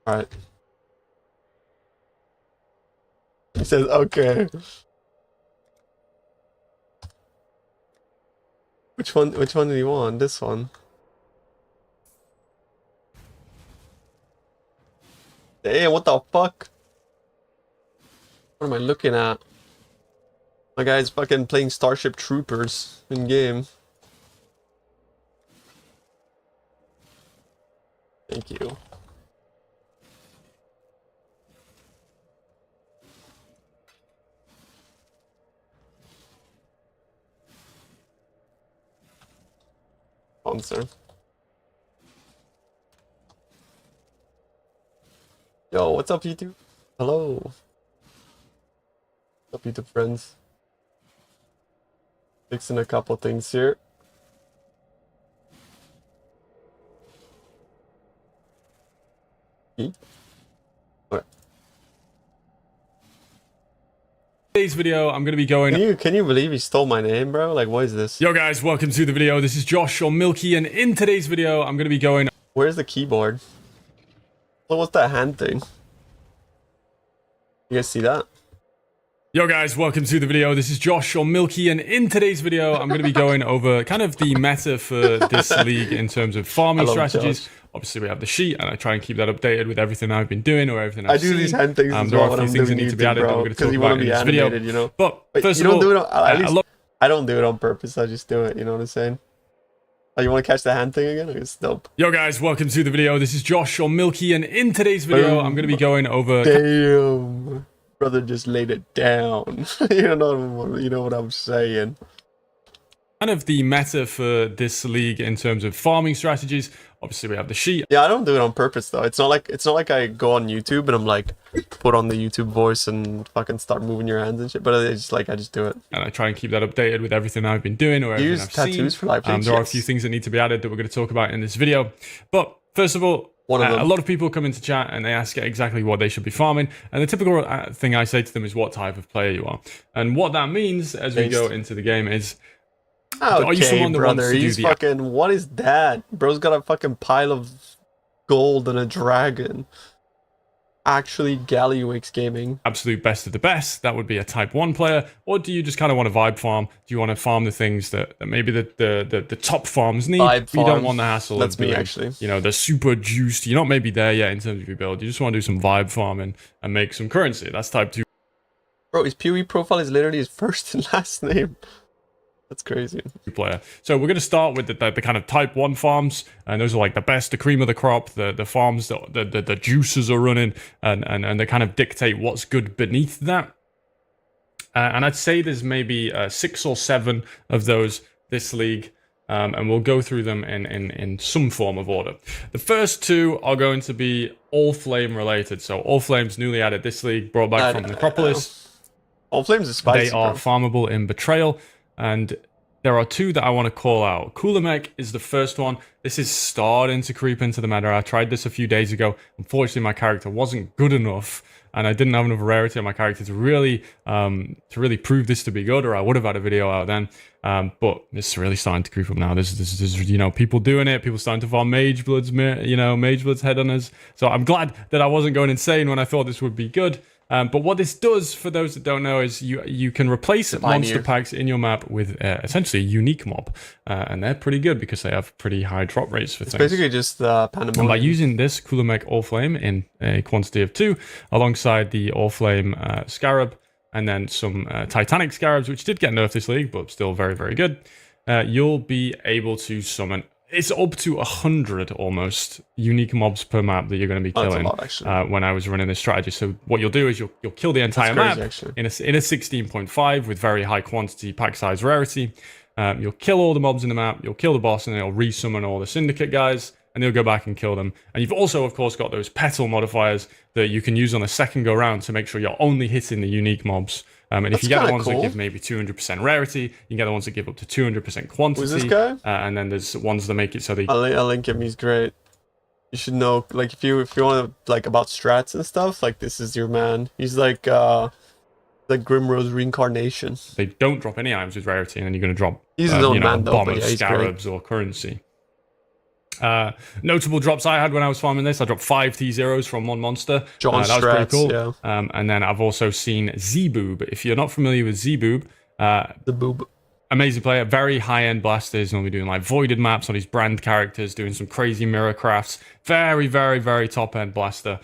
Alright. He says, okay. Which one do you want? This one. Damn, what the fuck? What am I looking at? My guy's fucking playing Starship Troopers in game. Thank you. Sponsor. Yo, what's up, YouTube? Hello. What's up, YouTube friends? Fixing a couple things here. Okay. Today's video, I'm going to be going... Can you believe he stole my name, bro? Like, what is this? Yo guys, welcome to the video. This is Josh or Milky, and in today's video, I'm going to be going... Where's the keyboard? So what's that hand thing? You guys see that? Yo guys, welcome to the video. This is Josh or Milky, and in today's video, I'm going to be going over kind of the meta for this league in terms of farming strategies. Josh. Obviously, we have the sheet, and I try and keep that updated with everything I've been doing or everything I've I do seen. these hand things as there well are a few things that need to be added that we're going to talk about in this video. You know? But first you of don't all, do it on, at least I don't do it on purpose. I just do it. You know what I'm saying? Oh, you want to catch the hand thing again? It's dope. Yo guys, welcome to the video. This is Josh or Milky, and in today's video, I'm going to be going over... Damn. Brother just laid it down. You know what I'm saying. Kind of the meta for this league in terms of farming strategies. Obviously, we have the sheet. Yeah, I don't do it on purpose though. It's not like I go on YouTube and I'm like put on the YouTube voice and fucking start moving your hands and shit. But it's just like I just do it. And I try and keep that updated with everything I've been doing or everything I've seen. Tattoos for life. There are a few things that need to be added that we're going to talk about in this video. But first of all, a lot of people come into chat and they ask exactly what they should be farming. And the typical thing I say to them is what type of player you are. And what that means as we go into the game is... Okay, are you someone that wants to do he's fucking... What is that? Bro's got a fucking pile of gold and a dragon. Actually, Gallywix Gaming. Absolute best of the best. That would be a type 1 player. Or do you just kind of want to vibe farm? Do you want to farm the things that maybe the top farms need? Vibe you don't farm. want the hassle That's of me, doing, actually. You know, the super juiced. You're not maybe there yet in terms of your build. You just want to do some vibe farming and make some currency. That's type 2. Bro, his PoE profile is literally his first and last name. That's crazy. Player. So we're going to start with the kind of type 1 farms, and those are like the best, the cream of the crop, the farms that the juices are running, and they kind of dictate what's good beneath that. And I'd say there's maybe 6 or 7 of those this league, and we'll go through them in some form of order. The first 2 are going to be All Flame related. So All Flame's newly added this league, brought back from Necropolis. All Flames is spicy. They are farmable in Betrayal. And there are 2 that I want to call out. Cooler is the first one. This is starting to creep into the meta. I tried this a few days ago. Unfortunately, my character wasn't good enough, and I didn't have enough rarity on my character to really prove this to be good, or I would have had a video out then. But it's really starting to creep up now. There's you know, people doing it. People starting to farm Mage Blood's headhunters. So I'm glad that I wasn't going insane when I thought this would be good. But what this does, for those that don't know, is you can replace monster packs in your map with essentially a unique mob. And they're pretty good because they have pretty high drop rates for things. Basically just Pandemonium. And by using this Cooler All Flame in a quantity of 2, alongside the All Flame Scarab, and then some Titanic Scarabs, which did get nerfed this league, but still very, very good, you'll be able to summon... It's up to 100 almost unique mobs per map that you're going to be killing. That's a lot, when I was running this strategy. So what you'll do is you'll kill the entire map in a 16.5 with very high quantity pack size rarity. You'll kill all the mobs in the map. You'll kill the boss, and then you'll resummon all the syndicate guys, and you'll go back and kill them. And you've also, of course, got those petal modifiers that you can use on the second go round to make sure you're only hitting the unique mobs. And if you get the ones that give maybe 200% rarity, you can get the ones that give up to 200% quantity. Who's this guy? And then there's ones that make it so they... I'll link him, he's great. You should know, like, if you want to, like, about strats and stuff, like, this is your man. He's like Grimrose Reincarnation. They don't drop any items with rarity, and then you're going to drop he's his own man, though, bomb of scarabs or currency. Notable drops I had when I was farming this, I dropped 5 T0s from one monster. John That was pretty Strats, cool. yeah. And then I've also seen Z-Boob. If you're not familiar with Z-Boob, The boob. amazing player, very high-end blasters, normally doing like voided maps on his brand characters, doing some crazy mirror crafts. Very, very, very top-end blaster.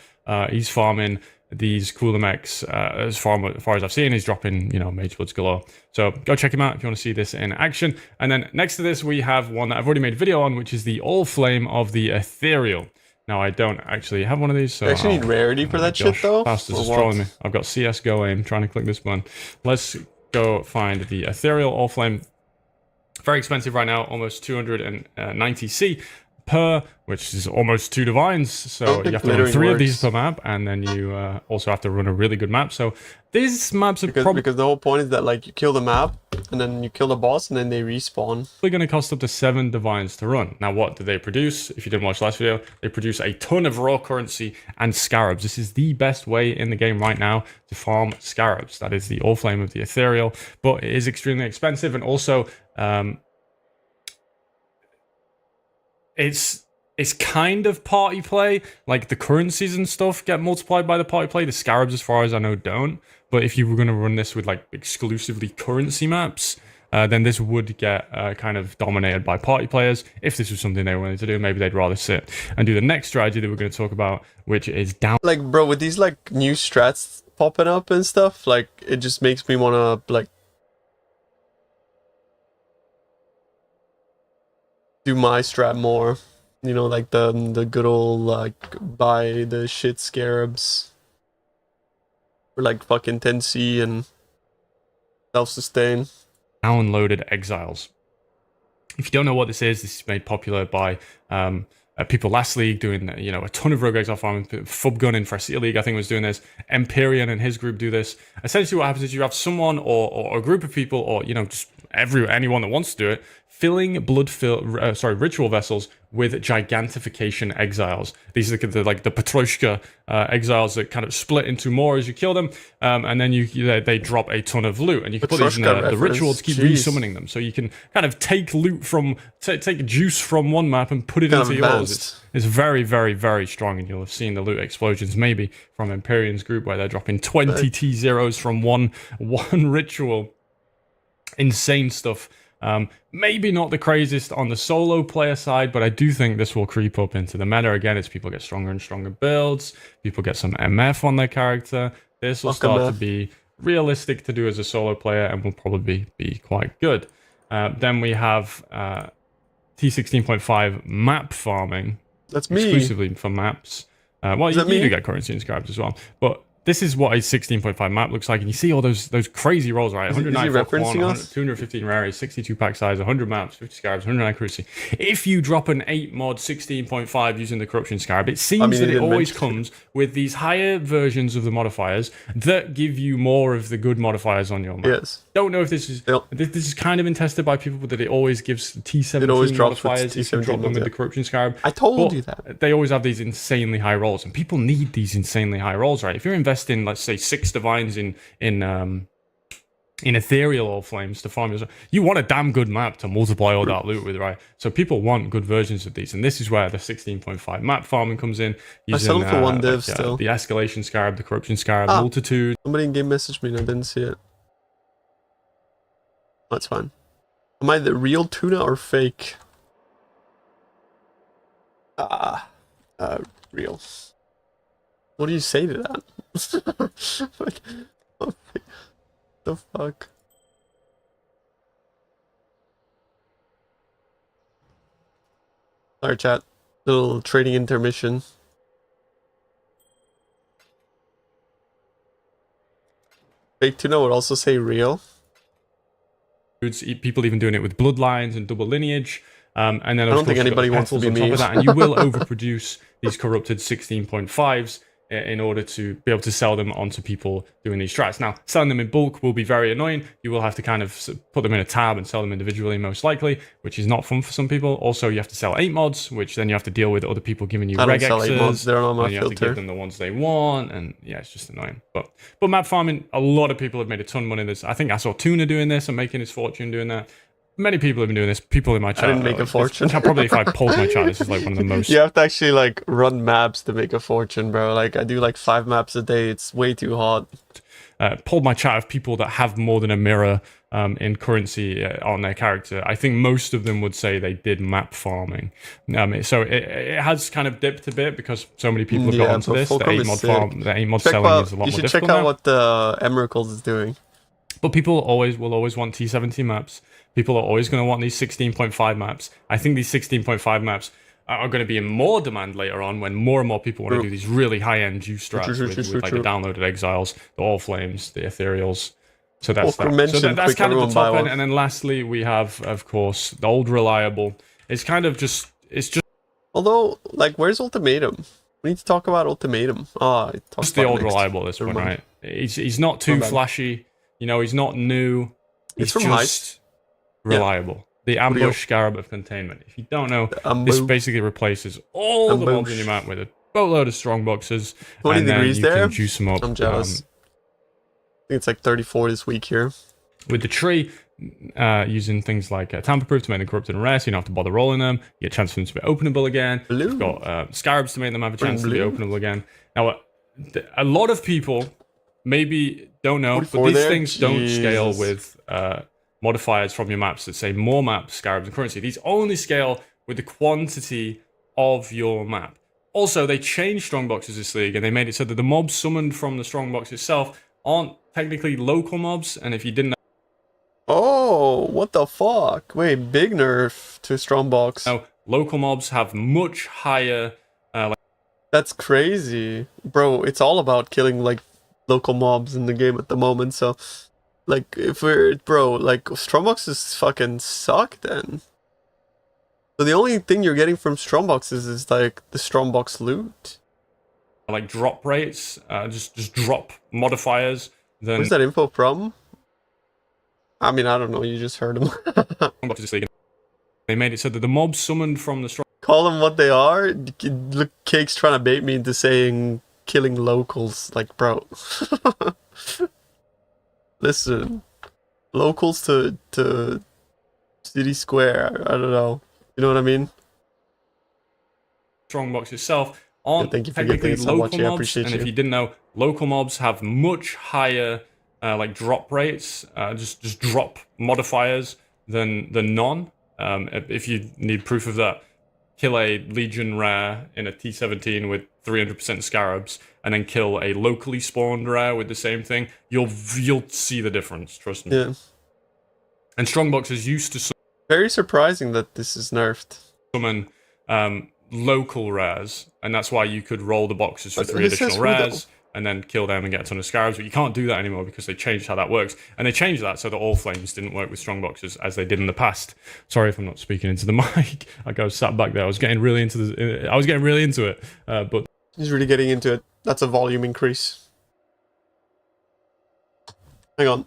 He's farming these cooler mechs as far as I've seen. He's dropping, you know, Mage Bloods galore. So go check him out if you want to see this in action. And then next to this, we have one that I've already made a video on, which is the All Flame of the Ethereal. Now, I don't actually have one of these, so... You actually need rarity for that shit, though? Bastards is trolling me. I've got CSGO aim, trying to click this button. Let's go find the Ethereal All Flame. Very expensive right now, almost 290C per, which is almost 2 divines. So you have to run 3 of these per map, and then you also have to run a really good map. So these maps are probably because the whole point is that like you kill the map, and then you kill the boss, and then they respawn. going to cost up to 7 divines to run. Now, what do they produce? If you didn't watch the last video, they produce a ton of raw currency and scarabs. This is the best way in the game right now to farm scarabs. That is the All Flame of the Ethereal, but it is extremely expensive, and also it's kind of party play. Like the currencies and stuff get multiplied by the party play. The scarabs, as far as I know, don't. But if you were going to run this with like exclusively currency maps, then this would get kind of dominated by party players. If this was something they wanted to do, maybe they'd rather sit and do the next strategy that we're going to talk about, which is down. Like, bro, with these like new strats popping up and stuff, like it just makes me want to like do my strat more. You know, like the good old like buy the shit scarabs for like fucking 10C and self-sustain. Downloaded exiles. If you don't know what this is made popular by people last league doing, you know, a ton of rogue exile farming. Fubgun in Freshia League, I think, was doing this. Empyrean and his group do this. Essentially, what happens is you have someone or a group of people, or you know, just anyone that wants to do it, filling ritual vessels with gigantification exiles. These are the like the Patroshka exiles that kind of split into more as you kill them, and then they drop a ton of loot, and you can put these in the ritual to keep resummoning them. So you can kind of take loot from take juice from one map and put it into yours. It's very, very, very strong, and you'll have seen the loot explosions maybe from Empyrean's group where they're dropping 20 T0s from one ritual. Insane stuff. Maybe not the craziest on the solo player side, but I do think this will creep up into the meta again as people get stronger and stronger builds. People get some MF on their character. This will start to be realistic to do as a solo player and will probably be quite good. Then we have T16.5 map farming. That's me. Exclusively for maps. Well, you do get currency and scarabs as well, but this is what a 16.5 map looks like, and you see all those crazy rolls, right? 109 for one, 215 rarities, 62 pack size, 100 maps, 50 scarabs, 109 currency. If you drop an 8 mod 16.5 using the corruption scarab, it seems that it always comes with these higher versions of the modifiers that give you more of the good modifiers on your map. Yes. Don't know if this is this is kind of been tested by people, but that it always gives T17 modifiers if you drop them with the corruption scarab. I told you that. They always have these insanely high rolls, and people need these insanely high rolls, right? If you're investing, let's say, 6 divines in ethereal All Flames to farm yourself, you want a damn good map to multiply all that loot with, right? So people want good versions of these, and this is where the 16.5 map farming comes in. Using, I sell them for 1 div still. The escalation scarab, the corruption scarab, multitude. Somebody in game messaged me and I didn't see it. That's fine. Am I the real tuna or fake? Real. What do you say to that? What the fuck? Sorry, chat. Little trading intermission. Fake tuna would also say real. People even doing it with bloodlines and double lineage. And then I don't think anybody wants to be me. Of that, and you will overproduce these corrupted 16.5s in order to be able to sell them onto people doing these strats. Now, selling them in bulk will be very annoying. You will have to kind of put them in a tab and sell them individually, most likely, which is not fun for some people. Also, you have to sell 8 mods, which then you have to deal with other people giving you reg sell 8 mods. They're on my and you have to give them the ones they want, and yeah, it's just annoying. But map farming, a lot of people have made a ton of money in this. I think I saw Tuna doing this and making his fortune doing that. Many people have been doing this. People in my chat. I didn't make a fortune. Probably if I pulled my chat, this is like one of the most. You have to actually like run maps to make a fortune, bro. Like I do like 5 maps a day. It's way too hot. Pulled my chat of people that have more than a mirror in currency on their character. I think most of them would say they did map farming. So it has kind of dipped a bit because so many people have got onto this. The 8 mod farm, the 8 mod selling is a lot more difficult. You should check out what the Emerald is doing. But people will always want T70 maps. People are always going to want these 16.5 maps. I think these 16.5 maps are going to be in more demand later on when more and more people want to do these really high-end juice strats with like the downloaded exiles, the all flames, the ethereals. So that's that. So that's kind of the top end. And then lastly, we have, of course, the old reliable. It's kind of just Although, like, where's Ultimatum? We need to talk about Ultimatum. Just the old reliable. This one, right? He's not too flashy. You know, he's not new. He's just reliable. The ambush scarab of containment. If you don't know, this basically replaces all the mobs in your map with a boatload of strong boxes, and then you can juice them up. I'm jealous. I think it's like 34 this week here. With the tree, using things like tamper-proof to make them corrupted and rare, so you don't have to bother rolling them. You get a chance for them to be openable again. You've got scarabs to make them have a chance to be openable again. Now, a lot of people maybe don't know, but these things don't scale with modifiers from your maps that say more maps, scarabs, and currency. These only scale with the quantity of your map. Also, they changed strongboxes this league, and they made it so that the mobs summoned from the strongbox itself aren't technically local mobs, and if you didn't... Oh, what the fuck? Wait, big nerf to strongbox. No, local mobs have much higher... That's crazy. Bro, it's all about killing, like, local mobs in the game at the moment, so... Like, if we're... Bro, like, strongboxes fucking suck, then. So the only thing you're getting from strongboxes is, like, the strongbox loot. Like, drop rates, just drop modifiers. Then where's that info from? I mean, I don't know, you just heard them. They made it so that the mobs summoned from the strong... Call them what they are? Look, Cake's trying to bait me into saying killing locals. Like, bro. Listen, locals to City Square, I don't know. You know what I mean? Strongbox itself aren't technically local mobs, and if you didn't know, local mobs have much higher like drop rates, just drop modifiers than none. If you need proof of that, kill a Legion rare in a T17 with 300% scarabs, and then kill a locally spawned rare with the same thing. You'll see the difference, trust me. Yeah. And strongboxes used to very surprising that this is nerfed. Summon local rares, and that's why you could roll the boxes for 3 additional rares and then kill them and get a ton of scarabs, but you can't do that anymore because they changed how that works. And they changed that so that all flames didn't work with strongboxes as they did in the past. Sorry if I'm not speaking into the mic. I sat back there. I was getting really into it. But he's really getting into it. That's a volume increase. Hang on.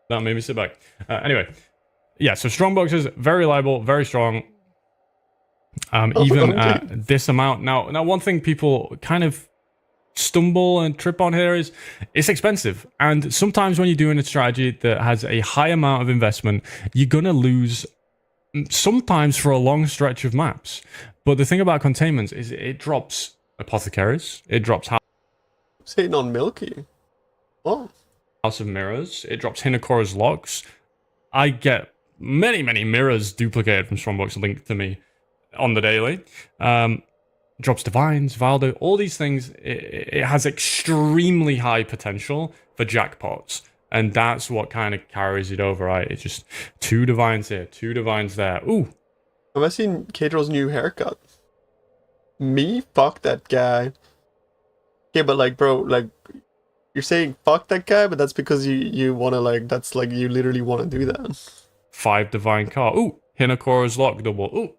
That made me sit back. Anyway, yeah, so strongboxes, very reliable, very strong. Even at this amount. Now, one thing people kind of stumble and trip on here is it's expensive. And sometimes when you're doing a strategy that has a high amount of investment, you're going to lose sometimes for a long stretch of maps. But the thing about containments is it drops apothecaries, it drops Hating on Milky. Oh. House of Mirrors, it drops Hinakora's locks. I get many mirrors duplicated from Strongbox linked to me on the daily. Drops Divines, Valdo, all these things. It has extremely high potential for jackpots. And that's what kind of carries it over, right? It's just 2 Divines here, 2 Divines there. Ooh. Have I seen Kadrill's new haircut? Me? Fuck that guy. Okay, but like, bro, like, you're saying fuck that guy, but that's because you want to, like, that's like, you literally want to do that. 5 Divine car. Ooh. Hinakora's lock double. Ooh.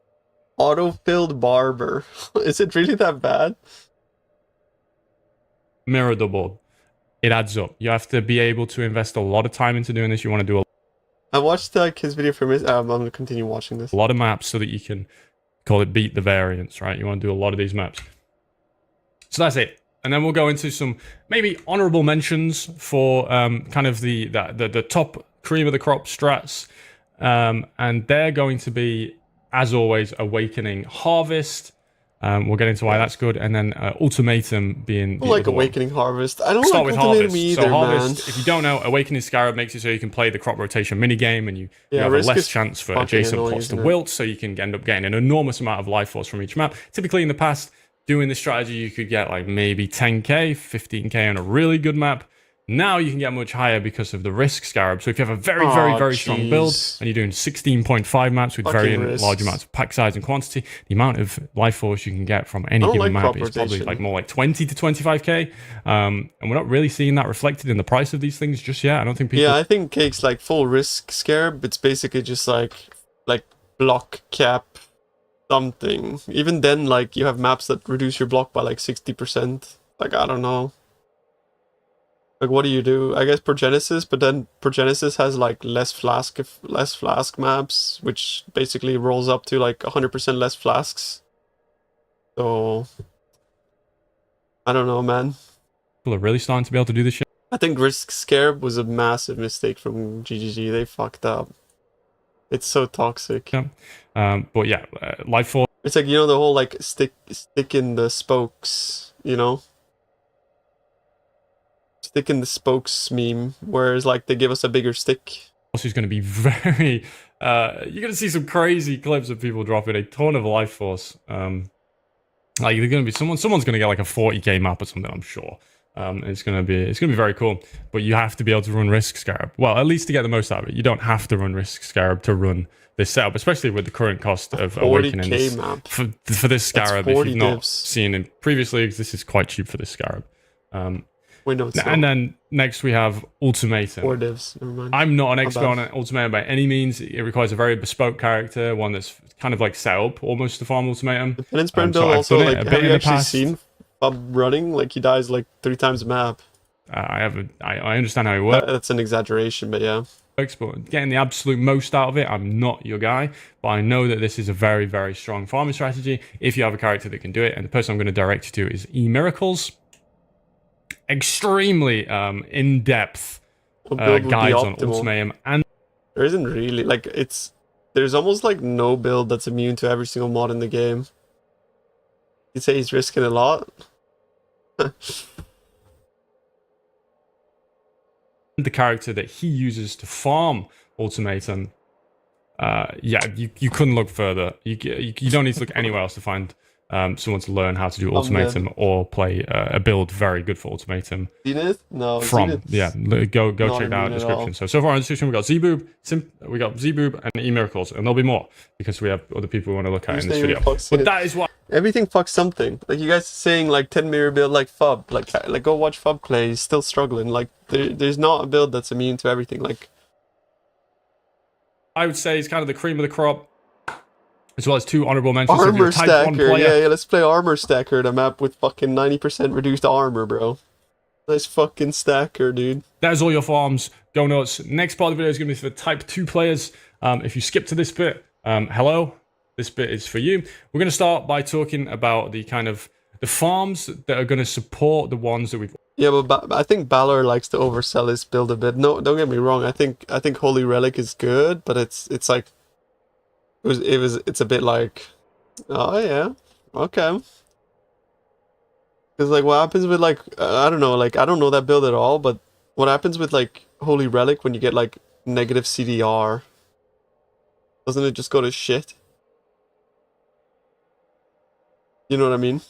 Auto-filled barber. Is it really that bad? Mirror double. It adds up. You have to be able to invest a lot of time into doing this. You want to do I watched like his video from his... I'm going to continue watching this. A lot of maps so that you can call it beat the variance, right? You want to do a lot of these maps. So that's it. And then we'll go into some maybe honorable mentions for kind of the top cream of the crop strats. And they're going to be, as always, Awakening Harvest. We'll get into why that's good. And then Ultimatum being the like other Awakening Harvest. I don't Start like with Ultimatum Harvest. either, So Harvest, man. if you don't know, Awakening Scarab makes it so you can play the crop rotation minigame and you have a Risk less is chance for fucking adjacent annoying, plots to isn't it? wilt, so you can end up getting an enormous amount of life force from each map. Typically in the past, doing this strategy, you could get like maybe 10k, 15k on a really good map. Now you can get much higher because of the Risk Scarab. So if you have a very, very strong build and you're doing 16.5 maps with very large amounts of pack size and quantity, the amount of life force you can get from any given map is probably like more like 20 to 25k. And we're not really seeing that reflected in the price of these things just yet. I don't think people... Yeah, I think Cake's like full Risk Scarab. It's basically just like block cap something. Even then, like, you have maps that reduce your block by like 60%. Like, I don't know. Like, what do you do? I guess Progenesis, but then Progenesis has like less flask maps, which basically rolls up to like 100% less flasks. So I don't know, man. People are really starting to be able to do this shit. I think Risk Scarab was a massive mistake from GGG. They fucked up. It's so toxic. Yeah. But yeah, life force. It's like, you know, the whole like stick in the spokes, you know? Stick in the spokes meme, whereas like they give us a bigger stick. Is going to be very... you're going to see some crazy clips of people dropping a ton of life force. Like, they're going to be someone's going to get like a 40k map or something, I'm sure. It's going to be very cool. But you have to be able to run Risk Scarab. Well, at least to get the most out of it. You don't have to run Risk Scarab to run this setup, especially with the current cost of Awakenings. Map. For this Scarab, if you've not divs. seen in previous leagues, this is quite cheap for this Scarab. Wait, no, it's and then next we have Ultimatum. 4 divs, never mind. I'm not an expert on Ultimatum by any means. It requires a very bespoke character, one that's kind of like set up almost to farm Ultimatum. The Penance Burn build also, like, have you actually seen Fub running? Like, he dies like 3 times a map. I understand how it works. That's an exaggeration, but yeah. But getting the absolute most out of it, I'm not your guy. But I know that this is a very, very strong farming strategy if you have a character that can do it. And the person I'm going to direct you to is E-Miracles. Extremely in-depth guides on Ultimatum, and there isn't really like there's almost like no build that's immune to every single mod in the game. You'd say he's risking a lot. The character that he uses to farm Ultimatum, yeah, you couldn't look further. You don't need to look anywhere else to find someone to learn how to do Ultimatum or play a build very good for Ultimatum. Zenith? No. From Zenith. Yeah, go check that out in the description. So far in the description we got Z-Boob and E-Miracles, and there'll be more because we have other people we want to look at in this video. But that is why everything fucks something. Like, you guys saying like 10 mirror build like Fub, like go watch Fub play. He's still struggling. Like there's not a build that's immune to everything. Like, I would say it's kind of the cream of the crop. As well as 2 honorable mentions. Armor Stacker, yeah, let's play Armor Stacker, the map with fucking 90% reduced armor, bro. Nice fucking stacker, dude. There's all your farms. Go nuts. Next part of the video is going to be for Type 2 players. If you skip to this bit, hello, this bit is for you. We're going to start by talking about the kind of the farms that are going to support the ones that we've... Yeah, but I think Balor likes to oversell his build a bit. No, don't get me wrong. I think Holy Relic is good, but it's like... It's a bit like, oh yeah, okay. Because like, what happens with like, I don't know, like, I don't know that build at all, but what happens with like Holy Relic when you get like negative CDR? Doesn't it just go to shit? You know what I mean?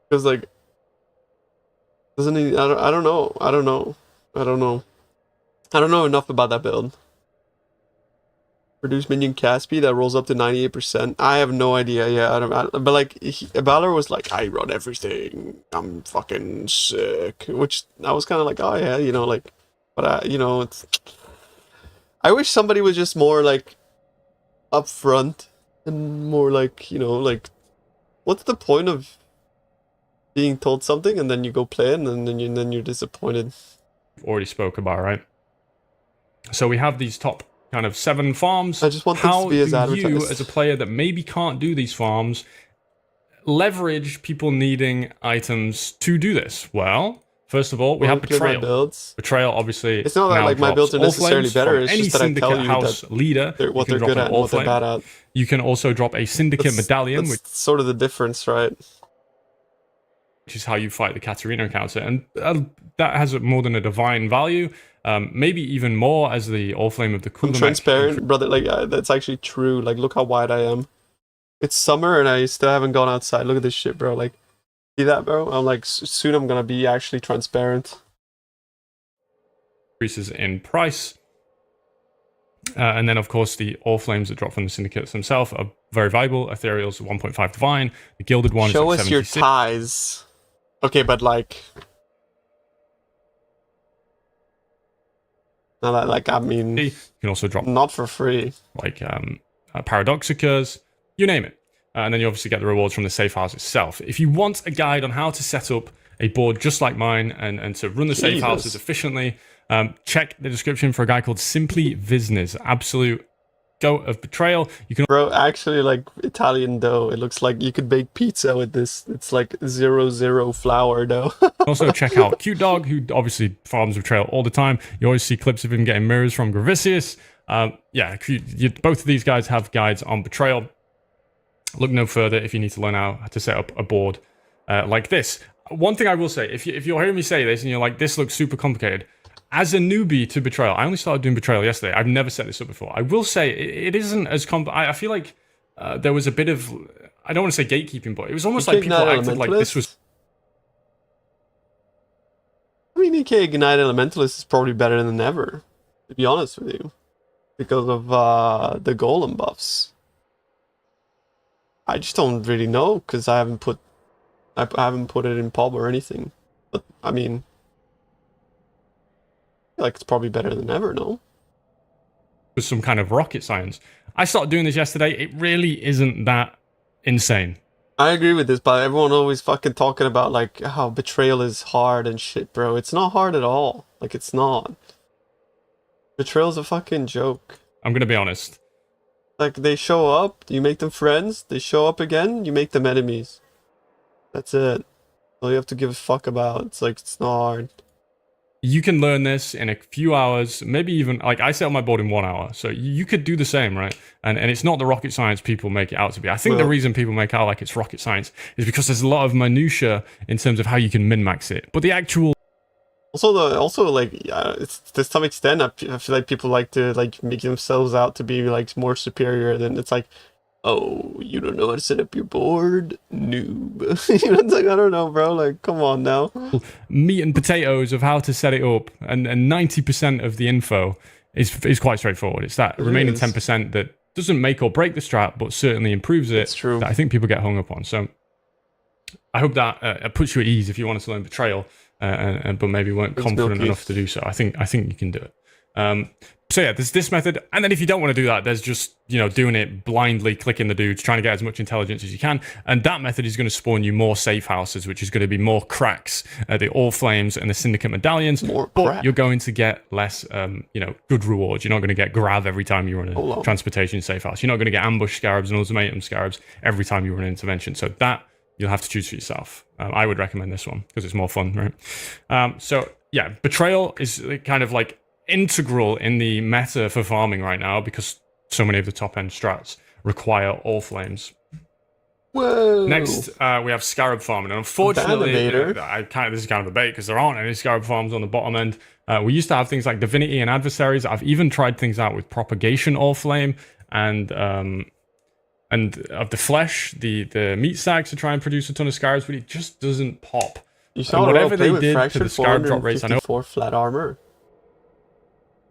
Because like, doesn't he? I don't know enough about that build. Reduce minion cast speed that rolls up to 98%. I have no idea. Yeah, but like Balor was like, I run everything. I'm fucking sick. Which I was kind of like, oh yeah, you know, like, but you know, it's. I wish somebody was just more like upfront and more like, you know, like, what's the point of being told something and then you go play it and then you're disappointed. Already spoke about, right? So we have these top kind of 7 farms. I just want them to be as advertised. How do you, as a player that maybe can't do these farms, leverage people needing items to do this? Well, first of all, we have Play my Betrayal. builds. Betrayal obviously It's not that now like my drops builds are all necessarily flames better. from It's any just that I tell syndicate you house that leader. You what can they're drop good an at and all what they're flame. bad at. You can also drop a syndicate medallion, which That's sort of the difference, right? is how you fight the Katarina encounter, and that has more than a divine value. Maybe even more as the all flame of the cooler. I'm transparent, brother. Like that's actually true. Like look how wide I am. It's summer and I still haven't gone outside. Look at this shit, bro. Like, see that, bro? I'm like, soon I'm gonna be actually transparent. Increases in price. And then, of course, the all flames that drop from the syndicates themselves are very valuable. Ethereal's 1.5 divine. The gilded one Show is like us your 76. ties. Okay, but like, not that, like I mean, You can also drop not for free. Like Paradoxicas, you name it. And then you obviously get the rewards from the safe house itself. If you want a guide on how to set up a board just like mine and to run the safe houses efficiently, check the description for a guy called Simply Business. Absolute goat of Betrayal. You can Bro, actually, like Italian dough. It looks like you could bake pizza with this. It's like 0 flour dough. also check out Cute Dog, who obviously farms Betrayal all the time. You always see clips of him getting mirrors from Gravicius. Both of these guys have guides on Betrayal. Look no further if you need to learn how to set up a board like this. One thing I will say, if you're hearing me say this and you're like, this looks super complicated, as a newbie to Betrayal, I only started doing Betrayal yesterday. I've never set this up before. I will say it isn't as I feel like there was a bit of, I don't want to say gatekeeping, but it was almost like people acted like this was. I mean, EK Ignite Elementalist is probably better than ever, to be honest with you, because of the golem buffs. I just don't really know because I haven't put it in pub or anything. But I mean, I feel like it's probably better than ever, no? Was some kind of rocket science. I started doing this yesterday. It really isn't that insane. I agree with this, but everyone always fucking talking about like how Betrayal is hard and shit, bro. It's not hard at all. Like it's not. Betrayal's a fucking joke. I'm gonna be honest. Like they show up, you make them friends. They show up again, you make them enemies. That's it. All you have to give a fuck about. It's like it's not hard. You can learn this in a few hours, maybe even like I set up my board in 1 hour, so you could do the same, right? And it's not the rocket science people make it out to be. I think the reason people make out like it's rocket science is because there's a lot of minutia in terms of how you can min-max it, but the actual it's to some extent I feel like people like to like make themselves out to be like more superior. Than it's like, oh, you don't know how to set up your board, noob. You know, it's like I don't know, bro. Like, come on now. Meat and potatoes of how to set it up, and 90% of the info is quite straightforward. It's that remaining 10% that doesn't make or break the strat, but certainly improves it. It's true. That I think people get hung up on. So I hope that puts you at ease if you wanted to learn Betrayal, but maybe weren't confident enough to do so. I think you can do it. So yeah, there's this method, and then if you don't want to do that, there's just, doing it blindly, clicking the dudes, trying to get as much intelligence as you can, and that method is going to spawn you more safe houses, which is going to be more cracks, the all flames and the syndicate medallions, but you're going to get less, good rewards. You're not going to get grav every time you run a transportation safe house. You're not going to get ambush scarabs and ultimatum scarabs every time you run an intervention. So that you'll have to choose for yourself. I would recommend this one because it's more fun, right? So yeah, Betrayal is kind of like integral in the meta for farming right now because so many of the top end strats require all flames. Whoa. Next, we have scarab farming, and unfortunately, this is kind of a bait because there aren't any scarab farms on the bottom end. We used to have things like divinity and adversaries. I've even tried things out with propagation all flame and of the flesh, the meat sacks to try and produce a ton of scarabs, but it just doesn't pop. You saw whatever they did to the scarab drop rates. I know flat armor.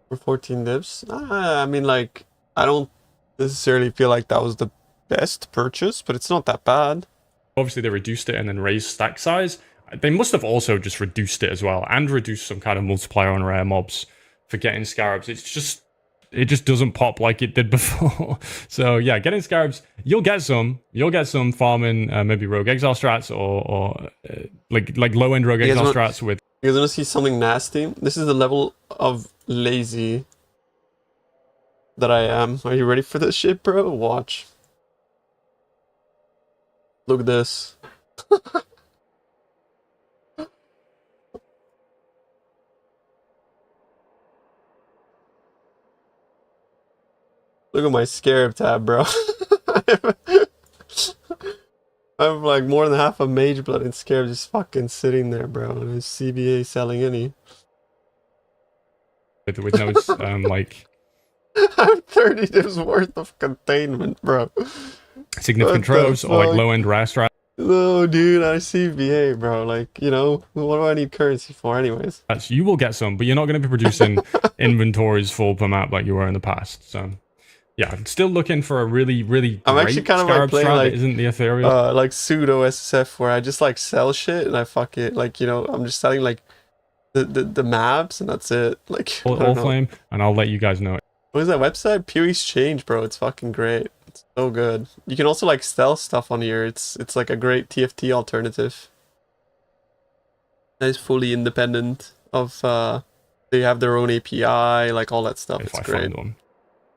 For 14 dips? I mean, like, I don't necessarily feel like that was the best purchase, but it's not that bad. Obviously, they reduced it and then raised stack size. They must have also just reduced it as well, and reduced some kind of multiplier on rare mobs for getting scarabs. It just doesn't pop like it did before. So yeah, getting scarabs, you'll get some farming maybe rogue exile strats or like low end rogue exile strats with. You're gonna see something nasty. This is the level of lazy that I am. Are you ready for this shit, bro? Watch. Look at this. Look at my scarab tab, bro. I have like more than half a mage blood and scarab just fucking sitting there, bro. And his CBA selling any. With no like I have 30 days worth of containment, bro. significant What the tropes or like fuck? low end rare strat. No, dude, I CBA, bro. Like, you know, what do I need currency for, anyways? You will get some, but you're not going to be producing inventories full per map like you were in the past. So, yeah, I'm still looking for a really, really I'm great actually kind of like Scarab playing strat like that isn't the ethereal. like pseudo SSF where I just like sell shit and I fuck it. Like, you know, I'm just selling like the maps and that's it. Like, I don't know. Flame, and I'll let you guys know. What is that website? PoE Exchange, bro. It's fucking great. It's so good. You can also like sell stuff on here. It's like a great TFT alternative. It's fully independent of they have their own API, like all that stuff. If It's I great. find one.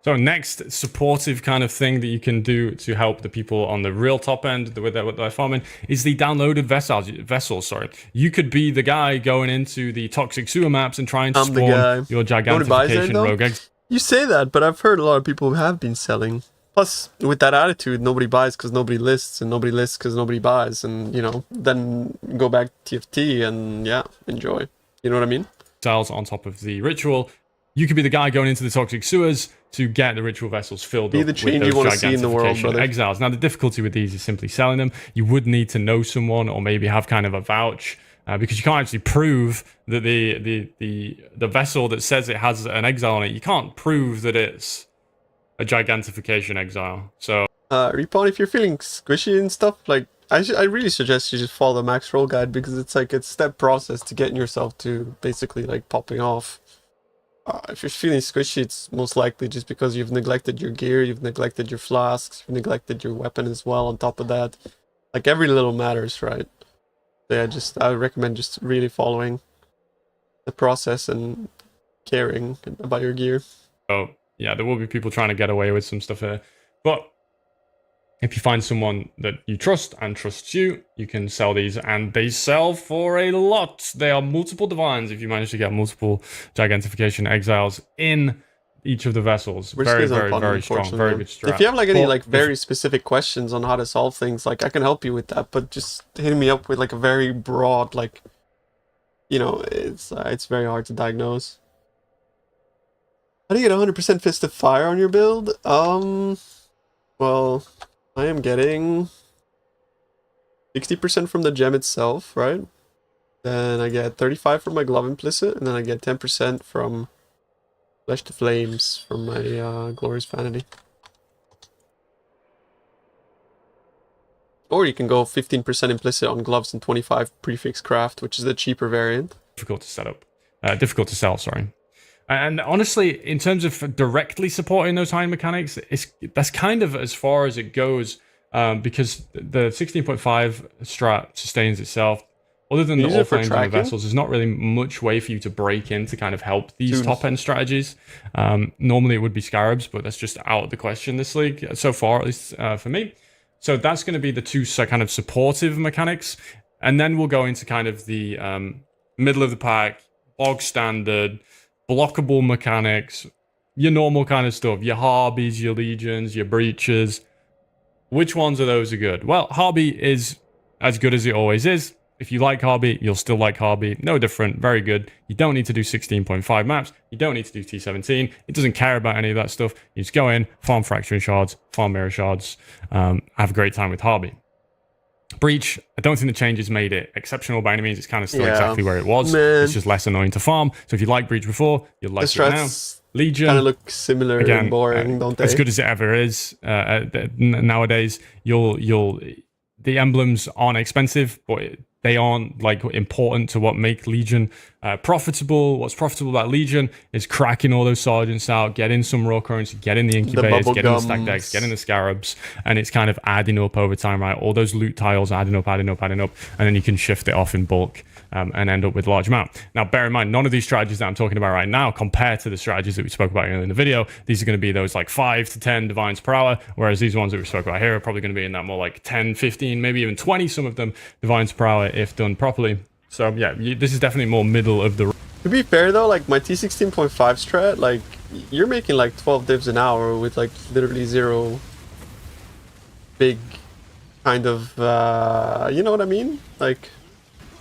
So next supportive kind of thing that you can do to help the people on the real top end with their farming is the downloaded vessels. Sorry, you could be the guy going into the toxic sewer maps and trying to I'm the guy. spawn your Nobody buys it, gigantification though? rogue eggs. You say that, but I've heard a lot of people who have been selling. Plus, with that attitude, nobody buys because nobody lists, and nobody lists because nobody buys, and you know, then go back to TFT and yeah, enjoy. You know what I mean? Cells on top of the ritual. You could be the guy going into the toxic sewers to get the ritual vessels filled Be up the change with you those want to see in the world, gigantification brother. exiles. Now, the difficulty with these is simply selling them. You would need to know someone or maybe have kind of a vouch because you can't actually prove that the vessel that says it has an exile on it, you can't prove that it's a gigantification exile. So, Repawn, if you're feeling squishy and stuff, like I really suggest you just follow the max roll guide because it's like a step process to getting yourself to basically like popping off. If you're feeling squishy, it's most likely just because you've neglected your gear, you've neglected your flasks, you've neglected your weapon as well. On top of that, like every little matters, right? So yeah, I recommend just really following the process and caring about your gear. so yeah, there will be people trying to get away with some stuff here, but if you find someone that you trust and trusts you, you can sell these, and they sell for a lot. They are multiple divines if you manage to get multiple gigantification exiles in each of the vessels. Very, very strong, very good strat. If you have like any like very specific questions on how to solve things, like I can help you with that, but just hit me up with like a very broad, like, you know, it's very hard to diagnose. How do you get 100% Fist of Fire on your build? Well, I am getting 60% from the gem itself, right? Then I get 35 from my glove implicit, and then I get 10% from Flesh to Flames from my Glorious Vanity. Or you can go 15% implicit on gloves and 25 prefix craft, which is the cheaper variant. Difficult to set up. Difficult to sell, sorry. And honestly, in terms of directly supporting those high mechanics, that's kind of as far as it goes because the 16.5 strat sustains itself. Other than the all flames and the vessels, there's not really much way for you to break in to kind of help these top-end strategies. Normally it would be scarabs, but that's just out of the question this league, so far at least for me. So that's going to be the two kind of supportive mechanics. And then we'll go into kind of the middle of the pack, bog standard, blockable mechanics, your normal kind of stuff, your Harbies, your Legions, your Breaches. Which ones of those are good? Well, Harby is as good as it always is. If you like Harby, you'll still like Harby. No different, very good. You don't need to do 16.5 maps. You don't need to do T17. It doesn't care about any of that stuff. You just go in, farm Fracturing Shards, farm Mirror Shards, have a great time with Harby. Breach, I don't think the changes made it exceptional by any means. It's kind of still exactly where it was. Man. It's just less annoying to farm. So if you like Breach before, you'll like it now. Legion kind of look similar again, and boring, don't they? As good as it ever is nowadays. The emblems aren't expensive, but they aren't like important to what make Legion Profitable. What's profitable about Legion is cracking all those sergeants out, getting some raw currency, getting the incubators, getting the stack decks, getting the scarabs, and it's kind of adding up over time, right? All those loot tiles adding up, and then you can shift it off in bulk. And end up with a large amount. Now, bear in mind, none of these strategies that I'm talking about right now compare to the strategies that we spoke about in the video. These are going to be those like 5 to 10 divines per hour, whereas these ones that we spoke about here are probably going to be in that more like 10, 15, maybe even 20, some of them, divines per hour if done properly. So yeah, this is definitely more middle of the... To be fair though, like my T16.5 strat, like you're making like 12 divs an hour with like literally 0 big kind of, you know what I mean? Like...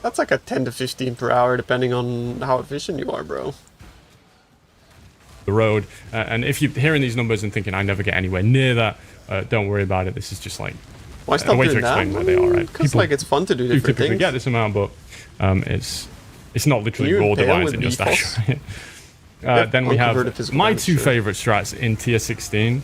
That's like a 10 to 15 per hour, depending on how efficient you are, bro. The road, and if you're hearing these numbers and thinking, I never get anywhere near that, don't worry about it. This is just like Why stop a way to doing explain that? where they are, right? Because like it's fun to do different typically things. get this amount, but it's not literally raw divines in your stash. Then we have my 2 favorite strats in tier 16.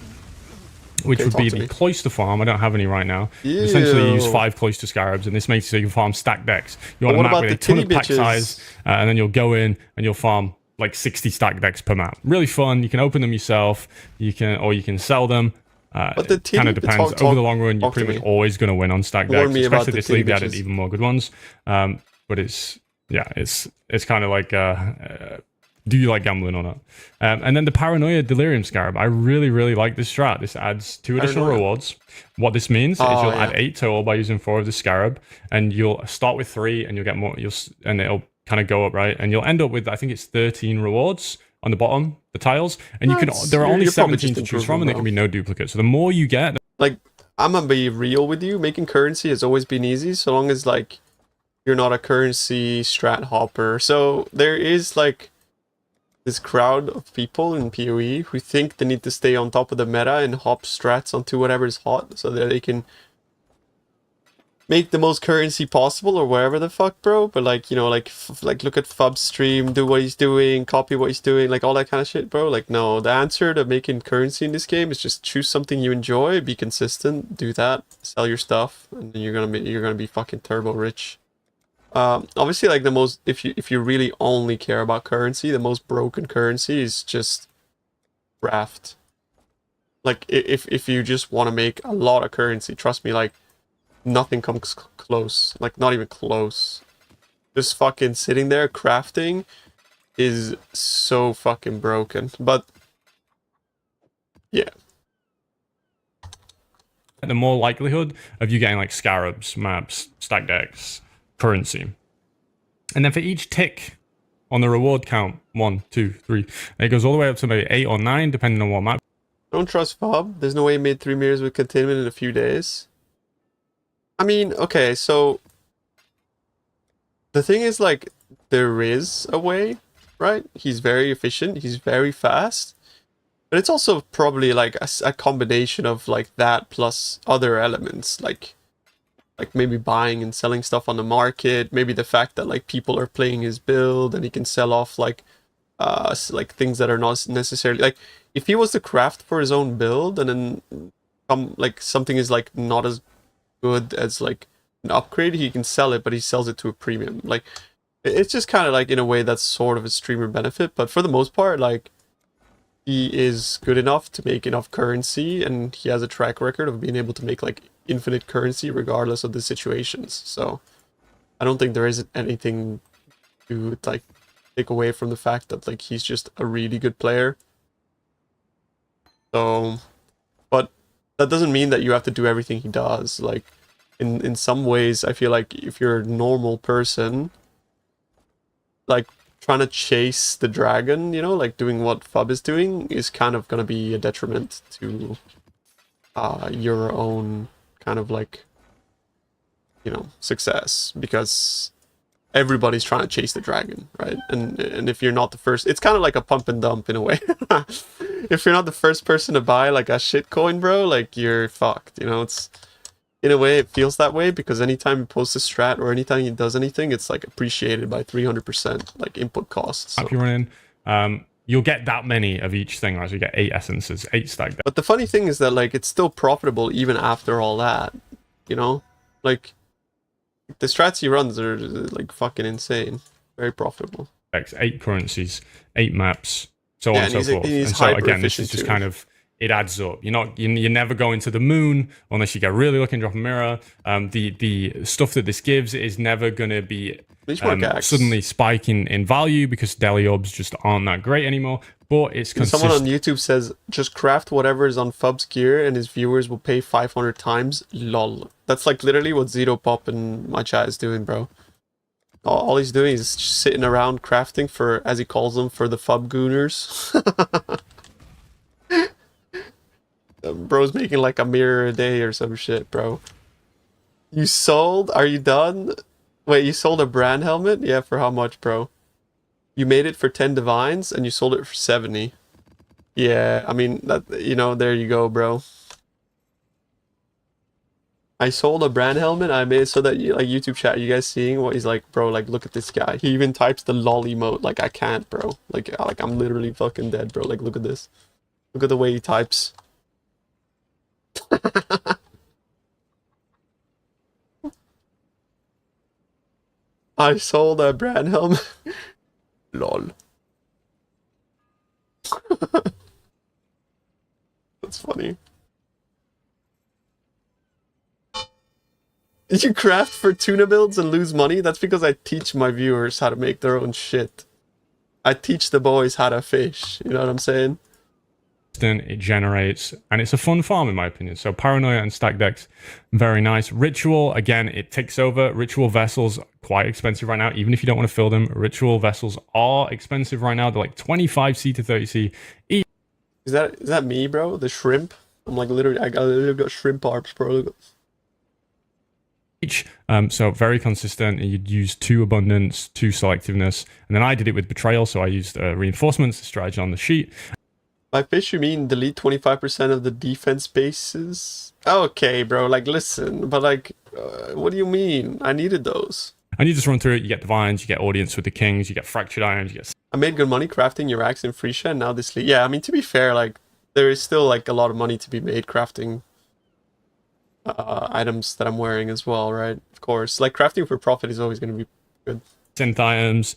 Which would be the cloister farm. I don't have any right now. Essentially, you use 5 cloister scarabs, and this makes it so you can farm stack decks. You want a map with a ton of pack size, and then you'll go in and you'll farm like 60 stack decks per map. Really fun. You can open them yourself. You can sell them. But the it kind of depends. Over the long run, you're pretty much always going to win on stack decks. Especially this league, they added even more good ones. But it's kind of like. Do you like gambling or not? And then the Paranoia Delirium Scarab. I really, really like this strat. This adds 2 additional rewards. What this means is you'll add 8 total by using 4 of the Scarab, and you'll start with 3, and you'll get more. And it'll kind of go up, right? And you'll end up with, I think it's 13 rewards on the bottom, the tiles, and you can. There are only 17 to choose from, and there can be no duplicates. So the more you get, like I'm gonna be real with you. Making currency has always been easy, so long as like you're not a currency strat hopper. So there is like this crowd of people in PoE who think they need to stay on top of the meta and hop strats onto whatever is hot so that they can make the most currency possible or wherever the fuck, bro. But like, you know, like look at Fub's stream, do what he's doing, copy what he's doing, like all that kind of shit, bro. Like, no, the answer to making currency in this game is just choose something you enjoy, be consistent, do that, sell your stuff, and then you're gonna be fucking turbo rich. Obviously, like the most, if you really only care about currency, the most broken currency is just draft. Like if you just want to make a lot of currency, trust me, like nothing comes close. Like not even close. Just fucking sitting there crafting is so fucking broken. But yeah. the more likelihood of you getting like scarabs, maps, stack decks, currency. And then for each tick on the reward count, 1, 2, 3, it goes all the way up to maybe 8 or 9, depending on what map. Don't trust Fob. There's no way he made 3 mirrors with containment in a few days. I mean, okay, so the thing is, like, there is a way, right? He's very efficient, he's very fast, but it's also probably like a combination of like that plus other elements, like maybe buying and selling stuff on the market, maybe the fact that like people are playing his build and he can sell off like things that are not necessarily like, if he was to craft for his own build and then like something is like not as good as like an upgrade, he can sell it, but he sells it to a premium. Like it's just kind of like in a way that's sort of a streamer benefit, but for the most part, like he is good enough to make enough currency, and he has a track record of being able to make like infinite currency regardless of the situations. So I don't think there is anything to like take away from the fact that like he's just a really good player. So, but that doesn't mean that you have to do everything he does. Like in some ways, I feel like if you're a normal person, like trying to chase the dragon, you know, like doing what Fub is doing is kind of going to be a detriment to your own kind of like, you know, success, because everybody's trying to chase the dragon, right? And if you're not the first, it's kind of like a pump and dump in a way. If you're not the first person to buy like a shit coin, bro, like you're fucked, you know. It's in a way it feels that way because anytime he posts a strat or anytime he does anything, it's like appreciated by 300% like input costs. So. If you're running, you'll get that many of each thing, right? So you get 8 essences, 8 stack. But the funny thing is that like it's still profitable even after all that, you know? Like the strats he runs are like fucking insane. Very profitable. 8 currencies, 8 maps, so on Yeah, and so and forth. he's And so hyper again, this is efficient just too. kind of, it adds up. You're never going to the moon unless you get really lucky and drop a mirror. The stuff that this gives is never going to be suddenly spiking in value because Deliobs just aren't that great anymore. But it's consistent. Someone on YouTube says, just craft whatever is on Fub's gear and his viewers will pay 500 times. Lol. That's like literally what Zito Pop in my chat is doing, bro. All he's doing is just sitting around crafting for, as he calls them, for the Fub gooners. Bro's making like a mirror a day or some shit, bro. You sold? Are you done? Wait, you sold a brand helmet? Yeah, for how much, bro? You made it for 10 divines and you sold it for 70. Yeah, I mean, that, you know, there you go, bro. I sold a brand helmet. I made it so that, like, YouTube chat, you guys seeing what he's like, bro, like, look at this guy. He even types the lol emote. Like, I can't, bro. Like, I'm literally fucking dead, bro. Like, look at this. Look at the way he types. I sold a brand helmet. Lol. That's funny. Did you craft for tuna builds and lose money? That's because I teach my viewers how to make their own shit. I teach the boys how to fish. You know what I'm saying? It generates, and it's a fun farm in my opinion. So Paranoia and Stack Decks, very nice. Ritual, again, it takes over. Ritual vessels, quite expensive right now, even if you don't want to fill them. Ritual vessels are expensive right now. They're like 25C to 30C each. Is that me, bro? The shrimp? I'm like literally, I literally got shrimp arms, bro. So very consistent. You'd use 2 abundance, 2 selectiveness, and then I did it with betrayal. So I used reinforcements, the strategy on the sheet. By fish, you mean delete 25% of the defense bases? Okay, bro. Like, listen, but like, what do you mean? I needed those. And you just run through it. You get divines, you get audience with the kings, you get fractured irons, you get. I made good money crafting your axe in Freesia, and now this. Yeah, I mean, to be fair, like, there is still like a lot of money to be made crafting items that I'm wearing as well, right? Of course, like crafting for profit is always going to be good. Synth items,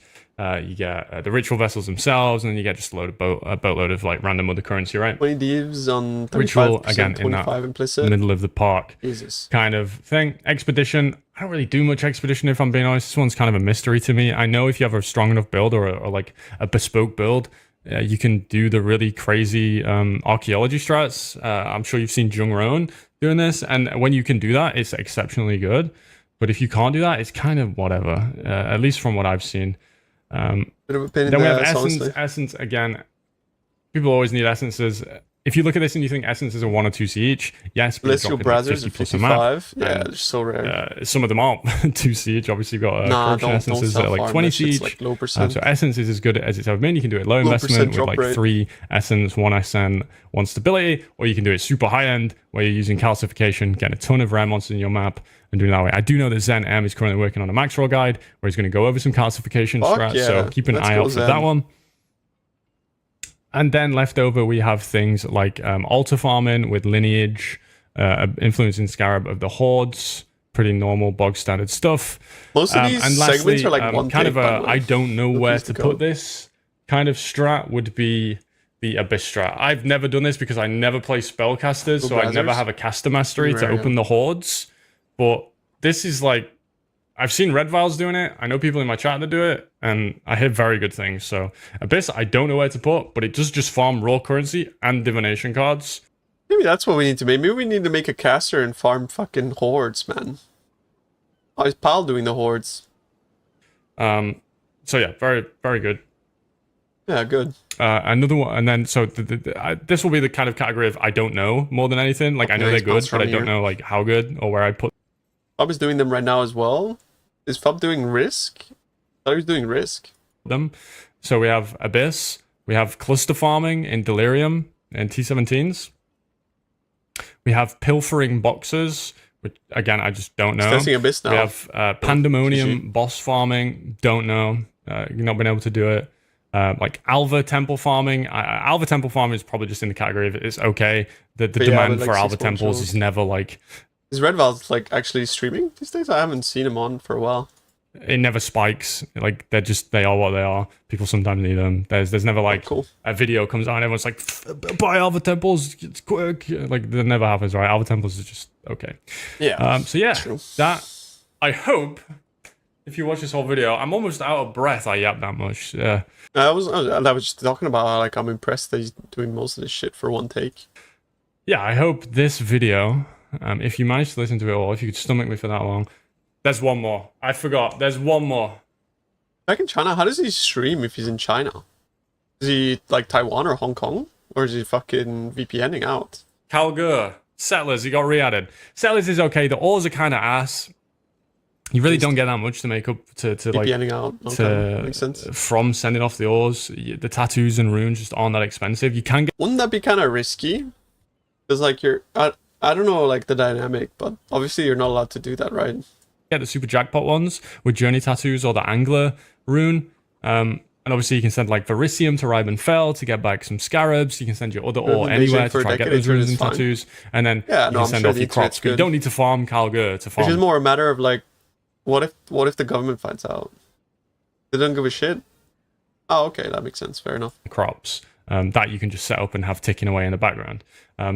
you get the ritual vessels themselves, and then you get just a boatload of like random other currency, right? 20 divs on 35%, ritual again in that implicit. Middle of the park Jesus. Kind of thing. Expedition, I don't really do much expedition if I'm being honest. This one's kind of a mystery to me. I know if you have a strong enough build or like a bespoke build, you can do the really crazy archaeology strats. I'm sure you've seen Jung Roan doing this, and when you can do that, it's exceptionally good. But if you can't do that, it's kind of whatever, at least from what I've seen. Bit of a pain in then the we have ass, essence. honestly. Essence, again, people always need essences. If you look at this and you think essences are 1 or 2C each, yes, but Celestial Brazzers are 55. Yeah, they're so rare. Some of them aren't 2C each. Obviously, you've got corruption essences that are like 20C each. Like low percent. So essence is as good as it's ever been. You can do it low investment with like 3 essence, 1 SN, 1 stability, or you can do it super high end where you're using calcification, getting a ton of rare monsters in your map, and doing it that way. I do know that Zen M is currently working on a max roll guide where he's going to go over some calcification strats. Yeah. So keep an eye out for that one. And then left over, we have things like altar farming with lineage, influencing Scarab of the Hordes, pretty normal, bog standard stuff. Most of these and lastly, segments are like one kind thing, of I don't know where to put this kind of strat would be the Abyss strat. I've never done this because I never play spellcasters, so I never have a caster mastery to open the Hordes. But this is like, I've seen Red Vials doing it. I know people in my chat that do it, and I hear very good things. So Abyss, I don't know where to put, but it does just farm raw currency and divination cards. Maybe that's what we need to make. Maybe we need to make a caster and farm fucking hordes, man. Oh, is Pal doing the hordes? So yeah, very, very good. Yeah, good. Another one, and then so this will be the kind of category of I don't know more than anything. Like I know they're good, but I don't know like how good or where I put. Fub is doing them right now as well. Is Fub doing Risk? I thought he was doing Risk. Them. So we have Abyss. We have cluster farming in Delirium and T17s. We have pilfering boxes, which again I just don't know. Testing Abyss now. We have Pandemonium boss farming. Don't know. You've not been able to do it. Like Alva Temple farming. Alva Temple farming is probably just in the category of it's okay. The demand for Alva Temples is never like. Is Red Val's like actually streaming these days? I haven't seen him on for a while. it never spikes. Like they are what they are. People sometimes need them. There's never like cool. a video comes out and everyone's like, buy Alpha Temples, it's quick. Like that never happens, right? Alpha Temples is just okay. Yeah. So yeah, True. that I hope if you watch this whole video, I'm almost out of breath. I yap that much. Yeah. I was just talking about how, like, I'm impressed that he's doing most of this shit for one take. Yeah, I hope this video, if you manage to listen to it all, if you could stomach me for that long. There's one more. I forgot. There's one more. Back in China, how does he stream if he's in China? Is he like Taiwan or Hong Kong? Or is he fucking VPNing out? Kalgur. Settlers, he got re-added. Settlers is okay. The ores are kind of ass. You really don't get that much to make up to like VPNing out. Okay, makes sense. From sending off the ores. The tattoos and runes just aren't that expensive. You can get. Wouldn't that be kind of risky? Because like I don't know like the dynamic, but obviously you're not allowed to do that, right? Get the super jackpot ones with journey tattoos or the angler rune. And obviously you can send like Verisium to Ryben Fell to get back some scarabs. You can send your other ore anywhere to try and get those runes and tattoos. And then you can send off your crops. But you don't need to farm Kalgur to farm. It's just more a matter of like, what if the government finds out? They don't give a shit? Oh, okay, that makes sense. Fair enough. Crops that you can just set up and have ticking away in the background.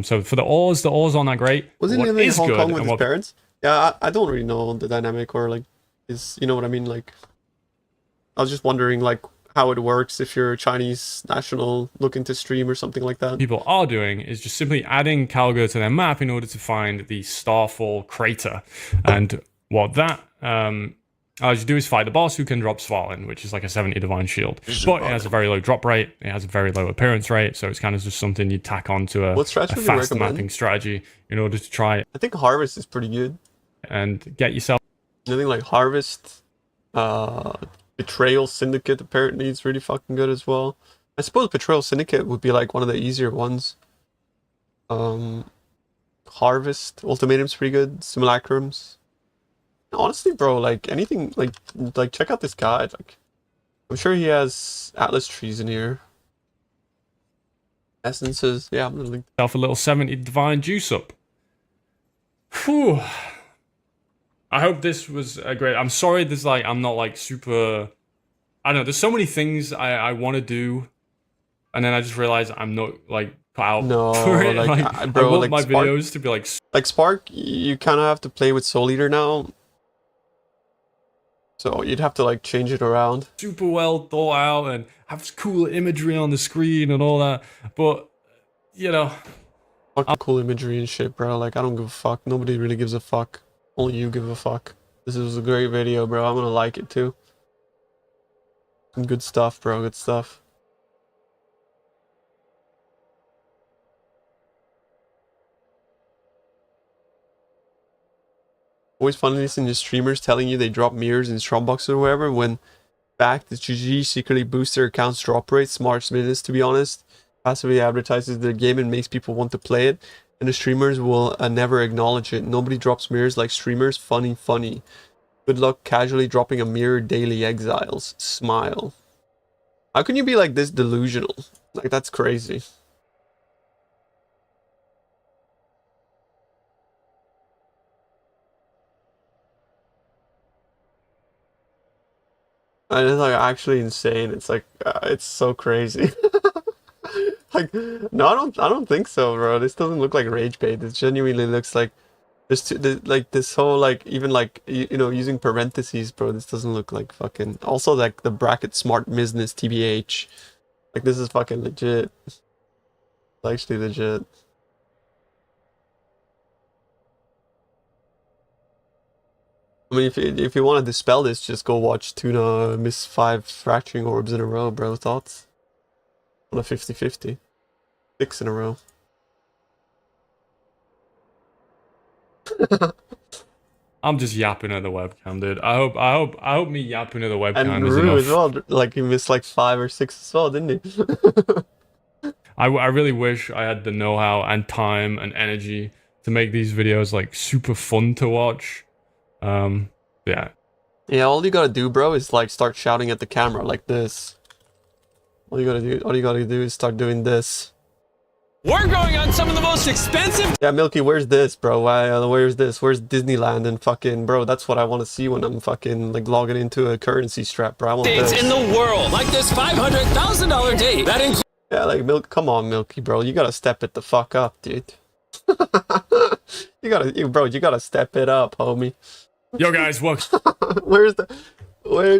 So for the ores aren't that great. Was he living in Hong Kong with his parents? Yeah, I don't really know the dynamic or like, you know what I mean? Like, I was just wondering like how it works if you're a Chinese national looking to stream or something like that. People are doing is just simply adding Kalgur to their map in order to find the Starfall crater. And what that allows you to do is fight the boss who can drop Svalin, which is like a 70 divine shield. But it has a very low drop rate, it has a very low appearance rate, so it's kind of just something you tack onto a fast mapping strategy in order to try. I think Harvest is pretty good. And get yourself. I think like Harvest, Betrayal Syndicate apparently is really fucking good as well. I suppose Betrayal Syndicate would be like one of the easier ones. Harvest, Ultimatum's pretty good. Simulacrums. Honestly, bro, like anything, like check out this guide. Like, I'm sure he has Atlas trees in here. Essences, yeah, I'm gonna link. Yourself a little 70 divine juice up. Whew. I hope this was a great. I'm sorry, there's like I'm not like super. I don't know. There's so many things I want to do, and then I just realize I'm not like put out for it. Like, bro, I want like my Spark, videos to be like Spark. You kind of have to play with Soul Eater now, so you'd have to like change it around. Super well thought out and have cool imagery on the screen and all that, but you know, fucking cool imagery and shit, bro. Like I don't give a fuck. Nobody really gives a fuck. Only you give a fuck. This was a great video, bro. I'm gonna like it too. Some good stuff, bro. Good stuff. Always funny listening to streamers telling you they drop mirrors in Strombox or whatever, when fact the GG secretly boosts their account's drop rate. Smart business, to be honest. Passively advertises their game and makes people want to play it. And the streamers will never acknowledge it. Nobody drops mirrors like streamers. Funny. Good luck casually dropping a mirror daily, exiles. Smile. How can you be like this delusional? Like, that's crazy. And it's like actually insane. It's like it's so crazy. Like, no, I don't think so, bro. This doesn't look like rage bait. This genuinely looks like like this whole like even like you know using parentheses, bro. This doesn't look like fucking. Also, like the bracket smart business tbh. Like this is fucking legit. It's actually legit. I mean, if you want to dispel this, just go watch Tuna miss 5 fracturing orbs in a row, bro. Thoughts? On a 50-50. 6 in a row. I'm just yapping at the webcam, dude. I hope me yapping at the webcam and is Rue enough. As well. Like he missed like 5 or 6 as well, didn't he? I really wish I had the know-how and time and energy to make these videos like super fun to watch. Yeah. Yeah, all you gotta do, bro, is like start shouting at the camera like this. All you gotta do is start doing this. We're going on some of the most expensive Yeah, Milky, where's this, bro? Where's this? Where's Disneyland and fucking, bro? That's what I want to see when I'm fucking like logging into a currency strap, bro. I want dates this. in the world, like this $500,000 date that includes. Yeah, like Milk. Come on, Milky, bro. You gotta step it the fuck up, dude. Bro. You gotta step it up, homie. Yo, guys, welcome. Where's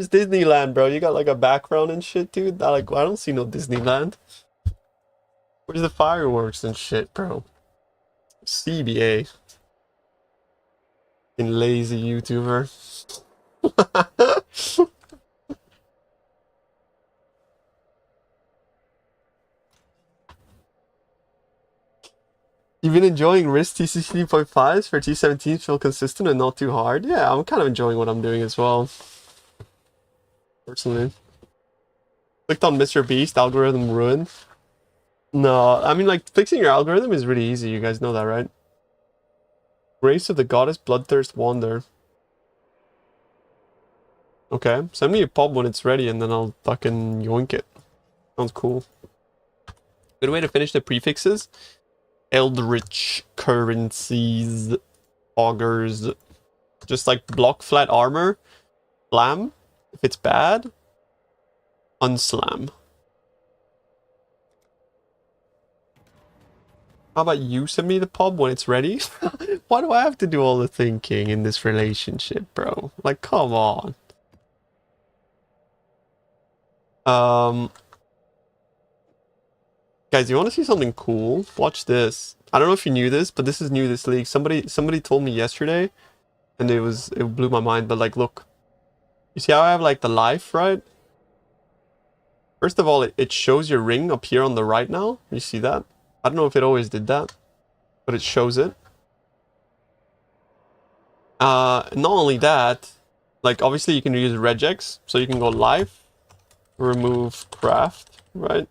Disneyland, bro? You got like a background and shit, dude. I don't see no Disneyland. Where's the fireworks and shit, bro? CBA. Fucking lazy YouTuber. You've been enjoying Risk TCC 3.5s for T17 feel consistent and not too hard? Yeah, I'm kind of enjoying what I'm doing as well. Personally. Clicked on Mr. Beast, algorithm ruined. No, I mean, like, fixing your algorithm is really easy. You guys know that, right? Grace of the Goddess, Bloodthirst, Wander. Okay, send me a pub when it's ready and then I'll fucking yoink it. Sounds cool. Good way to finish the prefixes. Eldritch currencies. Augers. Just like block flat armor. Slam. If it's bad. Unslam. How about you send me the pub when it's ready? Why do I have to do all the thinking in this relationship, bro? Like, come on. Guys, you want to see something cool? Watch this. I don't know if you knew this, but this is new this league. Somebody told me yesterday, and it blew my mind. But like, look, you see how I have like the life, right? First of all, it shows your ring up here on the right now. You see that? I don't know if it always did that, but it shows it. Not only that, like obviously you can use regex, so you can go life, remove craft, right?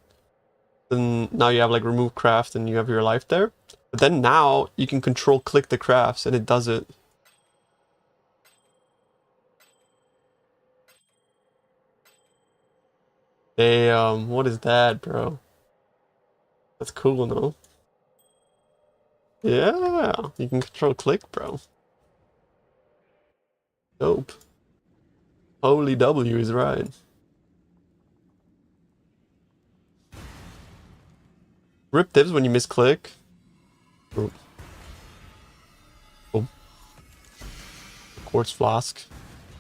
Then now you have like remove craft and you have your life there. But then now you can control click the crafts and it does it. Damn, what is that, bro? That's cool, no? Yeah, you can control click, bro. Dope. Holy W is right. Rip divs when you misclick. Oh. Oh. Quartz flask.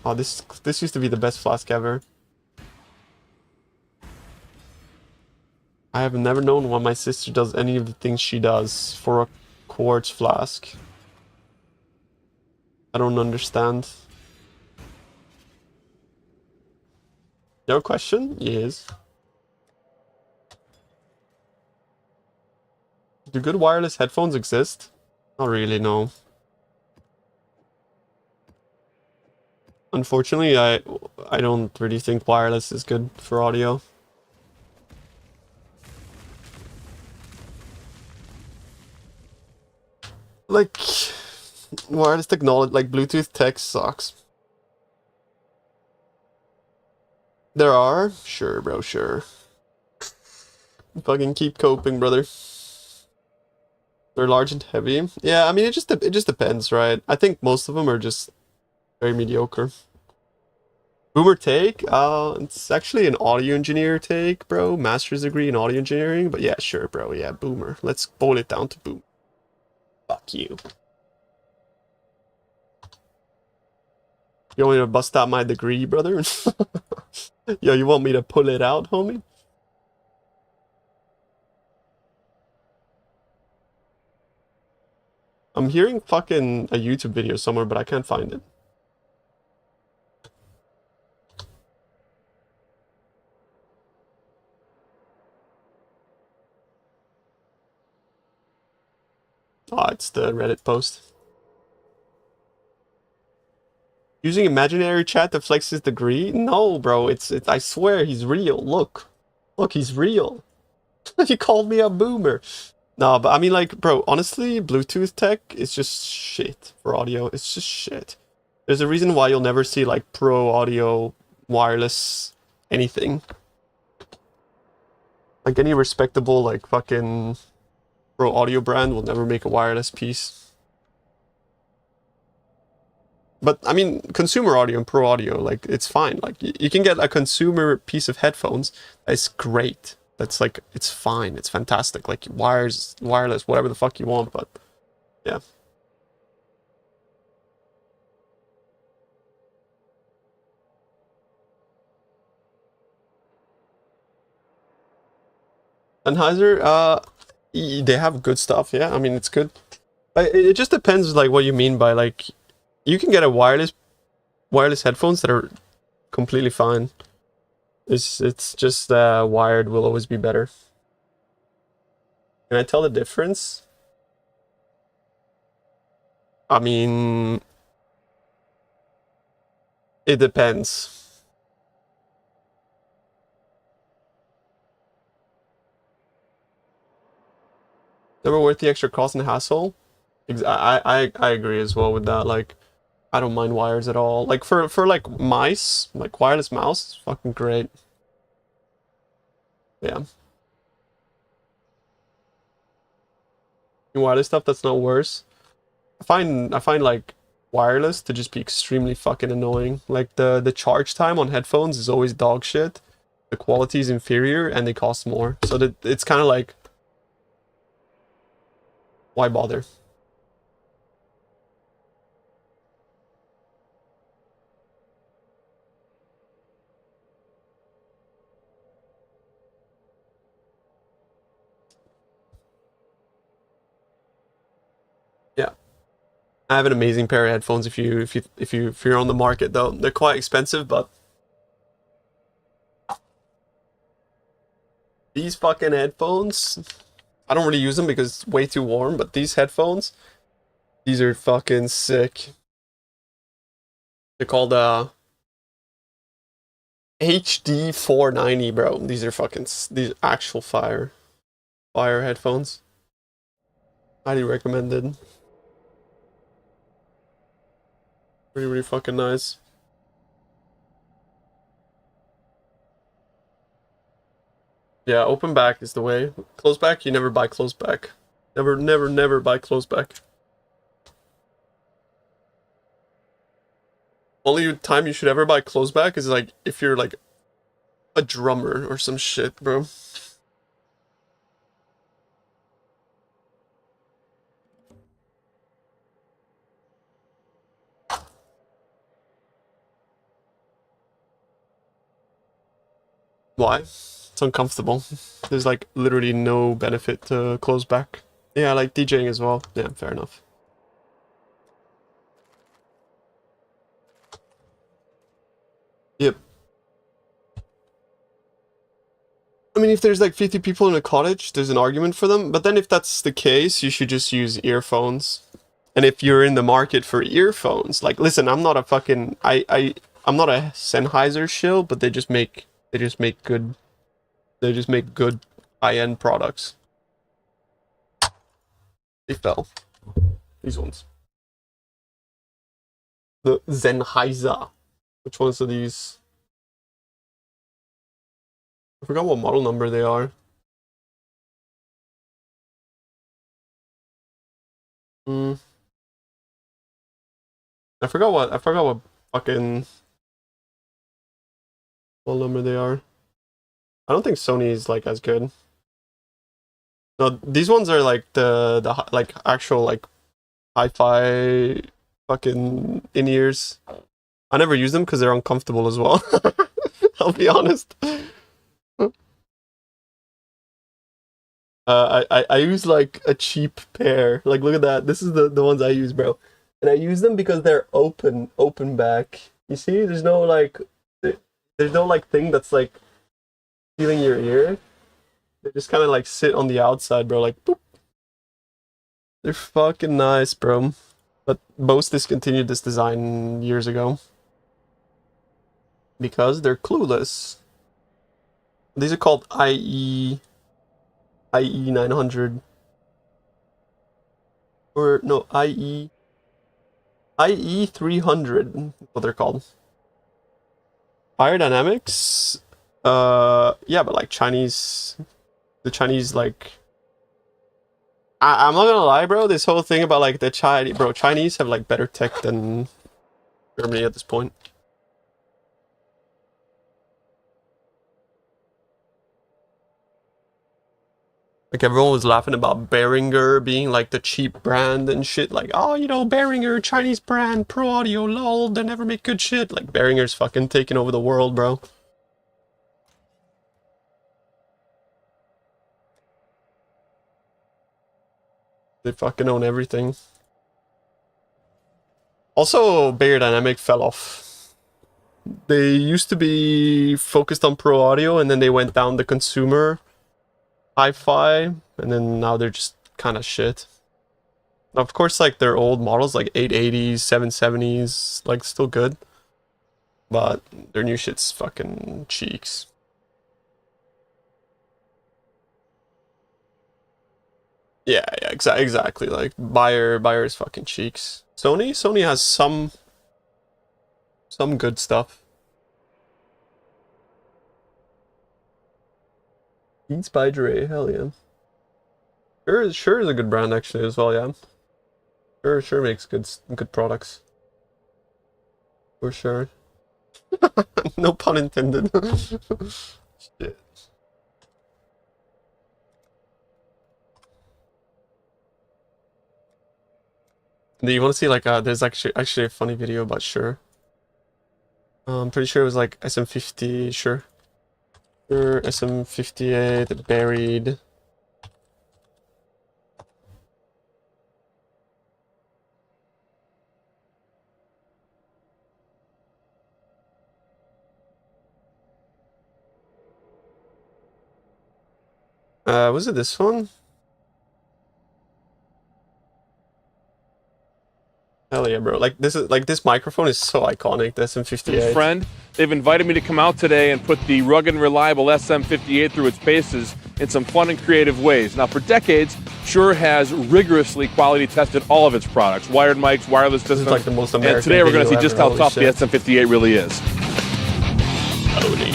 Oh, this used to be the best flask ever. I have never known why my sister does any of the things she does for a quartz flask. I don't understand. You have a question? Yes. Do good wireless headphones exist? Not really, no. Unfortunately, I don't really think wireless is good for audio. Like, wireless technology, like Bluetooth tech sucks. There are? Sure, bro, sure. Fucking keep coping, brother. They're large and heavy. Yeah, I mean, it just depends, right? I think most of them are just very mediocre. Boomer take? It's actually an audio engineer take, bro. Master's degree in audio engineering. But yeah, sure, bro. Yeah, boomer. Let's boil it down to boom. Fuck you. You want me to bust out my degree, brother? Yo, you want me to pull it out, homie? I'm hearing fucking a YouTube video somewhere, but I can't find it. Oh, it's the Reddit post. Using imaginary chat to flex his degree? No, bro, it's I swear he's real. Look, he's real. You called me a boomer. No, but I mean, like, bro, honestly, Bluetooth tech is just shit for audio. It's just shit. There's a reason why you'll never see, like, pro audio, wireless, anything. Like, any respectable, like, fucking Pro audio brand will never make a wireless piece. But I mean, consumer audio and pro audio, like it's fine. Like you can get a consumer piece of headphones that's great. That's like it's fine. It's fantastic. Like wireless, whatever the fuck you want. But yeah. Sennheiser, they have good stuff. Yeah, I mean it's good. It just depends like what you mean by like you can get a wireless headphones that are completely fine. It's just wired will always be better. Can I tell the difference? I mean, it depends. Never worth the extra cost and hassle. I agree as well with that. Like, I don't mind wires at all. Like for like mice, like wireless mouse, it's fucking great. Yeah. Wireless stuff that's not worse. I find like wireless to just be extremely fucking annoying. Like the charge time on headphones is always dog shit. The quality is inferior and they cost more. So that it's kind of like why bother? Yeah. I have an amazing pair of headphones if you're on the market though. They're quite expensive, but these fucking headphones, I don't really use them because it's way too warm, but these headphones, these are fucking sick. They're called HD 490, bro. These are fucking these actual fire headphones. Highly recommended. Really fucking nice. Yeah, open back is the way. Close back, you never buy close back. Never buy close back. Only time you should ever buy close back is like if you're like a drummer or some shit, bro. Why? It's uncomfortable. There's like literally no benefit to close back. Yeah, like DJing as well. Yeah, fair enough. Yep. I mean, if there's like 50 people in a cottage, there's an argument for them. But then if that's the case, you should just use earphones. And if you're in the market for earphones, like, listen, I'm not a fucking, I'm not a Sennheiser shill, but they just make good, they just make good high-end products. They fell. These ones. The Sennheiser. Which ones are these? I forgot what model number they are. Hmm. I forgot what fucking model number they are. I don't think Sony is like as good. No, these ones are like the like actual like hi-fi fucking in-ears. I never use them because they're uncomfortable as well. I'll be honest. I use like a cheap pair. Like look at that. This is the ones I use, bro. And I use them because they're open back. You see, there's no like thing that's like feeling your ear. They just kind of like sit on the outside, bro. Like boop. They're fucking nice, bro. But Bose discontinued this design years ago because they're clueless. These are called IE 900 or no IE 300. What they're called. Fire Dynamics. Yeah, but like Chinese, the Chinese like I'm not gonna lie, bro. This whole thing about like the Chinese have like better tech than Germany at this point. Like everyone was laughing about Behringer being like the cheap brand and shit. Like, oh, you know, Behringer, Chinese brand, Pro Audio, lol, they never make good shit. Like Behringer's fucking taking over the world, bro. They fucking own everything. Also, Beyerdynamic fell off. They used to be focused on Pro Audio, and then they went down the consumer hi-fi, and then now they're just kind of shit. Now, of course, like their old models, like 880s, 770s, like still good, but their new shit's fucking cheeks. Yeah, exactly. Like Bayer is fucking cheeks. Sony has some good stuff. Beats by Dre, hell yeah. Sure is a good brand actually as well, yeah. Sure makes good products. For sure. No pun intended. Shit. Do you want to see like there's actually a funny video about Shure. I'm pretty sure it was like SM50 Shure SM58 buried. Was it this one? Hell yeah, bro. Like this microphone is so iconic, the SM58. Friend, they've invited me to come out today and put the rugged and reliable SM58 through its paces in some fun and creative ways. Now, for decades, Shure has rigorously quality tested all of its products, wired mics, wireless systems. This is like the most American and today we're going to see video just ever. how tough the SM58 really is. Holy.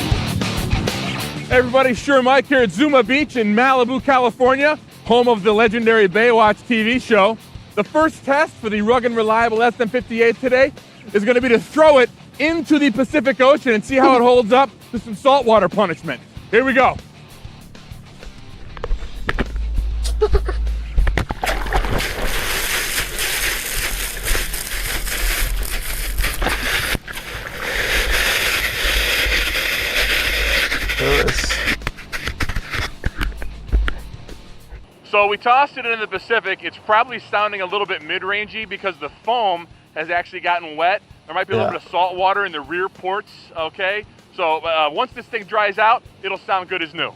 Hey everybody, Shure Mike here at Zuma Beach in Malibu, California, home of the legendary Baywatch TV show. The first test for the rugged and reliable SM58 today is going to be to throw it into the Pacific Ocean and see how it holds up to some saltwater punishment. Here we go. So we tossed it into the Pacific. It's probably sounding a little bit mid-rangey because the foam has actually gotten wet. There might be a little bit of salt water in the rear ports, okay? So once this thing dries out, it'll sound good as new.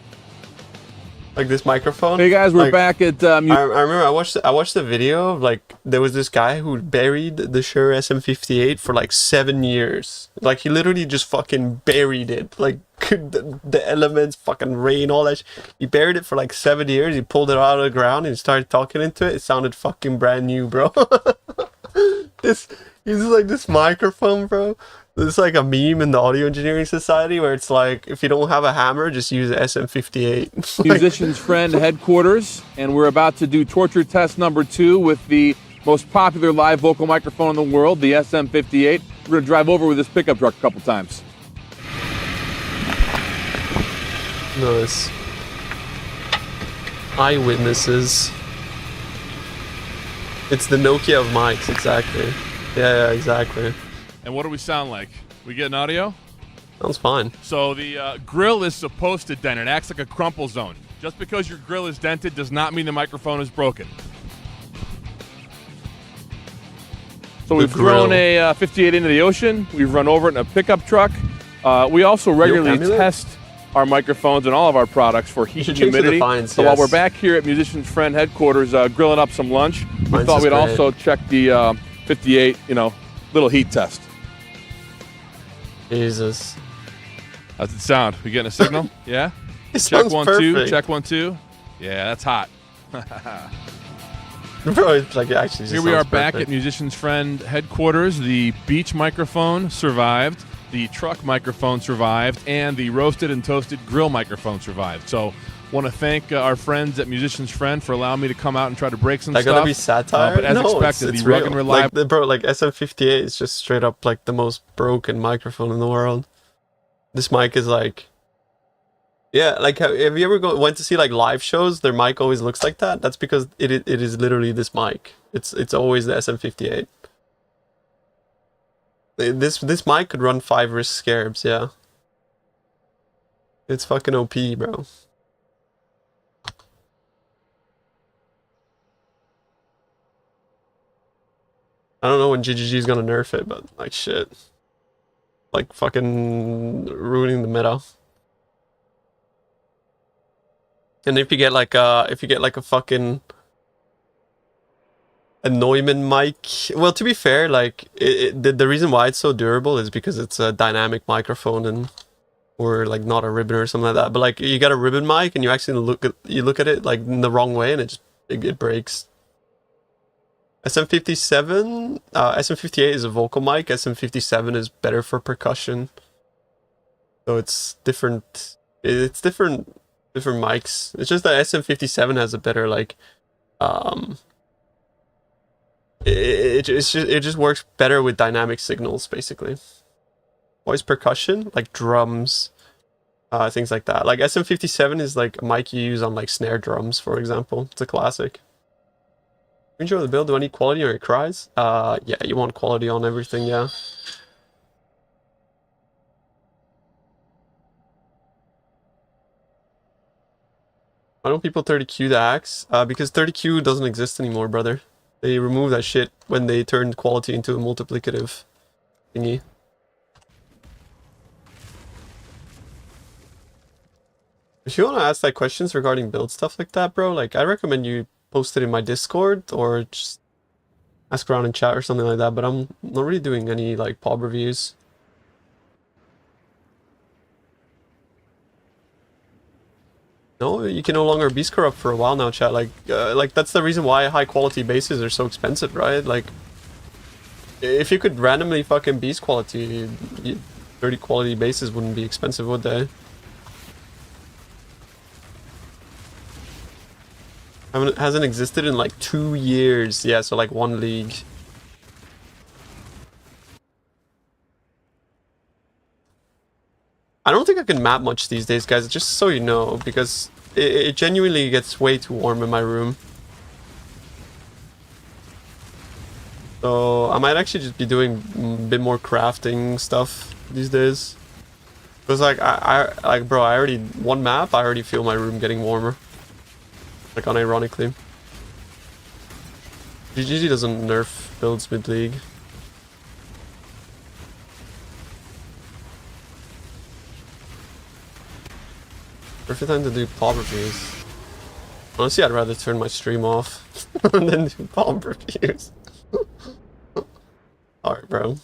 Like this microphone. Hey guys, we're like, back at... I remember I watched the video of like there was this guy who buried the Shure SM58 for like 7 years. Like he literally just fucking buried it. Like the elements, fucking rain, all that he buried it for like 7 years. He pulled it out of the ground and started talking into it. It sounded fucking brand new, bro. This uses like this microphone, bro. It's like a meme in the Audio Engineering Society where it's like, if you don't have a hammer, just use SM58. Musician's Friend headquarters, and we're about to do torture test number 2 with the most popular live vocal microphone in the world, the SM58. We're going to drive over with this pickup truck a couple times. Nice. Eyewitnesses. It's the Nokia of mics, exactly. Yeah, exactly. And what do we sound like? We getting audio? Sounds fine. So the grill is supposed to dent. It acts like a crumple zone. Just because your grill is dented does not mean the microphone is broken. So we've thrown a 58 into the ocean. We've run over it in a pickup truck. We also regularly test our microphones and all of our products for heat and humidity. So while we're back here at Musician's Friend headquarters grilling up some lunch, we thought we'd also check the 58, little heat test. Jesus. How's it sound? We getting a signal? Yeah? Check 1 2. Check 1 2. Yeah, that's hot. Bro, it's like it actually just Here we are perfect. back at Musician's Friend headquarters. The beach microphone survived, the truck microphone survived, and the roasted and toasted grill microphone survived. So Want to thank our friends at Musician's Friend for allowing me to come out and try to break some That stuff. Gotta be satire? But as no, expected, it's the rugged real. and reliable. Like, bro, like SM58 is just straight up like the most broken microphone in the world. This mic is like, yeah, like have you ever went to see like live shows? Their mic always looks like that. That's because it is literally this mic. It's always the SM58. This mic could run 5 wrist scarabs, yeah. It's fucking OP, bro. I don't know when GGG is gonna nerf it, but like shit. Like fucking ruining the meta. And if you get like a fucking a Neumann mic, well, to be fair, like the reason why it's so durable is because it's a dynamic microphone and or like not a ribbon or something like that. But like you got a ribbon mic and you actually look at it like in the wrong way and it breaks. SM57, SM58 is a vocal mic. SM57 is better for percussion. So it's different. It's different mics. It's just that SM57 has a better like, it just works better with dynamic signals basically. Voice percussion, like drums, things like that. Like SM57 is like a mic you use on like snare drums, for example. It's a classic. Enjoy the build. Do I need quality or it cries? Yeah, you want quality on everything, yeah. Why don't people 30Q the axe? Because 30Q doesn't exist anymore, brother. They removed that shit when they turned quality into a multiplicative thingy. If you want to ask like questions regarding build stuff like that, bro, like I recommend you post it in my Discord or just ask around in chat or something like that, but I'm not really doing any like pub reviews. No, you can no longer beast corrupt for a while now, chat. Like that's the reason why high quality bases are so expensive, right? Like, if you could randomly fucking beast quality, 30 quality bases wouldn't be expensive, would they? Hasn't existed in like 2 years. Yeah, so like 1 league. I don't think I can map much these days, guys, just so you know, because it genuinely gets way too warm in my room. So I might actually just be doing a bit more crafting stuff these days. Because like, bro, I already, one map, I already feel my room getting warmer. Like, unironically. GGG doesn't nerf builds mid-league. Perfect time to do pop reviews. Honestly, I'd rather turn my stream off than do pop reviews. Alright, bro.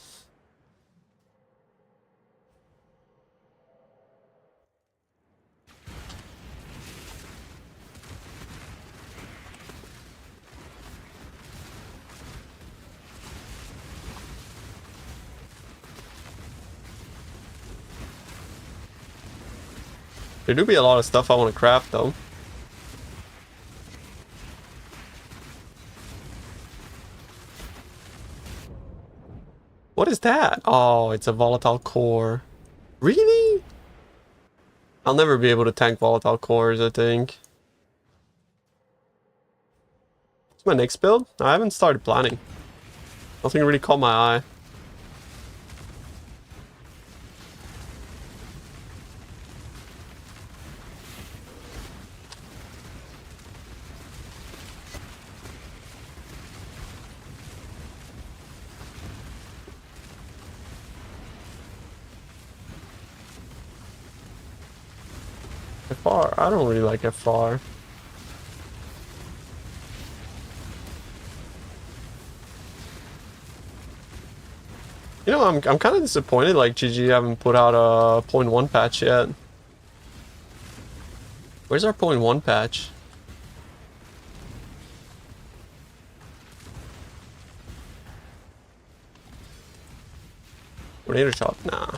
There do be a lot of stuff I want to craft, though. What is that? Oh, it's a volatile core. Really? I'll never be able to tank volatile cores, I think. What's my next build? I haven't started planning. Nothing really caught my eye. FR? I don't really like FR. You know, I'm kind of disappointed like GG haven't put out a 0.1 patch yet. Where's our 0.1 patch? Tornado shot? Nah.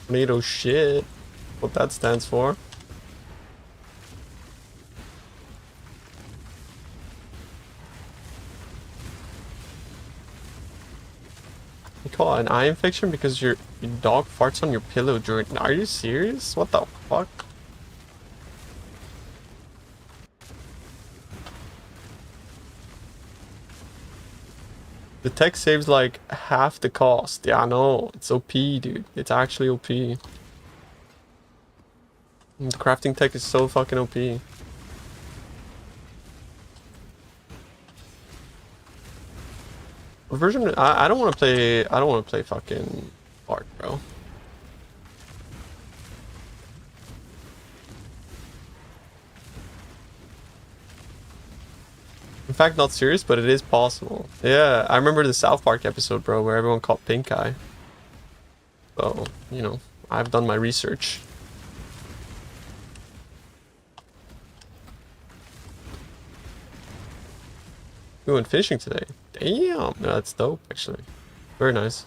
Tornado shit. What that stands for. You call it an eye infection because your dog farts on your pillow during... Are you serious? What the fuck? The tech saves like half the cost. Yeah, I know. It's OP, dude. It's actually OP. The crafting tech is so fucking OP. What version? I don't want to play. I don't want to play fucking Ark, bro. In fact, not serious, but it is possible. Yeah, I remember the South Park episode, bro, where everyone caught pink eye. So, you know, I've done my research. We went fishing today. Damn, no, that's dope, actually. Very nice.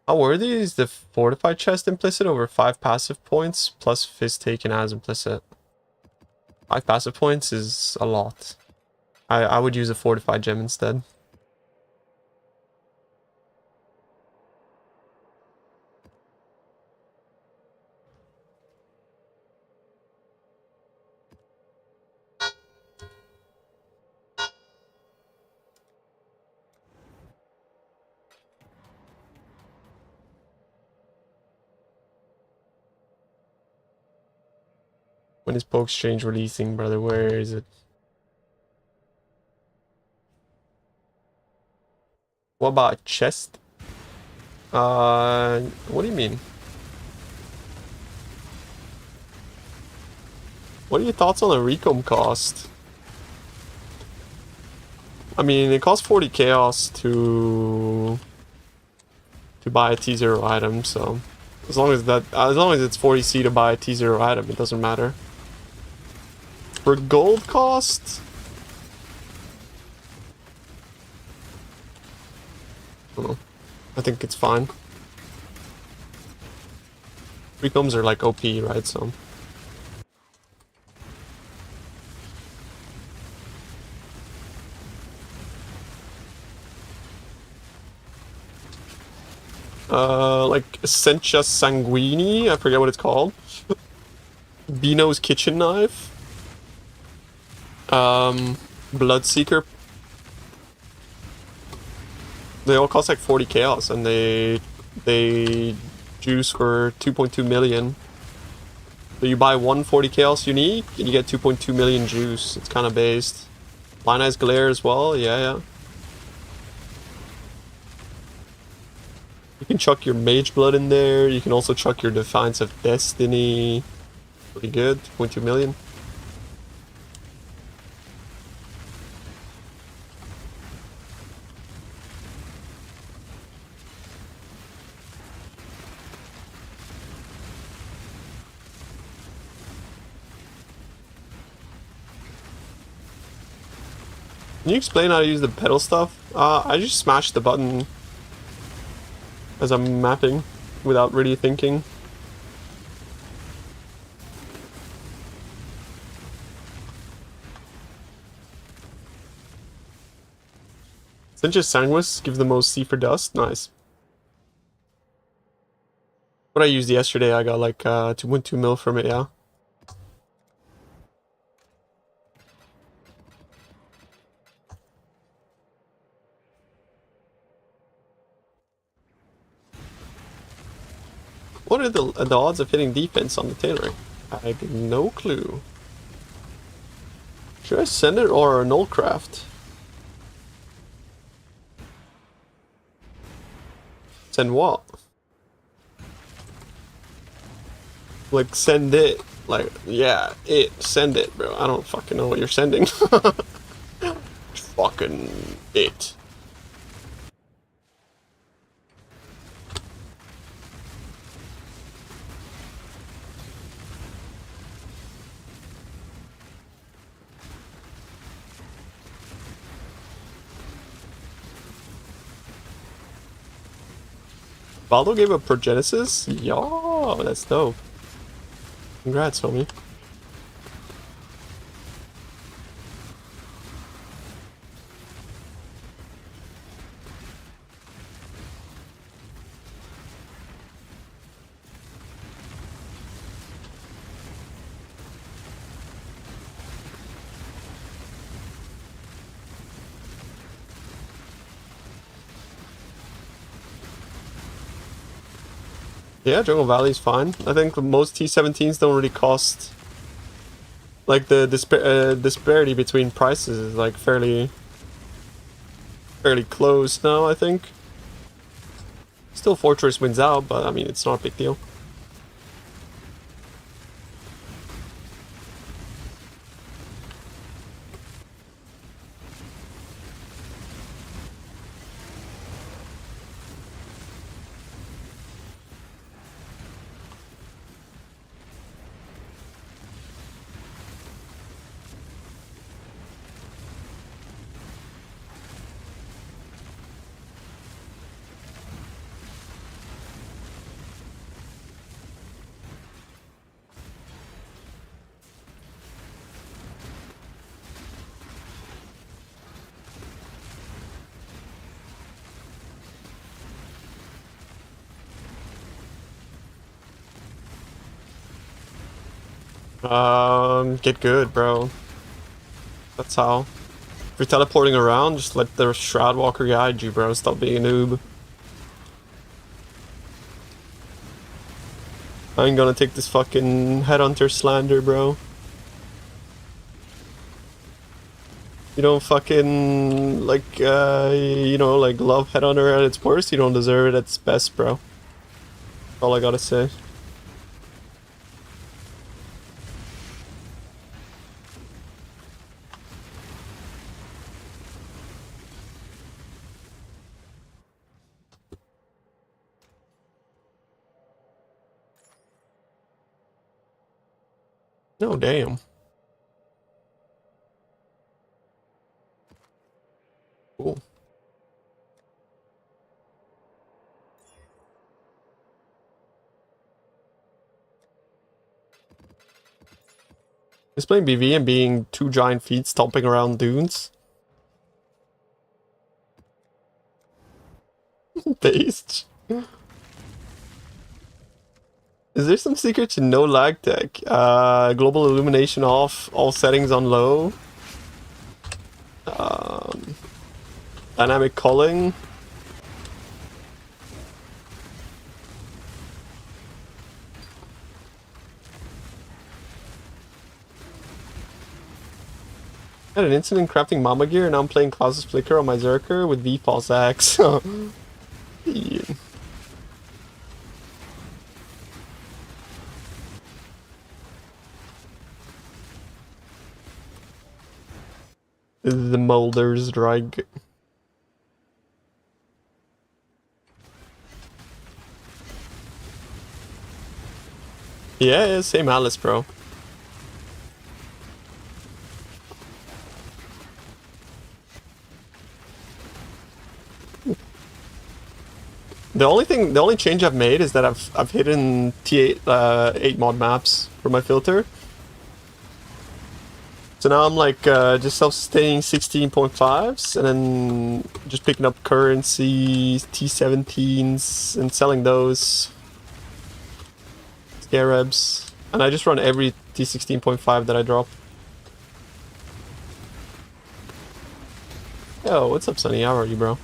How worthy is the fortified chest implicit over 5 passive points plus fist taken as implicit? 5 passive points is a lot. I would use a fortified gem instead. When is Poke Exchange releasing, brother? Where is it? What about chest? What do you mean? What are your thoughts on the recom cost? I mean, it costs 40 chaos to buy a T0 item, so as long as it's 40C to buy a T0 item, it doesn't matter. For gold cost, I don't know. I think it's fine. Recoms are like OP, right? So. Like Essentia Sanguini, I forget what it's called. Bino's Kitchen Knife. Bloodseeker. They all cost like 40 chaos, and they juice for 2.2 million. So you buy 140 chaos unique, and you get 2.2 million juice. It's kind of based. Lionized Glare as well, yeah. You can chuck your Mage Blood in there. You can also chuck your Defiance of Destiny. Pretty good, 2.2 million. Can you explain how to use the pedal stuff? I just smash the button as I'm mapping without really thinking. Since just Sanguis gives the most C for dust. Nice. What I used yesterday, I got like 2.2 mil from it, yeah. What are the odds of hitting defense on the tailoring? I have no clue. Should I send it or null craft? Send what? Like send it. Like, yeah, send it, bro. I don't fucking know what you're sending. Fucking it. Baldo gave a Progenesis? Yo, that's dope. Congrats, homie. Yeah, Jungle Valley's fine. I think most T17s don't really cost... Like, the disparity between prices is, like, fairly close now, I think. Still Fortress wins out, but, I mean, it's not a big deal. Get good, bro. That's how. If you're teleporting around, just let the Shroud Walker guide you, bro. Stop being a noob. I ain't gonna take this fucking Headhunter slander, bro. You don't fucking, like, you know, like, love Headhunter at its worst, you don't deserve it at its best, bro. That's all I gotta say. Oh, damn. Cool. Just playing BV and being two giant feet stomping around dunes. Based. Is there some secret to no lag tech? Global illumination off, all settings on low. Dynamic culling. I had an incident crafting Mama Gear and now I'm playing Causes Flicker on my Berserker with VFoS axe. Yeah. The Molder's drag. Yeah, same Alice, bro. The only change I've made is that I've hidden T8 8 mod maps for my filter. So now I'm like just self-sustaining 16.5s and then just picking up currency T17s and selling those scarabs. And I just run every T16.5 that I drop. Yo, what's up, Sonny? How are you, bro?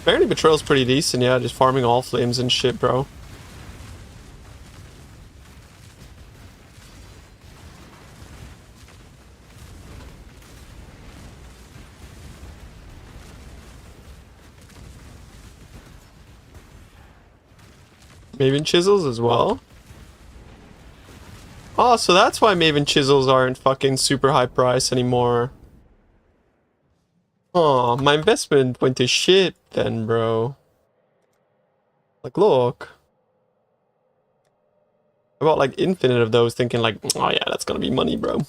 Apparently Betrayal's pretty decent, yeah, just farming all flames and shit, bro. Maven Chisels as well? Oh, so that's why Maven Chisels aren't fucking super high price anymore. Oh, my investment went to shit then, bro. Like, look. I bought like infinite of those thinking like, oh yeah, that's gonna be money, bro.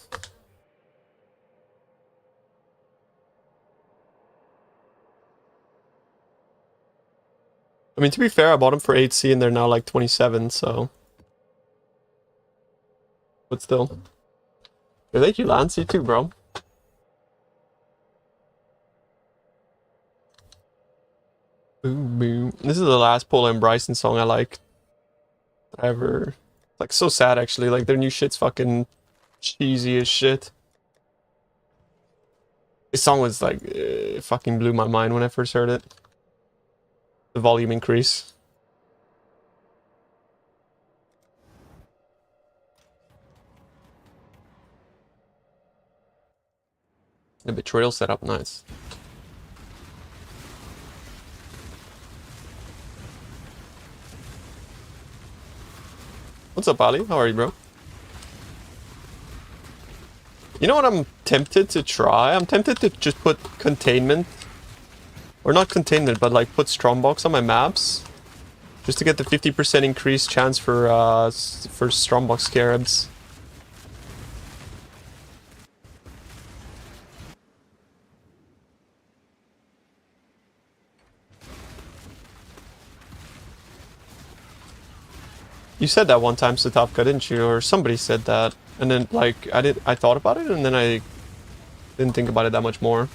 I mean, to be fair, I bought them for 8C and they're now like 27, so. But still. Thank you, Lance. You too, bro. Boom, boom. This is the last Paula and Bryson song I like ever. Like, so sad, actually. Like, their new shit's fucking cheesy as shit. This song was like, it fucking blew my mind when I first heard it. The volume increase. The betrayal setup, nice. What's up, Ali? How are you, bro? You know what I'm tempted to try? I'm tempted to just put containment. Or not containment, but like put Strongbox on my maps. Just to get the 50% increased chance for Strongbox Scarabs. You said that one time, Satopka, didn't you? Or somebody said that. And then, like, I thought about it, and then I didn't think about it that much more.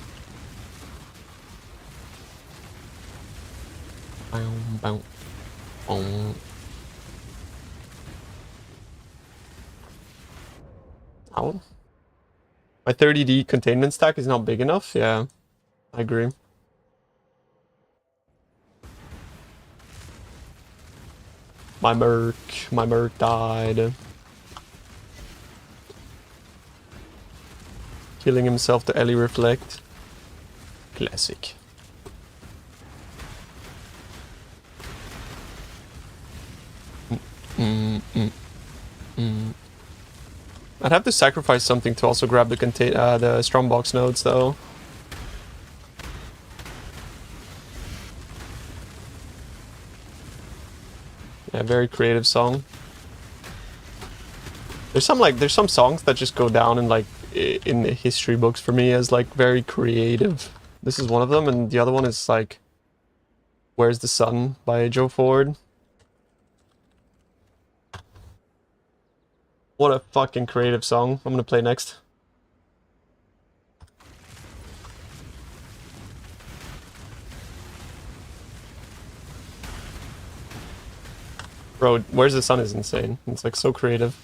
Ow. My 30D containment stack is not big enough? Yeah, I agree. My Merc died. Killing himself to Ellie Reflect. Classic. I'd have to sacrifice something to also grab the Strongbox nodes, though. Yeah, very creative song. There's some songs that just go down in like in the history books for me as like very creative. This is one of them, and the other one is like "Where's the Sun" by Joe Ford. What a fucking creative song. I'm gonna play next. Bro, Where's the Sun is insane. It's like so creative.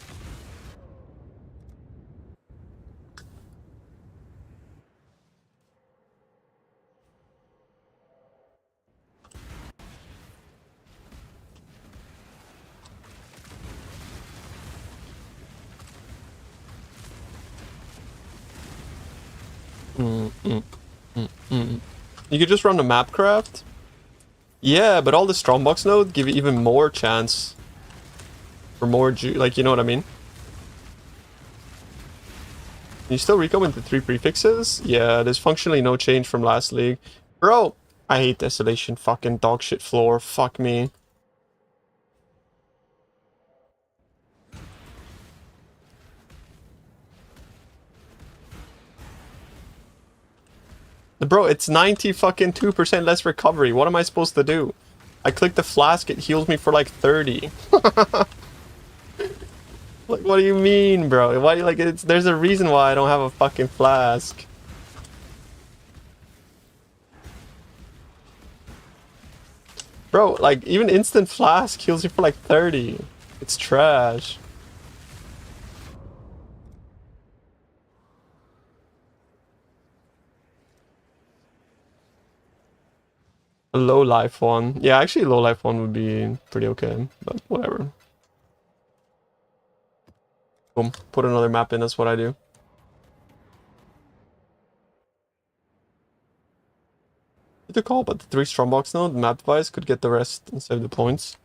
You could just run the map craft. Yeah, but all the Strongbox nodes give you even more chance for more like, you know what I mean? You still recom into 3 prefixes? Yeah, there's functionally no change from last league. Bro, I hate Desolation, fucking dogshit floor, fuck me. Bro, it's 90 fucking 2% less recovery. What am I supposed to do? I click the flask, it heals me for like 30. Like, what do you mean, bro? Why, like, there's a reason why I don't have a fucking flask. Bro, like, even instant flask heals you for like 30. It's trash. A low life one. Yeah, actually low life one would be pretty okay, but whatever. Boom. Put another map in, that's what I do. Good call, but the 3 Strongbox node map device could get the rest and save the points.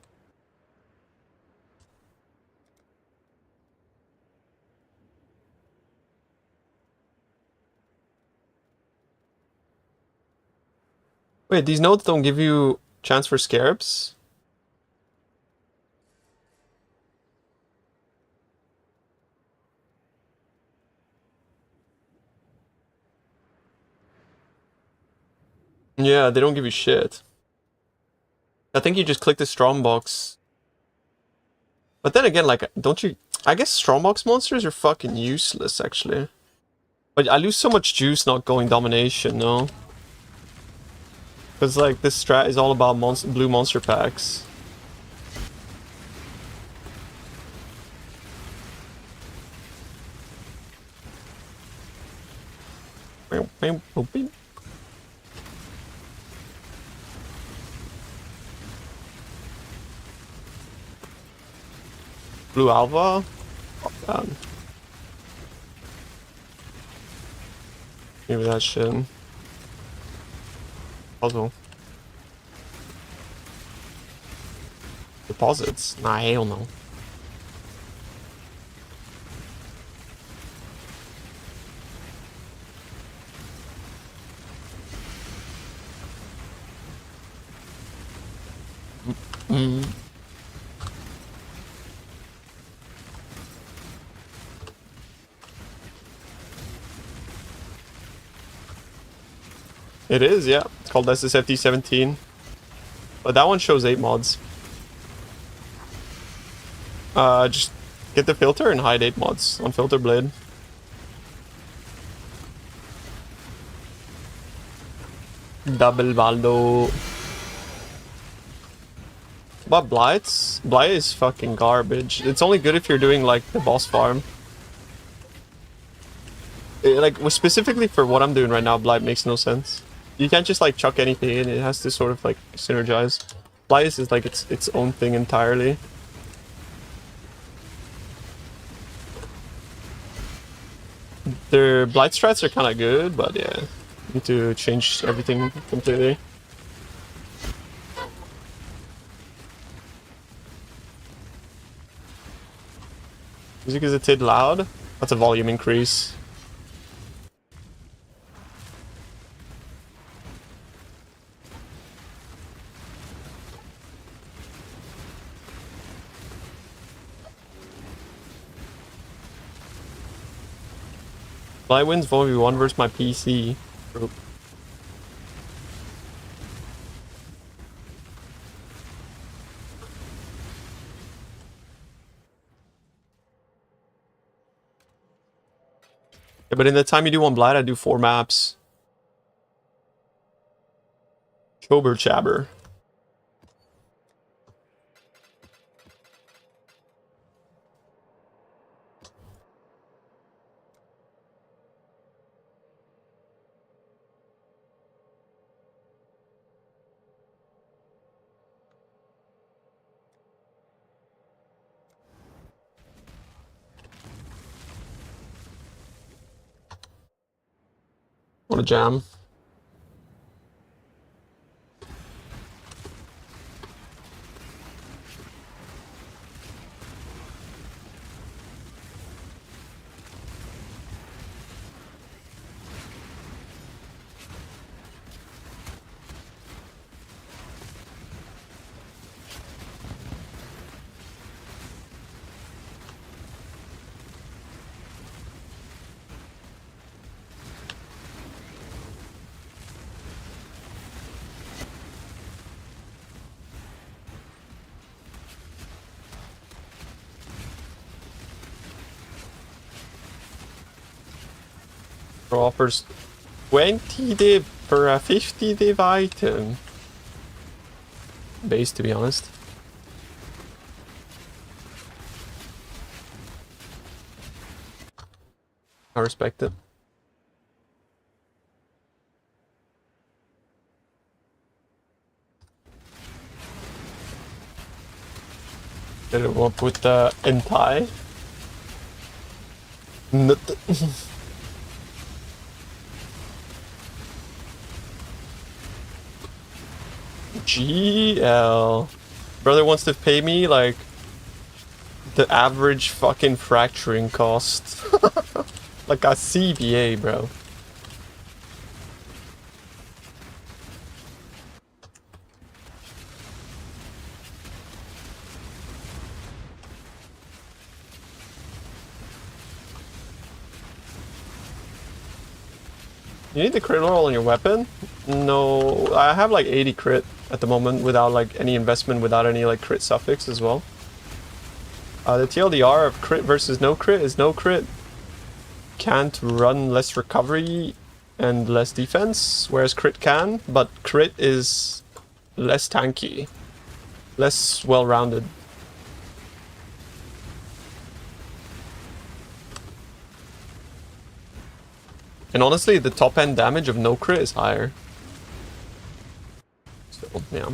Wait, these nodes don't give you chance for scarabs? Yeah, they don't give you shit. I think you just click the Strongbox. But then again, like, don't you... I guess Strongbox monsters are fucking useless, actually. But I lose so much juice not going domination, no? Because, like, this strat is all about blue monster packs. Blue Alva? Oh, man. Maybe that shit. Puzzle. Deposits? Nah, hell no. It is, yeah. It's called SSFD17. But that one shows 8 mods. Just get the filter and hide 8 mods on Filter Blade. Double Valdo. But Blight is fucking garbage. It's only good if you're doing like the boss farm. Like specifically for what I'm doing right now, Blight makes no sense. You can't just like chuck anything in, it has to sort of like synergize. Blight is like its own thing entirely. Their Blight strats are kind of good, but yeah, need to change everything completely. Music is a tid loud. That's a volume increase. Blight wins 1v1 versus my PC group. Yeah, but in the time you do one Blight, I do 4 maps. Chober Chabber. What a jam. Offers 20 div for a 50 div item. Base, to be honest. I respect it. Did it up with the entai? GL. Brother wants to pay me like the average fucking fracturing cost. Like a CBA, bro. You need the crit roll on your weapon? No, I have like 80 crit at the moment without like any investment, without any like crit suffix as well. The TLDR of crit versus no crit is no crit can't run less recovery and less defense, whereas crit can, but crit is less tanky, less well-rounded. And honestly, the top end damage of no crit is higher. So, yeah.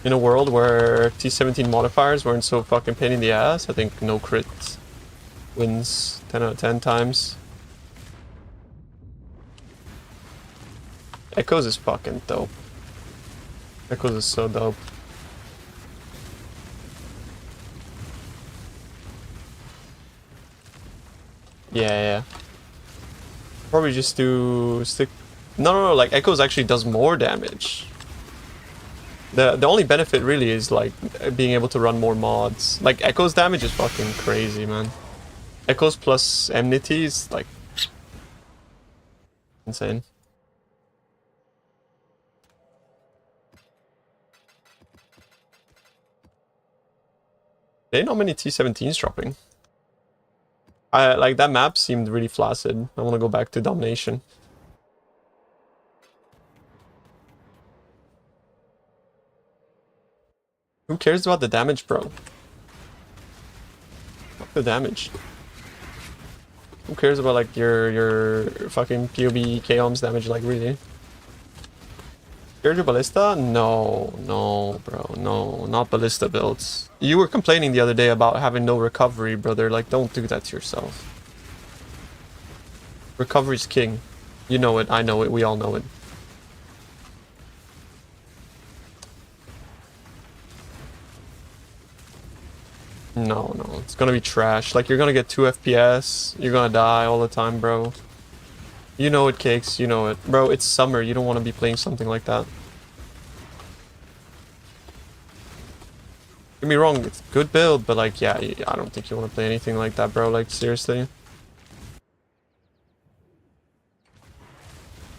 In a world where T17 modifiers weren't so fucking pain in the ass, I think no crit wins 10 out of 10 times. Echoes is fucking dope. Echoes is so dope. Yeah. Probably just do stick. No, like Echoes actually does more damage. The only benefit really is like being able to run more mods. Like Echoes damage is fucking crazy, man. Echoes plus Enmity is like insane. There ain't not many T17s dropping. Like that map seemed really flaccid. I want to go back to Domination. Who cares about the damage, bro? Fuck the damage. Who cares about like your fucking PoB KOM's damage, like really? Scared of Ballista? No, bro, no, not Ballista builds. You were complaining the other day about having no recovery, brother. Like, don't do that to yourself. Recovery's king. You know it, I know it, we all know it. No, it's gonna be trash. Like, you're gonna get 2 FPS, you're gonna die all the time, bro. You know it, Cakes, you know it. Bro, it's summer, you don't want to be playing something like that. Don't get me wrong, it's a good build, but like, yeah, I don't think you want to play anything like that, bro. Like, seriously.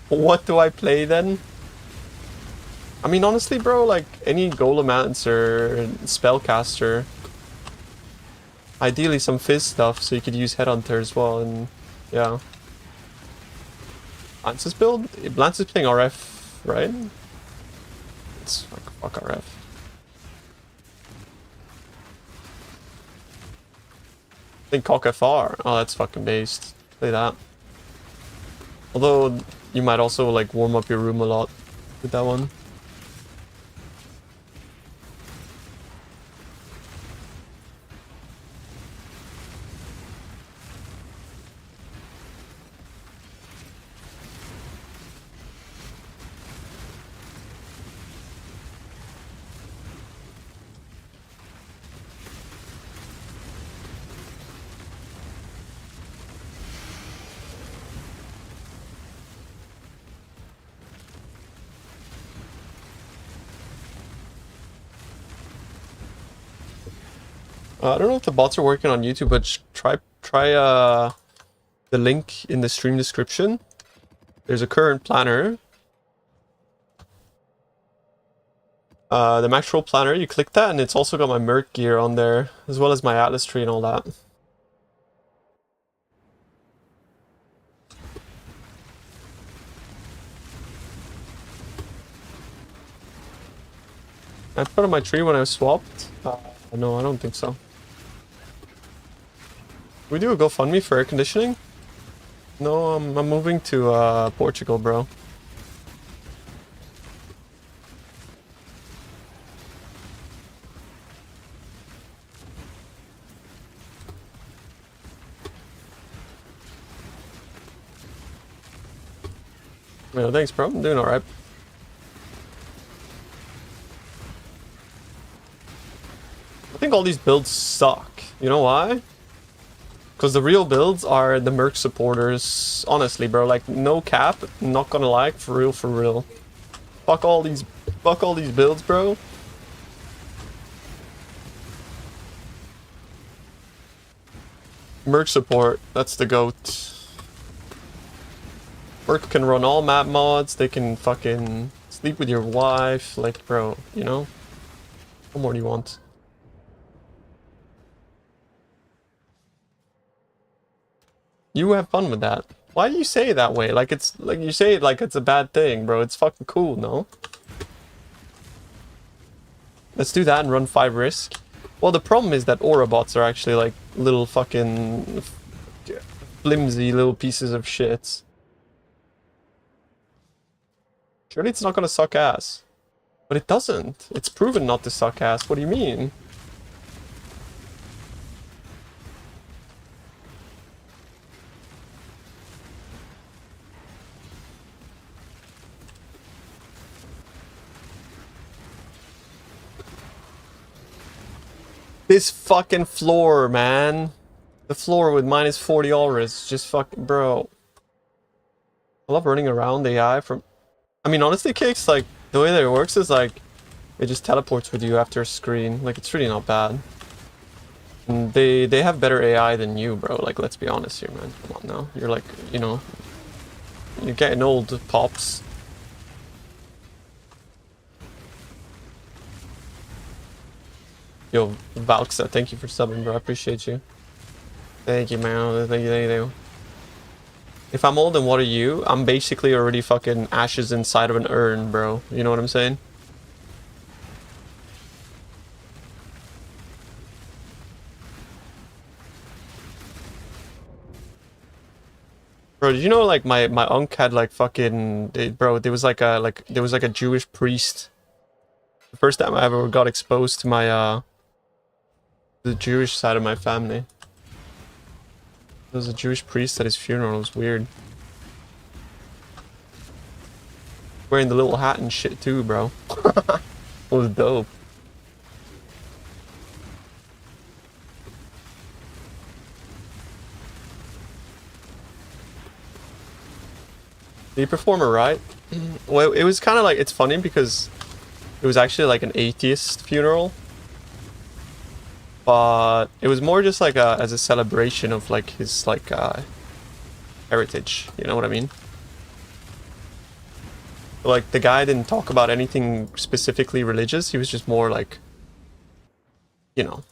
What do I play then? I mean, honestly, bro, like, any Golemancer, Spellcaster. Ideally some Fizz stuff, so you could use Headhunter as well, and yeah. Lance's build? Lance is playing RF, right? It's like, fuck RF. I think Cock FR. Oh, that's fucking based. Play that. Although, you might also like warm up your room a lot with that one. I don't know if the bots are working on YouTube, but try the link in the stream description. There's a current planner. The Max Roll planner, you click that and it's also got my Merc gear on there, as well as my Atlas tree and all that. I put on my tree when I was swapped. No, I don't think so. We do a GoFundMe for air conditioning? No, I'm moving to Portugal, bro. Yeah, thanks, bro. I'm doing alright. I think all these builds suck. You know why? Because the real builds are the Merc supporters. Honestly, bro, like, no cap, not gonna lie, for real. Fuck all these builds, bro. Merc support, that's the GOAT. Work can run all map mods, they can fucking sleep with your wife, like, bro, you know? What more do you want? You have fun with that. Why do you say it that way? Like it's, like you say it like it's a bad thing, bro. It's fucking cool, no? Let's do that and run 5 risk. Well, the problem is that aura bots are actually like little fucking flimsy little pieces of shit. Surely it's not gonna suck ass. But it doesn't. It's proven not to suck ass. What do you mean? This fucking floor, man. The floor with minus 40 auras. Just fucking, bro. I love running around the AI from... I mean, honestly, Cakes, like, the way that it works is, like, it just teleports with you after a screen. Like, it's really not bad. And they have better AI than you, bro. Like, let's be honest here, man. Come on now. You're like, you know... You're getting old, Pops. Yo, Valksa, thank you for subbing, bro. I appreciate you. Thank you, man. Thank you. If I'm old and what are you? I'm basically already fucking ashes inside of an urn, bro. You know what I'm saying? Bro, did you know like my unc had like fucking bro, there was like a Jewish priest. The first time I ever got exposed to my the Jewish side of my family. There was a Jewish priest at his funeral. It was weird. Wearing the little hat and shit too, bro. It was dope. Did he perform alright? Well, it was kind of like, it's funny because it was actually like an atheist funeral. But it was more just like as a celebration of like his like heritage, you know what I mean? Like the guy didn't talk about anything specifically religious, he was just more like, you know.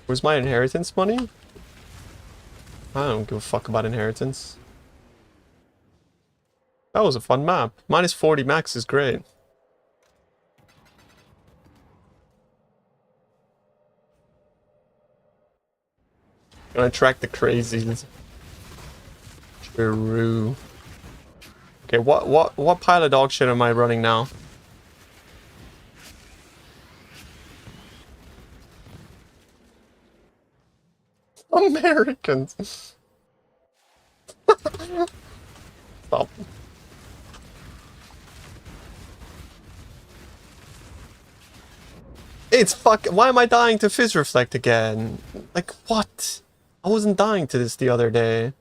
Where's my inheritance money? I don't give a fuck about inheritance. That was a fun map. Minus 40 max is great. Gonna track the crazies. True. Okay, what pile of dog shit am I running now? Americans. Stop. It's fuck. Why am I dying to Fizz Reflect again? Like, what? I wasn't dying to this the other day.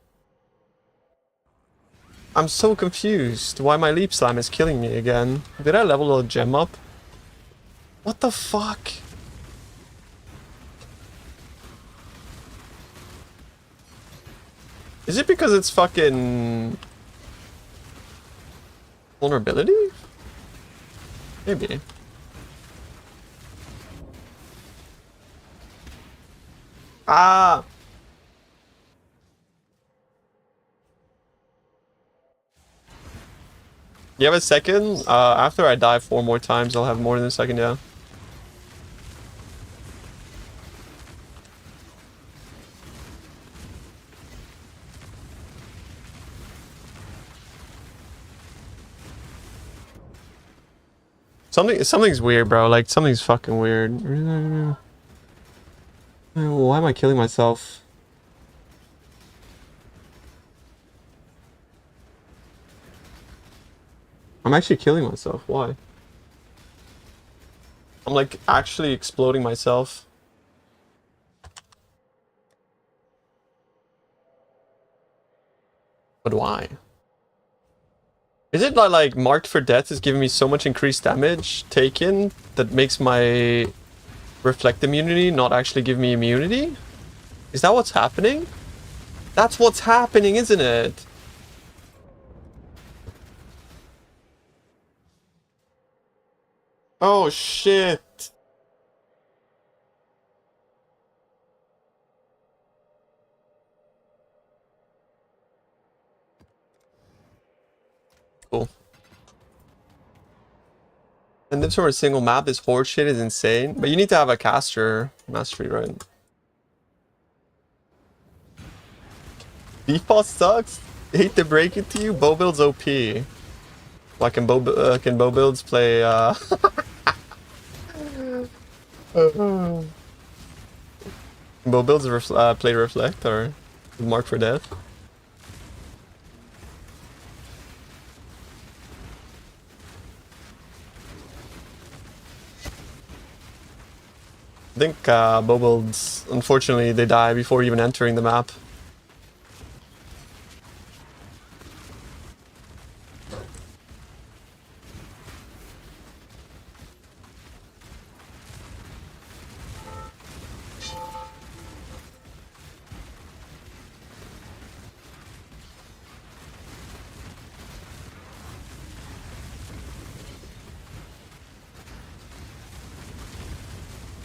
I'm so confused why my Leap Slam is killing me again. Did I level a gem up? What the fuck? Is it because it's fucking... vulnerability? Maybe. Ah! You have a second? After I die 4 more times, I'll have more than a second, yeah. Something's weird, bro. Like, something's fucking weird. Why am I killing myself? I'm actually killing myself. Why? I'm like actually exploding myself. But why? Is it like marked for death is giving me so much increased damage taken that makes my reflect immunity not actually give me immunity? Is that what's happening? That's what's happening, isn't it? Oh shit. Cool. And this from a single map, this horde shit is insane. But you need to have a caster mastery, right? VFoS sucks. Hate to break it to you, bow builds OP. Like can bow builds play bow builds play reflect or mark for death? I think bow builds, unfortunately, they die before even entering the map.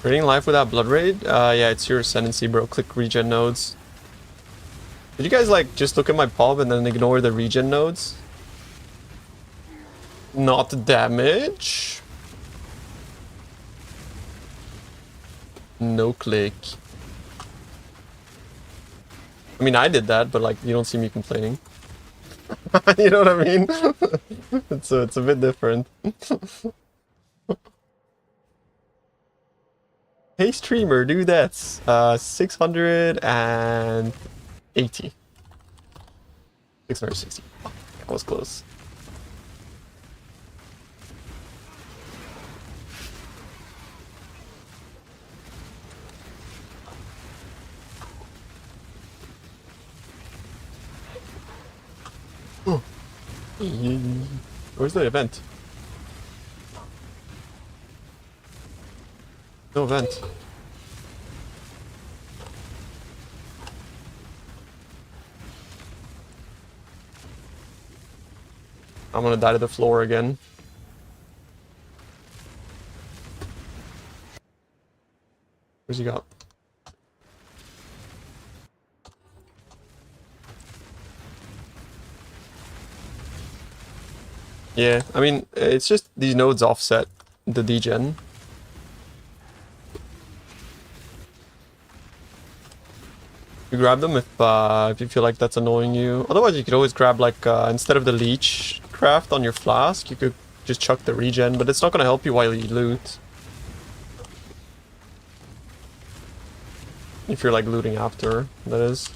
Creating life without blood raid? Yeah, it's your ascendancy, bro. Click regen nodes. Did you guys like just look at my pub and then ignore the regen nodes? Not damage. No click. I mean, I did that, but like, you don't see me complaining. You know what I mean? it's a bit different. Hey streamer, do that. 680. 660. Oh, that was close. Oh. Where's the event? No event. I'm gonna die to the floor again. Where's he got? Yeah, I mean, it's just these nodes offset the degen. You grab them if you feel like that's annoying you. Otherwise, you could always grab like instead of the leech craft on your flask, you could just chuck the regen, but it's not gonna help you while you loot. If you're like looting after, that is.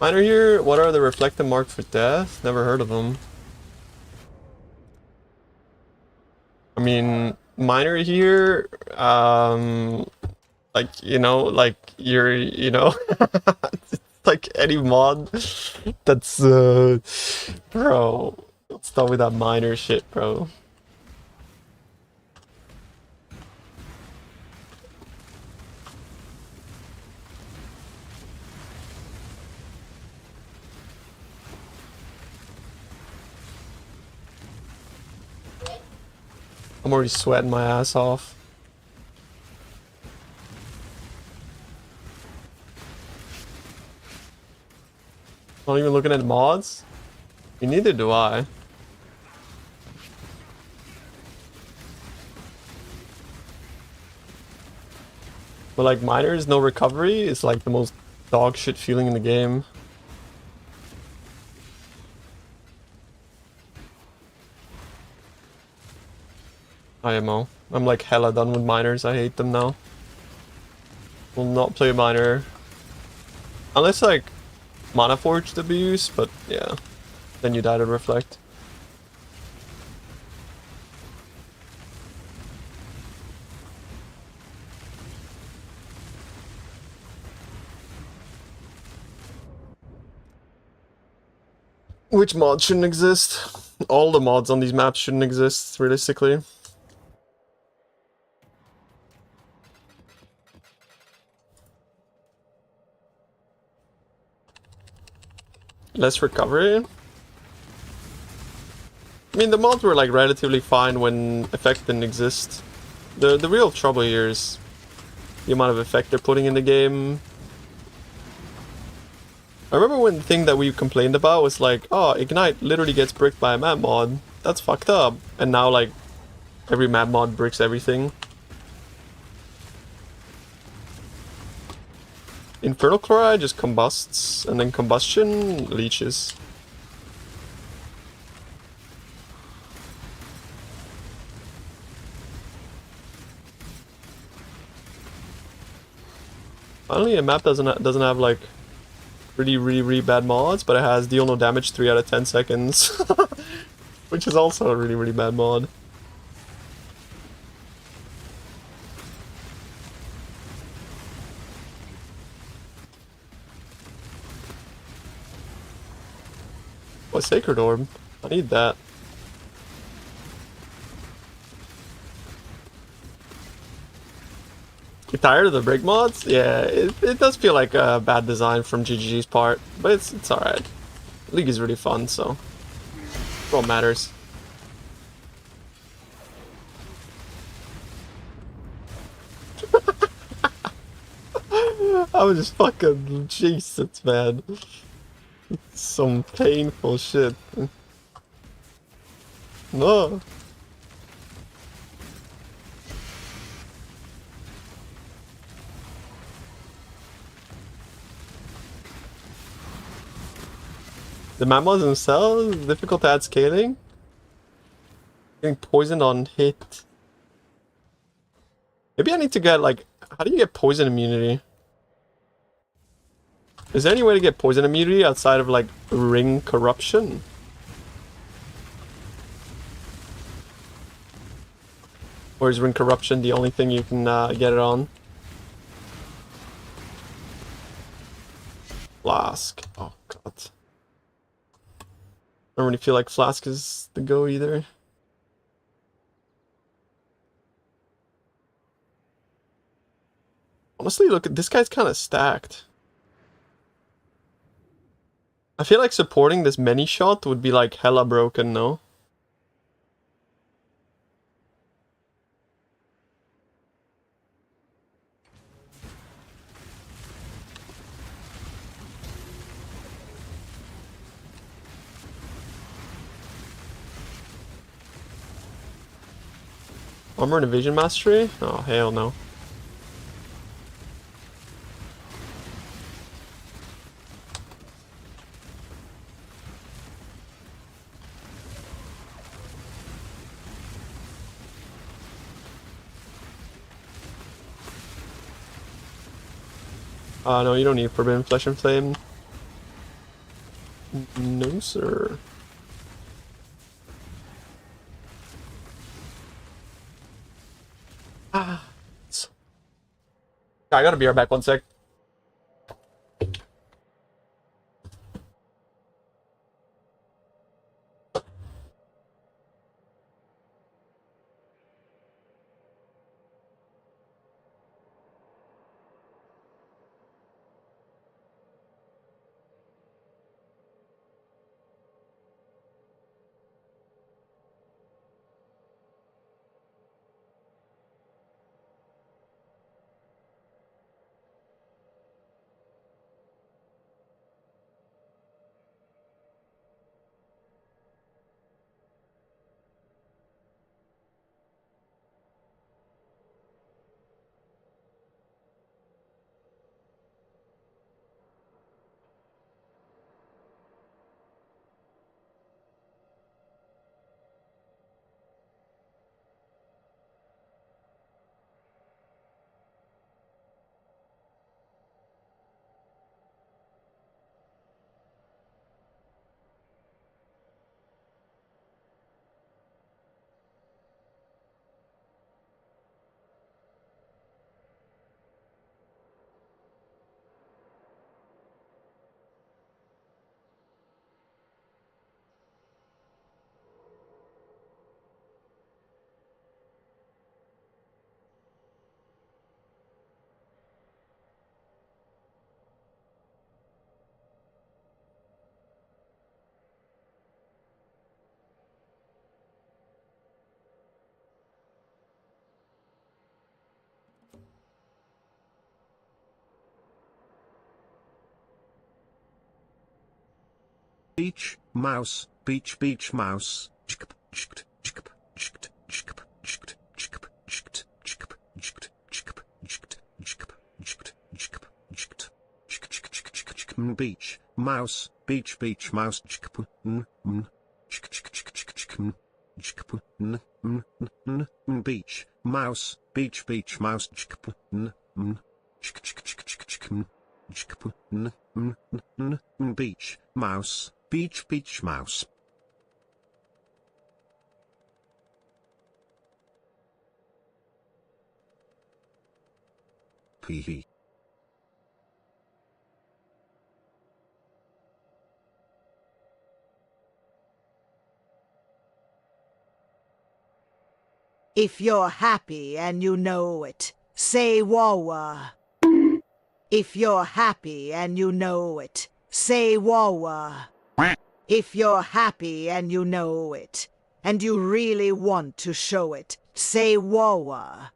Miner here, what are the reflective marks for death? Never heard of them. I mean, miner here, like, you know, like, you're, you know, it's like any mod that's, bro, stop with that miner shit, bro. I'm already sweating my ass off. Not even looking at mods? Neither do I. But like miners, no recovery is like the most dog shit feeling in the game. IMO. I'm like hella done with miners. I hate them now. Will not play a miner. Unless like Mana Forged abuse, but yeah. Then you die to reflect. Which mod shouldn't exist? All the mods on these maps shouldn't exist, realistically. less recovery. I mean, the mods were like relatively fine when effect didn't exist. The real trouble here is the amount of effect they're putting in the game. I remember when the thing that we complained about was like, oh, Ignite literally gets bricked by a map mod. That's fucked up. And now like every map mod bricks everything. Infernal Chloride just combusts, and then combustion leeches. Finally, a map doesn't have like really bad mods, but it has deal no damage 3 out of 10 seconds, which is also a really bad mod. Oh, Sacred Orb. I need that. You tired of the break mods? Yeah, it does feel like a bad design from GGG's part, but it's alright. League is really fun, so it's what matters. I was just fucking Jesus, man. Some painful shit. No. The map mods themselves, difficult to add scaling. Getting poisoned on hit. Maybe I need to get like, how do you get poison immunity? Is there any way to get poison immunity outside of like ring corruption? Or is ring corruption the only thing you can get it on? Flask. Oh god. I don't really feel like Flask is the go either. Honestly, look, this guy's kind of stacked. I feel like supporting this many shot would be like hella broken, no? Armor and Evasion Mastery? Oh, hell no. No, you don't need Forbidden Flesh and Flame. No, sir. Ah. I gotta be right back, 1 sec. Beach, mouse, beach, mouse. Beach, mouse, beach, mouse. Beach, mouse, beach, mouse. Beach, mouse, beach, mouse. PE. If you're happy and you know it, say wah-wah. If you're happy and you know it, say wah-wah. If you're happy and you know it, and you really want to show it, say wah-wah.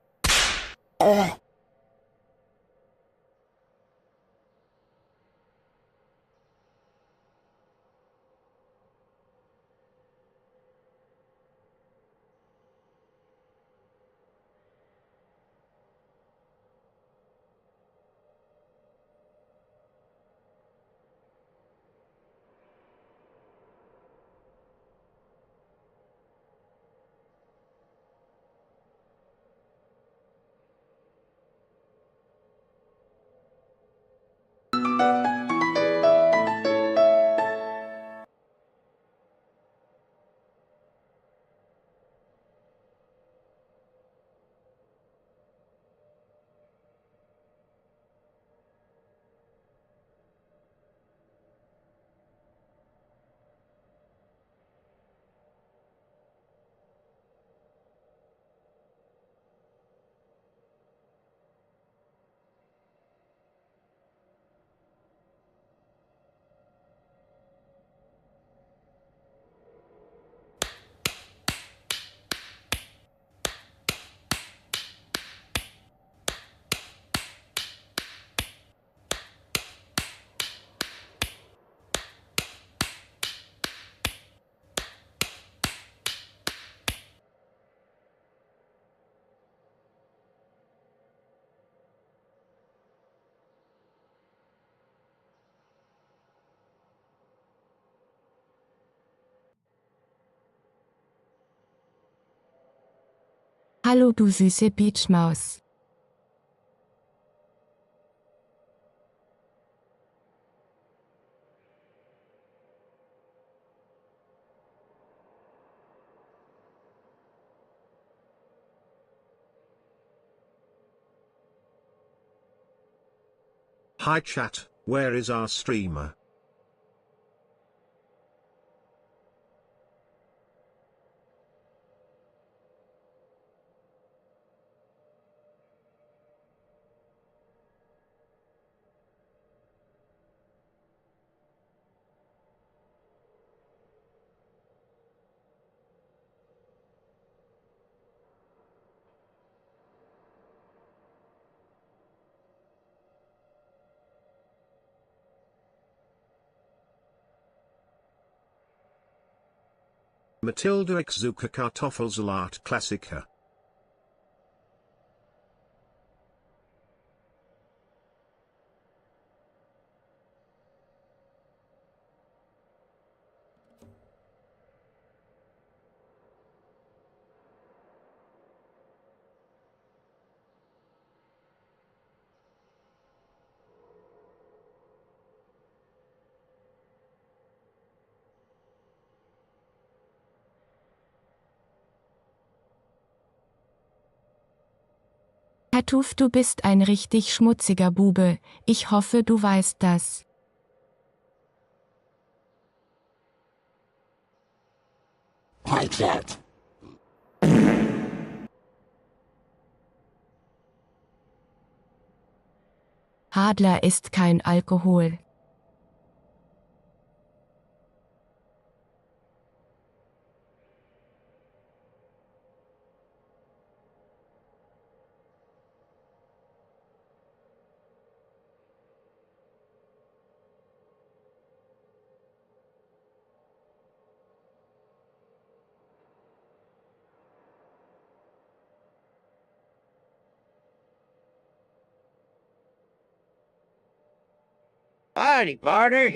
Hallo du süße Beachmaus. Hi chat, where is our streamer? Matilda Exuka Kartoffelsalat Klassiker. Hatuf, du bist ein richtig schmutziger Bube, ich hoffe du weißt das. Hi, Chat. Hadler ist kein Alkohol. Howdy, partner.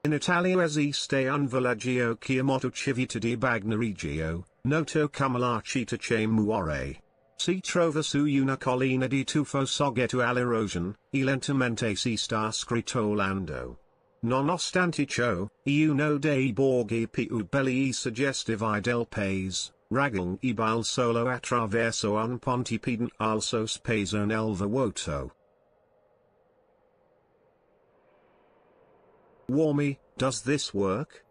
In Italia esiste un villaggio chiamato Civita di Bagnerigio, noto come la città che muore. Si trova su una collina di tufo soggetto all'erosion, e lentamente si sta scritolando. Nonostante ciò, uno dei borghi più belli e suggestivi del paese, raggiunge il solo attraverso un ponte pedonale al sospeso nel vuoto. Warmy, does this work?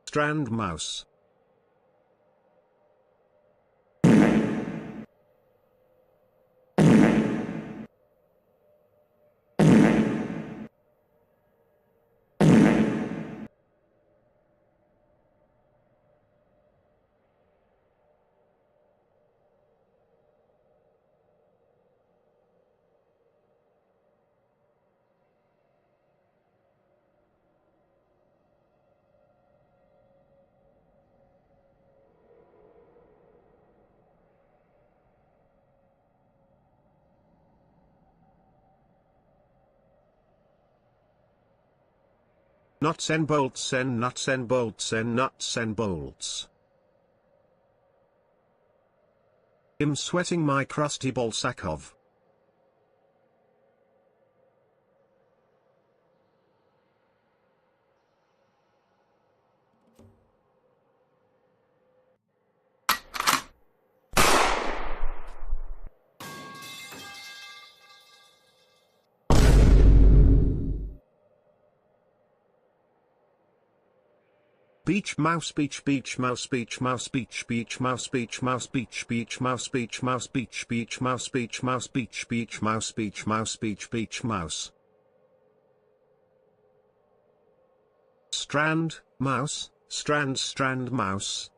Strand mouse. Nuts and bolts and nuts and bolts and nuts and bolts. I'm sweating my crusty Bolsakov. Beach mouse beach beach mouse beach mouse beach beach mouse beach mouse beach beach mouse beach mouse beach beach mouse beach mouse beach beach mouse beach mouse beach beach mouse. Strand mouse strand mouse.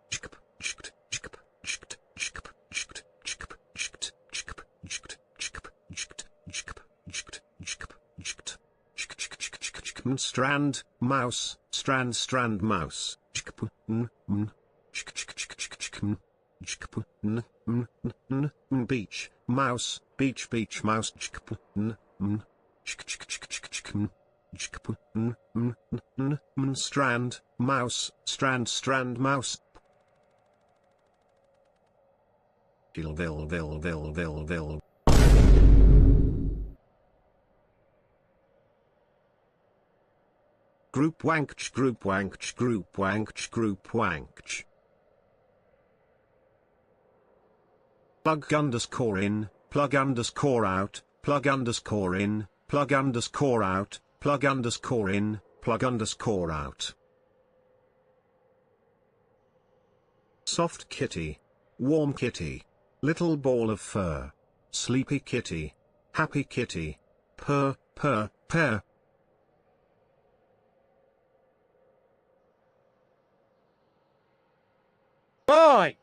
Strand mouse strand mouse. Beach mouse beach mouse. Strand mouse strand mouse. Vil. Group wankch. Plug underscore in, plug underscore out, plug underscore in, plug underscore out, plug underscore in, plug underscore out. Soft kitty. Warm kitty. Little ball of fur. Sleepy kitty. Happy kitty. Purr. Boy,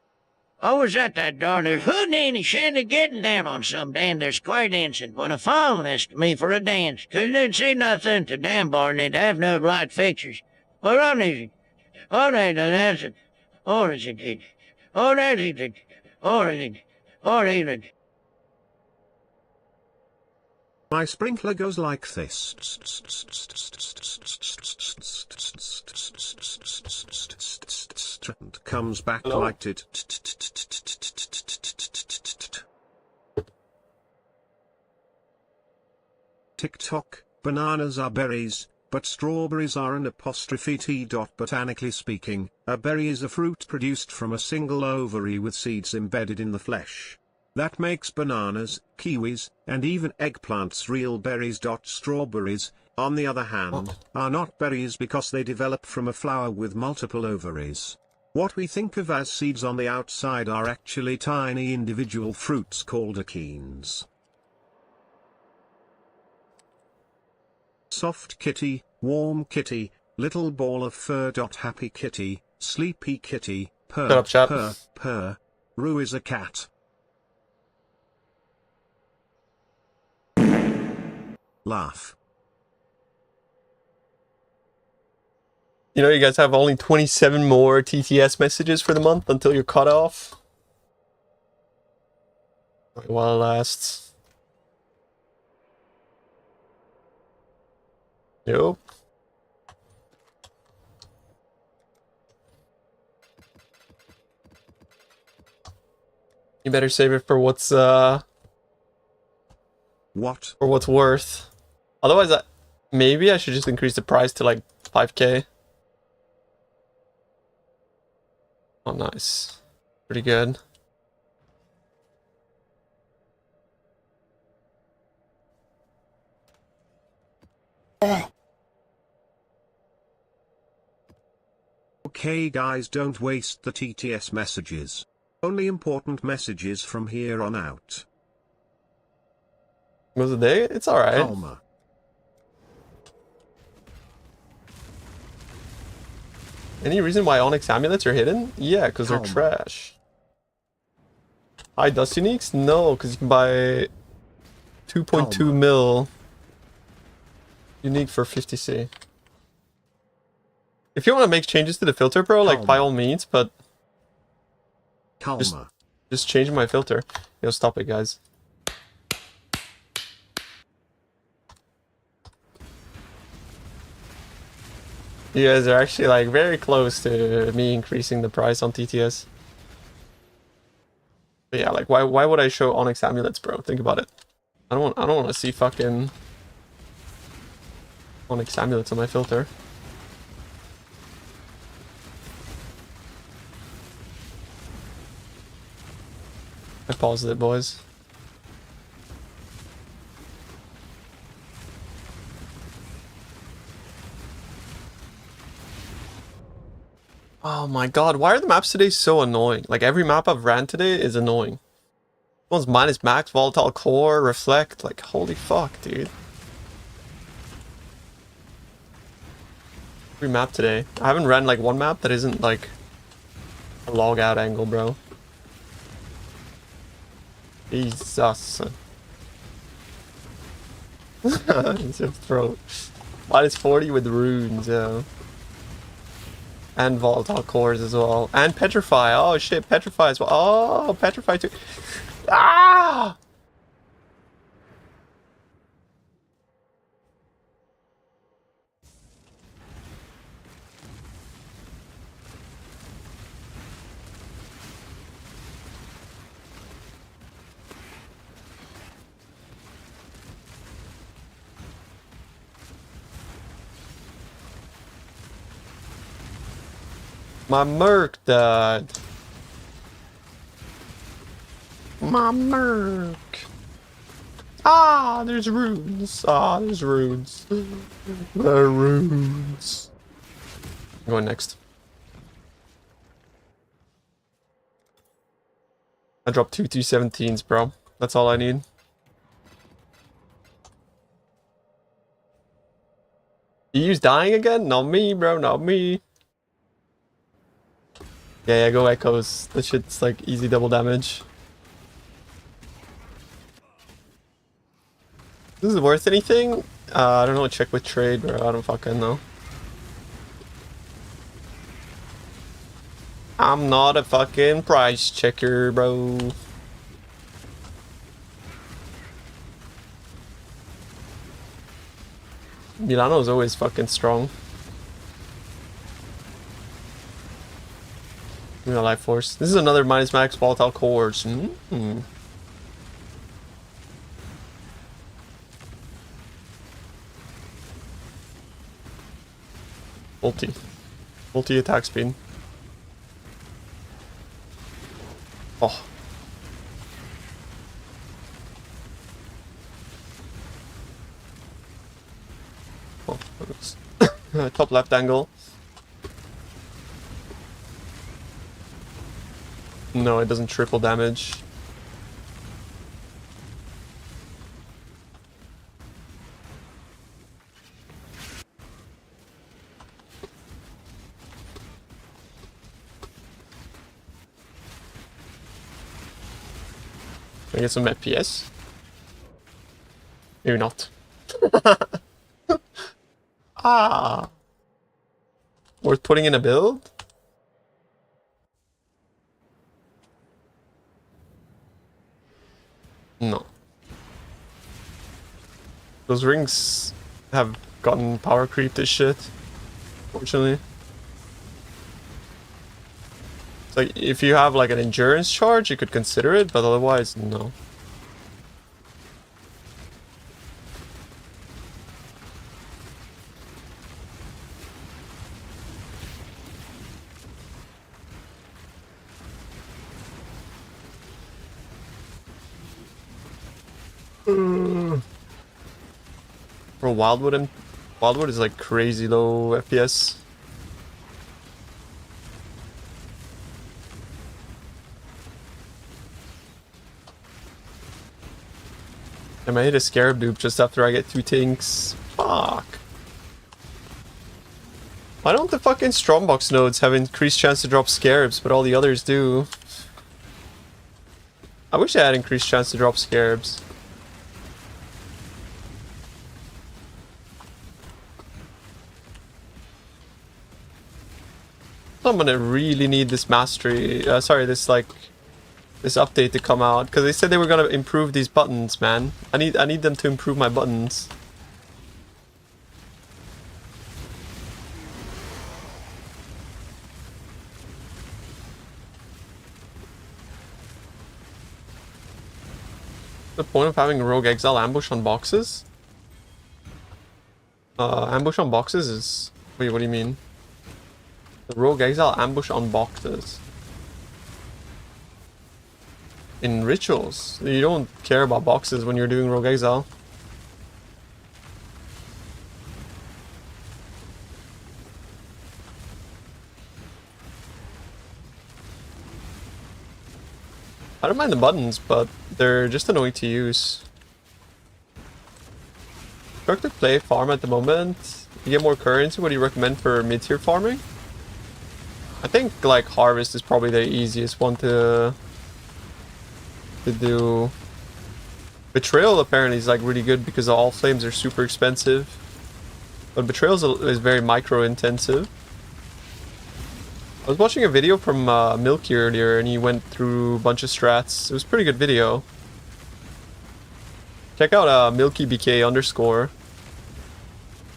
I was at that darn hoodoo shanty getting down on some damn their square dancing when a phone asked me for a dance. Couldn't see nothing to damn bar need to have no light fixtures. Well, on is it? On it, or is it? My sprinkler goes like this. And comes back like it. TikTok, bananas are berries, but strawberries are an apostrophe T. Botanically speaking, a berry is a fruit produced from a single ovary with seeds embedded in the flesh. That makes bananas, kiwis, and even eggplants real berries. Strawberries, on the other hand, are not berries because they develop from a flower with multiple ovaries. What we think of as seeds on the outside are actually tiny individual fruits called achenes. Soft kitty, warm kitty, little ball of fur. Happy kitty, sleepy kitty, purr, Shut up, chat. purr, purr. Roo is a cat. Laugh. You know, you guys have only 27 more TTS messages for the month until you're cut off. While it lasts. Yep. You better save it for what's What? for what's worth. Otherwise, maybe I should just increase the price to like 5k. Oh, nice. Pretty good. Okay guys, don't waste the TTS messages. Only important messages from here on out. Was a day? It's alright. Calma. Any reason why Onyx amulets are hidden? Yeah, because they're trash. High dust uniques? No, because you can buy 2.2 mil unique for 50c. If you want to make changes to the filter, bro, like by all means, but just change my filter. Yo, stop it, guys. You guys are actually like very close to me increasing the price on TTS. But yeah, like why would I show Onyx amulets, bro? Think about it. I don't want to see fucking Onyx amulets on my filter. I paused it, boys. Oh my god, why are the maps today so annoying? Like every map I've ran today is annoying. One's minus max, volatile core, reflect, like holy fuck, dude. Every map today. I haven't ran like one map that isn't like a log out angle, bro. Jesus. Just throw. Minus 40 with runes, yeah. And volatile cores as well. And petrify. Oh shit, petrify as well. Oh, petrify too. Ah! My merc died. My merc. Ah, there's runes. Ah, there's runes. The runes. I'm going next. I dropped 2 217s, bro. That's all I need. You use dying again? Not me, bro. Not me. Yeah, go echoes. This shit's like easy double damage. This is worth anything? I don't know. Check with trade, bro. I don't fucking know. I'm not a fucking price checker, bro. Milano's always fucking strong. Life force. This is another minus max volatile cores. Multi attack speed. Oh. Top left angle. No, it doesn't triple damage. Can I get some FPS? Maybe not. Ah! Worth putting in a build? No. Those rings have gotten power creep this shit, fortunately. It's like, if you have like an endurance charge, you could consider it, but otherwise, no. Bro, Wildwood is like crazy low FPS. I might hit a Scarab dupe just after I get 2 tinks. Fuck. Why don't the fucking Strongbox nodes have increased chance to drop Scarabs, but all the others do? I wish I had increased chance to drop Scarabs. I'm gonna really need this mastery, this update to come out, because they said they were gonna improve these buttons, man. I need them to improve my buttons. The point of having Rogue Exile ambush on boxes? Ambush on boxes is... Wait, what do you mean? The Rogue Exile ambush on boxes. In rituals, you don't care about boxes when you're doing Rogue Exile. I don't mind the buttons, but they're just annoying to use. Structured play farm at the moment. You get more currency. What do you recommend for mid-tier farming? I think like Harvest is probably the easiest one to do. Betrayal apparently is like really good because all flames are super expensive. But Betrayal is very micro intensive. I was watching a video from Milky earlier and he went through a bunch of strats. It was a pretty good video. Check out MilkyBK_.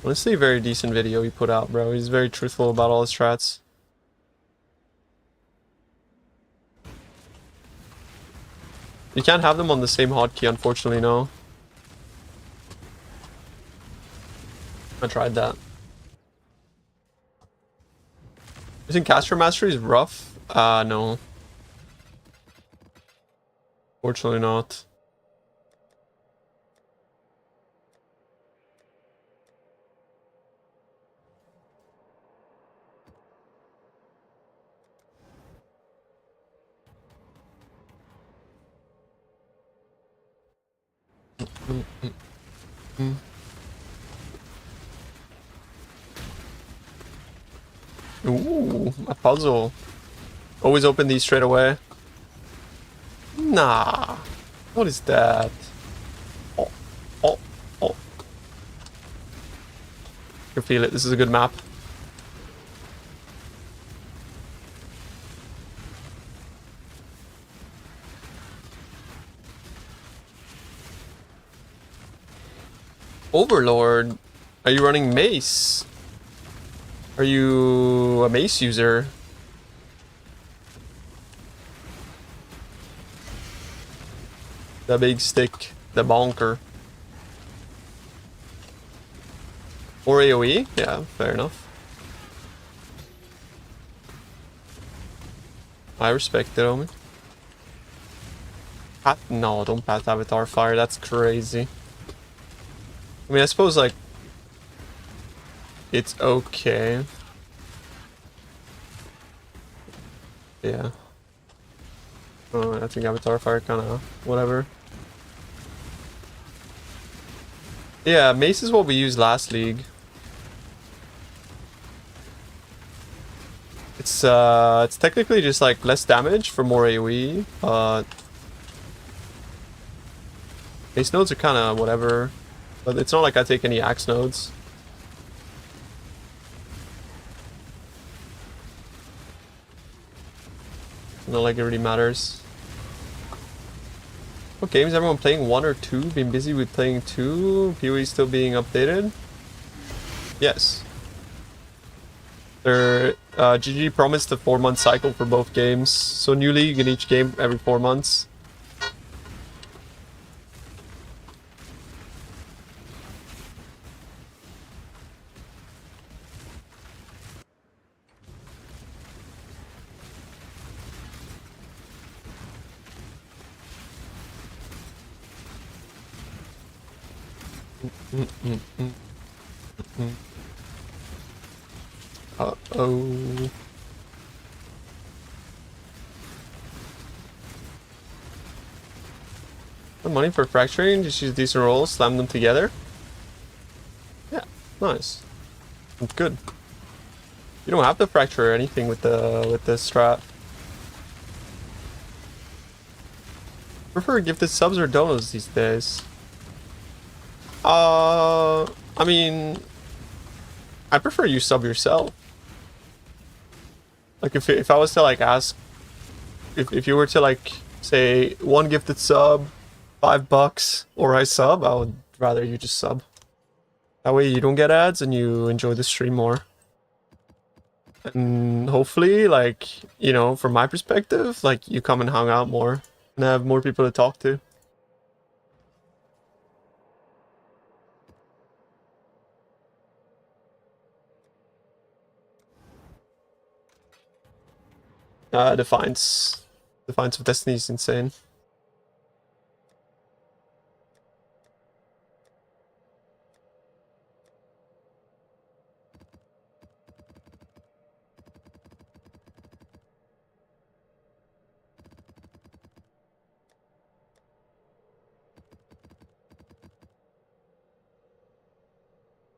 Honestly, a very decent video he put out, bro. He's very truthful about all his strats. You can't have them on the same hotkey, unfortunately, no. I tried that. Using Caster Mastery is rough? No. Fortunately not. Ooh, a puzzle. Always open these straight away. Nah. What is that? Oh, oh, oh. I can feel it. This is a good map. Overlord. Are you running mace? Are you a mace user? The big stick, the bonker. Or AoE? Yeah, fair enough. I respect it, homie. No, don't pass Avatar Fire, that's crazy. I mean, I suppose, like, it's okay. Yeah. I think Avatar Fire kind of whatever. Yeah, Mace is what we used last league. It's technically just like less damage for more AoE, but Mace nodes are kind of whatever. But it's not like I take any axe nodes. Not like it really matters. What games everyone playing? 1 or 2? Been busy with playing 2? PoE still being updated? Yes. GG promised a 4-month cycle for both games. So new league in each game every 4 months. Uh-oh. The money for fracturing, just use decent rolls, slam them together. Yeah, nice. Good. You don't have to fracture or anything with the strat. Prefer gifted subs or donos these days. I mean, I prefer you sub yourself. Like if I was to like ask, if you were to like say 1 gifted sub, $5, or I sub, I would rather you just sub. That way you don't get ads and you enjoy the stream more. And hopefully, like, you know, from my perspective, like you come and hang out more and have more people to talk to. Defiance of Destiny is insane.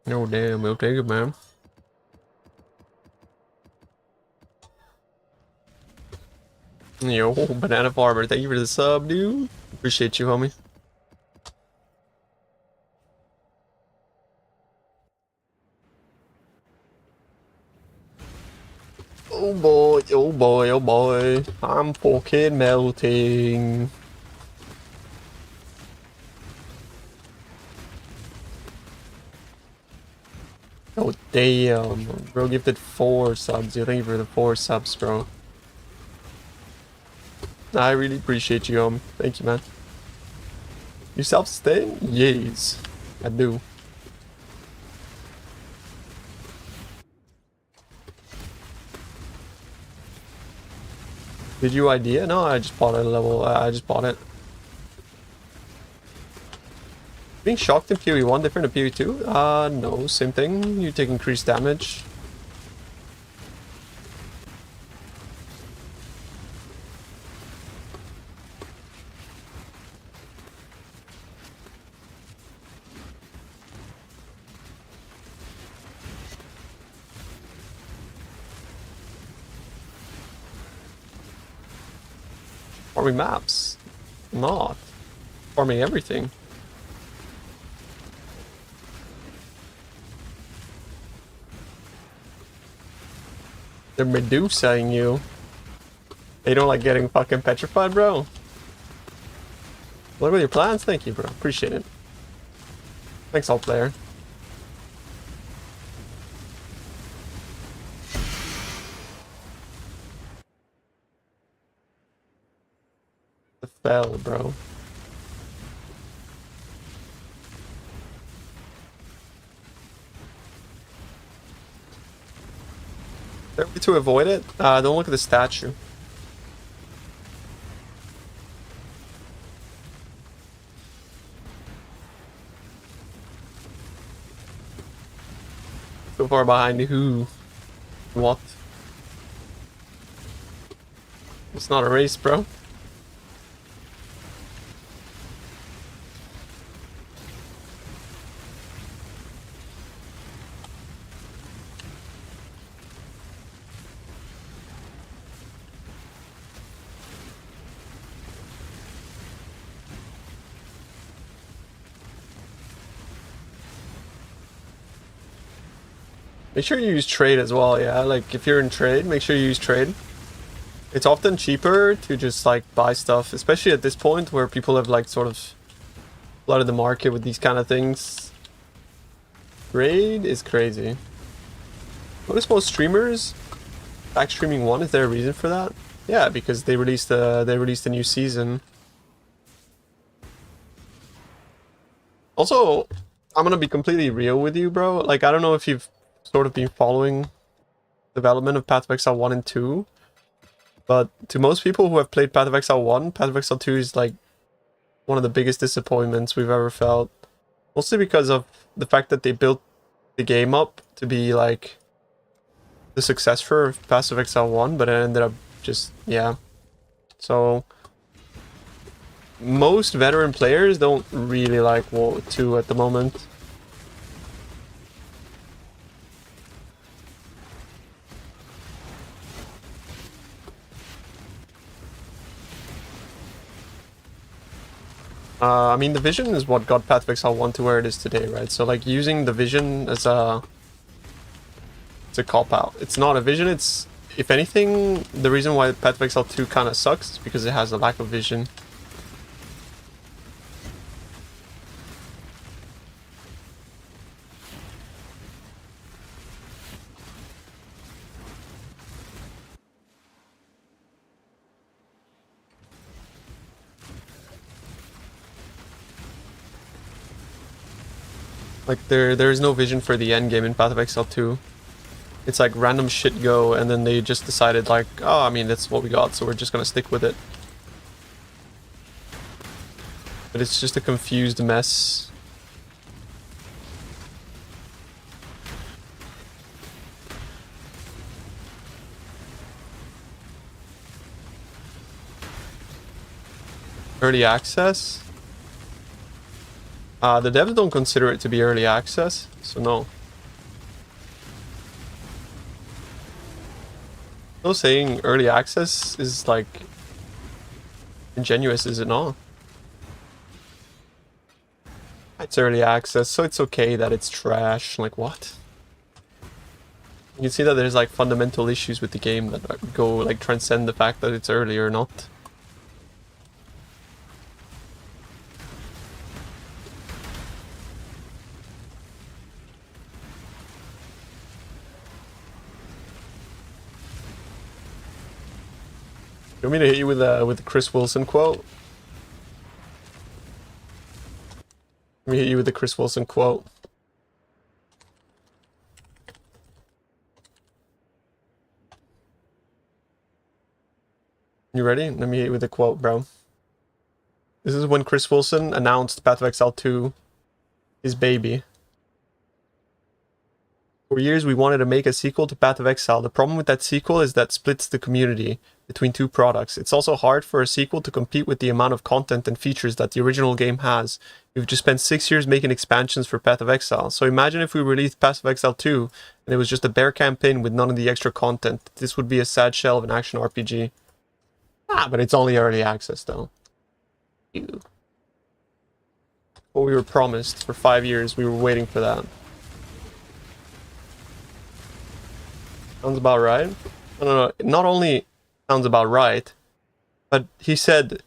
Oh damn, we'll take it, man. Yo, Banana Farmer, thank you for the sub, dude. Appreciate you, homie. Oh boy, oh boy, oh boy. I'm fucking melting. Oh damn, bro gifted 4 subs. Yo, thank you for the 4 subs, bro. I really appreciate you, homie. Thank you, man. You self-sustain? Yes, I do. Did you idea? No, I just bought it a level. I just bought it. Being shocked in PoE 1 different to PoE 2? No, same thing. You take increased damage. Farming maps. Not. Farming everything. They're Medusaing you. They don't like getting fucking petrified, bro. What are your plans? Thank you, bro. Appreciate it. Thanks, all player. The fell, bro. There way to avoid it? Don't look at the statue. So far behind who? What? It's not a race, bro. Make sure you use trade as well, yeah? Like, if you're in trade, make sure you use trade. It's often cheaper to just, like, buy stuff, especially at this point where people have, like, sort of flooded the market with these kind of things. Trade is crazy. Notice most streamers back streaming 1. Is there a reason for that? Yeah, because they released a new season. Also, I'm gonna be completely real with you, bro. Like, I don't know if you've sort of been following development of Path of Exile 1 and 2, but to most people who have played Path of Exile 1, Path of Exile 2 is like one of the biggest disappointments we've ever felt. Mostly because of the fact that they built the game up to be like the successor of Path of Exile 1, but it ended up just, yeah. So most veteran players don't really like WoW 2 at the moment. I mean, the vision is what got Path of Exile 1 to where it is today, right? So, like, using the vision as a... It's a cop-out. It's not a vision, it's... If anything, the reason why Path of Exile 2 kind of sucks is because it has a lack of vision. Like, there is no vision for the end game in Path of Exile 2. It's like random shit go, and then they just decided like, oh, I mean, that's what we got, so we're just gonna stick with it. But it's just a confused mess. Early access? The devs don't consider it to be early access, so no. No saying early access is like ingenuous, is it not? It's early access, so it's okay that it's trash. Like, what? You can see that there's like fundamental issues with the game that go like transcend the fact that it's early or not. You want me to hit you with the Chris Wilson quote? Let me hit you with the Chris Wilson quote. You ready? Let me hit you with the quote, bro. This is when Chris Wilson announced Path of Exile 2, his baby. For years we wanted to make a sequel to Path of Exile. The problem with that sequel is that splits the community between two products. It's also hard for a sequel to compete with the amount of content and features that the original game has. We've just spent 6 years making expansions for Path of Exile. So imagine if we released Path of Exile 2 and it was just a bare campaign with none of the extra content. This would be a sad shell of an action RPG. But it's only early access though. Ew. What we were promised for 5 years, we were waiting for that. Sounds about right. No, not only sounds about right, but he said,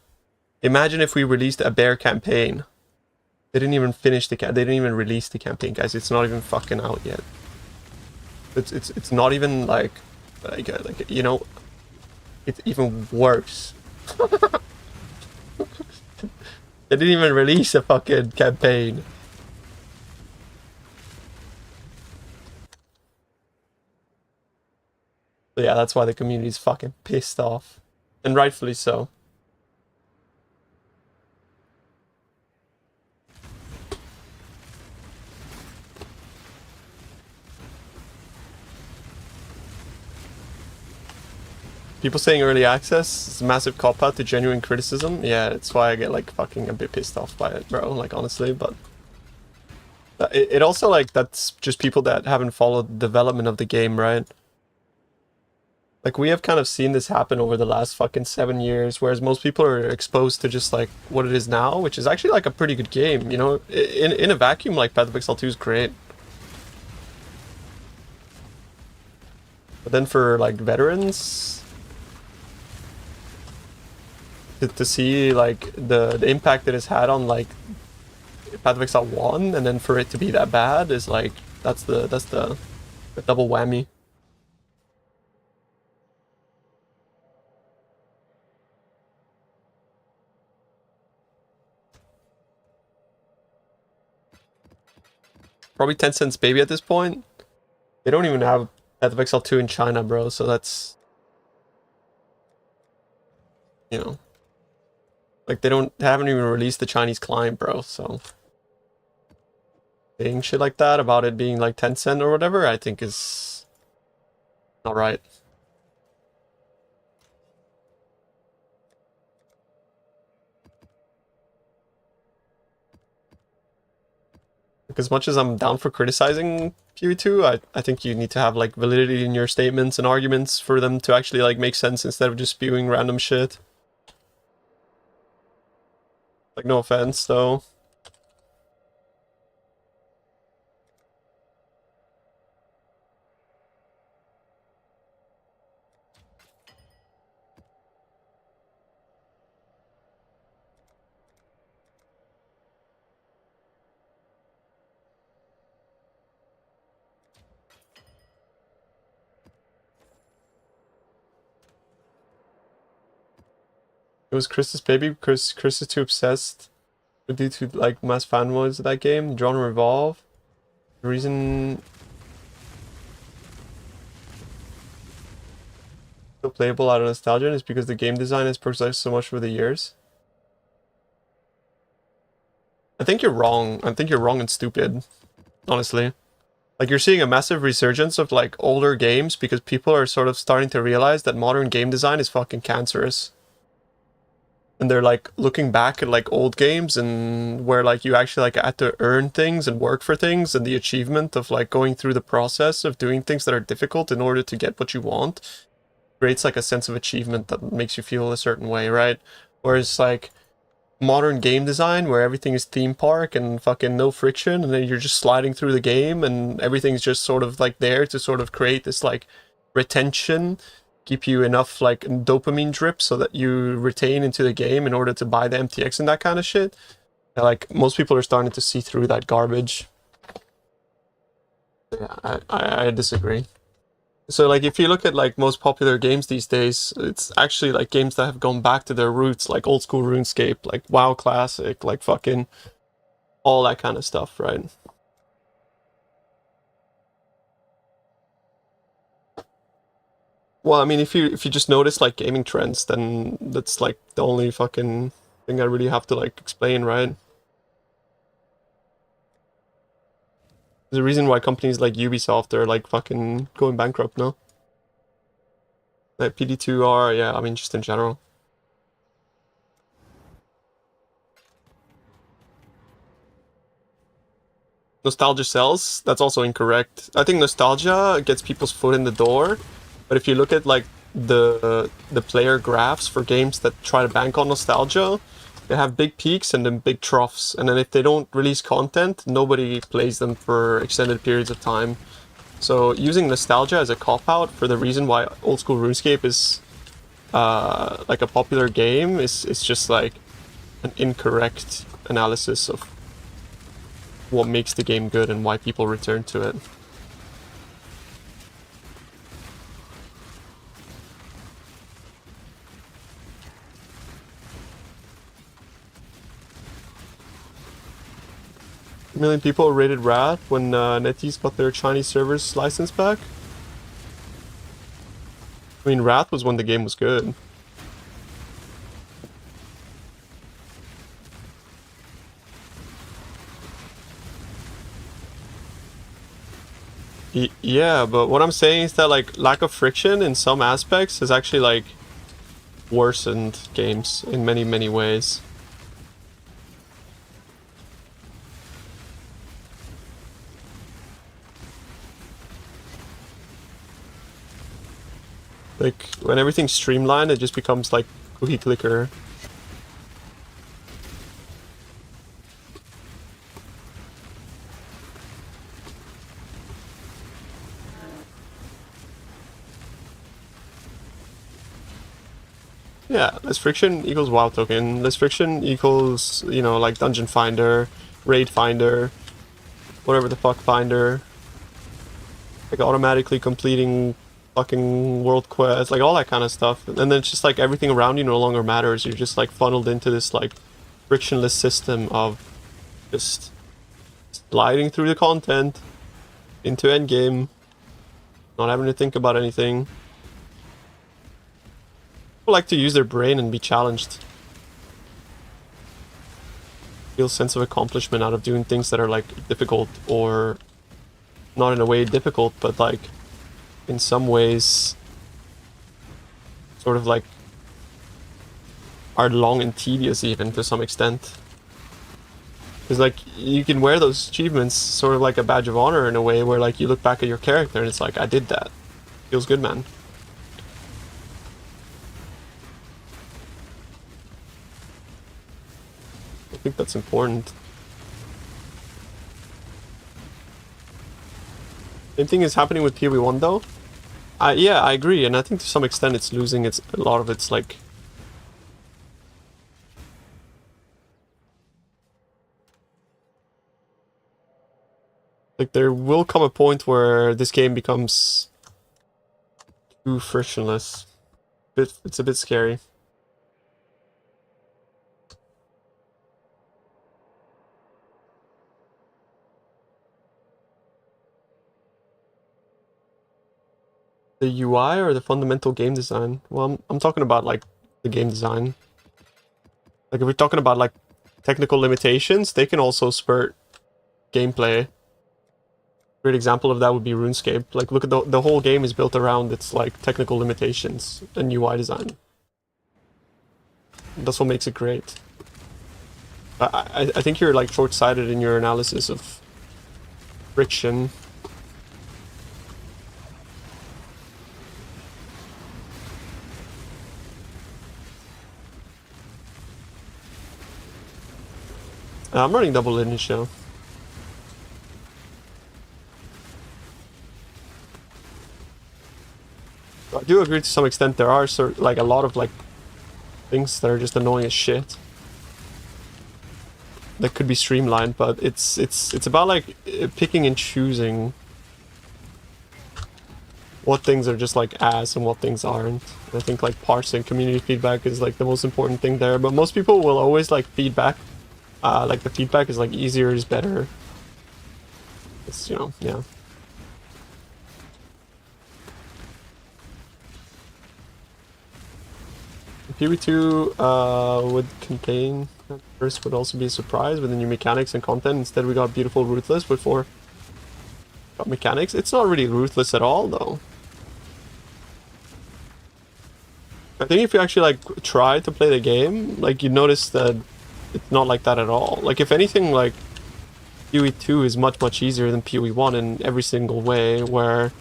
imagine if we released a bare campaign. They didn't even finish the they didn't even release the campaign, guys. It's not even fucking out yet. It's not even like you know, it's even worse. They didn't even release a fucking campaign. So yeah, that's why the community's fucking pissed off. And rightfully so. People saying early access is a massive cop-out to genuine criticism. Yeah, that's why I get like fucking a bit pissed off by it, bro, like honestly, but... It also like, that's just people that haven't followed the development of the game, right? Like, we have kind of seen this happen over the last fucking 7 years, whereas most people are exposed to just, like, what it is now, which is actually, like, a pretty good game, you know? In a vacuum, like, Path of Exile 2 is great. then for like veterans, to see like the impact it has had on like Path of Exile 1, and then for it to be that bad is like that's the double whammy. Probably 10 cents baby at this point. They don't even have Path of Exile 2 in China, bro, so that's, you know, like they haven't even released the Chinese client, bro, so saying shit like that about it being like 10 cent or whatever, I think is not right. Like, as much as I'm down for criticizing PoE2, I think you need to have like validity in your statements and arguments for them to actually like make sense instead of just spewing random shit. Like, no offense though. It was Chris's baby because Chris is too obsessed due to like mass fanboys of that game, Drawn Revolve. The reason still playable out of nostalgia is because the game design has progressed so much over the years. I think you're wrong. I think you're wrong and stupid, honestly. Like, you're seeing a massive resurgence of like older games because people are sort of starting to realize that modern game design is fucking cancerous. And they're like looking back at like old games and where like you actually like had to earn things and work for things, and the achievement of like going through the process of doing things that are difficult in order to get what you want creates like a sense of achievement that makes you feel a certain way, right? Whereas like modern game design where everything is theme park and fucking no friction, and then you're just sliding through the game and everything's just sort of like there to sort of create this like retention, keep you enough like dopamine drip so that you retain into the game in order to buy the MTX and that kind of shit. And, like, most people are starting to see through that garbage. Yeah, I disagree. So like if you look at like most popular games these days, it's actually like games that have gone back to their roots, like old school RuneScape, like WoW Classic, like fucking all that kind of stuff, right? Well, I mean, if you just notice like gaming trends, then that's like the only fucking thing I really have to like explain, right? There's a reason why companies like Ubisoft are like fucking going bankrupt now. Like PD2R, yeah, I mean just in general. Nostalgia sells? That's also incorrect. I think nostalgia gets people's foot in the door, but if you look at like the player graphs for games that try to bank on nostalgia, they have big peaks and then big troughs, and then if they don't release content, nobody plays them for extended periods of time. So using nostalgia as a cop-out for the reason why old school RuneScape is like a popular game is just like an incorrect analysis of what makes the game good and why people return to it. A million people rated Wrath when NetEase got their Chinese servers license back. I mean, Wrath was when the game was good. Yeah, but what I'm saying is that like lack of friction in some aspects has actually like worsened games in many ways. Like when everything's streamlined, it just becomes like cookie clicker. Yeah, less friction equals WoW token. Less friction equals, you know, like Dungeon Finder, Raid Finder, whatever the fuck Finder. Like automatically completing fucking world quests, like all that kind of stuff. And then it's just like everything around you no longer matters. You're just like funneled into this like frictionless system of just sliding through the content into endgame, not having to think about anything. People like to use their brain and be challenged. Feel sense of accomplishment out of doing things that are like difficult, or not in a way difficult, but like in some ways sort of like are long and tedious even to some extent. Because like you can wear those achievements sort of like a badge of honor in a way where like you look back at your character and it's like, I did that. Feels good, man. I think that's important. Same thing is happening with PoE 1 though. Yeah, I agree, and I think to some extent it's losing a lot of its like there will come a point where this game becomes too frictionless. It's a bit scary. The UI or the fundamental game design? Well, I'm talking about like the game design. Like if we're talking about like technical limitations, they can also spurt gameplay. Great example of that would be RuneScape. Like look at the whole game is built around its like technical limitations and UI design. That's what makes it great. I think you're like short-sighted in your analysis of friction. I'm running double lineage now. I do agree to some extent there are like a lot of like things that are just annoying as shit. That could be streamlined, but it's about like picking and choosing what things are just like ass and what things aren't. I think like parsing community feedback is like the most important thing there, but most people will always like feedback. Like the feedback is like easier is better. It's, you know, yeah. PoE 2 would contain at first would also be a surprise with the new mechanics and content. Instead we got beautiful ruthless before got mechanics. It's not really ruthless at all though. I think if you actually like try to play the game, like you notice that it's not like that at all. Like if anything, like PoE 2 is much easier than PoE 1 in every single way, where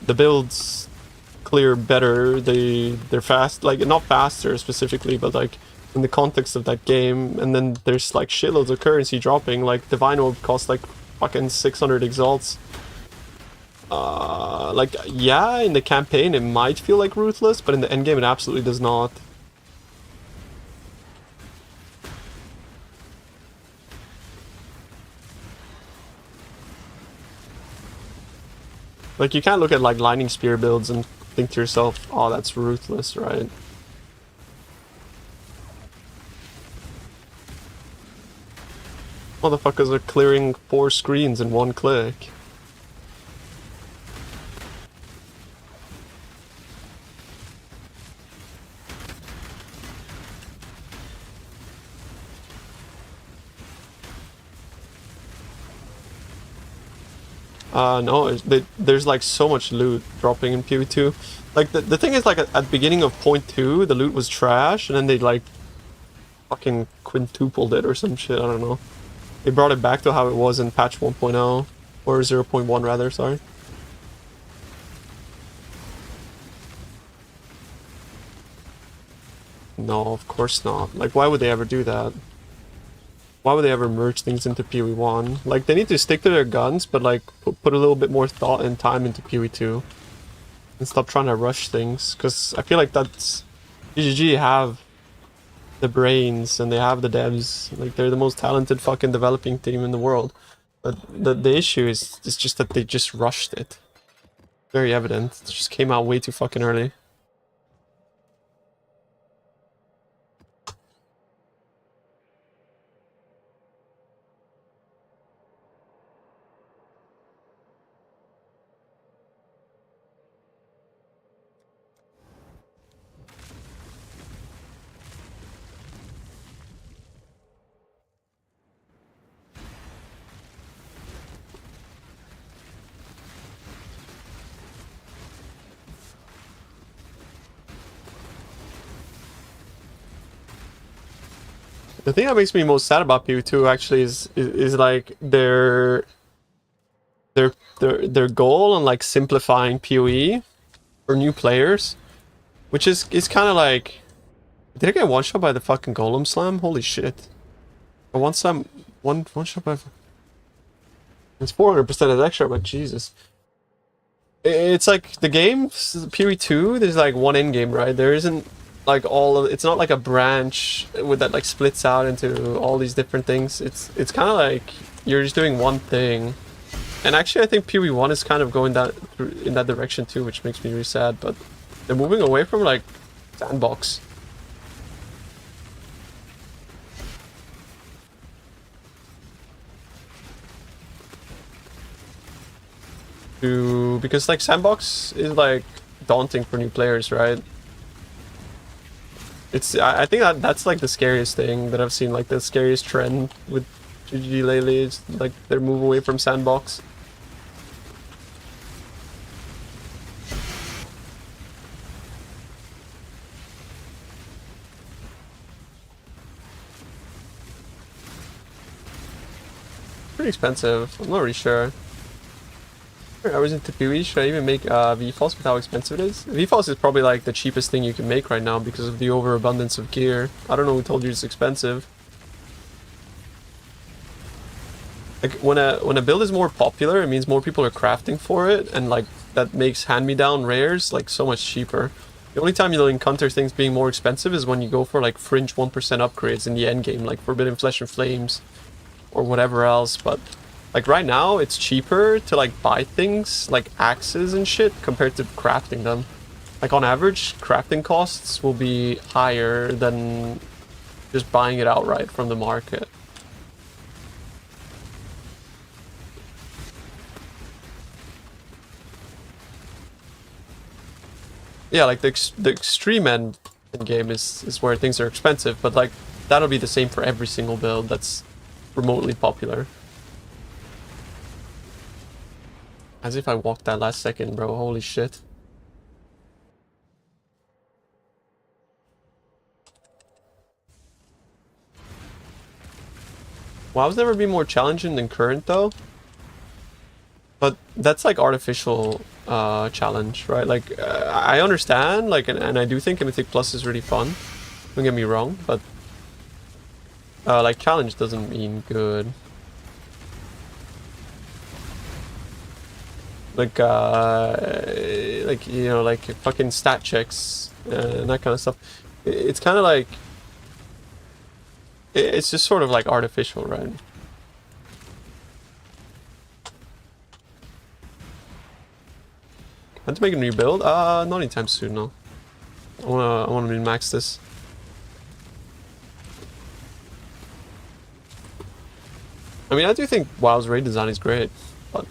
the builds clear better, they're fast, like not faster specifically, but like in the context of that game. And then there's like shitloads of currency dropping, like Divine Orb costs like fucking 600 exalts. Like yeah, in the campaign it might feel like ruthless, but in the endgame it absolutely does not. Like you can't look at like Lightning Spear builds and think to yourself, oh, that's ruthless, right? Motherfuckers are clearing 4 screens in 1 click. No, there's like so much loot dropping in PoE 2. Like the thing is, like at the beginning of point 2, the loot was trash, and then they like fucking quintupled it or some shit, I don't know. They brought it back to how it was in patch 1.0, or 0.1 rather, sorry. No, of course not. Like why would they ever do that? Why would they ever merge things into PoE 1? Like, they need to stick to their guns, but like, put a little bit more thought and time into PoE 2. And stop trying to rush things, because I feel like that's GGG have the brains and they have the devs. Like, they're the most talented fucking developing team in the world. But the issue is just that they just rushed it. Very evident. It just came out way too fucking early. The thing that makes me most sad about PoE2 actually is like their goal on like simplifying PoE for new players, which is kind of like, did I get one shot by the fucking golem slam? Holy shit! But one shot by. It's 400% as extra, but Jesus. It's like the game PoE2. There's like one end game, right? There isn't like all of. It's not like a branch with that like splits out into all these different things. It's kind of like you're just doing one thing. And actually, I think PoE1 is kind of going in that direction too, which makes me really sad. But they're moving away from like sandbox. Because like sandbox is like daunting for new players, right? I think that's like the scariest thing that I've seen, like the scariest trend with GG lately is like their move away from sandbox. Pretty expensive. I'm not really sure. I was into PoE. Should I even make VFoS with how expensive it is? VFoS is probably like the cheapest thing you can make right now because of the overabundance of gear. I don't know who told you it's expensive. Like when a build is more popular, it means more people are crafting for it, and like that makes hand-me-down rares like so much cheaper. The only time you'll encounter things being more expensive is when you go for like fringe 1% upgrades in the end game, like Forbidden Flesh and Flames or whatever else, but like right now, it's cheaper to like buy things like axes and shit compared to crafting them. Like on average, crafting costs will be higher than just buying it outright from the market. Yeah, like the extreme end game is where things are expensive, but like that'll be the same for every single build that's remotely popular. As if I walked that last second, bro. Holy shit. WoW's never been more challenging than current, though. But that's like artificial challenge, right? Like, I understand, like, and I do think Mythic Plus is really fun. Don't get me wrong, but like, challenge doesn't mean good. Like you know, like fucking stat checks and that kind of stuff. It's kind of like it's just sort of like artificial, right? Had to make a new build? Not anytime soon, no. I wanna min-max this. I mean, I do think WoW's raid design is great, but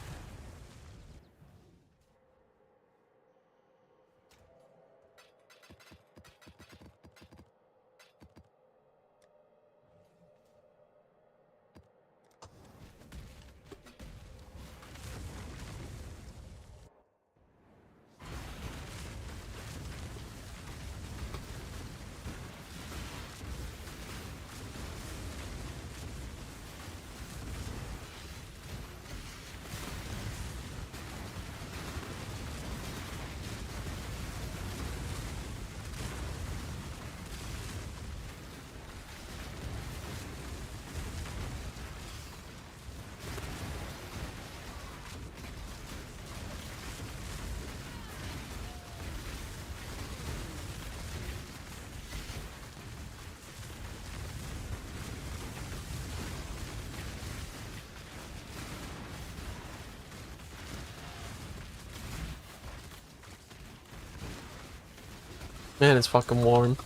Man, it's fucking warm.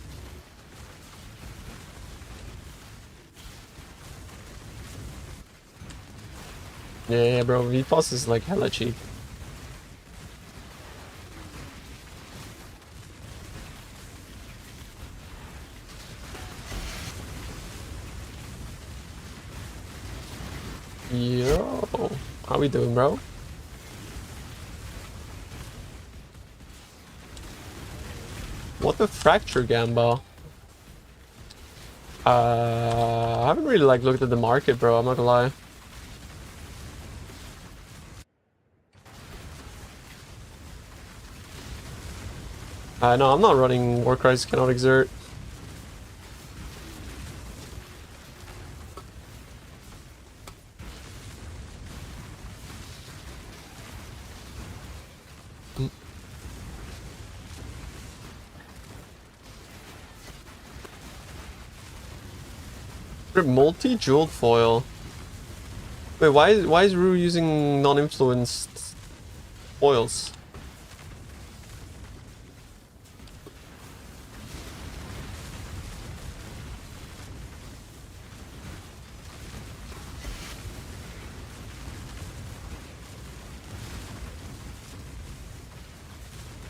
Yeah, bro, VFoS is like hella cheap. Yo, how we doing, bro? What the fracture gamba? I haven't really like looked at the market, bro. I'm not gonna lie. No, I'm not running Warcries Cannot Exert. Multi-jeweled foil. Wait, why is Rue using non-influenced foils?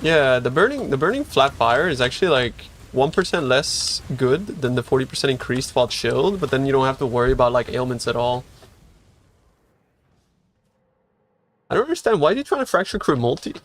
Yeah, the burning flat fire is actually like 1% less good than the 40% increased fault shield, but then you don't have to worry about like ailments at all. I don't understand, why are you trying to fracture crew multi?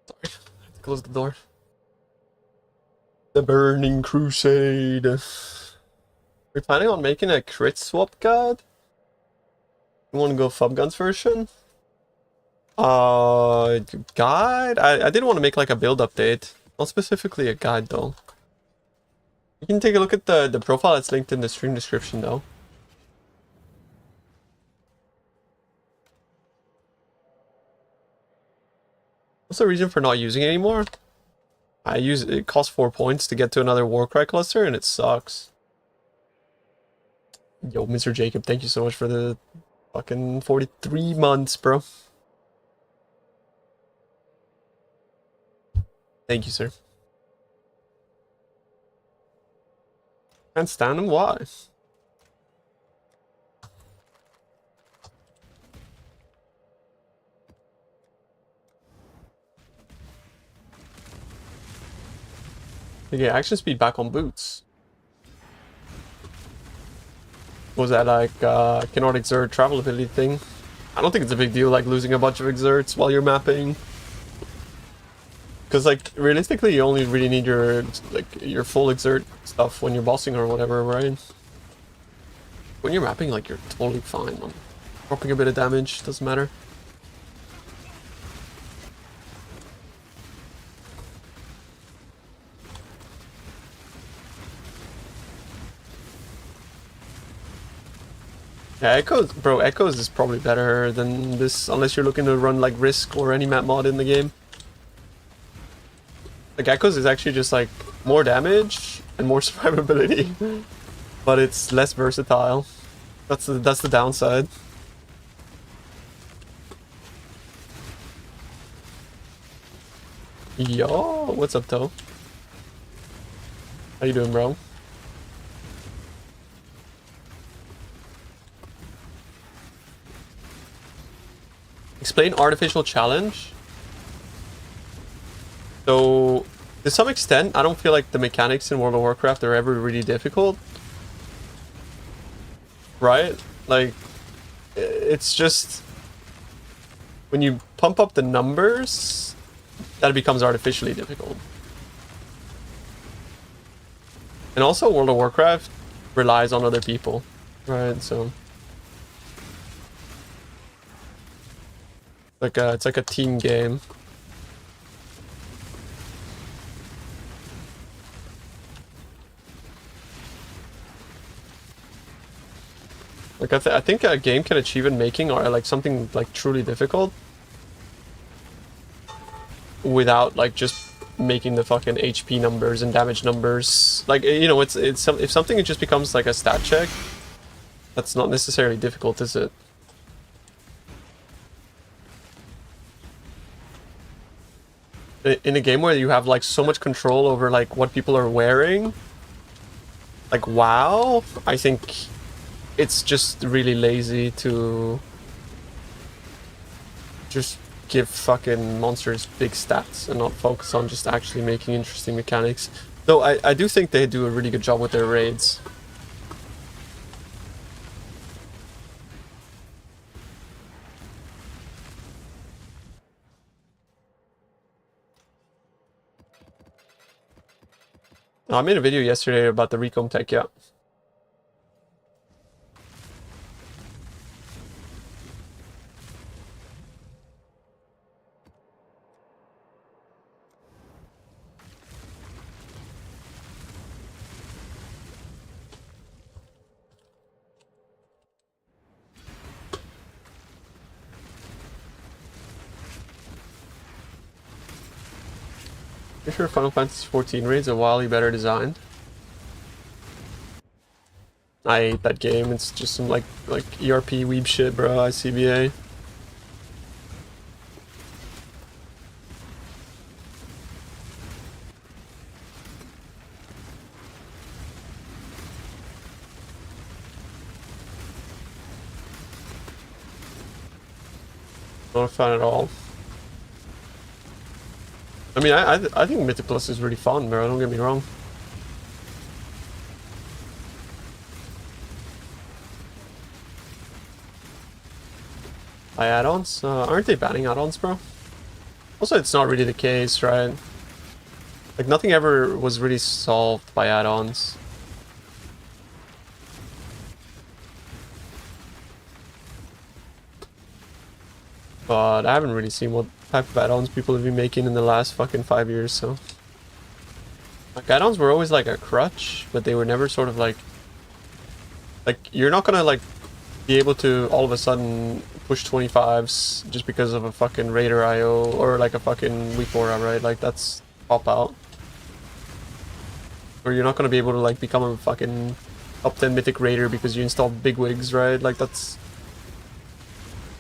Sorry, I have to close the door. The Burning Crusade. We're planning on making a crit swap guide? You want to go Fub Guns version? Guide? I did want to make like a build update. Not specifically a guide though. You can take a look at the profile that's linked in the stream description though. What's the reason for not using it anymore? It costs 4 points to get to another Warcry cluster and it sucks. Yo, Mr. Jacob, thank you so much for the fucking 43 months, bro. Thank you, sir. Can't stand him? Why? Okay, action speed back on boots. Was that like cannot exert travel ability thing? I don't think it's a big deal like losing a bunch of exerts while you're mapping. Because like realistically you only really need your full exert stuff when you're bossing or whatever, right? When you're mapping, like, you're totally fine on dropping a bit of damage, doesn't matter. Yeah, Echoes is probably better than this, unless you're looking to run like Risk or any map mod in the game. Like Echoes is actually just like more damage and more survivability, but it's less versatile. That's the downside. Yo, what's up, Toe? How you doing, bro? Explain artificial challenge. So, to some extent, I don't feel like the mechanics in World of Warcraft are ever really difficult. Right? Like, it's just... when you pump up the numbers, that becomes artificially difficult. And also, World of Warcraft relies on other people. Right, so... it's like a team game. Like I think a game can achieve in making or like something like truly difficult without like just making the fucking HP numbers and damage numbers. Like, you know, if something just becomes like a stat check, that's not necessarily difficult, is it? In a game where you have like so much control over like what people are wearing, like WoW, I think it's just really lazy to just give fucking monsters big stats and not focus on just actually making interesting mechanics. Though I do think they do a really good job with their raids. I made a video yesterday about the Recom tech, yeah. You sure Final Fantasy 14 raids are wildly better designed? I hate that game. It's just some like ERP weeb shit, bro. ICBA. Not a fan at all. I mean, I think Mythic Plus is really fun, bro. Don't get me wrong. By add-ons? Aren't they banning add-ons, bro? Also, it's not really the case, right? Like, nothing ever was really solved by add-ons. But I haven't really seen what type of add-ons people have been making in the last fucking 5 years, so... Like, add-ons were always like a crutch, but they were never sort of like... Like, you're not gonna like be able to all of a sudden push 25s just because of a fucking Raider IO or like a fucking weak aura, right? Like, that's pop out. Or you're not gonna be able to like become a fucking top 10 mythic Raider because you installed bigwigs, right? Like, that's...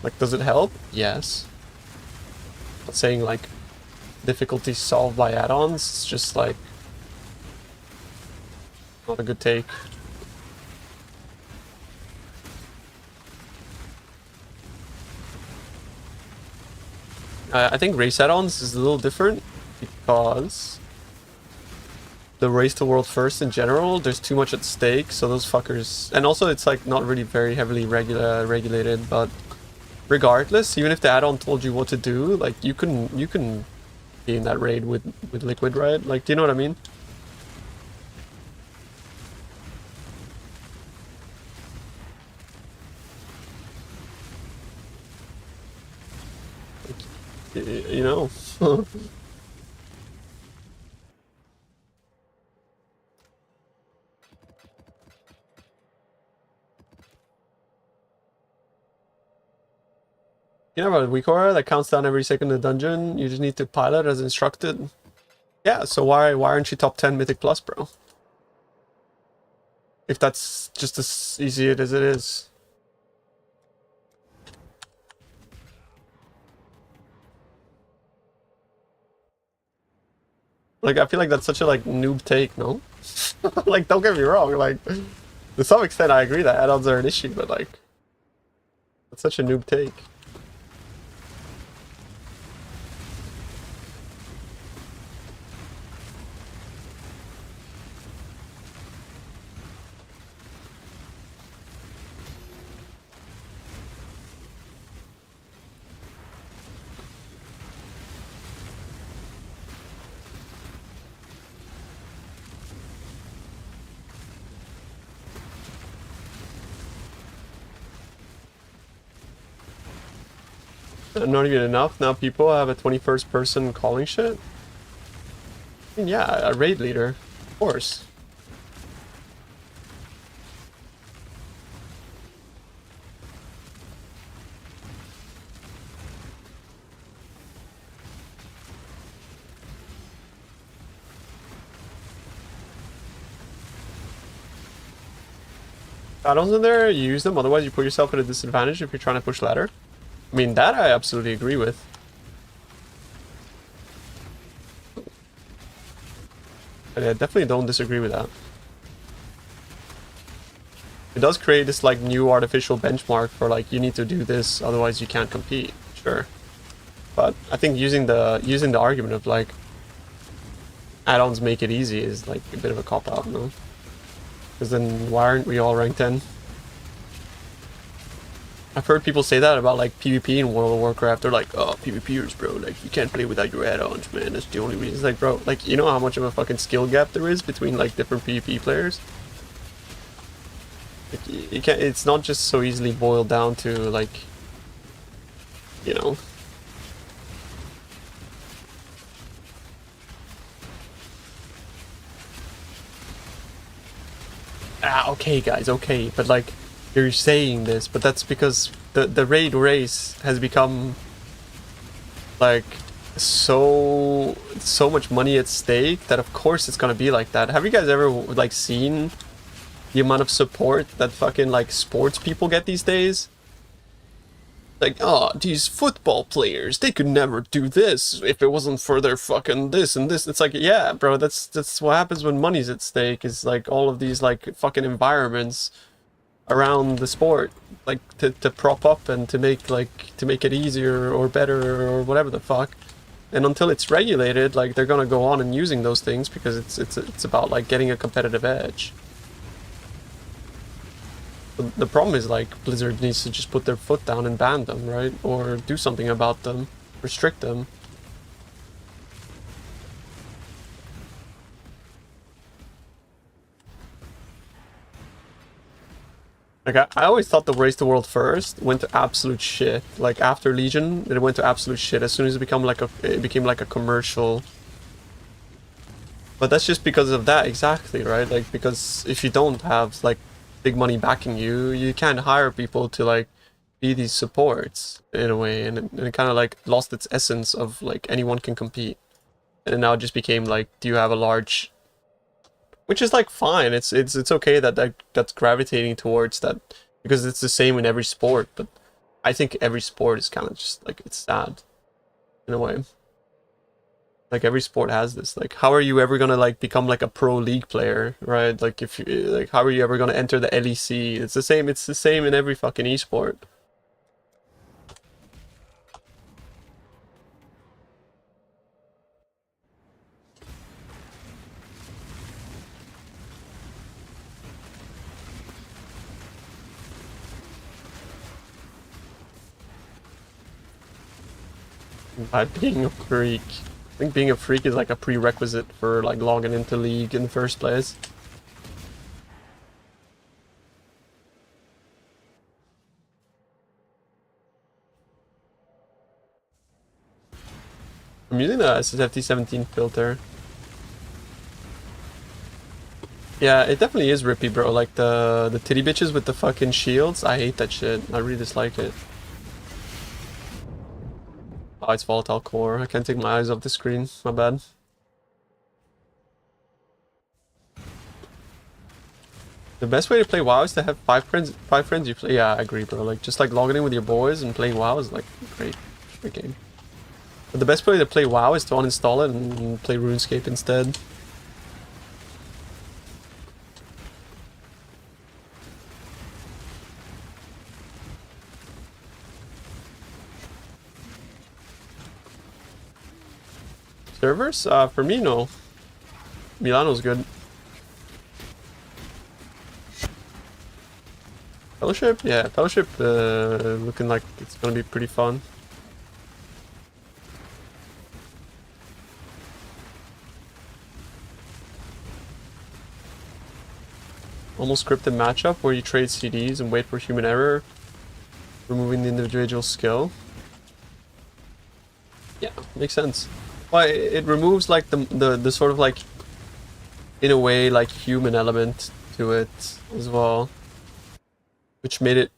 Like, does it help? Yes. I'm not saying like difficulty solved by add-ons, it's just like not a good take. I think race add-ons is a little different because the race to world first in general, there's too much at stake, so those fuckers... And also it's like not really very heavily regulated, but regardless, even if the add-on told you what to do, like you can be in that raid with Liquid, right? Like, do you know what I mean? Like, you know. You know about weak aura that counts down every second in the dungeon? You just need to pilot as instructed. Yeah, so why aren't you top 10 Mythic Plus, bro? If that's just as easy as it is. Like, I feel like that's such a like noob take, no? Like, don't get me wrong, like to some extent I agree that add-ons are an issue, but like that's such a noob take. Not even enough. Now people have a 21st person calling shit. I mean, yeah, a raid leader, of course. add-ons in there, you use them, otherwise you put yourself at a disadvantage if you're trying to push ladder. I mean, that I absolutely agree with. I definitely don't disagree with that. It does create this like new artificial benchmark for like you need to do this, otherwise you can't compete. Sure, but I think using the argument of like add-ons make it easy is like a bit of a cop out, no? Because then why aren't we all ranked 10? I've heard people say that about like PvP in World of Warcraft. They're like, oh, PvPers, bro, like you can't play without your add-ons, man. That's the only reason. It's like, bro, like you know how much of a fucking skill gap there is between like different PvP players? Like, you can't, it's not just so easily boiled down to like, you know. Okay guys, okay, but like, you're saying this, but that's because the raid race has become like so much money at stake that of course it's gonna be like that. Have you guys ever like seen the amount of support that fucking like sports people get these days? Like, oh, these football players, they could never do this if it wasn't for their fucking this and this. It's like, yeah, bro, that's what happens when money's at stake, is like all of these like fucking environments around the sport, like to prop up and to make it easier or better or whatever the fuck. And until it's regulated, like they're gonna go on and using those things because it's about like getting a competitive edge. The problem is like Blizzard needs to just put their foot down and ban them, right? Or do something about them, restrict them. Like I always thought the Race the World first went to absolute shit. Like after Legion, it went to absolute shit as soon as it became like a commercial. But that's just because of that, exactly, right? Like because if you don't have like big money backing you, you can't hire people to like be these supports in a way, and it kind of like lost its essence of like anyone can compete, and now it just became like, do you have a large, which is like fine, it's okay that's gravitating towards that because it's the same in every sport, but I think every sport is kind of just like, it's sad in a way. Like every sport has this. Like, how are you ever gonna like become like a pro league player, right? Like if you like, how are you ever gonna enter the LEC? It's the same. It's the same in every fucking esport. By being a freak. I think being a freak is like a prerequisite for like logging into League in the first place. I'm using the SSFT17 filter. Yeah, it definitely is rippy, bro. Like the titty bitches with the fucking shields. I hate that shit. I really dislike it. Oh, it's volatile core. I can't take my eyes off the screen. My bad. The best way to play WoW is to have five friends you play. Yeah, I agree, bro. Like just like logging in with your boys and playing WoW is like great game. But the best way to play WoW is to uninstall it and play RuneScape instead. Servers? For me, no. Milano's good. Fellowship? Yeah, Fellowship looking like it's gonna be pretty fun. Almost scripted matchup where you trade CDs and wait for human error, removing the individual skill. Yeah, makes sense. Well, it removes like the sort of like, in a way, like human element to it as well, which made it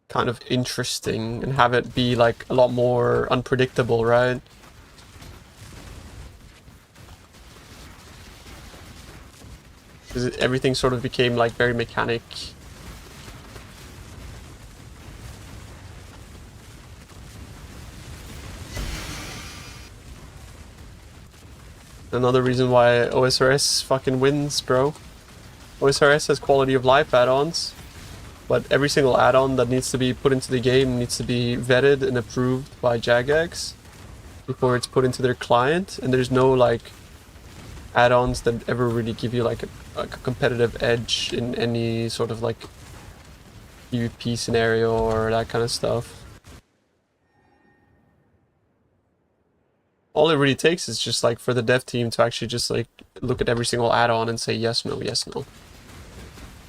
kind of interesting and have it be like a lot more unpredictable, right? Because everything sort of became like very mechanic Another reason why OSRS fucking wins, bro. OSRS has quality of life add-ons, but every single add-on that needs to be put into the game needs to be vetted and approved by Jagex before it's put into their client, and there's no like add-ons that ever really give you like a competitive edge in any sort of like PvP scenario or that kind of stuff. All it really takes is just like for the dev team to actually just like look at every single add-on and say yes, no, yes, no.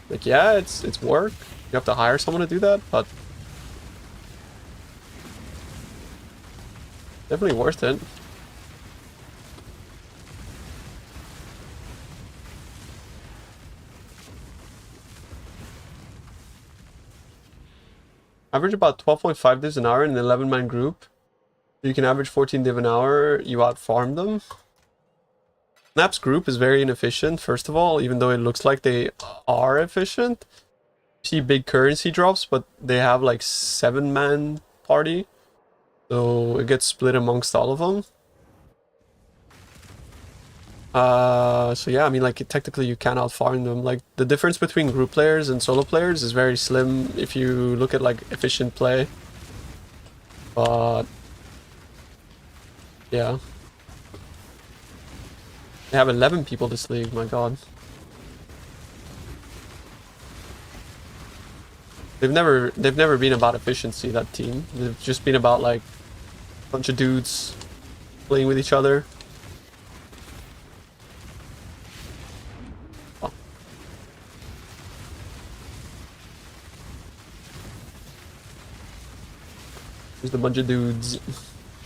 Like, yeah, it's work. You have to hire someone to do that, but definitely worth it. Average about 12.5 divs an hour in an 11-man group. You can average 14 div an hour, you out-farm them. Snap's group is very inefficient, first of all, even though it looks like they are efficient. You see big currency drops, but they have like 7-man party. So it gets split amongst all of them. So yeah, I mean, like, technically you can out-farm them. Like, the difference between group players and solo players is very slim if you look at, like, efficient play. But yeah. They have 11 people this league, my god. They've never been about efficiency, that team. They've just been about like a bunch of dudes playing with each other. Oh. Just a bunch of dudes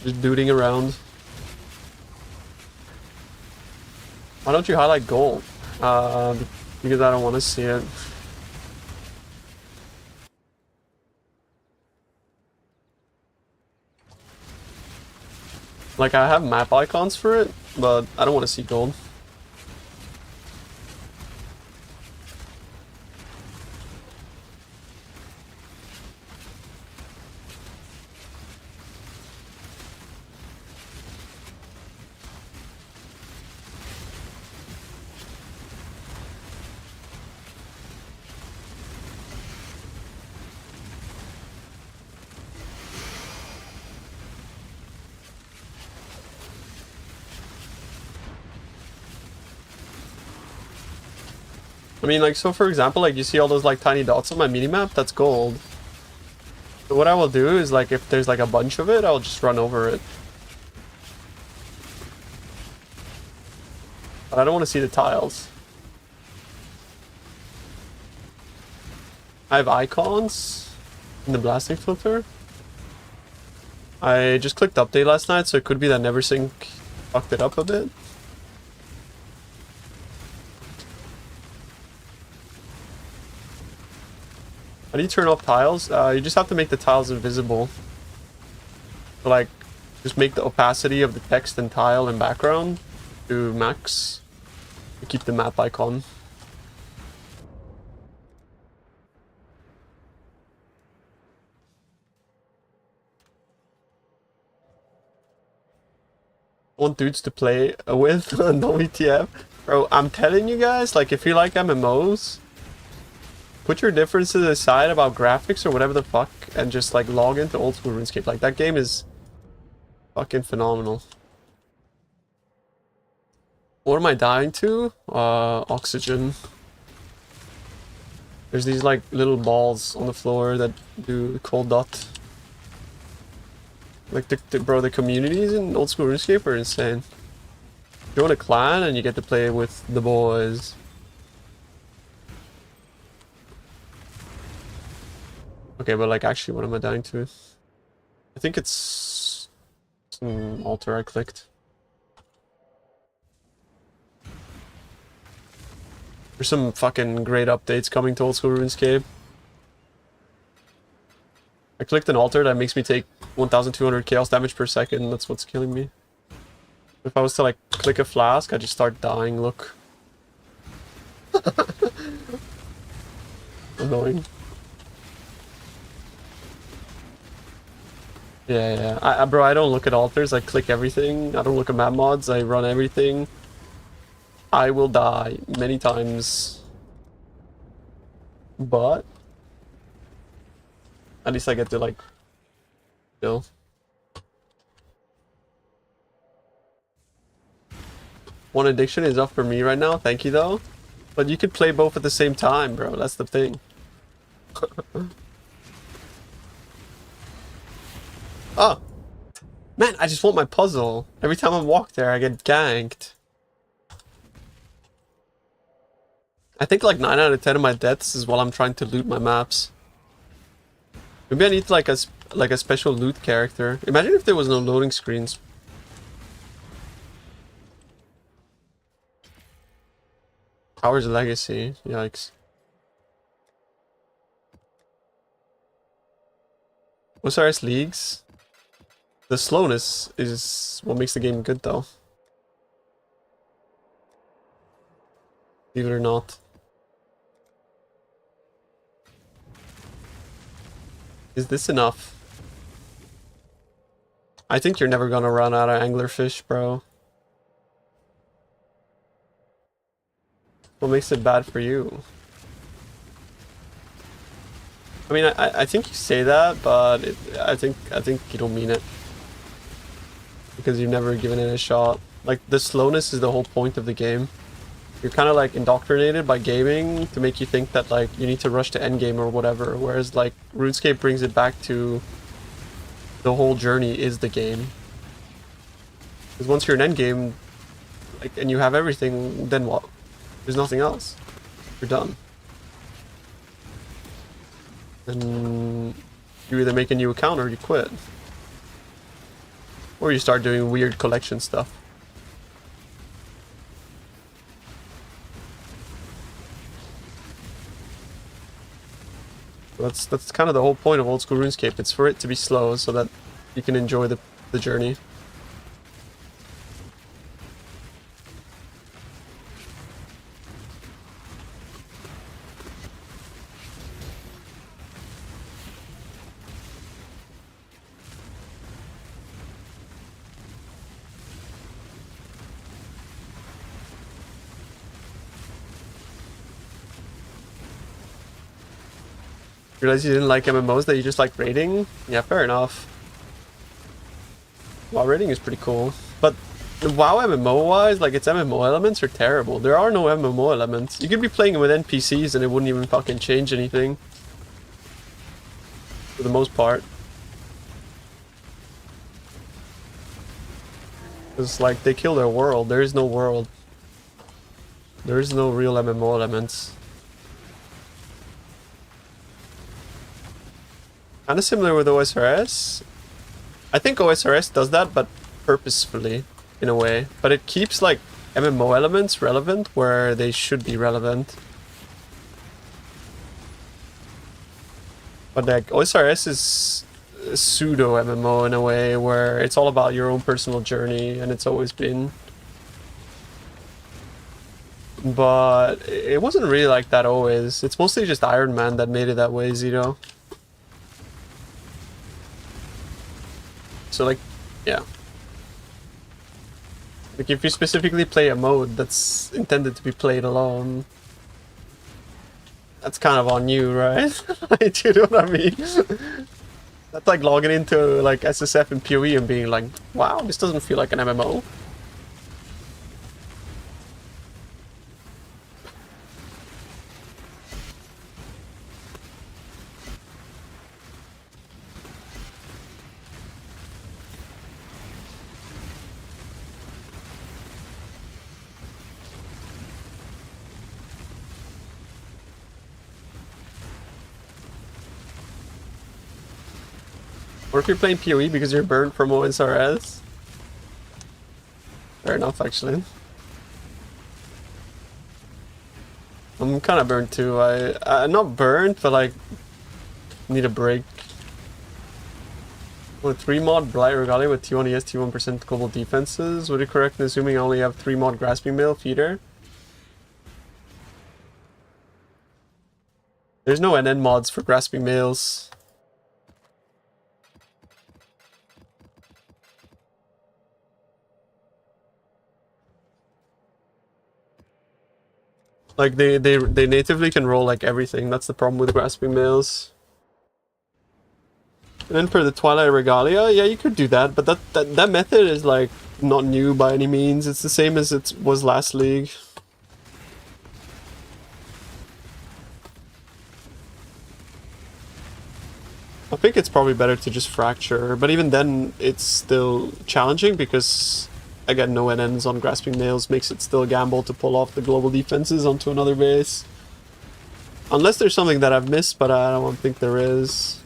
just duding around. Why don't you highlight gold? Because I don't want to see it. Like, I have map icons for it, but I don't want to see gold. I mean, like, so for example, like, you see all those, like, tiny dots on my minimap? That's gold. So what I will do is, like, if there's, like, a bunch of it, I'll just run over it. But I don't want to see the tiles. I have icons in the blasting filter. I just clicked update last night, so it could be that NeverSync fucked it up a bit. How do you turn off tiles? You just have to make the tiles invisible. So, like, just make the opacity of the text and tile and background to max to keep the map icon. I want dudes to play with, no ETF. Bro, I'm telling you guys, like, if you like MMOs, put your differences aside about graphics or whatever the fuck and just like log into old school RuneScape. Like, that game is fucking phenomenal. What am I dying to? Oxygen. There's these like little balls on the floor that do cold dot. Like, bro, the communities in old school RuneScape are insane. You join a clan and you get to play with the boys. Okay, but like, actually, what am I dying to? I think it's some altar I clicked. There's some fucking great updates coming to old school RuneScape. I clicked an altar that makes me take 1200 chaos damage per second. That's what's killing me. If I was to like click a flask, I just start dying. Look. Annoying. Yeah. Bro, I don't look at altars. I click everything. I don't look at map mods. I run everything. I will die many times. But at least I get to, like, chill. One addiction is up for me right now. Thank you, though. But you could play both at the same time, bro. That's the thing. Oh! Man, I just want my puzzle. Every time I walk there, I get ganked. I think like 9 out of 10 of my deaths is while I'm trying to loot my maps. Maybe I need like a special loot character. Imagine if there was no loading screens. Howard's Legacy. Yikes. OSRS leagues. The slowness is what makes the game good, though. Believe it or not. Is this enough? I think you're never gonna run out of anglerfish, bro. What makes it bad for you? I mean, I think you say that, but I think you don't mean it. Because you've never given it a shot. Like, the slowness is the whole point of the game. You're kind of like indoctrinated by gaming to make you think that like you need to rush to endgame or whatever, whereas like RuneScape brings it back to the whole journey is the game. Because once you're in endgame, like, and you have everything, then what? There's nothing else. You're done. And you either make a new account or you quit. Or you start doing weird collection stuff. That's kind of the whole point of old school RuneScape. It's for it to be slow so that you can enjoy the journey. Realize you didn't like MMOs, that you just like raiding? Yeah, fair enough. WoW raiding is pretty cool. But WoW MMO wise, like its MMO elements are terrible. There are no MMO elements. You could be playing with NPCs and it wouldn't even fucking change anything. For the most part. It's like they kill their world. There is no world. There is no real MMO elements. Kind of similar with OSRS. I think OSRS does that, but purposefully, in a way. But it keeps, like, MMO elements relevant where they should be relevant. But, like, OSRS is a pseudo-MMO in a way, where it's all about your own personal journey, and it's always been. But it wasn't really like that always. It's mostly just Iron Man that made it that way, Zito. So, like, yeah. Like, if you specifically play a mode that's intended to be played alone, that's kind of on you, right? You know what I mean? That's like logging into, like, SSF and PoE and being like, wow, this doesn't feel like an MMO. Or if you're playing PoE because you're burned from OSRS. Fair enough, actually. I'm kind of burnt too. I'm not burnt, but like, need a break. With 3 mod Blight Regalia with T1 ES, T1% global defenses. Would it correct in assuming I only have 3 mod Grasping Mail feeder? There's no NN mods for Grasping Mails. Like they natively can roll like everything. That's the problem with grasping males. And then for the Twilight Regalia, yeah, you could do that, but that method is like not new by any means. It's the same as it was last league. I think it's probably better to just fracture, but even then it's still challenging because again, no NNs on grasping nails makes it still a gamble to pull off the global defenses onto another base. Unless there's something that I've missed, but I don't think there is.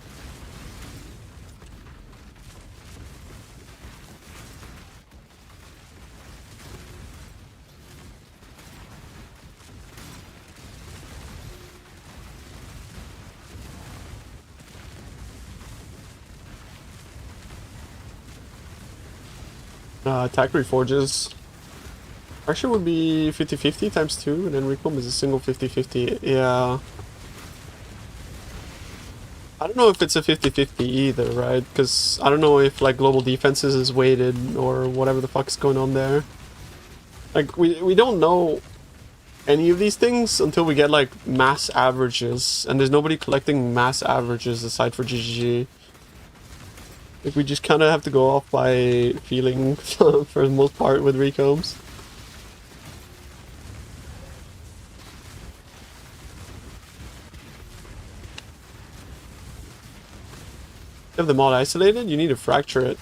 Attack reforges. Fracture would be 50-50 times 2, and then Recom is a single 50-50. Yeah. I don't know if it's a 50-50 either, right? Because I don't know if like global defenses is weighted or whatever the fuck is going on there. Like we don't know any of these things until we get like mass averages, and there's nobody collecting mass averages aside for GGG. Like we just kind of have to go off by feeling for the most part with recombs. You have the mod isolated, you need to fracture it.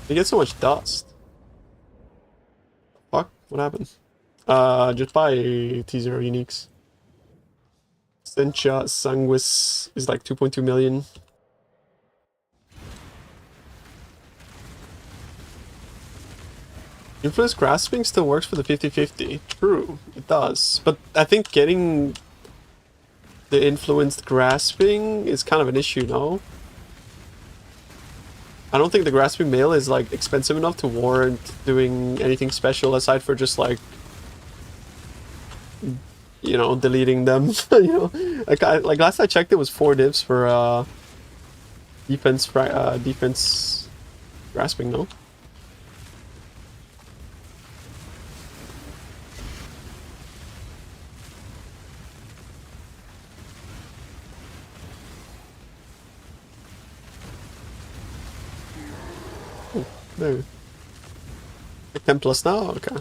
You get so much dust. Fuck, what happened? Just buy T0 uniques. Sencha Sanguis is like 2.2 million. Influence grasping still works for the 50-50. True, it does. But I think getting the influenced grasping is kind of an issue, no? I don't think the grasping male is like expensive enough to warrant doing anything special aside for just like, you know, deleting them. You know, like last I checked, it was 4 divs for defense grasping, no? Oh, no. 10 plus now? Okay.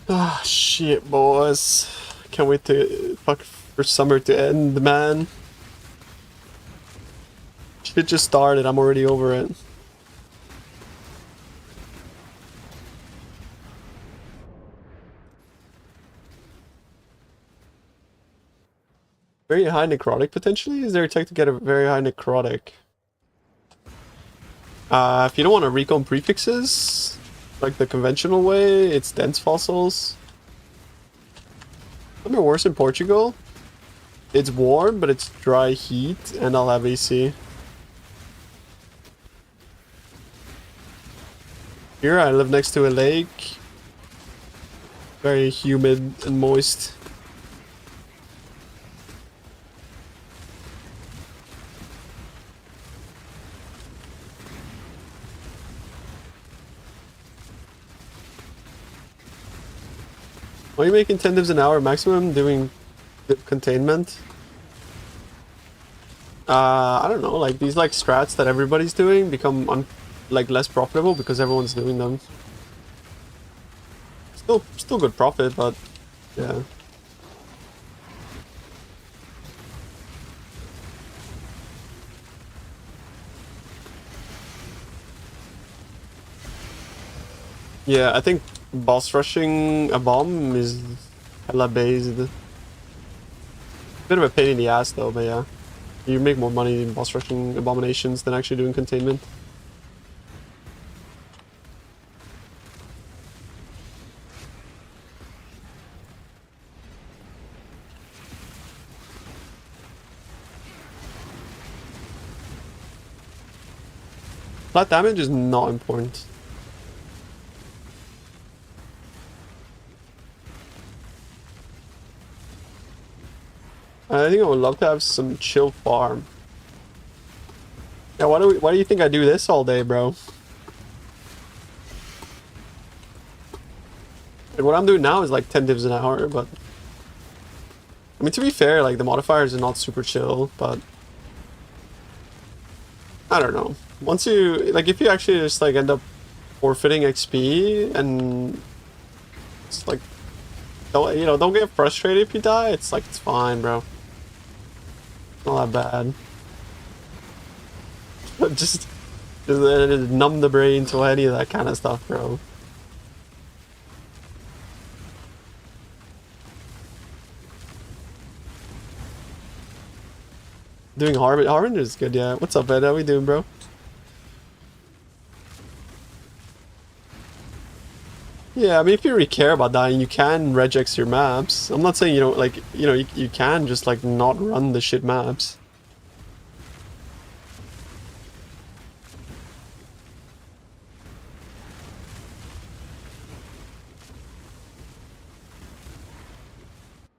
Ah, shit, boys. Can't wait to for summer to end, man. Shit just started, I'm already over it. Very high necrotic potentially? Is there a tech to get a very high necrotic? If you don't want to recon prefixes, like the conventional way, it's dense fossils. Some are worse in Portugal. It's warm, but it's dry heat, and I'll have AC. Here, I live next to a lake. Very humid and moist. Why are you making 10 divs an hour maximum doing div containment? I don't know, like these like strats that everybody's doing become like less profitable because everyone's doing them. Still good profit, but yeah. Yeah, I think boss rushing a bomb is hella based. Bit of a pain in the ass though, but yeah. You make more money in boss rushing abominations than actually doing containment. Flat damage is not important. I think I would love to have some chill farm. Yeah, why do you think I do this all day, bro? Like, what I'm doing now is like 10 divs an hour, but I mean, to be fair, like the modifiers are not super chill, but I don't know. Once you like, if you actually just like end up forfeiting XP and it's like, don't get frustrated if you die. It's like it's fine, bro. Not that bad. just numb the brain to any of that kind of stuff, bro. Doing Harbinger is good, yeah. What's up, Ed? How we doing, bro? Yeah, I mean, if you really care about dying, you can regex your maps. I'm not saying you don't, like, you can just, like, not run the shit maps.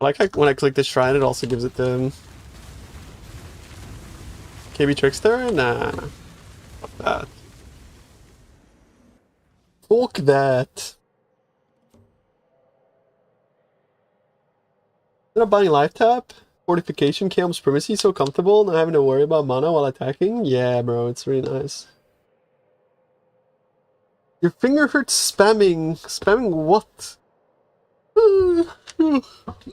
I like when I click the shrine, it also gives it the KB Trickster? Nah. Fuck that. Fuck that. Instead of buying life tap, fortification camps primacy so comfortable, not having to worry about mana while attacking. Yeah, bro, it's really nice. Your finger hurts spamming. Spamming what?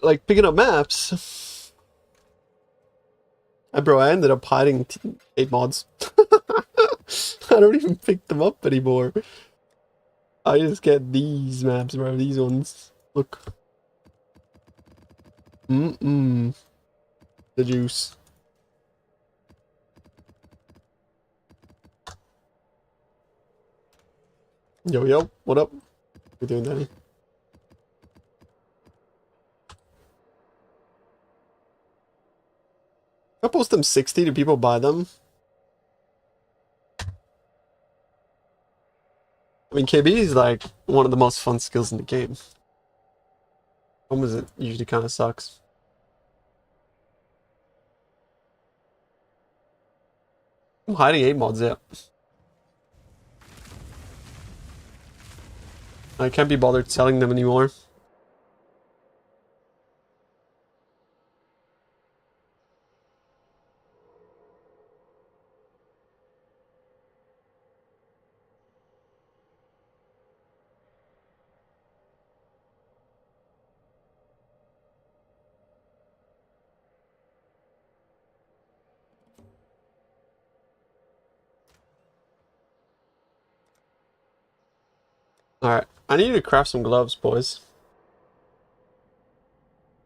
Like picking up maps. Bro, I ended up hiding 8 mods. I don't even pick them up anymore. I just get these maps, bro. These ones. Look. The juice. Yo, what up? What you doing, Danny? If I post them 60, do people buy them? I mean, KB is like one of the most fun skills in the game. Problem is, it usually kind of sucks. I'm hiding 8 mods, yeah. I can't be bothered selling them anymore. Alright, I need to craft some gloves, boys.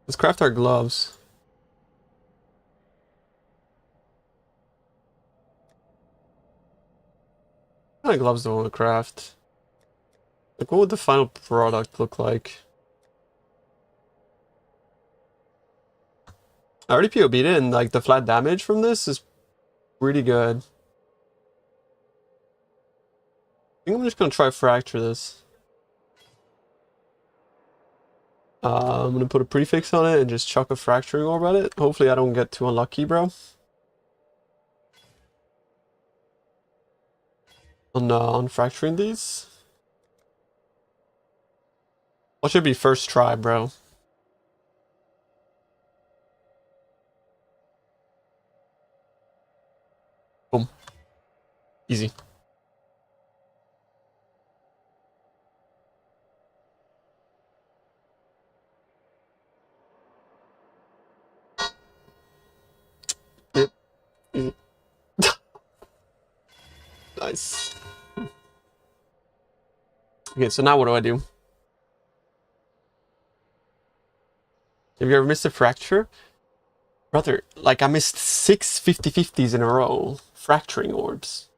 Let's craft our gloves. What kind of gloves do I want to craft? Like, what would the final product look like? I already POB'd it, and like the flat damage from this is pretty good. I think I'm just gonna try fracture this. I'm gonna put a prefix on it and just chuck a fracturing orb at it. Hopefully I don't get too unlucky, bro. On fracturing these. What should be first try, bro? Boom. Easy. Yep. Easy. Nice. Okay, so now what do I do? Have you ever missed a fracture? Brother, like I missed 6 50/50s in a row. Fracturing orbs.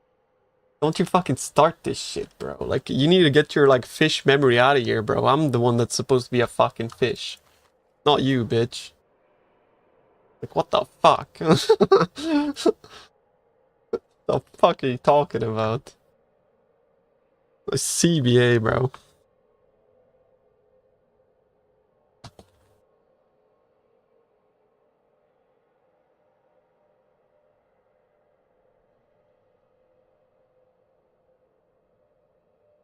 Don't you fucking start this shit, bro. Like, you need to get your, like, fish memory out of here, bro. I'm the one that's supposed to be a fucking fish. Not you, bitch. Like, what the fuck? The fuck are you talking about? A CBA, bro.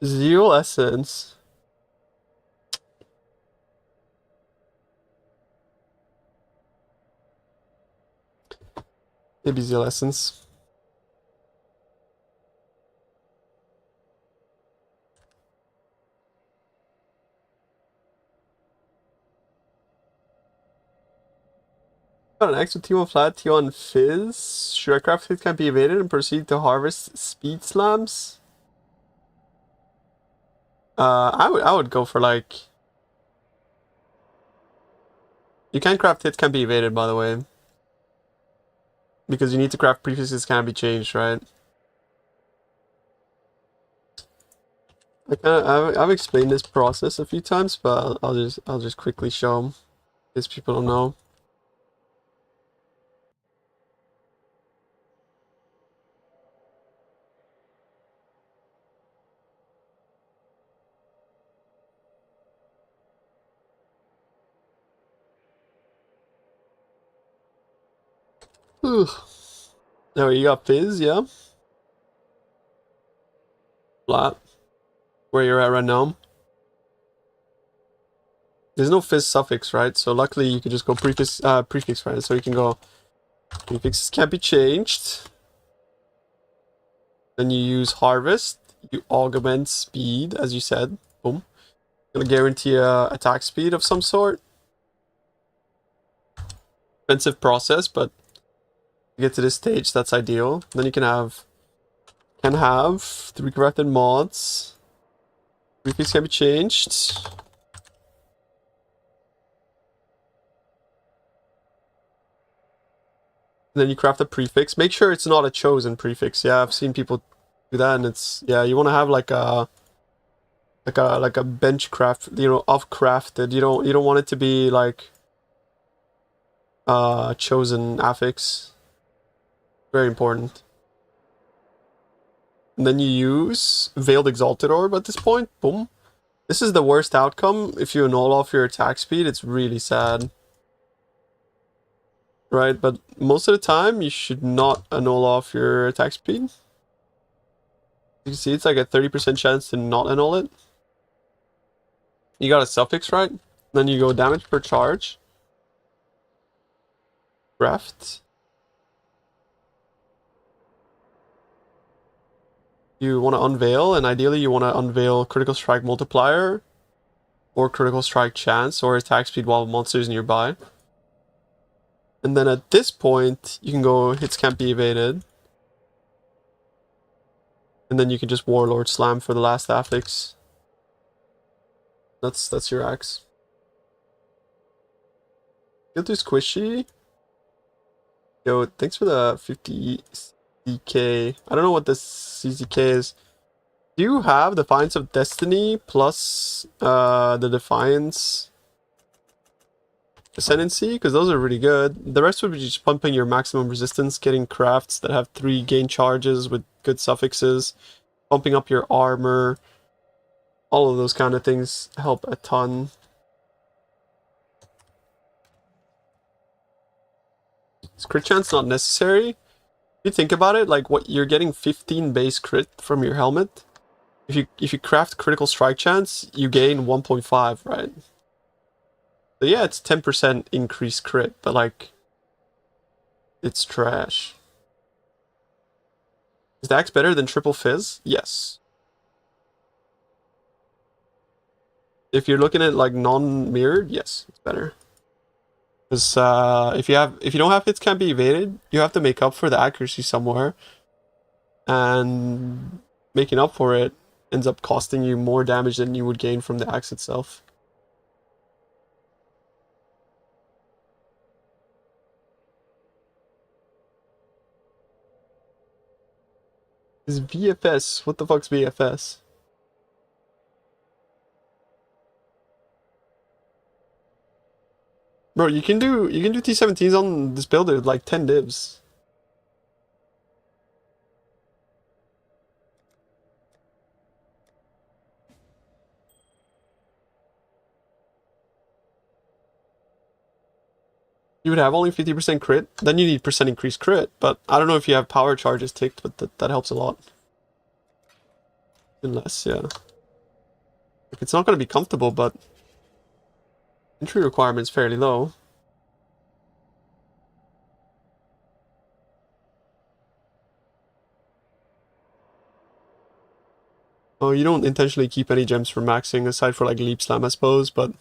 Zero essence. Maybe zero essence. Got an X with T1 flat, T1 fizz. Should I craft it can be evaded and proceed to harvest speed slams? I would go for like. You can craft hits can be evaded, by the way. Because you need to craft prefixes can be changed, right? I've explained this process a few times, but I'll just quickly show them, because people don't know. There you got fizz, yeah. Flat. Where you're at right now. There's no fizz suffix, right? So luckily you could just go prefix, right? So you can go prefixes can't be changed. Then you use harvest. You augment speed, as you said. Boom. Gonna guarantee a attack speed of some sort. Expensive process, but to get to this stage, that's ideal. Then you can have 3 corrected mods. Prefix can be changed. And then you craft a prefix. Make sure it's not a chosen prefix. Yeah, I've seen people do that, and it's, yeah, you want to have like a bench craft, you know, off crafted. You don't want it to be like chosen affix. Very important. And then you use Veiled Exalted Orb at this point. Boom. This is the worst outcome. If you annul off your attack speed, it's really sad. Right, but most of the time, you should not annul off your attack speed. You can see it's like a 30% chance to not annul it. You got a suffix, right? Then you go damage per charge. Craft. You want to unveil, and ideally you want to unveil critical strike multiplier, or critical strike chance, or attack speed while monsters nearby. And then at this point, you can go hits can't be evaded. And then you can just Warlord Slam for the last affix. That's your axe. You'll do Squishy. Yo, thanks for the 50 CK. I don't know what this CCK is. Do you have Defiance of Destiny plus the Defiance Ascendancy? Because those are really good. The rest would be just pumping your maximum resistance, getting crafts that have 3 gain charges with good suffixes, pumping up your armor. All of those kind of things help a ton. Is crit chance not necessary? If you think about it, like what you're getting 15 base crit from your helmet. If you craft critical strike chance, you gain 1.5, right? So yeah, it's 10% increased crit, but like, it's trash. Is the axe better than triple fizz? Yes. If you're looking at like non-mirrored, yes, it's better. Because if you don't have hits can't be evaded, you have to make up for the accuracy somewhere, and making up for it ends up costing you more damage than you would gain from the axe itself. Is VFS? What the fuck's VFS? Bro, you can do T17s on this builder with like 10 divs. You would have only 50% crit, then you need percent increased crit, but I don't know if you have power charges ticked, but that helps a lot. Unless, yeah. Like, it's not going to be comfortable, but entry requirement's fairly low. Oh, you don't intentionally keep any gems for maxing, aside for like Leap Slam, I suppose, but...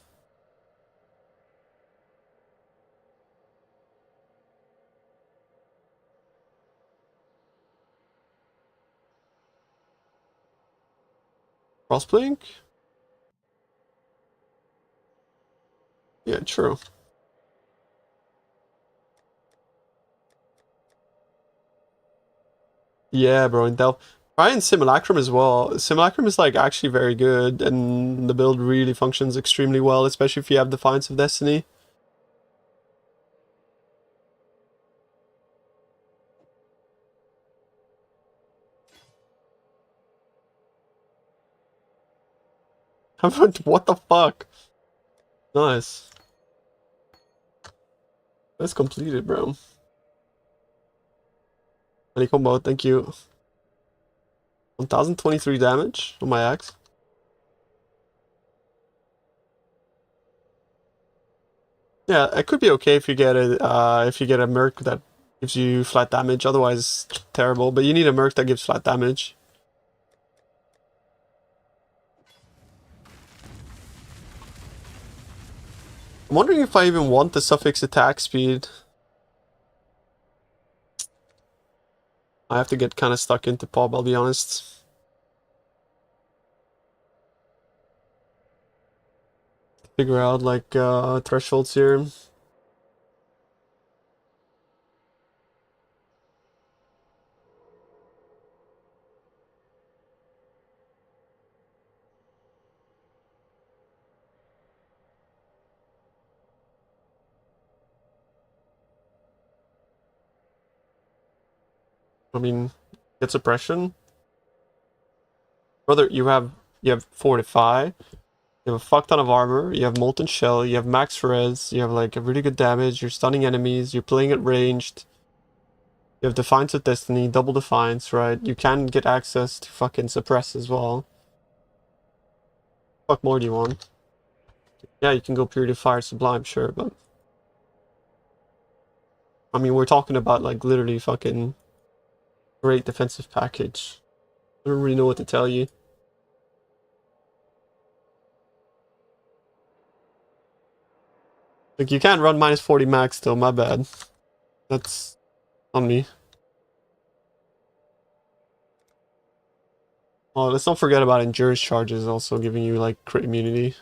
Crossblink? Yeah, true. Yeah, bro, and Delph. Try and Simulacrum as well. Simulacrum is like actually very good, and the build really functions extremely well, especially if you have Defiance of Destiny. What the fuck? Nice. That's completed, bro. Any combo, thank you. 1023 damage on my axe. Yeah, it could be okay if you get a merc that gives you flat damage. Otherwise, terrible. But you need a merc that gives flat damage. I'm wondering if I even want the suffix attack speed. I have to get kind of stuck into PoB, I'll be honest. Figure out like thresholds here. I mean, get suppression. Brother, you have Fortify. You have a fuck ton of armor, you have Molten Shell, you have max res, you have like a really good damage, you're stunning enemies, you're playing it ranged. You have Defiance of Destiny, double Defiance, right? You can get access to fucking Suppress as well. What more do you want? Yeah, you can go Purity Fire Sublime, sure, but... I mean, we're talking about like literally fucking great defensive package. I don't really know what to tell you. Like, you can't run minus 40 max though, my bad. That's on me. Oh, let's not forget about Endurance charges also giving you like crit immunity.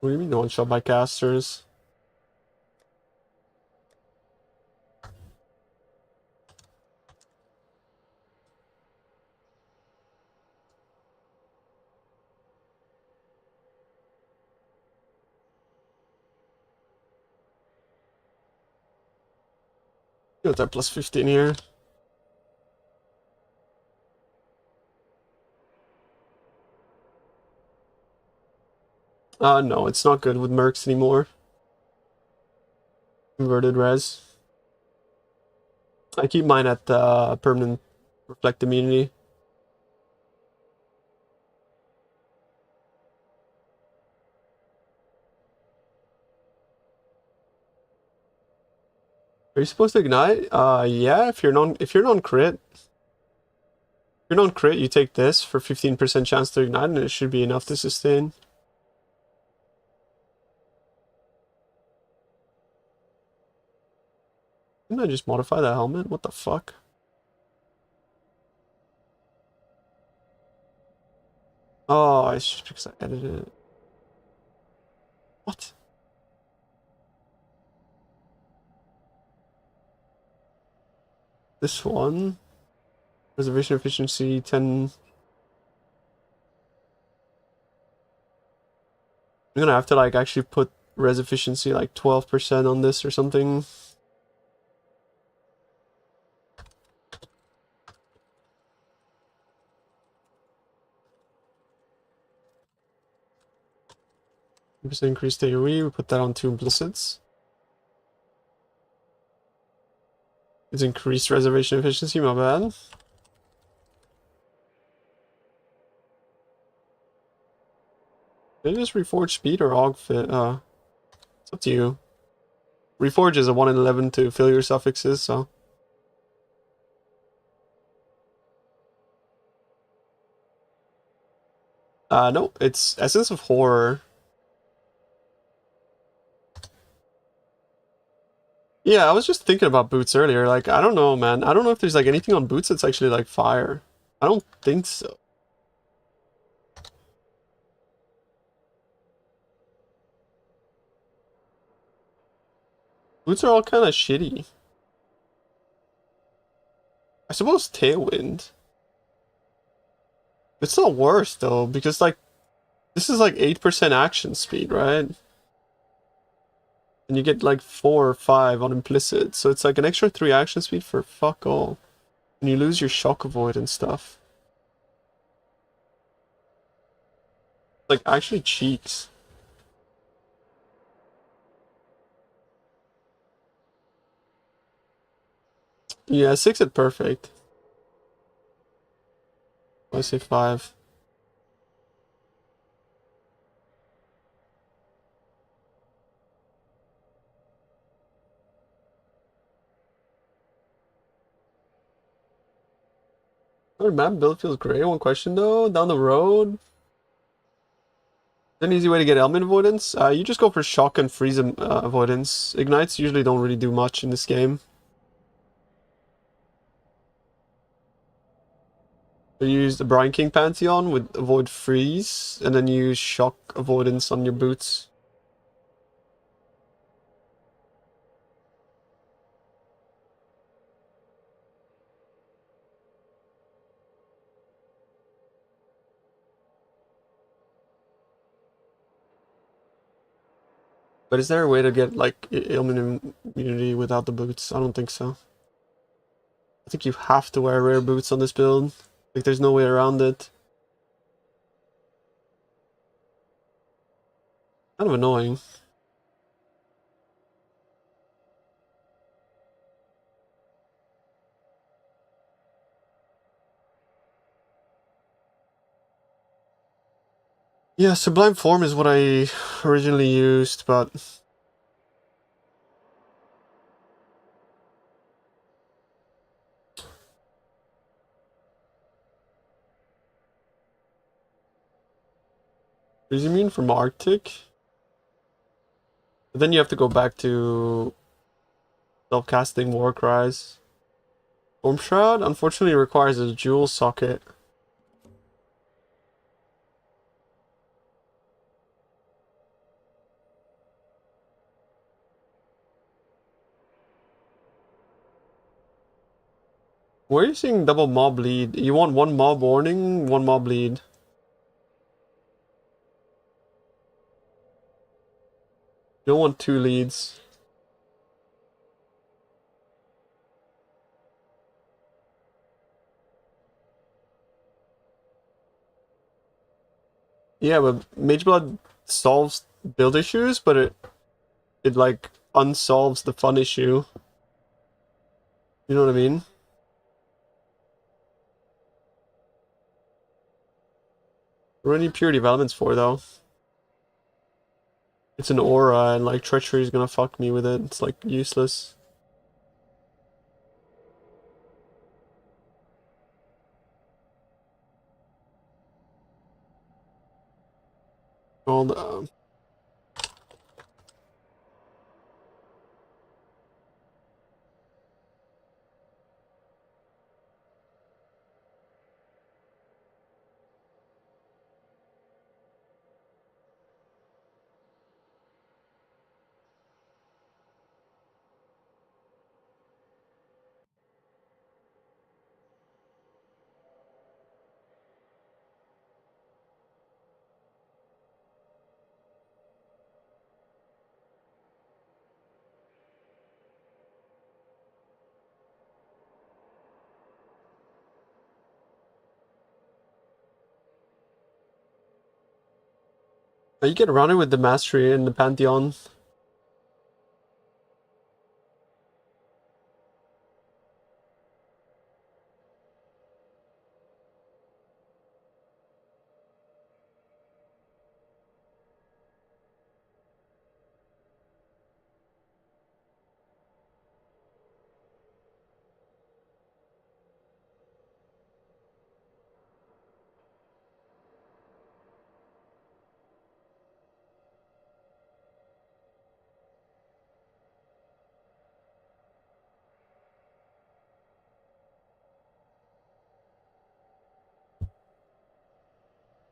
What do you mean no one shot by casters? Got that plus 15 here. No, it's not good with mercs anymore. Inverted res. I keep mine at permanent reflect immunity. Are you supposed to ignite? Yeah, if you're non crit. If you're non crit, you take this for 15% chance to ignite and it should be enough to sustain. Didn't I just modify that helmet? What the fuck? Oh, it's just because I edited it. What? This one? Reservation efficiency 10. I'm gonna have to like actually put res efficiency like 12% on this or something. Percent increased AoE, we put that on 2 implicits. It's increased reservation efficiency, my bad. Did I just reforge speed or augfit? It's up to you. Reforge is a 1 in 11 to failure suffixes, so. No, it's Essence of Horror. Yeah, I was just thinking about boots earlier. Like, I don't know, man. I don't know if there's like anything on boots that's actually like fire. I don't think so. Boots are all kind of shitty. I suppose Tailwind. It's not worse though, because like this is like 8% action speed, right? And you get like 4 or 5 on implicit, so it's like an extra 3 action speed for fuck all. And you lose your shock avoid and stuff. Like actually cheeks. Yeah, 6 at perfect. I say 5. Our map build feels great. One question though, down the road. An easy way to get element avoidance? You just go for shock and freeze avoidance. Ignites usually don't really do much in this game. So you use the Brian King Pantheon with avoid freeze, and then you use shock avoidance on your boots. But is there a way to get like ailment immunity without the boots? I don't think so. I think you have to wear rare boots on this build. Like there's no way around it. Kind of annoying. Yeah, Sublime Form is what I originally used, but is immune from Arctic? But then you have to go back to self-casting War Cries. Form Shroud unfortunately requires a jewel socket. Where are you seeing double mob lead? You want 1 mob warning, 1 mob lead. You don't want 2 leads. Yeah, but Mage Blood solves build issues, but it like unsolves the fun issue. You know what I mean? What do you need pure developments for though? It's an aura and like treachery is gonna fuck me with it. It's like useless. Called You get around it with the mastery and the Pantheon.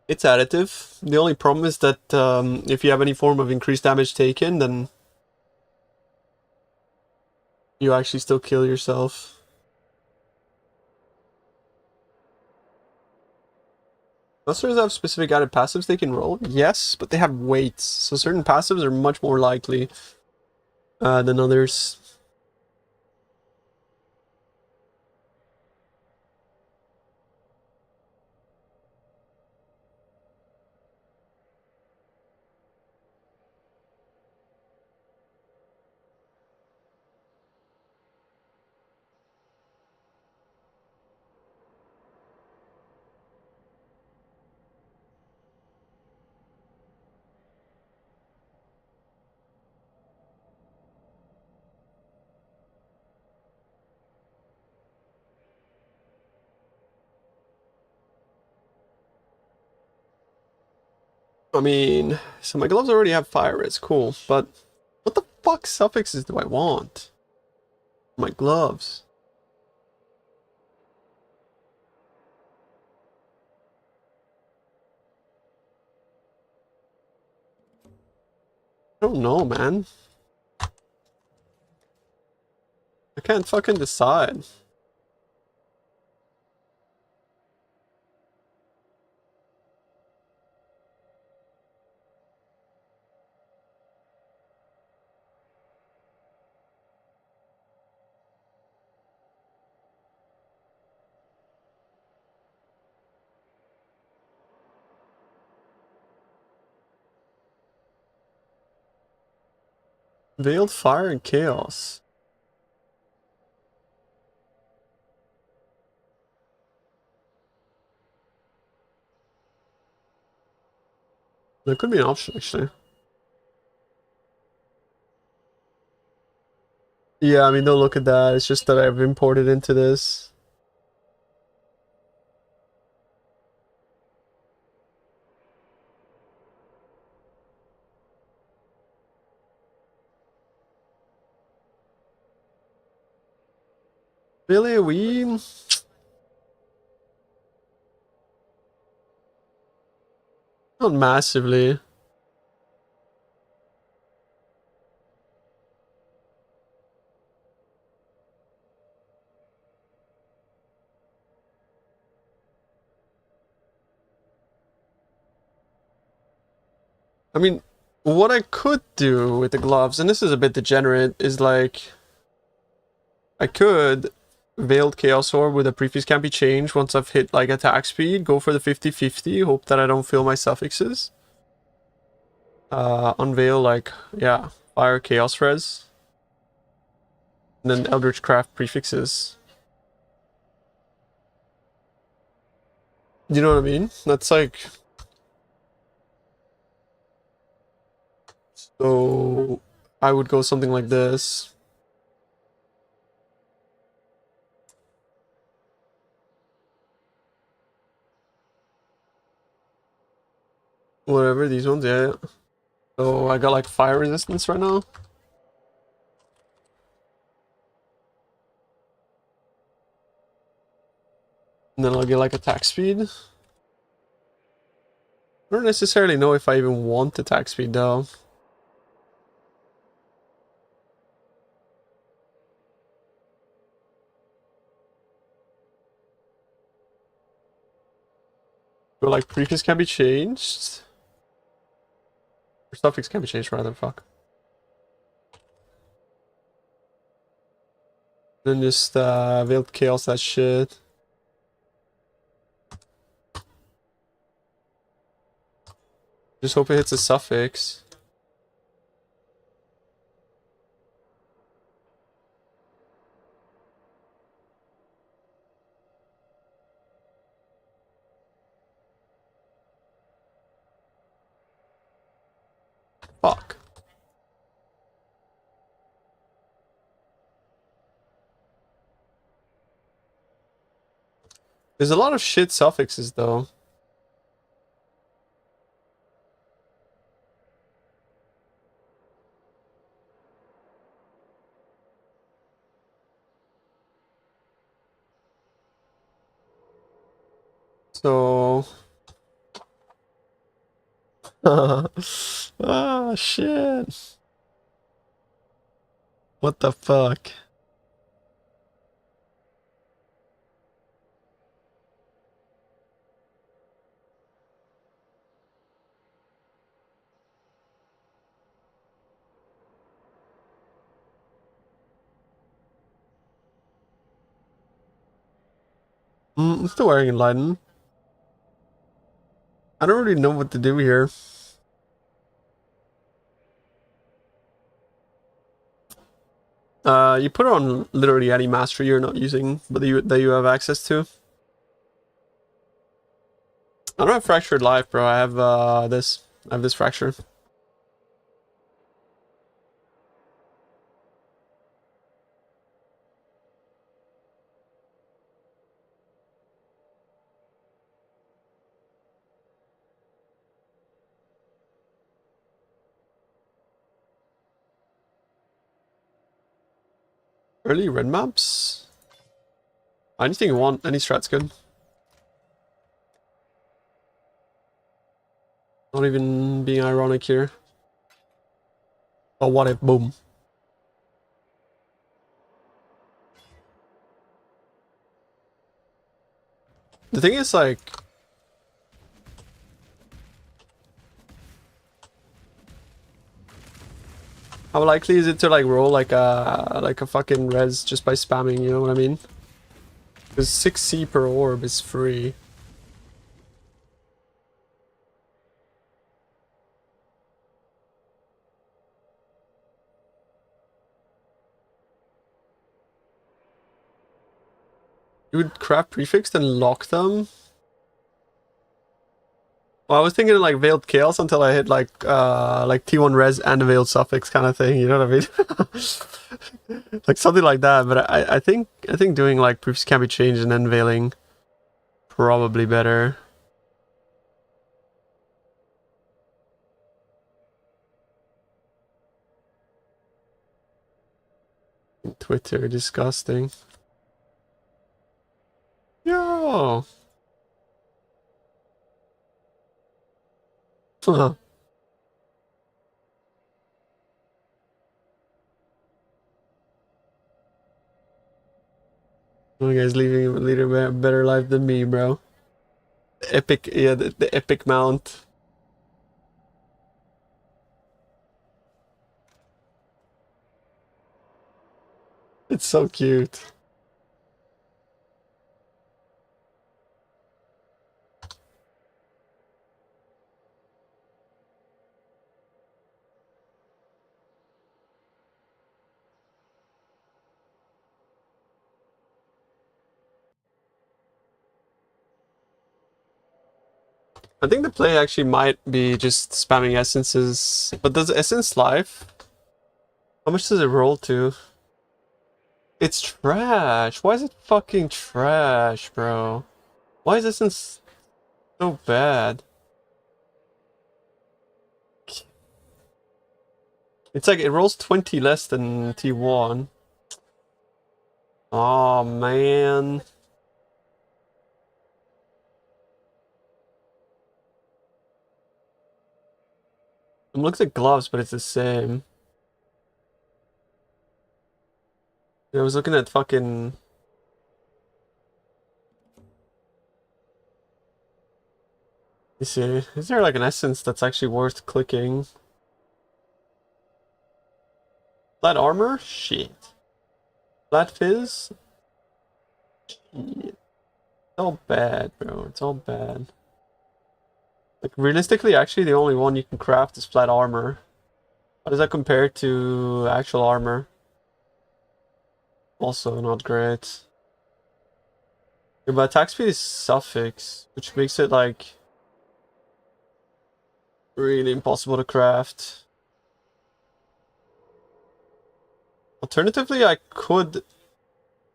It's additive. The only problem is that if you have any form of increased damage taken, then you actually still kill yourself. Monsters have specific added passives they can roll? Yes, but they have weights, so certain passives are much more likely than others. I mean, so my gloves already have fire, it's cool, but what the fuck suffixes do I want? My gloves. I don't know, man. I can't fucking decide. Veiled Fire and Chaos. That could be an option, actually. Yeah, I mean, don't look at that. It's just that I've imported into this. Really? Not massively. I mean, what I could do with the gloves, and this is a bit degenerate, is like... I could Veiled Chaos Orb with a prefix can't be changed once I've hit like attack speed, go for the 50-50, hope that I don't fail my suffixes. Unveil like, yeah, Fire Chaos Res. And then Eldritch Craft prefixes. You know what I mean? That's like... So... I would go something like this. Whatever, these ones, yeah. So I got like fire resistance right now. And then I'll get like attack speed. I don't necessarily know if I even want attack speed though. But like prefix can be changed. Or suffix can be changed rather, fuck. Then just Veiled Chaos that shit. Just hope it hits a suffix. Fuck. There's a lot of shit suffixes though. So ah shit. What the fuck? I'm still wearing Enlighten. I don't really know what to do here. You put it on literally any mastery you're not using, but that you have access to. I don't have Fractured Life, bro. I have this. I have this Fracture. Early red maps? Anything you want, any strat's good. Not even being ironic here. But what if, boom. The thing is, like... how likely is it to, like, roll like a fucking res just by spamming, you know what I mean? Because 6C per orb is free. You would craft prefix and lock them? Well, I was thinking like Veiled Chaos until I hit like T1 res and a Veiled Suffix kind of thing, you know what I mean? Like something like that, but I think doing like proofs can be changed and then veiling probably better. Twitter, disgusting. Yo. Huh. You guys leading a better life than me, bro. The epic, yeah, the epic mount. It's so cute. I think the play actually might be just spamming essences. But does essence life? How much does it roll to? It's trash. Why is it fucking trash, bro? Why is essence so bad? It's like it rolls 20 less than T1. Oh man. I'm looking at gloves, but it's the same. I was looking at fucking... You see, is there like an essence that's actually worth clicking? Flat armor? Shit. Flat fizz? Shit. It's all bad, bro. It's all bad. Like, realistically, actually, the only one you can craft is flat armor. How does that compare to actual armor? Also not great. Yeah, but attack speed is suffix, which makes it, like, really impossible to craft. Alternatively, I could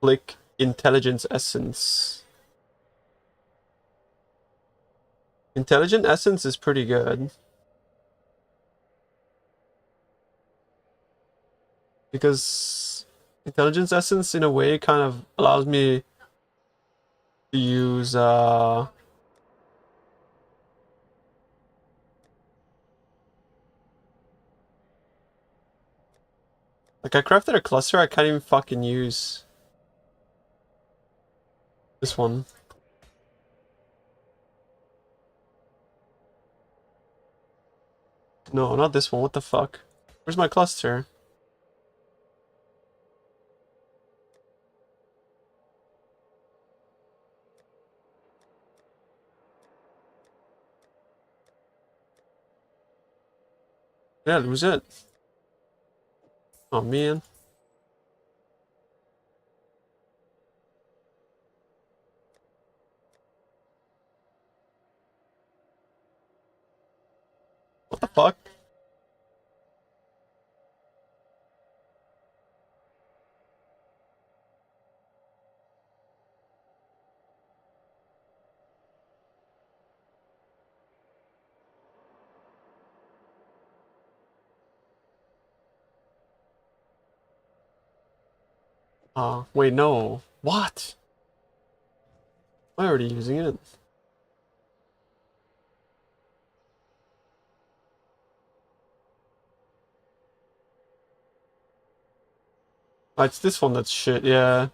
click Intelligence Essence. Intelligent Essence is pretty good. Because Intelligence Essence, in a way, kind of allows me to use, like, I crafted a cluster I can't even fucking use. This one. No, not this one. What the fuck? Where's my cluster? Yeah, lose it. Oh, man. What the fuck? Wait, no. What? I'm already using it. Oh, it's this one that's shit, yeah.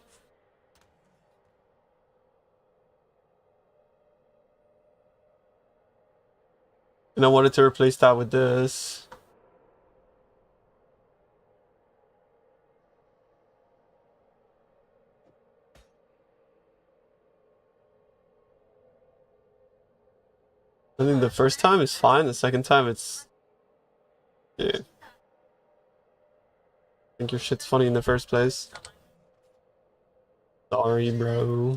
And I wanted to replace that with this. I think the first time is fine, the second time it's... Yeah. I think your shit's funny in the first place. Sorry, bro.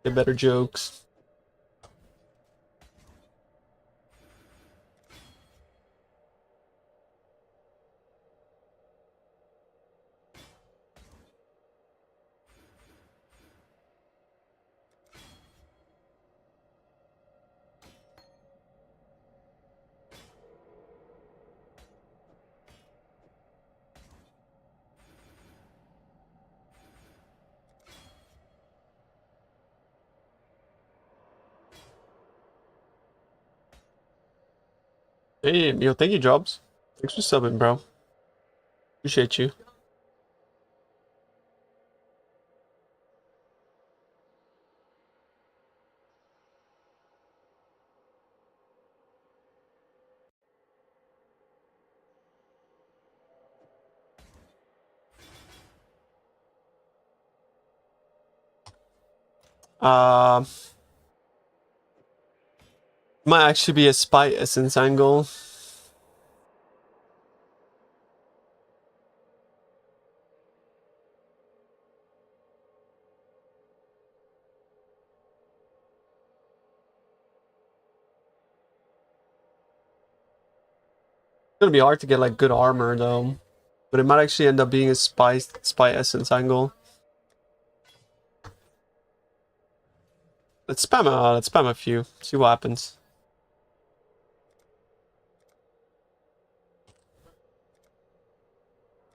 Get better jokes. Hey, yo, thank you, Jobs. Thanks for subbing, bro. Appreciate you. Uh, might actually be a spy essence angle. It's gonna be hard to get like good armor though, but it might actually end up being a spy essence angle. Let's spam a few. See what happens.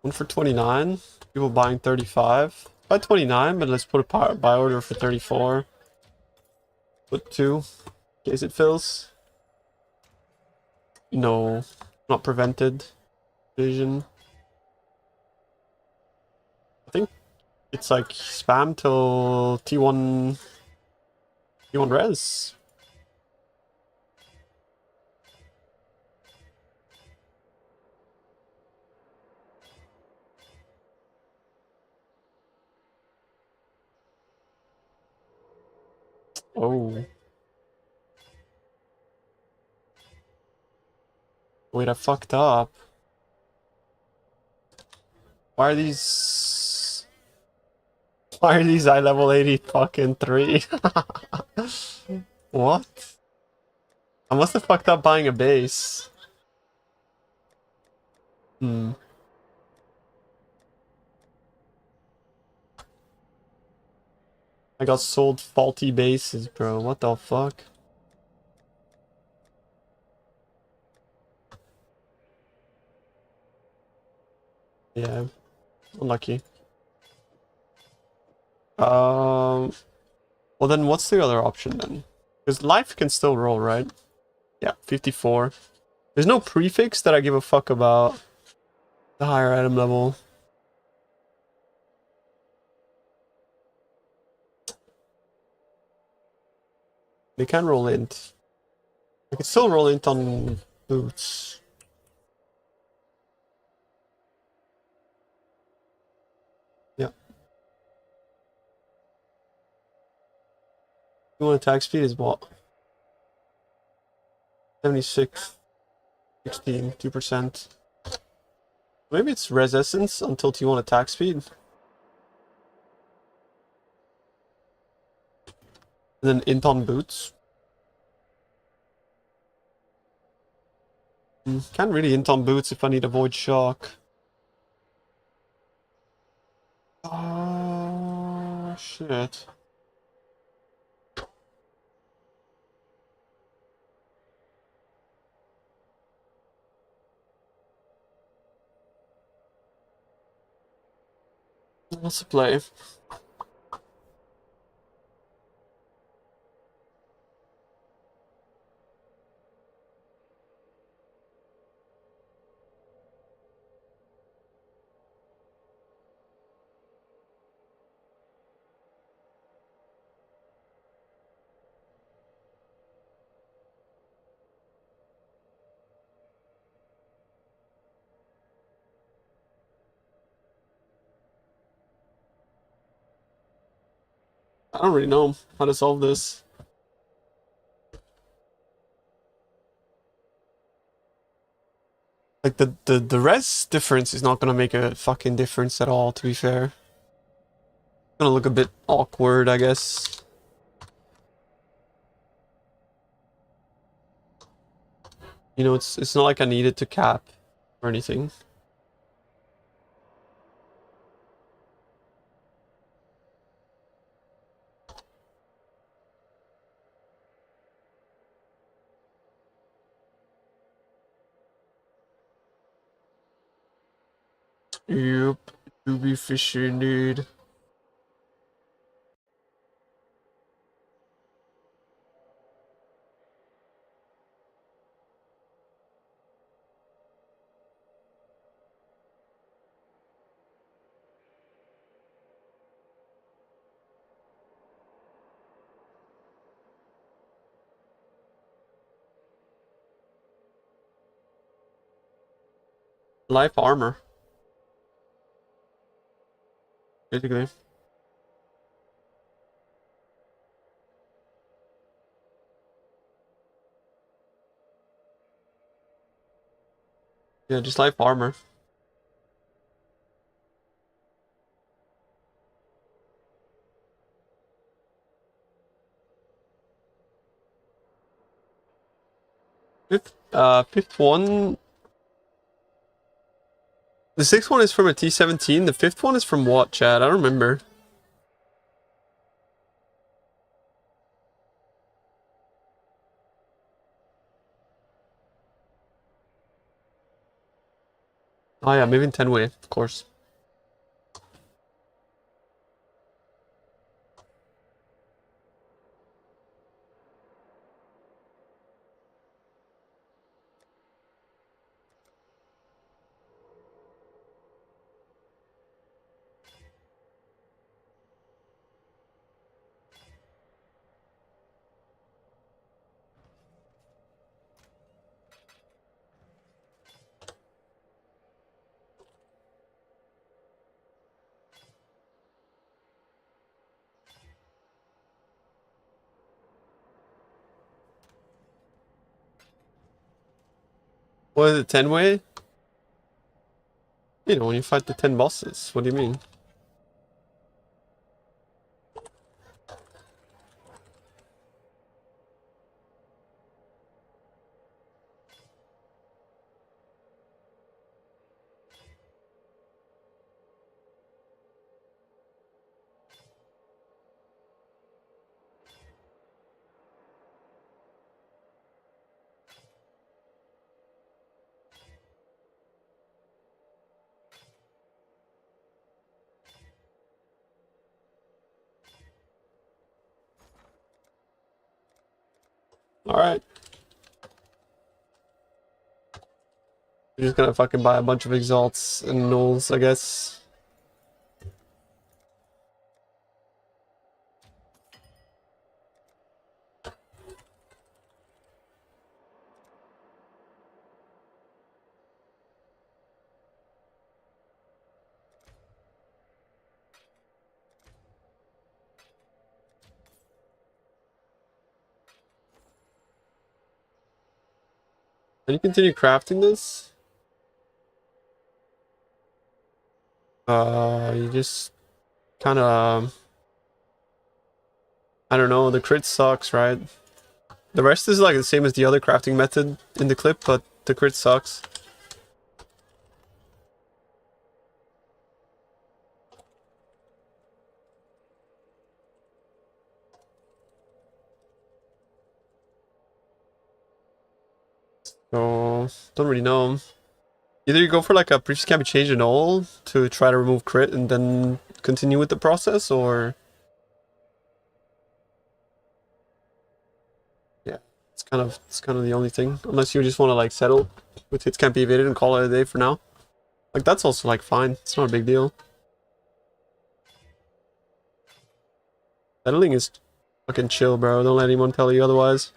One for 29. People buying 35. Buy 29, but let's put a buy order for 34. Put 2 in case it fills. No, not prevented. Vision. I think it's like spam till T1 res. Oh. wait, I fucked up. Why are these eye level 80 fucking 3? What? I must have fucked up buying a base. Hmm. I got sold faulty bases, bro. What the fuck? Yeah, unlucky. Well then what's the other option then? Because life can still roll, right? Yeah, 54. There's no prefix that I give a fuck about the higher item level. They can roll int. I can still roll int on boots. Yeah. You want attack speed is what? 76, 16, 2%. Maybe it's res essence until T1 attack speed. And then int on boots. Can't really int on boots if I need avoid shock. Oh, shit. What's the play? I don't really know how to solve this. Like the res difference is not gonna make a fucking difference at all, to be fair. It's gonna look a bit awkward, I guess. You know, it's not like I needed to cap or anything. Yep, do be fishy indeed. Life armor. Basically. Yeah, just life armor. Fifth one. The sixth one is from a T17. The fifth one is from what, Chad? I don't remember. Oh yeah, maybe in 10 way, of course. What is it, 10 way? You know, when you fight the 10 bosses. What do you mean? Alright. You're just gonna fucking buy a bunch of exalts and nulls, I guess. Can you continue crafting this? You just kind of... I don't know, the crit sucks, right? The rest is like the same as the other crafting method in the clip, but the crit sucks. So, don't really know. Either you go for like a prefix can be changed and all to try to remove crit and then continue with the process, or... Yeah, it's kind of the only thing. Unless you just want to like settle with hits can't be evaded and call it a day for now. Like that's also like fine. It's not a big deal. Settling is fucking chill, bro. Don't let anyone tell you otherwise.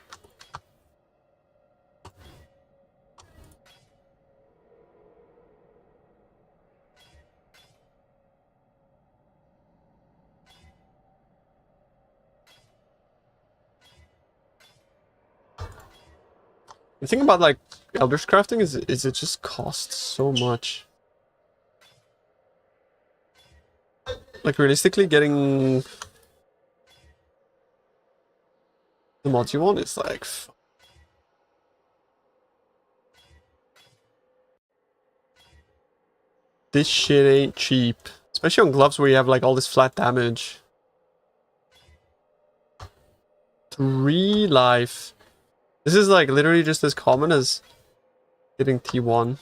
The thing about like Eldritch crafting is it just costs so much. Like realistically, getting the mods you want is like this shit ain't cheap. Especially on gloves where you have like all this flat damage. 3 life. This is like literally just as common as getting T1.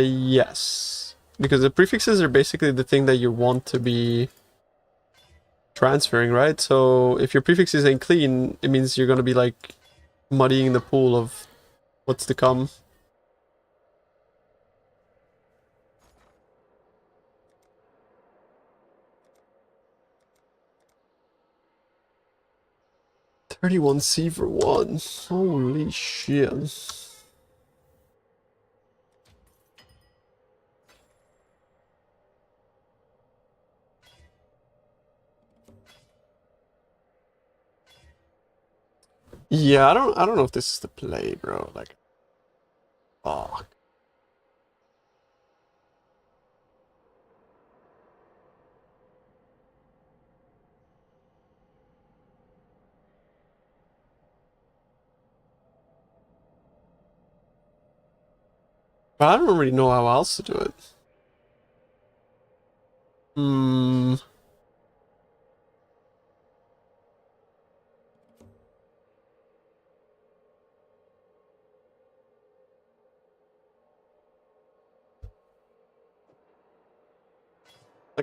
Yes. Because the prefixes are basically the thing that you want to be transferring, right? So if your prefixes ain't clean, it means you're gonna be like muddying the pool of what's to come. $31C for 1. Holy shit. Yeah, I don't know if this is the play, bro. Like, fuck. But I don't really know how else to do it. Hmm.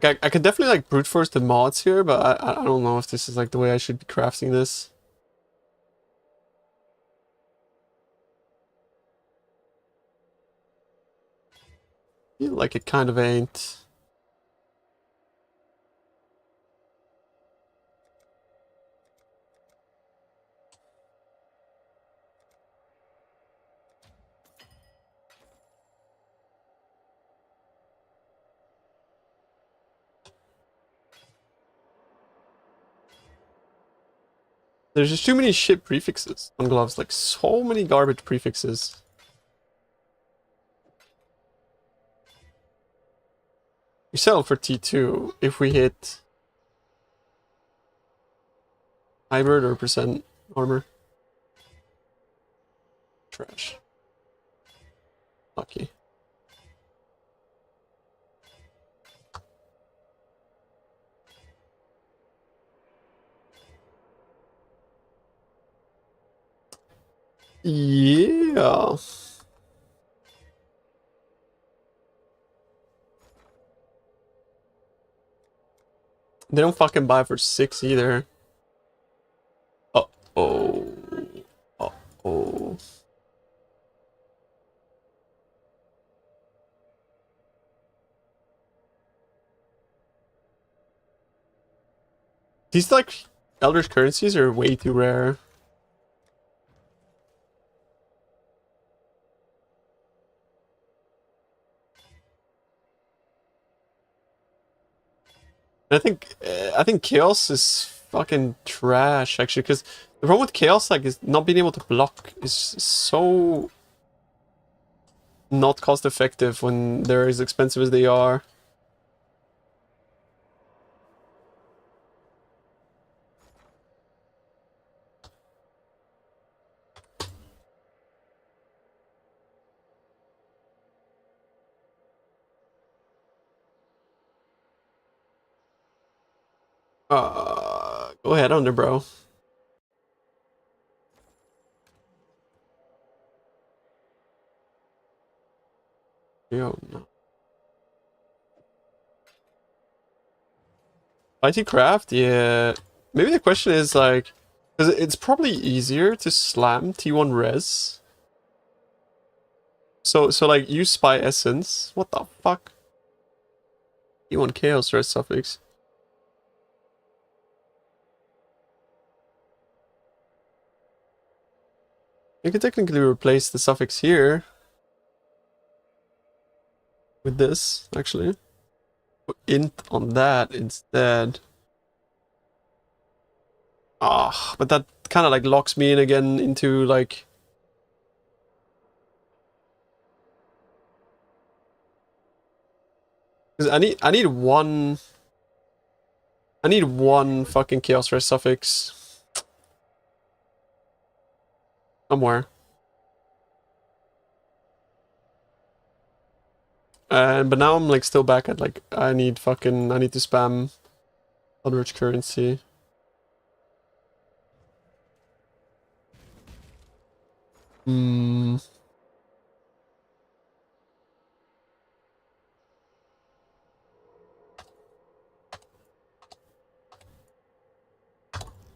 Like, I could definitely, like, brute force the mods here, but I don't know if this is, like, the way I should be crafting this. I feel like it kind of ain't. There's just too many shit prefixes on gloves, like so many garbage prefixes. We sell for T2 if we hit hybrid or percent armor. Trash. Lucky. Yeah. They don't fucking buy for 6 either. Uh-oh. Uh-oh. These, like, Eldritch currencies are way too rare. I think Chaos is fucking trash, actually, because the problem with Chaos, like, is not being able to block is so not cost effective when they're as expensive as they are. Go ahead under, bro. Yo, no. IT craft, yeah. Maybe the question is like, because it's probably easier to slam T1 res. So like use spy essence. What the fuck? T1 chaos res suffix. You could technically replace the suffix here with this, actually. Put int on that instead. Ah, but that kind of like locks me in again into like... Because I need one fucking chaos res suffix somewhere. But now I'm like still back at like I need to spam Eldritch currency.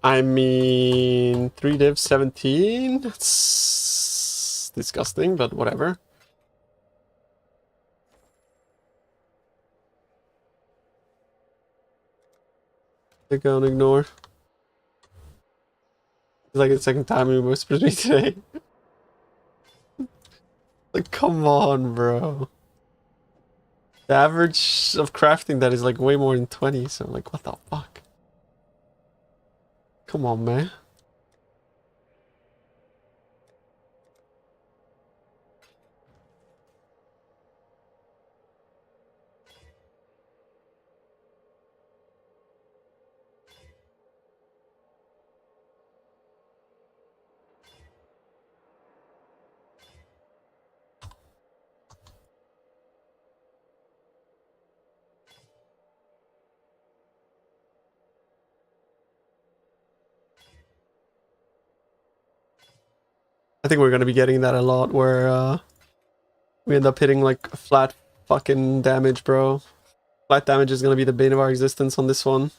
I mean 3 div 17. It's disgusting, but whatever. Click on ignore. It's like the second time he whispers me today. Like, come on, bro. The average of crafting that is like way more than 20, so I'm like, what the fuck? Come on, man. I think we're gonna be getting that a lot where we end up hitting like flat fucking damage, bro. Flat damage is gonna be the bane of our existence on this one.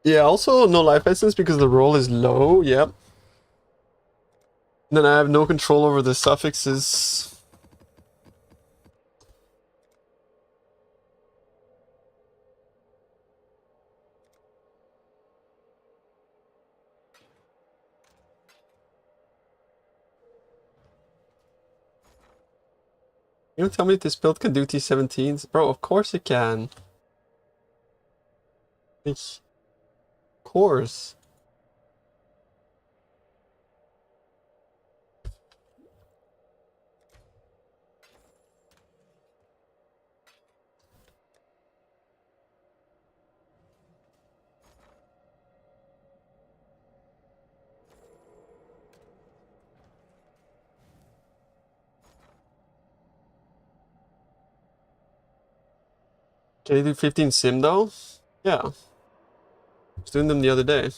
Yeah, also no life essence because the roll is low, yep. Then I have no control over the suffixes. You don't tell me this build can do T17s? Bro, of course it can. Of course. Can you do 15 sim though? Yeah. I was doing them the other day.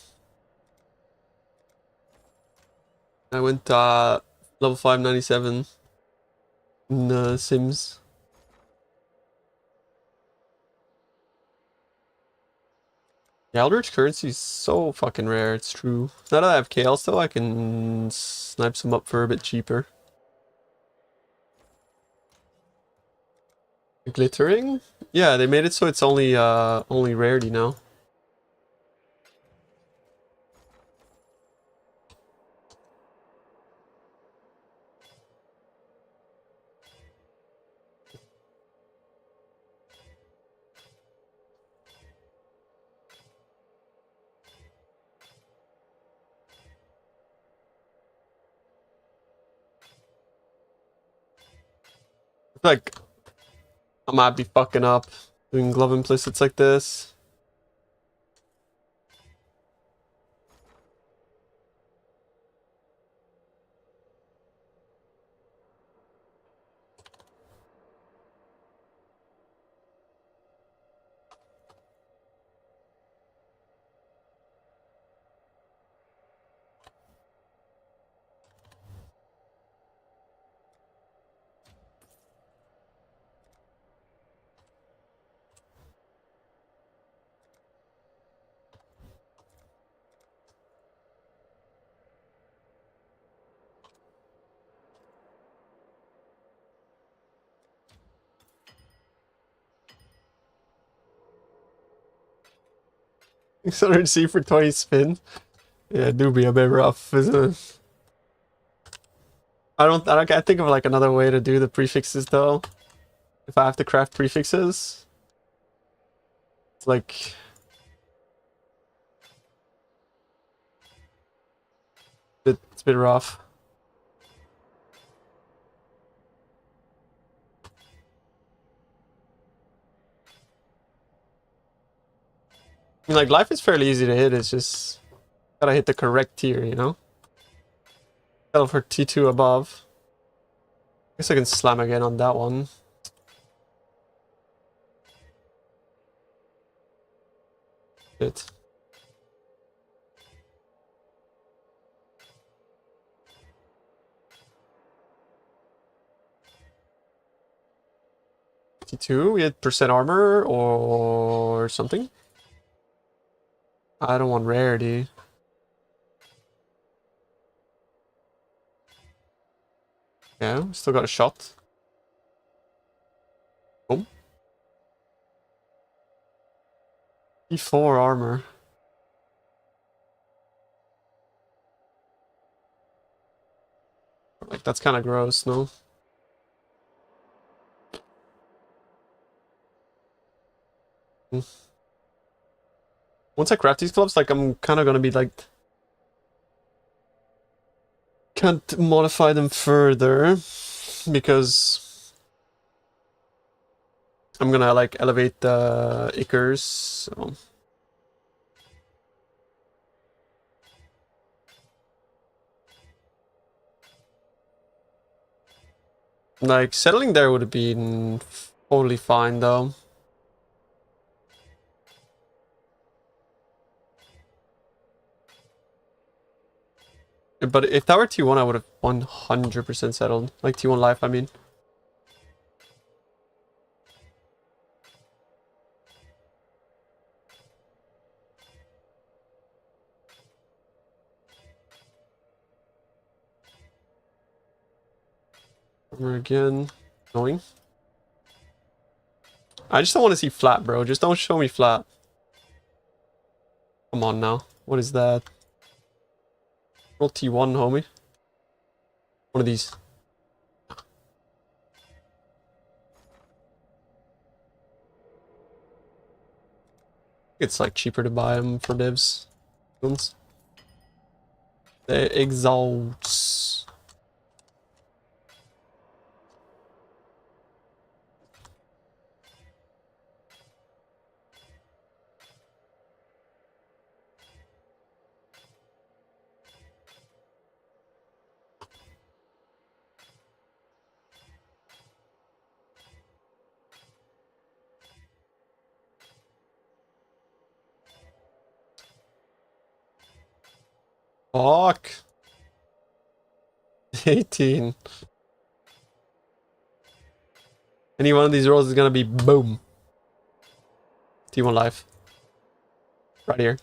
I went level 597 in Sims. Yeah, Eldritch Currency is so fucking rare, it's true. Now that I have Chaos though, I can snipe some up for a bit cheaper. Glittering? Yeah, they made it so it's only rarity now. Like, I might be fucking up doing glove implicits like this. C for 20 spin. Yeah, it do be a bit rough, isn't it? I can't think of like another way to do the prefixes though. If I have to craft prefixes, it's like it's a bit rough. I mean, like life is fairly easy to hit. It's just gotta hit the correct tier, you know. Tell for T2 above. I guess I can slam again on that one. Shit. T2, we had percent armor or something. I don't want rarity. Yeah, we still got a shot. Boom. E4 armor. Like, that's kind of gross, no? Once I craft these gloves, like, I'm kind of gonna be like... Can't modify them further because I'm gonna like elevate the Ickers. So. Like settling there would have been totally fine though. But if that were T1, I would have 100% settled. Like T1 life, I mean. Again. Going. I just don't want to see flat, bro. Just don't show me flat. Come on now. What is that? Roll T1, homie. One of these. It's like cheaper to buy them for divs. The exalts. Fuck. 18. Any one of these rolls is gonna be boom. T1 life. Right here.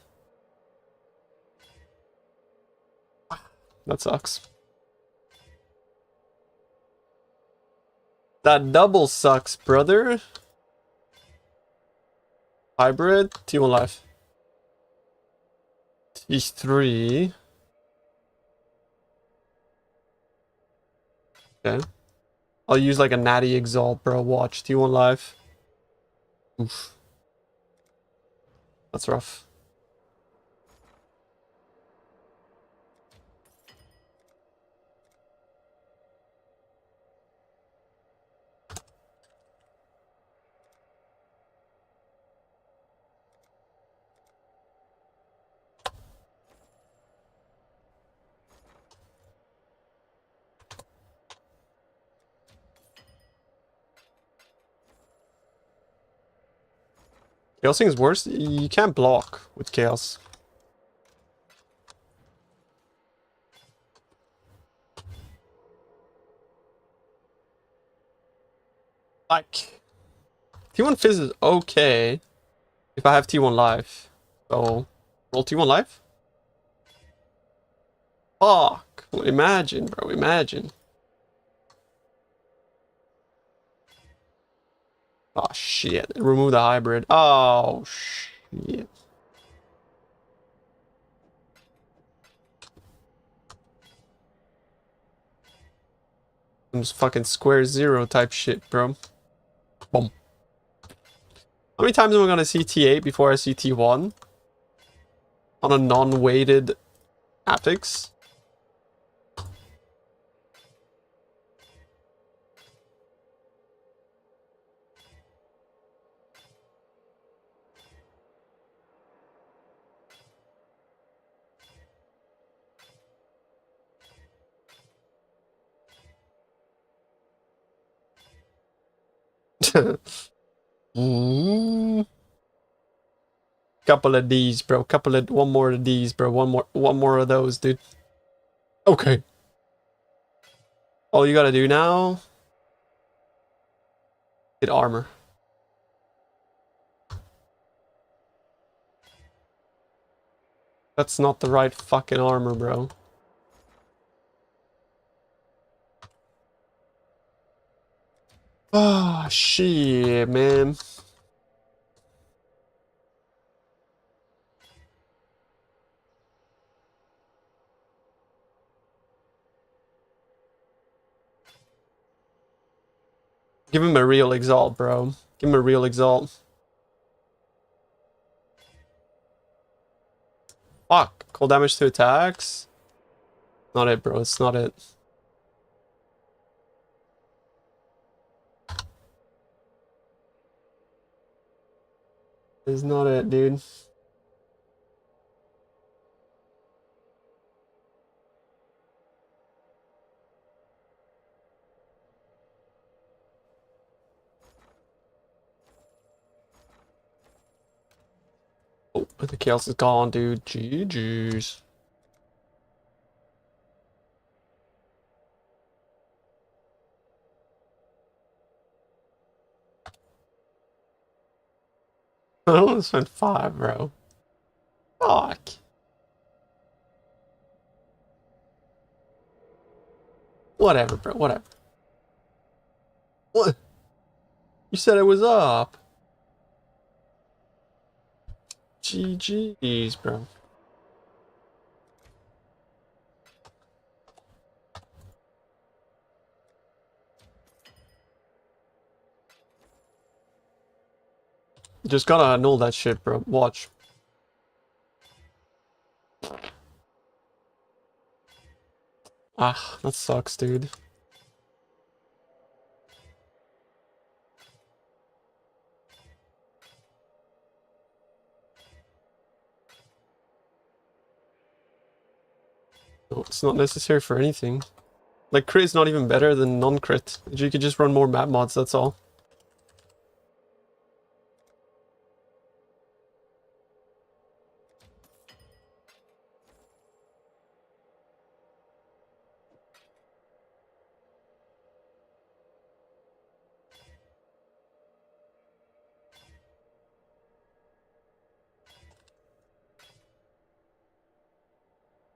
That sucks. That double sucks, brother. Hybrid, T1 life. T3. Okay. I'll use like a natty exalt, bro. Watch T1 life. Oof. That's rough. Chaosing is worse. You can't block with chaos. Like T1 Fizz is okay if I have T1 life. So roll T1 life? Fuck. Imagine, bro. Imagine. Oh shit. Remove the hybrid. Oh shit. Some fucking square zero type shit, bro. Boom. How many times am I gonna see T8 before I see T1? On a non-weighted haptics? Couple of these, bro. One more of these, bro. One more of those, dude. Okay. All you gotta do now, hit armor. That's not the right fucking armor, bro. Ah, shit, man. Give him a real exalt, bro. Give him a real exalt. Fuck. Cold damage to attacks. Not it, bro. It's not it. It's not it, dude. Oh, the chaos is gone, dude. GG's. I only spent 5, bro. Fuck. Whatever, bro. Whatever. What? You said it was up. GG's, bro. Just gotta annul that shit, bro. Watch. Ah, that sucks, dude. No, it's not necessary for anything. Like, crit is not even better than non-crit. You could just run more map mods, that's all.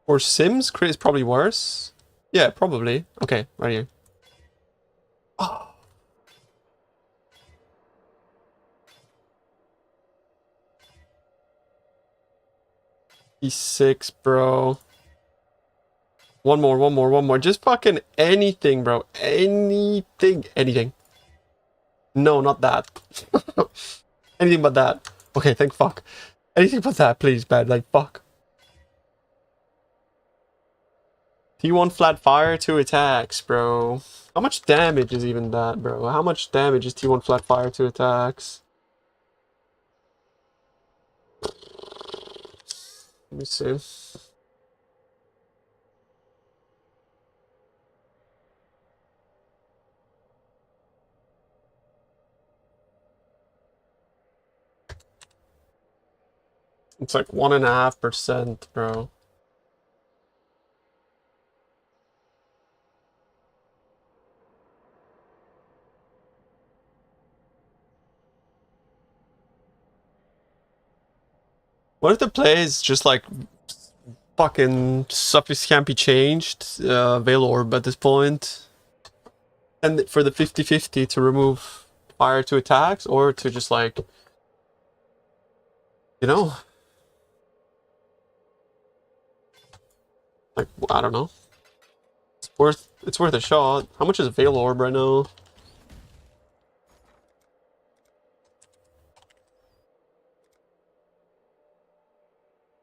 For Sims, crit is probably worse. Yeah, probably. Okay, right here. Oh. E6, bro. One more. Just fucking anything, bro. Anything. No, not that. Anything but that. Okay, thank fuck. Anything but that, please, bad. Like, fuck. T1 flat fire, 2 attacks, bro. How much damage is even that, bro? How much damage is T1 flat fire, 2 attacks? Let me see. It's like 1.5%, bro. What if the play is just like fucking suffix can't be changed, Veil Orb at this point? And for the 50-50 to remove fire to attacks, or to just like, you know, like, I don't know. It's worth a shot. How much is Veil Orb right now?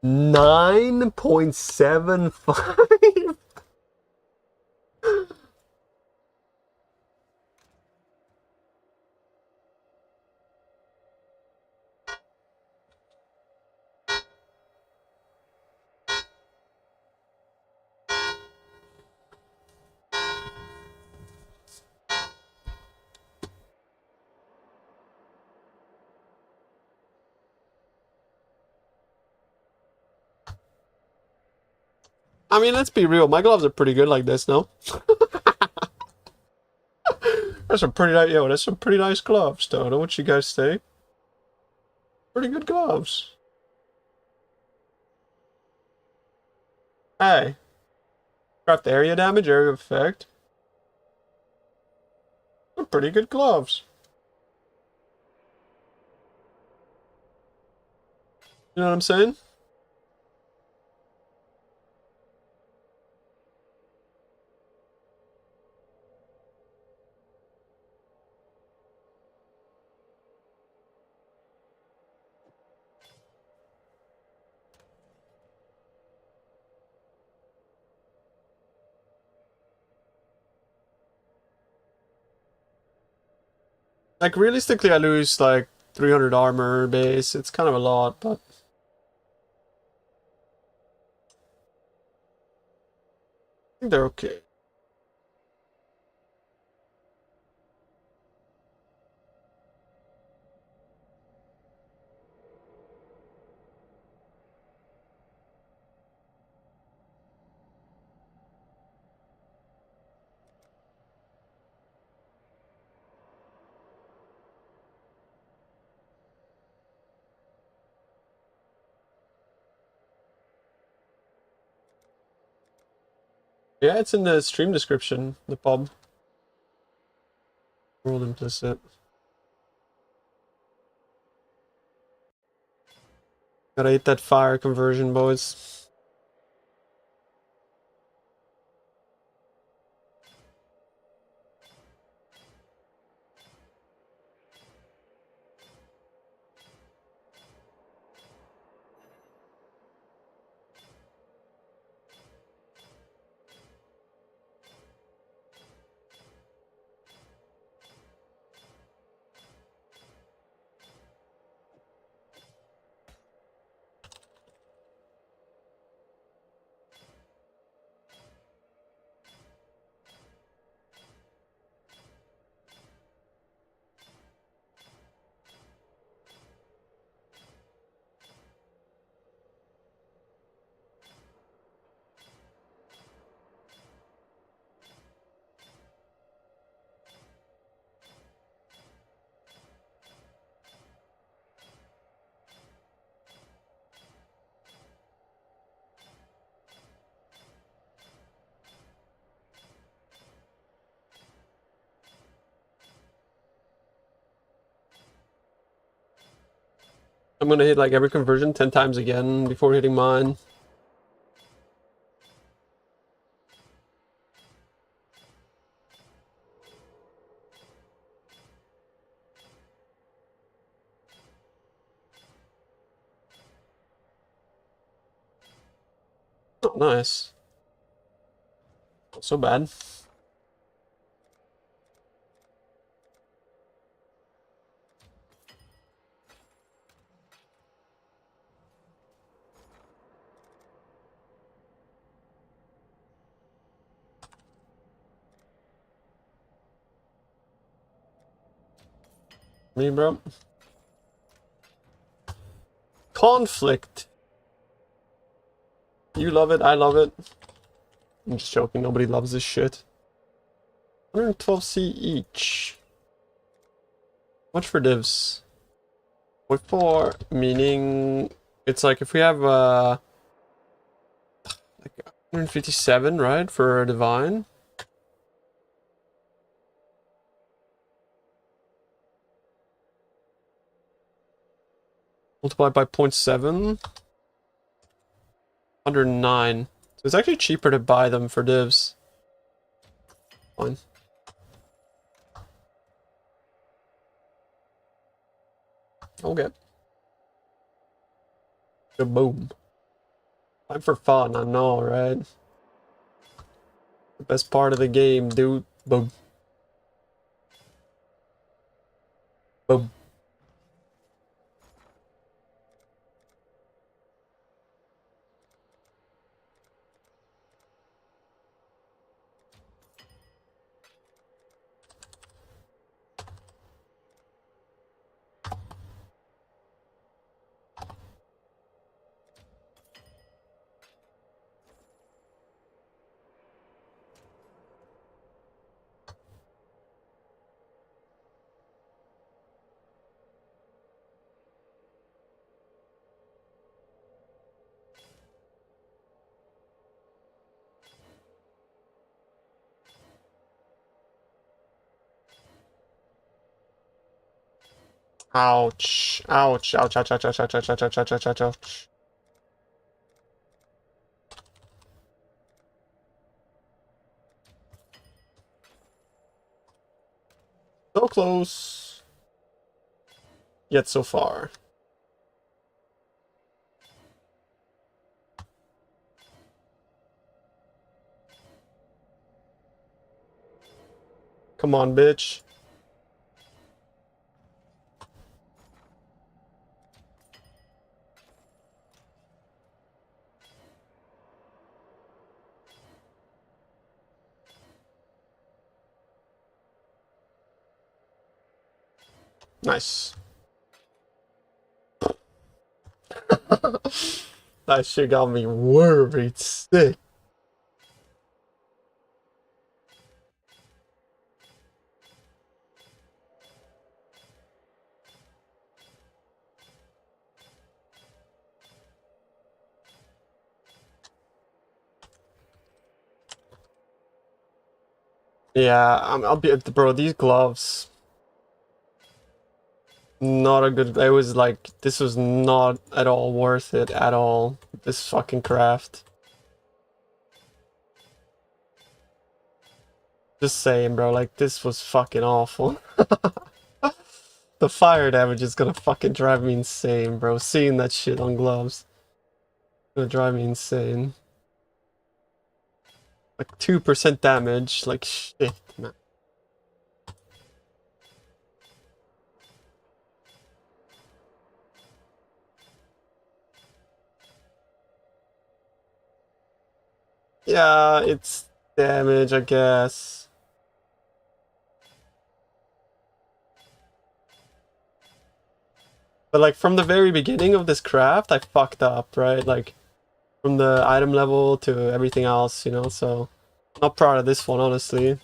$9.75. I mean, let's be real. My gloves are pretty good like this, no? That's some pretty nice, that's some pretty nice gloves, though. Don't you guys say? Pretty good gloves. Hey, got the area damage, area effect. They're pretty good gloves. You know what I'm saying? Like, realistically, I lose, like, 300 armor base. It's kind of a lot, but... I think they're okay. Yeah, it's in the stream description, the pub. Rule implicit. Gotta hit that fire conversion, boys. I'm gonna hit like every conversion 10 times again before hitting mine. Oh, nice. Not so bad. Me, bro. Conflict. You love it, I love it. I'm just joking, nobody loves this shit. 112C each. Much for divs. What for? Meaning, it's like if we have like 157, right, for a divine. Multiplied by 0.7. 109. So it's actually cheaper to buy them for divs. Fine. Okay. Boom. Time for fun, I know, right? The best part of the game, dude. Boom. Boom. Ouch. Ouch. Ouch. Ouch. Ouch. Ouch. Ouch. Ouch. Ouch. Ouch. Ouch. Ouch. Ouch. Ouch. So close. Yet so far. Come on, bitch. Nice. That shit got me worried sick. Yeah, I'll be, bro, these gloves. Not a good, it was like, this was not at all worth it at all. This fucking craft. Just saying, bro, like, this was fucking awful. The fire damage is gonna fucking drive me insane, bro. Seeing that shit on gloves. Gonna drive me insane. Like 2% damage, like shit, man. Yeah, it's damage, I guess. But like from the very beginning of this craft, I fucked up, right? Like from the item level to everything else, you know, so not proud of this one, honestly.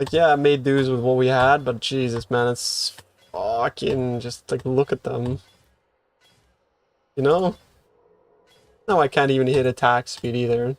Like, yeah, I made dues with what we had, but Jesus, man, it's fucking just like look at them. You know? Now I can't even hit attack speed either.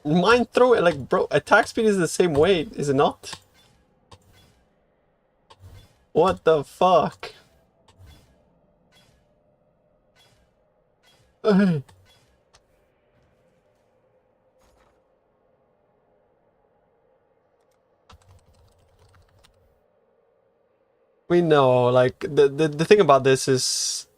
Mine throw it like, bro, attack speed is the same weight, is it not? What the fuck? We know, like, the thing about this is,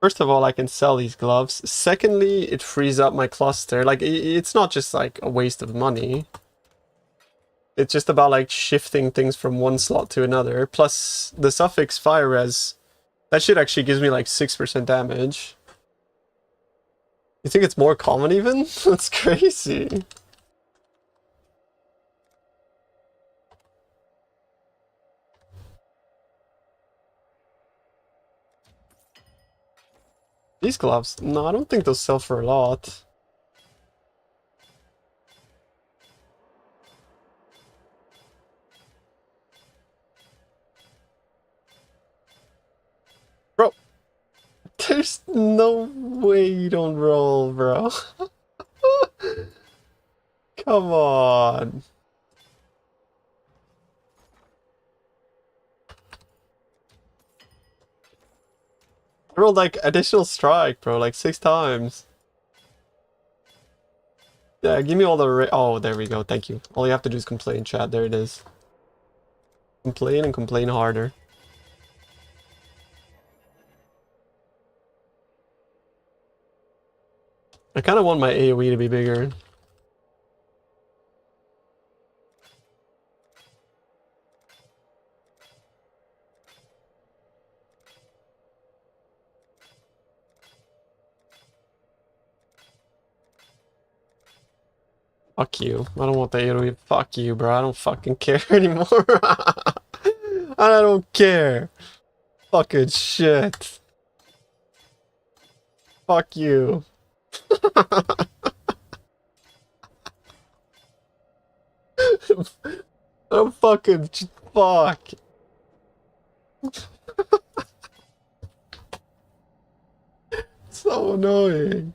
first of all, I can sell these gloves. Secondly, it frees up my cluster. Like, it's not just, like, a waste of money. It's just about, like, shifting things from one slot to another. Plus, the suffix fire res, that shit actually gives me, like, 6% damage. You think it's more common, even? That's crazy. These gloves? No, I don't think they'll sell for a lot. Bro, there's no way you don't roll, bro. Come on. I rolled like additional strike, bro, like 6 times. Yeah, give me all the oh, there we go, thank you. All you have to do is complain, chat, there it is. Complain and complain harder. I kind of want my AoE to be bigger. Fuck you. I don't want the AoE. Fuck you, bro. I don't fucking care anymore. I don't care. Fucking shit. Fuck you. I'm fucking fuck. So annoying.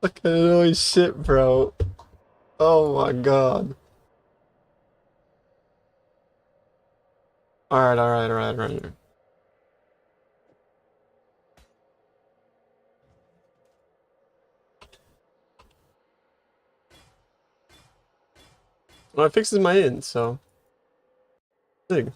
Fucking annoying shit, bro. Oh my god. Alright. Well, it fixes my int, so. Big.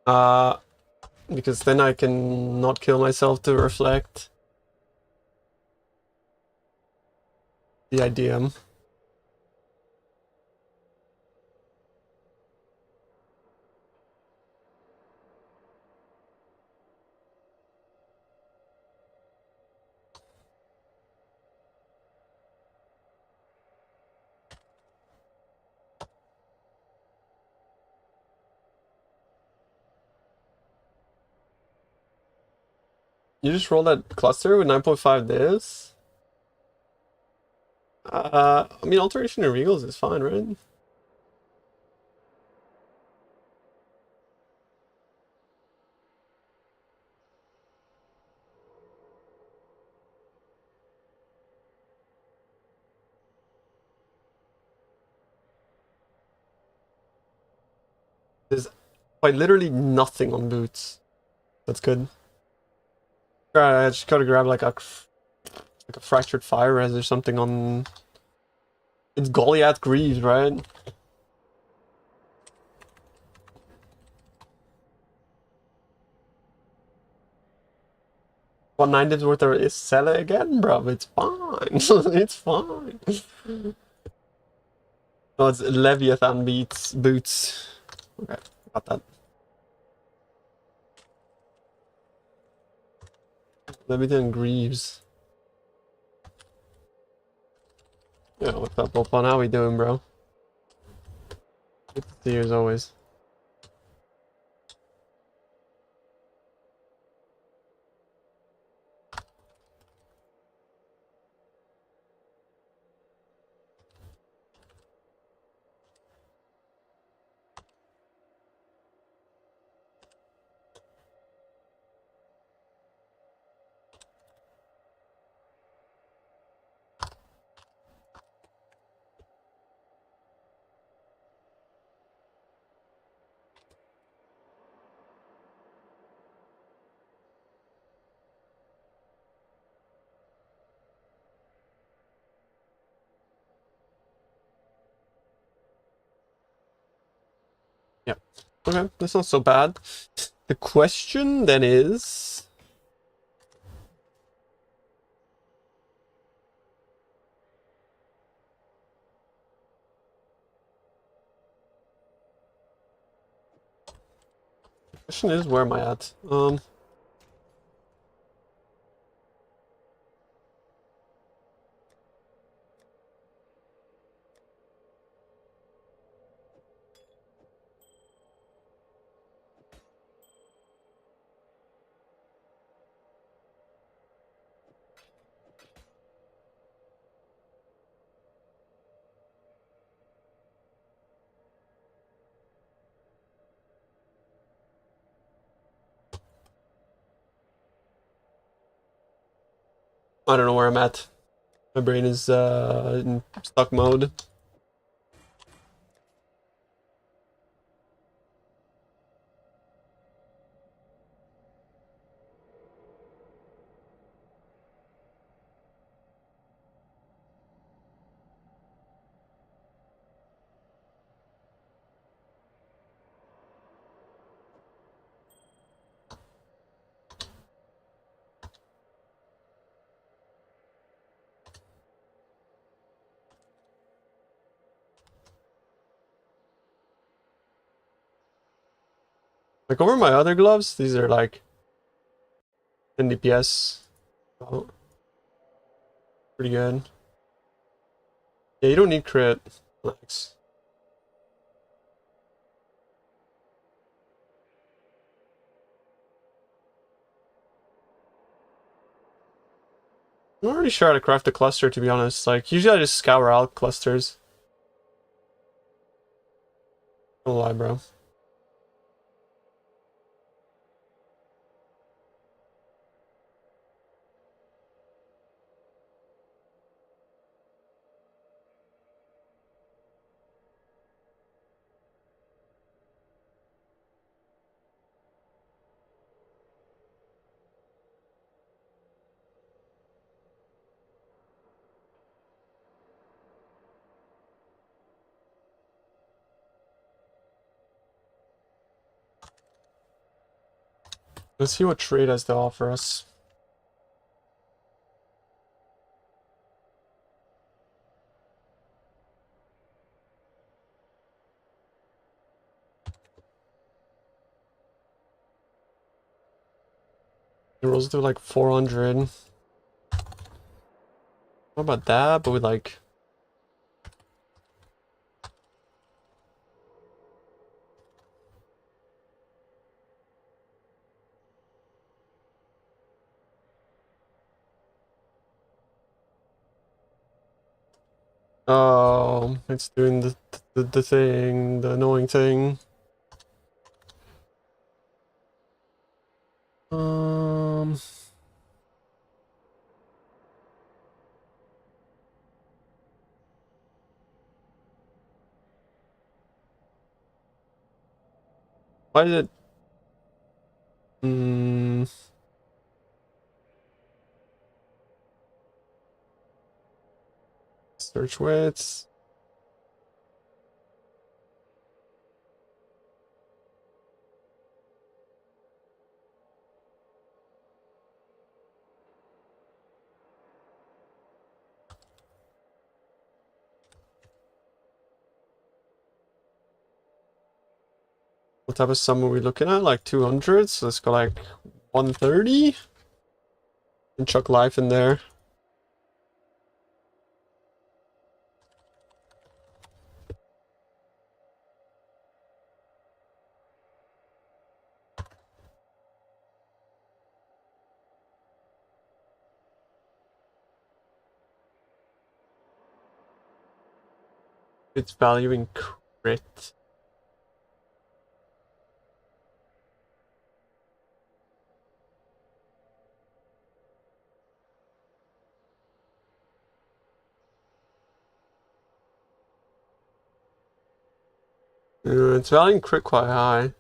Because then I can not kill myself to reflect the IDM. You just roll that cluster with 9.5 this? I mean, Alteration of Regals is fine, right? There's quite literally nothing on boots. That's good. I just gotta grab like a fractured fire res or something on. It's Goliath Greaves, right? One 90's worth of is sell it again, bro. It's fine. It's fine. No, it's Leviathan boots. Okay, got that. Leviathan Greaves. Yeah, what's up, Opon? How we doing, bro? Good to see you as always. Yep. Okay, that's not so bad. The question then is... Question is, where am I at? I don't know where I'm at. My brain is in stuck mode. Like over my other gloves, these are like 10 DPS. Oh, pretty good. Yeah, you don't need crit. Relax. I'm not really sure how to craft a cluster, to be honest. Like, usually I just scour out clusters. Don't lie, bro. Let's see what trade has to offer us. It rolls to like 400. What about that? But with like... Oh, it's doing the thing, the annoying thing. Why did it... Search widths. What type of sum are we looking at? Like 200? So let's go like 130? And chuck life in there. It's valuing crit. It's valuing crit quite high.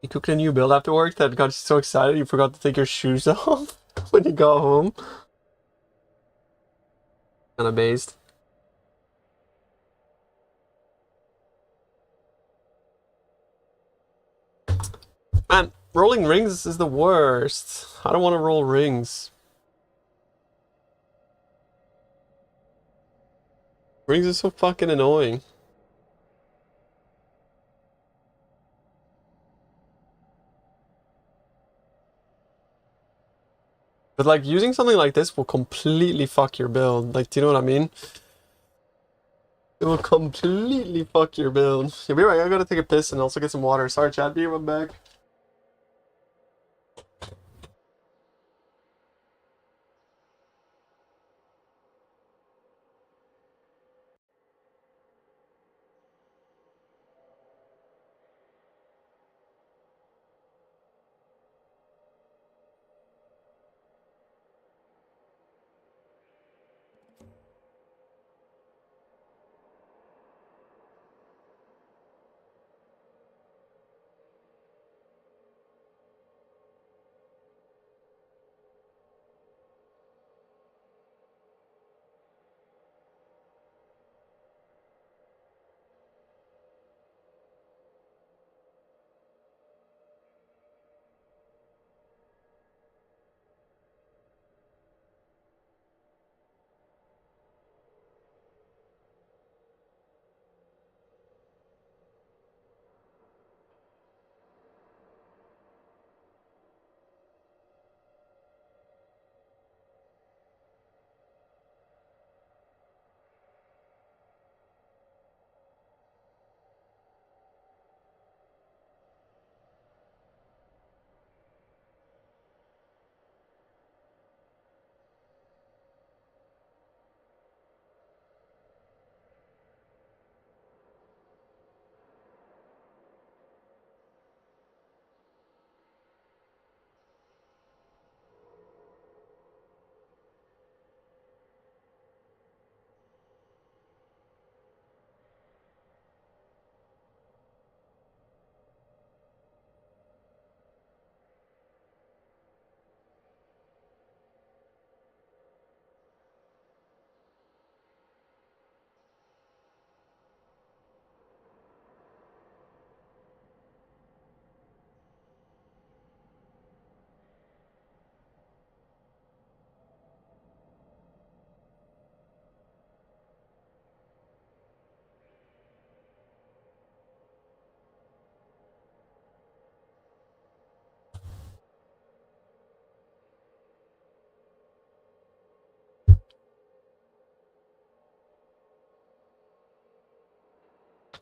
You cooked a new build after work that got you so excited you forgot to take your shoes off when you got home. Kinda amazed. Man, rolling rings is the worst. I don't want to roll rings. Rings are so fucking annoying. But like using something like this will completely fuck your build. Like, do you know what I mean? It will completely fuck your build. You'll be right, I gotta take a piss and also get some water. Sorry, chat, be right back.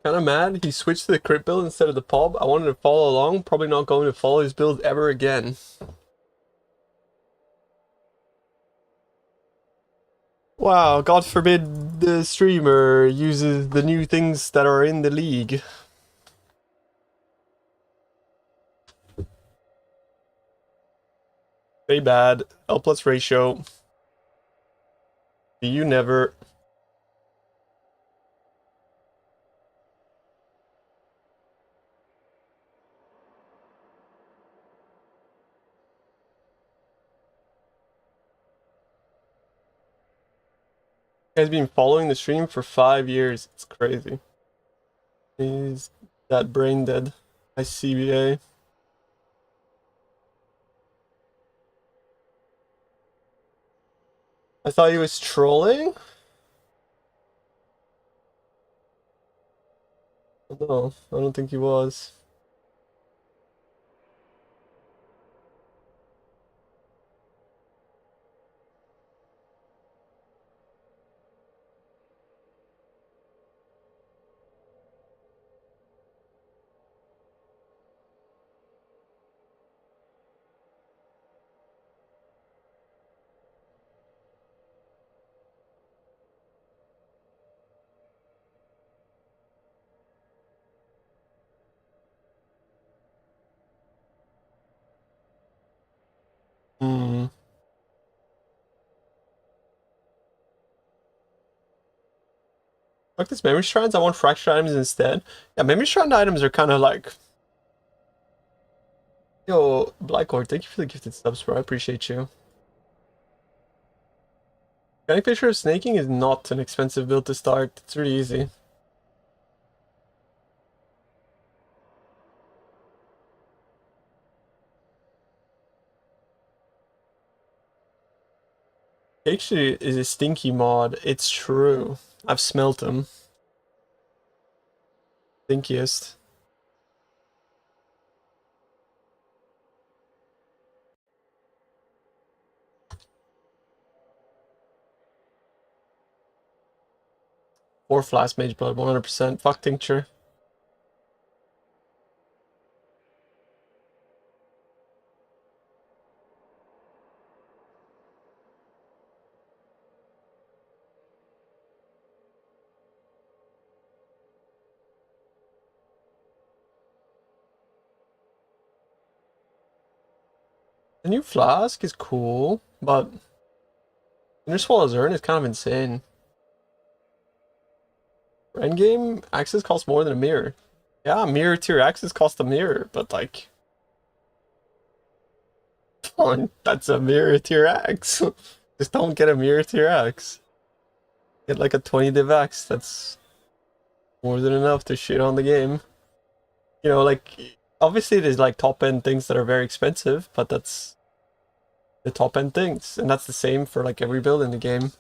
Kind of mad. He switched to the crit build instead of the pub. I wanted to follow along. Probably not going to follow his build ever again. Wow, God forbid the streamer uses the new things that are in the league. Very bad. L plus ratio. You never. Guy's been following the stream for 5 years. It's crazy. He's that brain dead. My CBA. I thought he was trolling? No, I don't think he was. Hmm. Fuck this memory shrines, I want fractured items instead. Yeah, memory shrine items are kind of like... Yo, Blackcord, thank you for the gifted subs, bro. I appreciate you. Getting picture of snaking is not an expensive build to start. It's really easy. Actually, is a stinky mod. It's true. I've smelt them. Stinkiest. Or Flask Mage Blood, 100%. Fuck Tincture. The new Flask is cool, but Inner Swallow's Urn is kind of insane. Endgame axes cost more than a mirror. Yeah, mirror tier axes cost a mirror, but like... That's a mirror tier axe. Just don't get a mirror tier axe. Get like a 20 div axe, that's more than enough to shit on the game. You know, like, obviously there's like top end things that are very expensive, but that's the top end things, and that's the same for like every build in the game.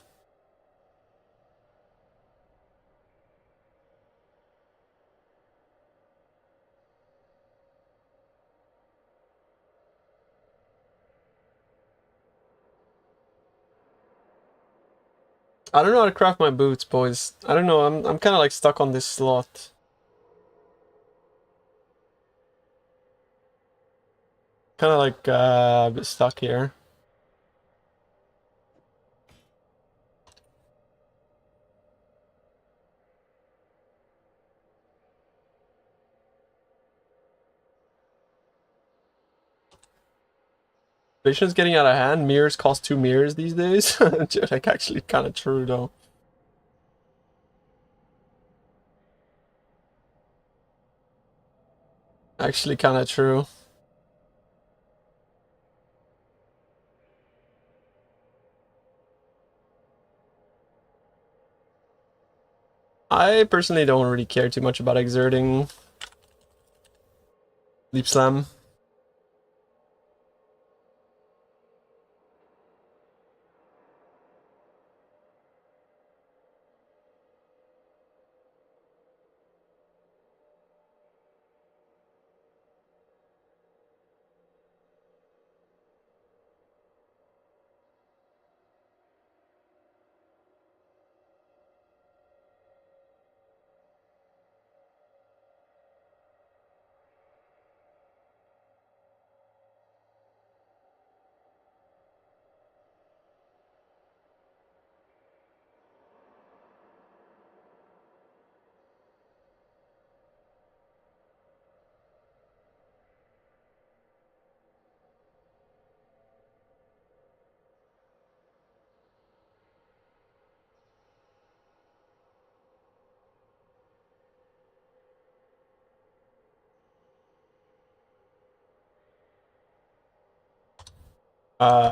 I don't know how to craft my boots, boys. I don't know, I'm kind of like stuck on this slot. Kind of like a bit stuck here. Inflation's getting out of hand. Mirrors cost 2 mirrors these days. Like, actually kind of true though. Actually kind of true. I personally don't really care too much about exerting Leap Slam.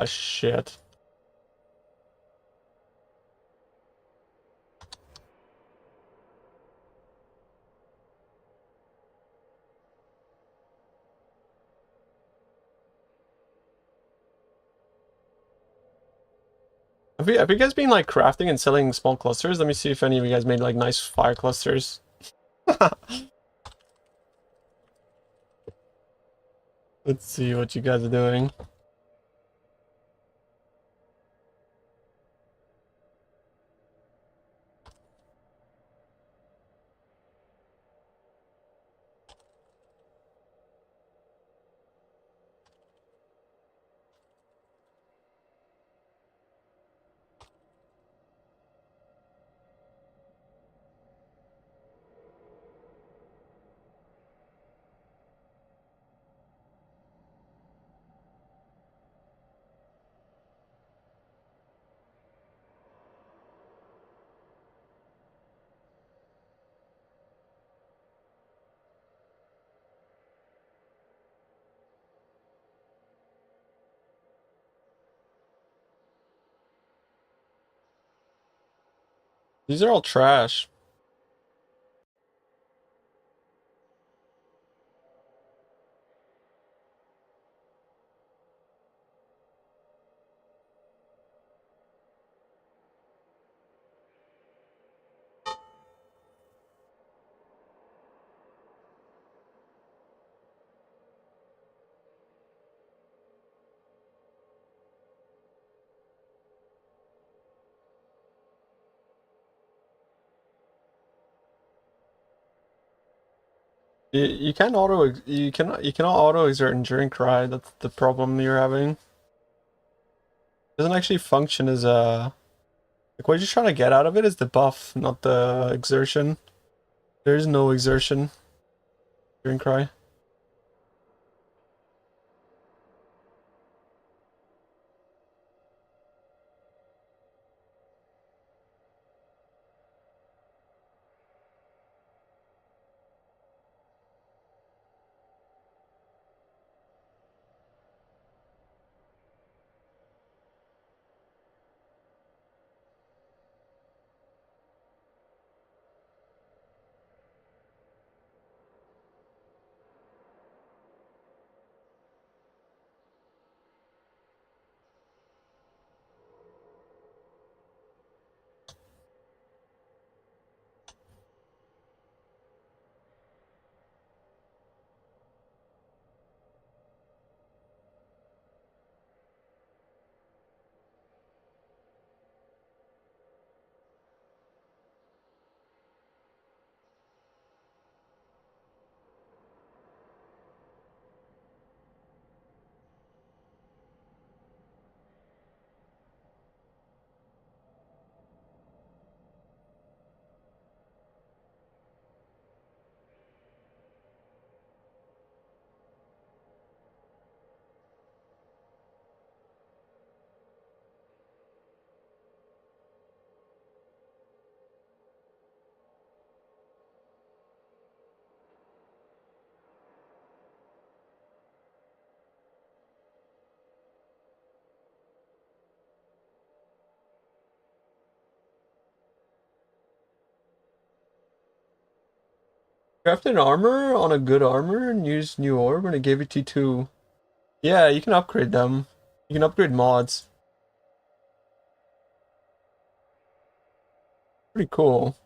Shit. Have you guys been like crafting and selling small clusters? Let me see if any of you guys made like nice fire clusters. Let's see what you guys are doing. These are all trash. You can't you cannot auto exert and drink, right? That's the problem you're having. It doesn't actually function as a like what you're trying to get out of it is the buff, not the exertion. There is no exertion during cry. Crafted armor on a good armor and use new orb and it gave it T2. Yeah, you can upgrade them. You can upgrade mods. Pretty cool.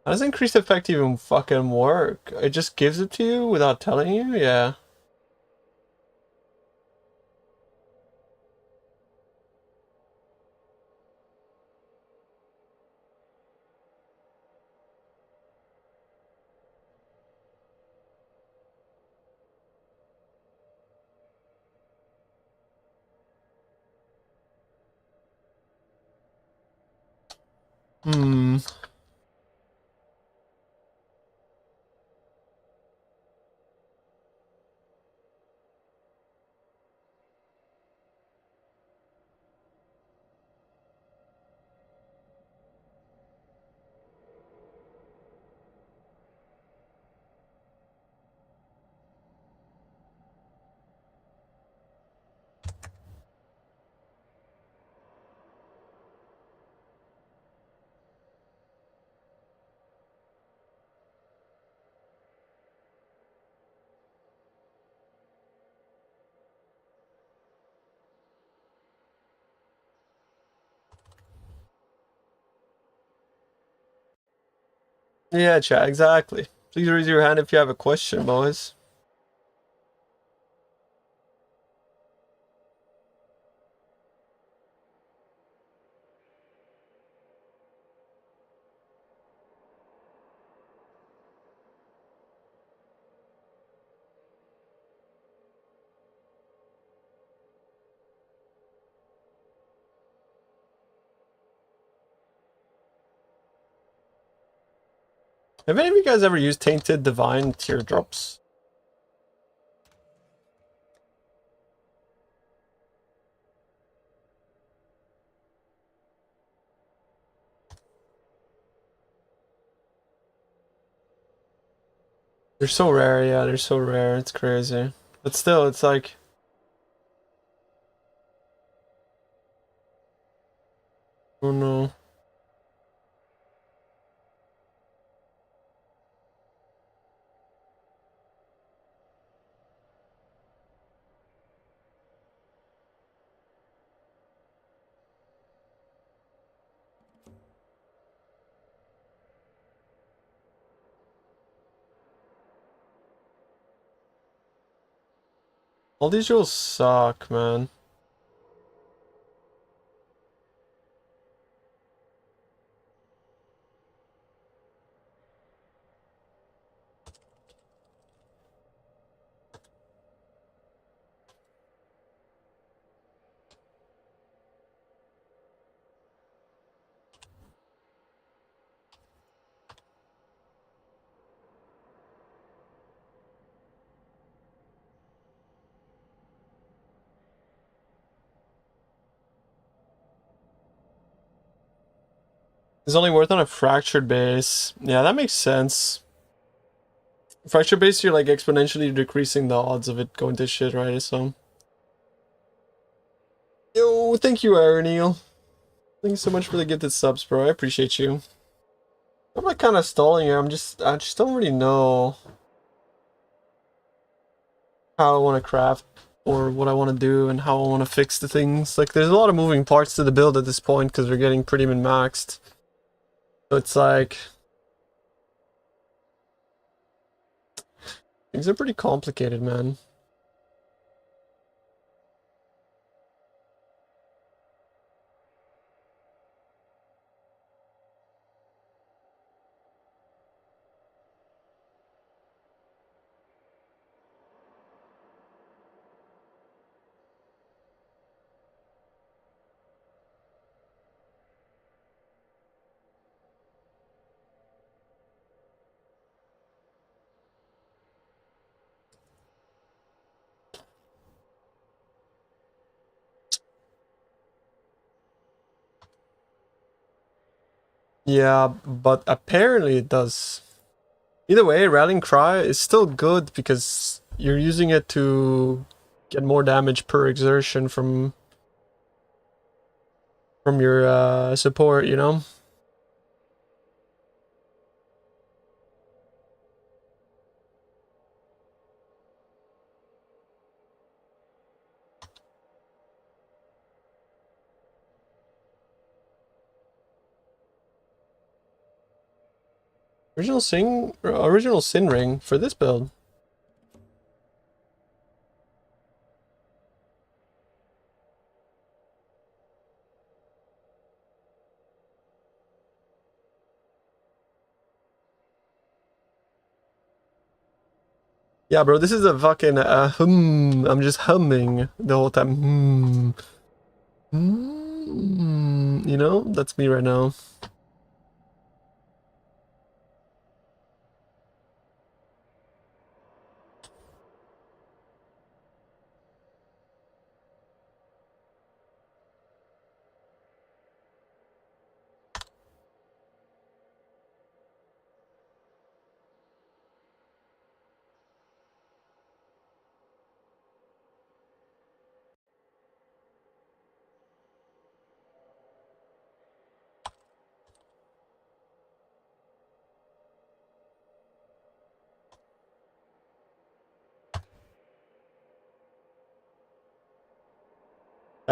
How does increased effect even fucking work? It just gives it to you without telling you? Yeah. Hmm. Yeah, chat, exactly. Please raise your hand if you have a question, boys. Have any of you guys ever used Tainted Divine Teardrops? They're so rare, yeah, they're so rare, it's crazy. But still, it's like... Oh no. All these rules suck, man. It's only worth on a fractured base. Yeah, that makes sense. Fractured base, you're like exponentially decreasing the odds of it going to shit, right? So... Yo, thank you, Neil. Thank you so much for the gifted subs, bro. I appreciate you. I'm like kind of stalling here. I just don't really know how I want to craft or what I want to do and how I want to fix the things. Like, there's a lot of moving parts to the build at this point because we're getting pretty min-maxed. So it's like... Things are pretty complicated, man. Yeah, but apparently it does. Either way, Rallying Cry is still good because you're using it to get more damage per exertion from your support, you know? Original Sin Ring for this build. Yeah, bro, this is a fucking I'm just humming the whole time. You know, that's me right now.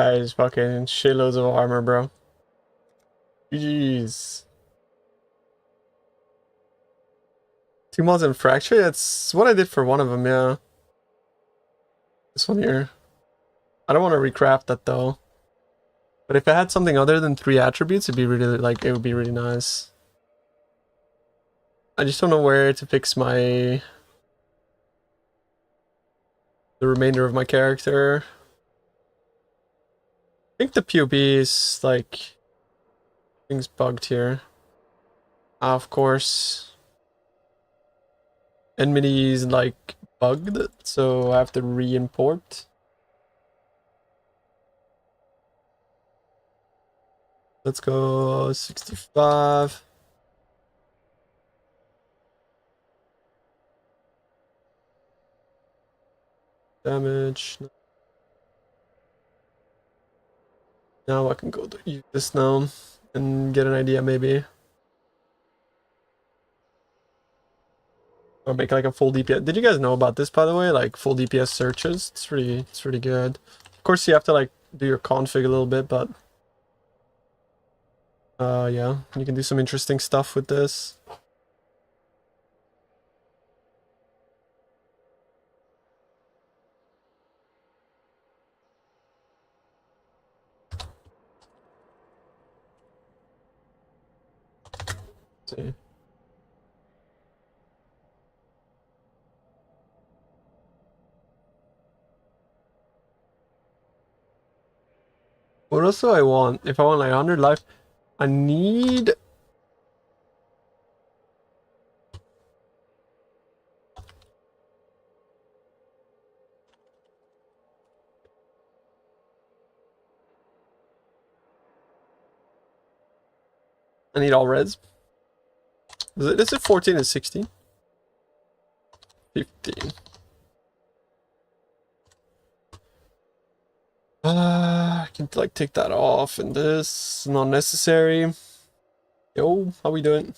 That is fucking shitloads of armor, bro. Jeez. 2 mods in Fracture? That's what I did for one of them, yeah. This one here. I don't want to recraft that though. But if I had something other than 3 attributes, it'd be really like it would be really nice. I just don't know where to fix the remainder of my character. I think the PoB is like things bugged here. Of course. Enmity is like bugged, so I have to re-import. Let's go 65. Damage. Now I can go to use this now and get an idea maybe. Or make like a full DPS. Did you guys know about this, by the way? Like full DPS searches. It's really good. Of course you have to like do your config a little bit, but yeah, you can do some interesting stuff with this. Let's see. What else do I want? If I want like 100 life, I need... I need all reds. Is it 14 and 16? 15. I can like take that off and this, not necessary. Yo, how we doing?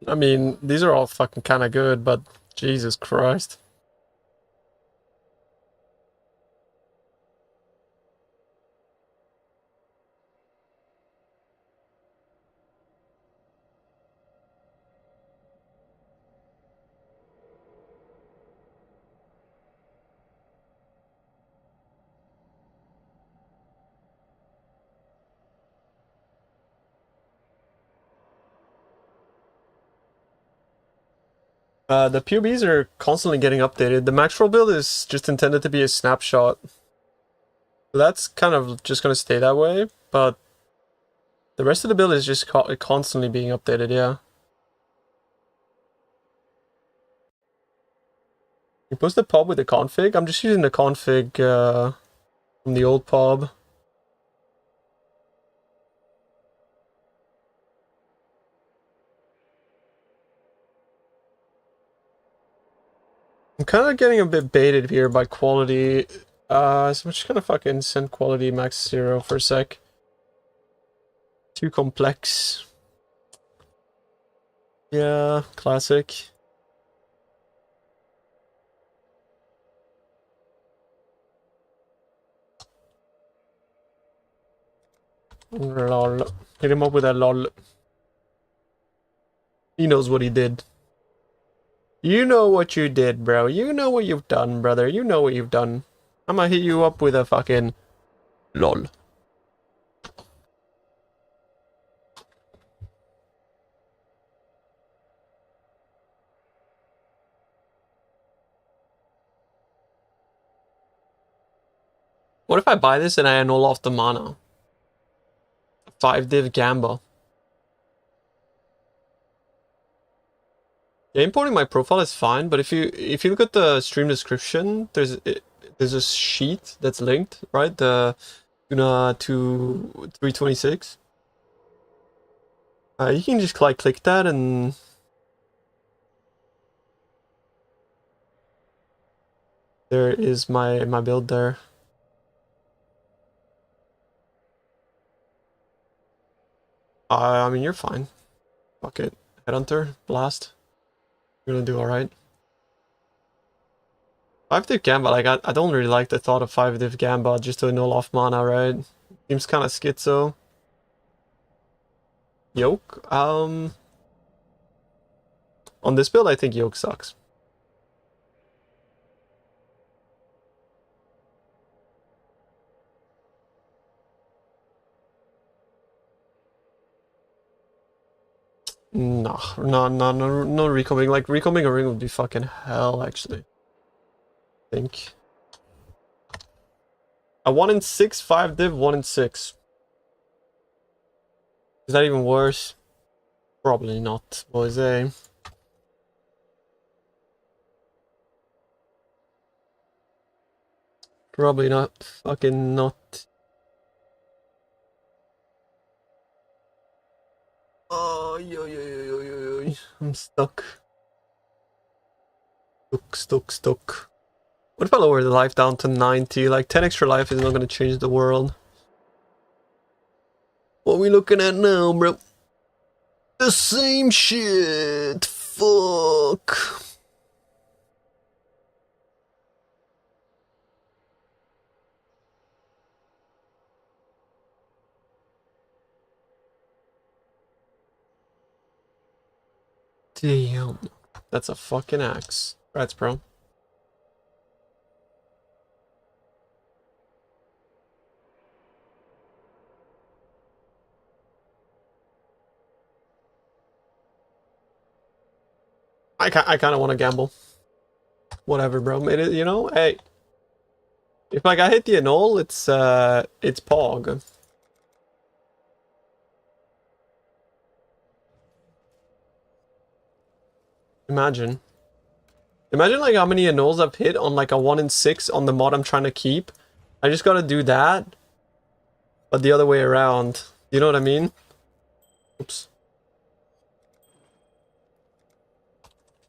I mean, these are all fucking kind of good, but Jesus Christ. The POBs are constantly getting updated. The max roll build is just intended to be a snapshot. So that's kind of just going to stay that way, but the rest of the build is just constantly being updated, yeah. You post the pub with the config? I'm just using the config from the old pub. I'm kind of getting a bit baited here by quality. So I'm just gonna fucking send quality max 0 for a sec. Too complex. Yeah, classic. Lol. Hit him up with a lol. He knows what he did. You know what you did, bro. You know what you've done, brother. You know what you've done. I'm gonna hit you up with a fucking lol. What if I buy this and I annul off the mana? 5-div Gamba. Yeah, importing my profile is fine, but if you look at the stream description, there's a sheet that's linked, right? The Tuna to 326. You can just click that and there is my build there. I mean, you're fine. Fuck it. Headhunter, blast. You're gonna do alright. 5-div Gamba, like, I don't really like the thought of 5-div Gamba just to annul off mana, right? Seems kind of schizo. Yoke? On this build, I think Yoke sucks. No recombing. Like, recombing a ring would be fucking hell, actually. I think. A 1 in 6, 5-div, 1 in 6. Is that even worse? Probably not, boys, eh? Probably not. Fucking not. Oh, yo. I'm stuck. Stuck. What if I lower the life down to 90? Like, 10 extra life is not gonna change the world. What are we looking at now, bro? The same shit. Fuck. Damn. That's a fucking axe. Rats, bro. I kind of want to gamble. Whatever, bro. It is, you know, hey. If like I hit the annul, it's Pog. Imagine like how many annuls I've hit on like a 1 in 6 on the mod I'm trying to keep. I just gotta do that, but the other way around. You know what I mean? Oops.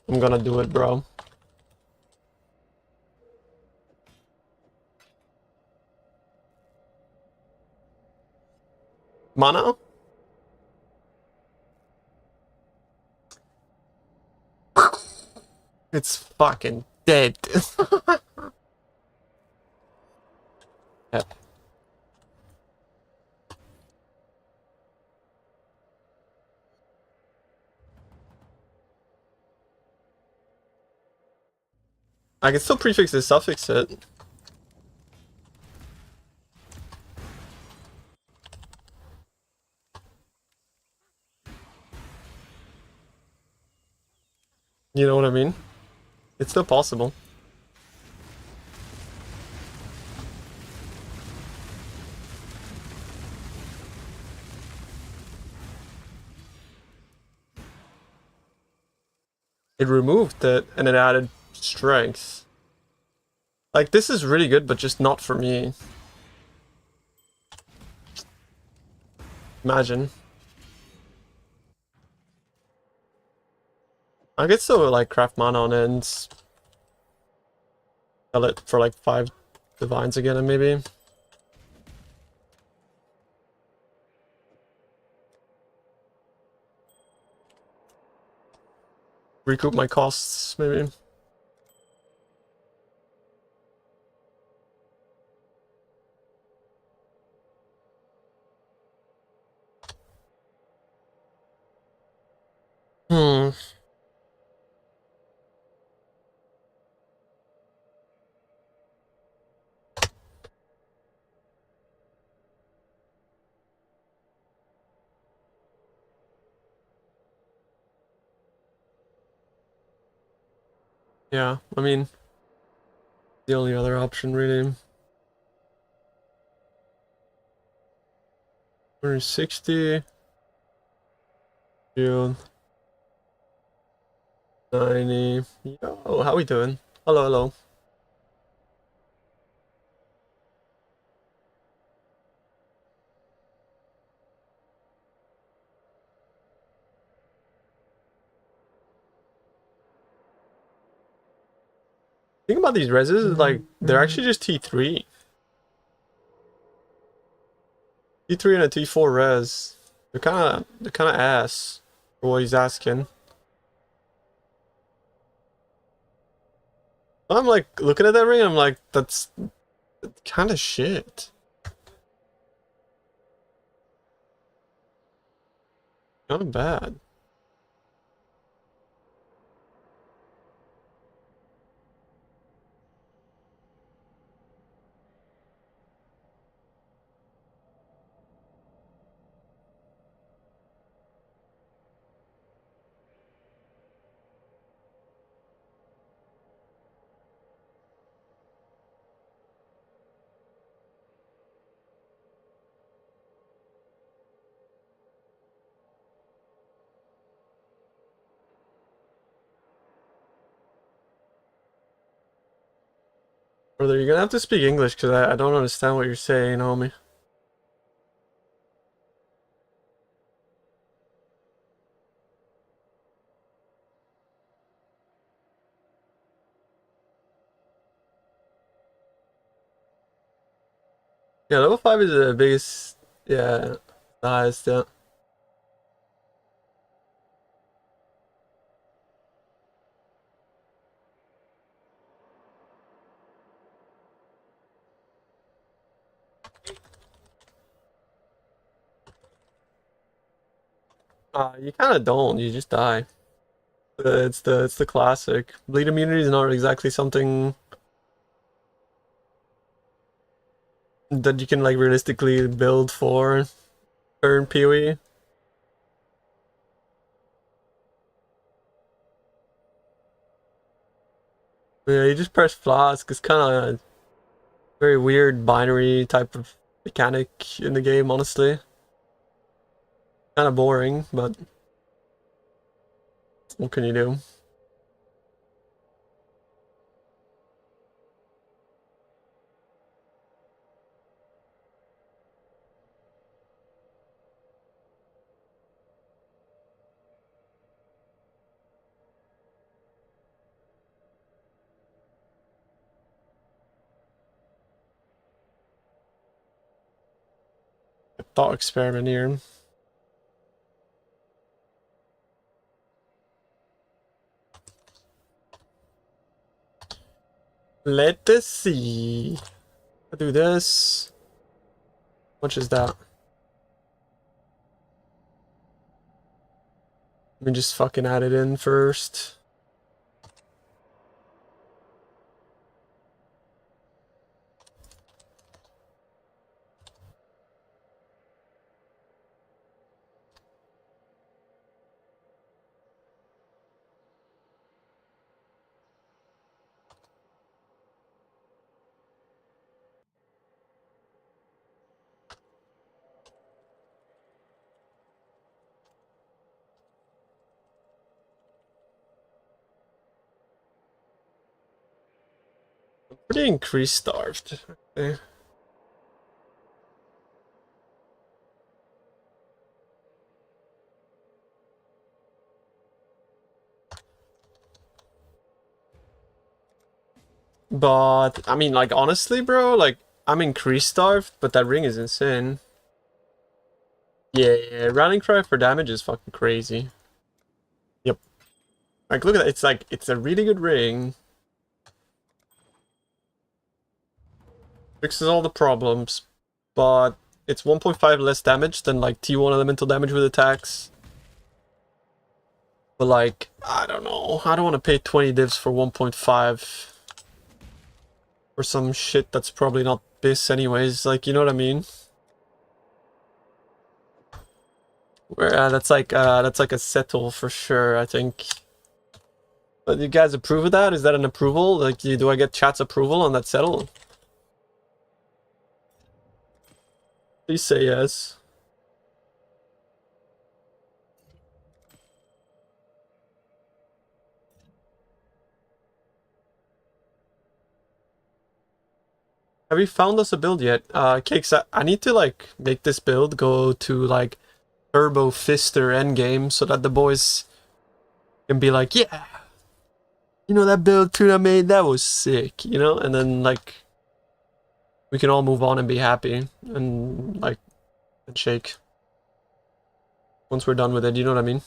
I'm gonna do it, bro. Mana? It's fucking dead. Yep. I can still prefix this, suffix it. You know what I mean? It's still possible. It removed it and it added strength. Like, this is really good, but just not for me. Imagine. I could still like craft mana on ends. Sell it for like 5 divines again, maybe. Recoup my costs, maybe. Yeah, I mean, the only other option really. 160. June. 90. Yo, how we doing? Hello, hello. Think about these reses, like, they're actually just T3. T3 and a T4 res. They're kinda ass for what he's asking. I'm like looking at that ring, I'm like, that's kinda shit. Kinda bad. Brother, you're gonna have to speak English because I don't understand what you're saying, homie. Yeah, level 5 is the biggest, yeah, the highest, yeah. You kinda don't, you just die. It's the classic. Bleed immunity is not exactly something that you can like realistically build for current PoE. Yeah, you just press flask. It's kind of very weird binary type of mechanic in the game, honestly. Kind of boring, but what can you do? Thought experiment here. Let us see. I'll do this. How much is that? Let me just fucking add it in first. Pretty increased starved. Okay. But I mean, like honestly, bro, like I'm increased starved, but that ring is insane. Yeah, rallying cry for damage is fucking crazy. Yep. Like look at that. It's like it's a really good ring. Fixes all the problems, but it's 1.5 less damage than like T1 elemental damage with attacks. But like, I don't know. I don't want to pay 20 divs for 1.5 for some shit that's probably not this anyways. Like, you know what I mean? Where that's like a settle for sure, I think. But you guys approve of that? Is that an approval? Like, do I get chat's approval on that settle? Please say yes. Have you found us a build yet? Cakes, I need to like make this build go to like Turbo Fister Endgame so that the boys can be like, yeah, you know that build tune I made, that was sick, you know? And then like we can all move on and be happy and like and shake once we're done with it, you know what I mean?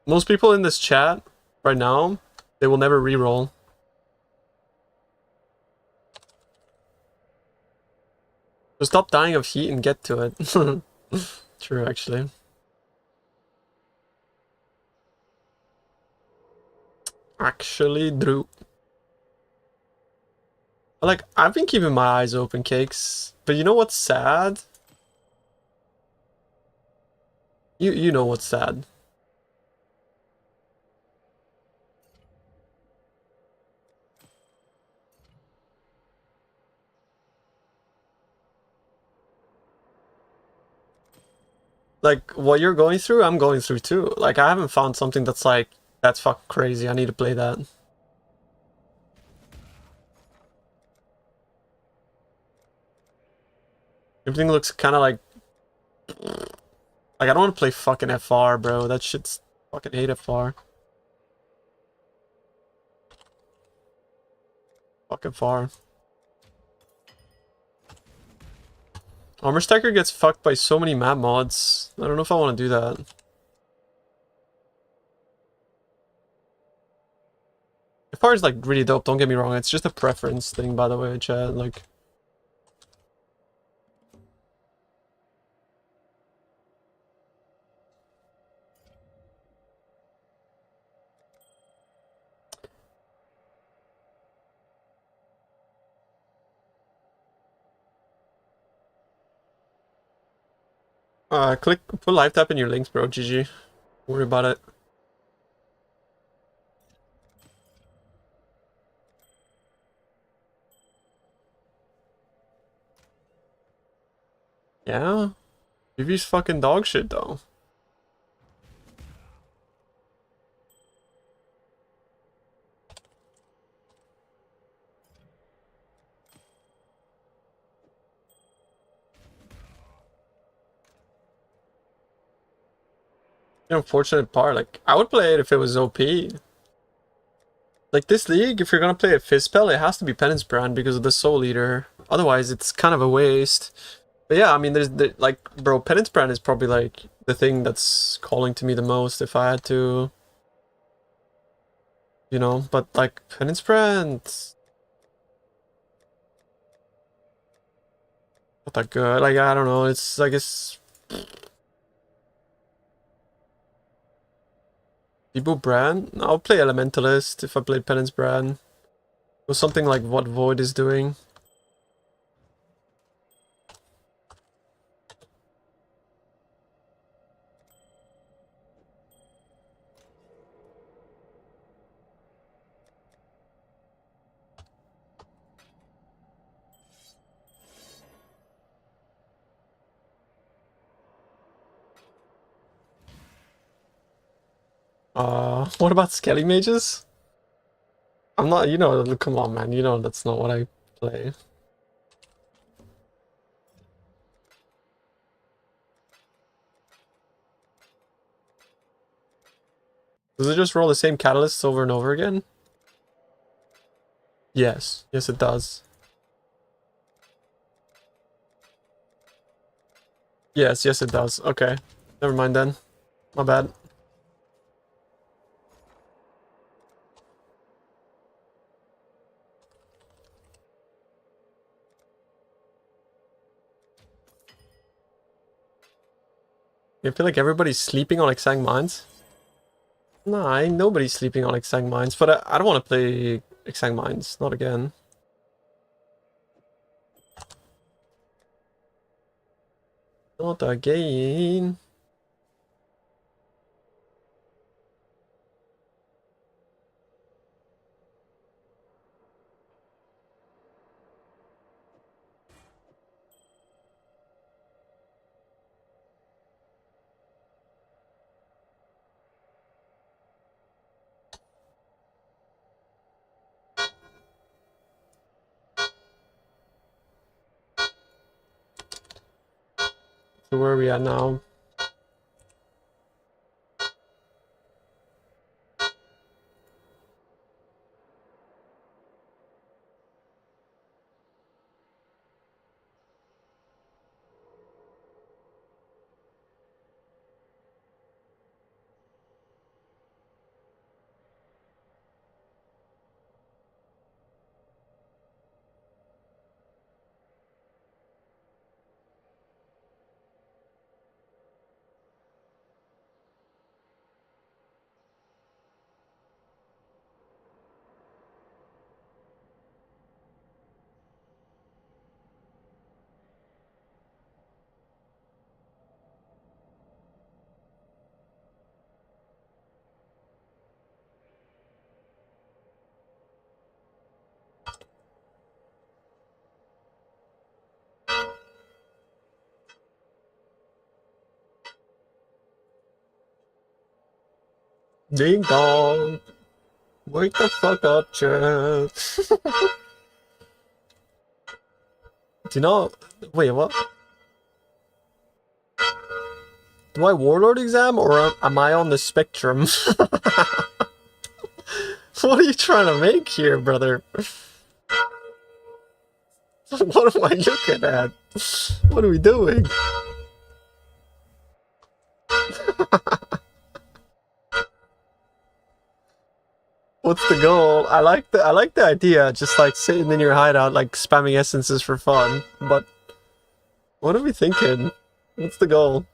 Most people in this chat right now, they will never reroll. So stop dying of heat and get to it. True, actually. Actually, Drew. Like, I've been keeping my eyes open, Cakes. But you know what's sad? You know what's sad. Like, what you're going through, I'm going through too. Like, I haven't found something that's like, that's fucking crazy. I need to play that. Everything looks kind of like I don't want to play fucking FR, bro. That shit's fucking hate FR. Fucking far. Armor Stacker gets fucked by so many map mods. I don't know if I want to do that. FR is like really dope, don't get me wrong. It's just a preference thing, by the way, chat. Like, put live tap in your links, bro. GG. Don't worry about it. Yeah. UV's fucking dog shit, though. The unfortunate part, like, I would play it if it was OP. Like, this league, if you're gonna play a Fizzpell, it has to be Penance Brand because of the Soul Eater. Otherwise, it's kind of a waste. But yeah, I mean, like, bro, Penance Brand is probably, like, the thing that's calling to me the most if I had to, you know, but, like, Penance Brand, not that good. Like, I don't know, it's, I guess, Debo Brand? I'll play Elementalist if I played Penance Brand. Or something like what Void is doing. What about Skelly Mages? I'm not, you know, come on, man, you know that's not what I play. Does it just roll the same catalysts over and over again? Yes. Yes, it does. Yes, yes, it does. Okay. Never mind then. My bad. I feel like everybody's sleeping on Exact Mines. Nah, ain't nobody sleeping on Exact Mines, but I don't want to play Exact Mines, not again. Not again. So where are we at now? Ding dong. Wake the fuck up, chat. Do you know? Wait, what? Do I Warlord exam or am I on the spectrum? What are you trying to make here, brother? What am I looking at? What are we doing? What's the goal? I like the idea, just like sitting in your hideout, like spamming essences for fun. But what are we thinking? What's the goal?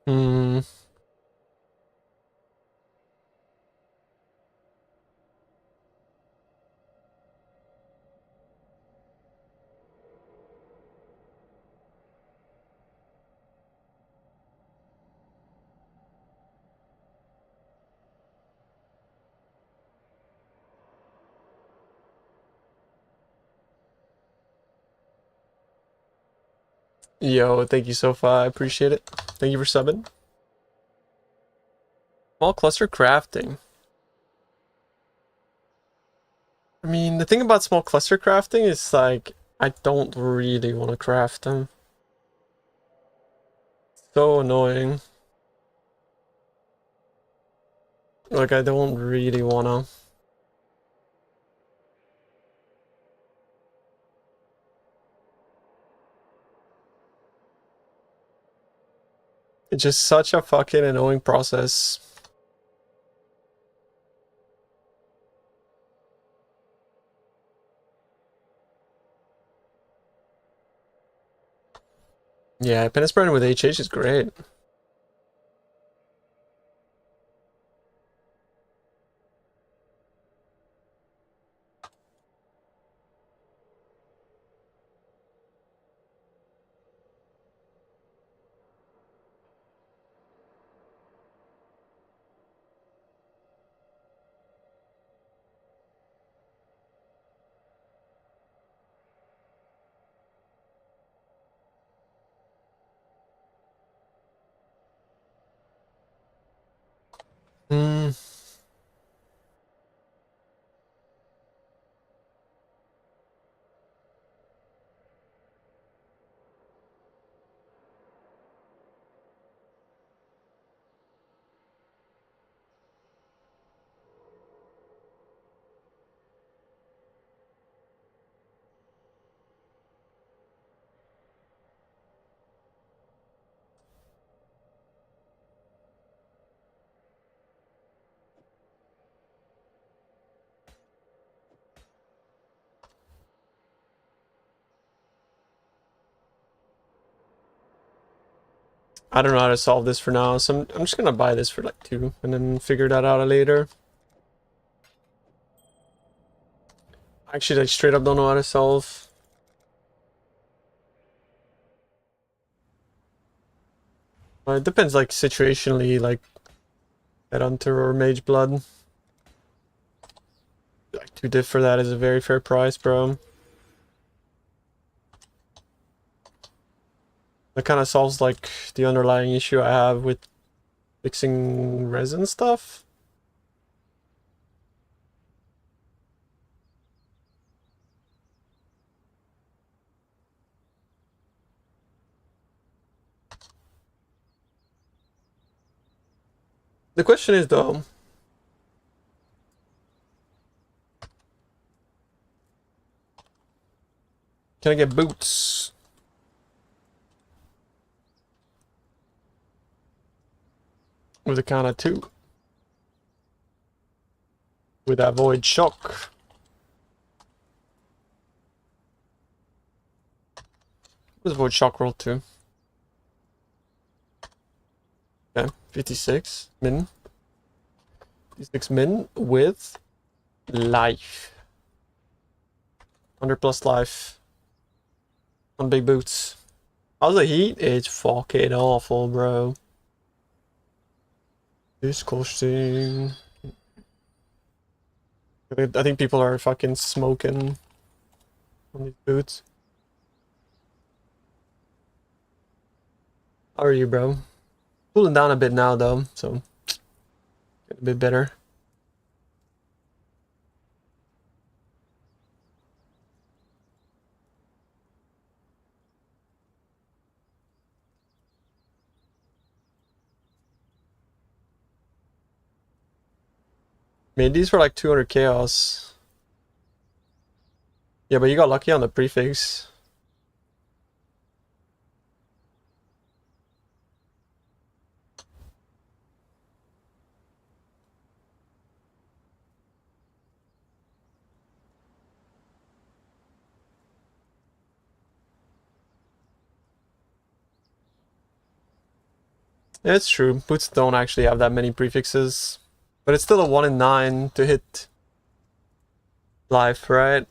Hmm. Yo, thank you so far. I appreciate it. Thank you for subbing. Small cluster crafting. I mean, the thing about small cluster crafting is like, I don't really want to craft them. So annoying. Like, I don't really wanna. It's just such a fucking annoying process. Yeah, Penance Burn with HH is great. Hmm. I don't know how to solve this for now, so I'm just gonna buy this for like 2 and then figure that out later. Actually, I straight up don't know how to solve. It depends, like, situationally, like, Headhunter or Mage Blood. Like, 2 diff for that is a very fair price, bro. That kind of solves, like, the underlying issue I have with fixing resin stuff. The question is, though, can I get boots? With a kind of 2. With that Void Shock. With Void Shock roll 2. Okay, 56 min. 56 min with life. 100 plus life. On big boots. How's the heat? It's fucking awful, bro. Disgusting. I think people are fucking smoking on these boots. How are you, bro? Cooling down a bit now, though, so get a bit better. I mean, these were like 200 chaos. Yeah, but you got lucky on the prefix. Yeah, it's true. Boots don't actually have that many prefixes. But it's still a 1 in 9 to hit life, right?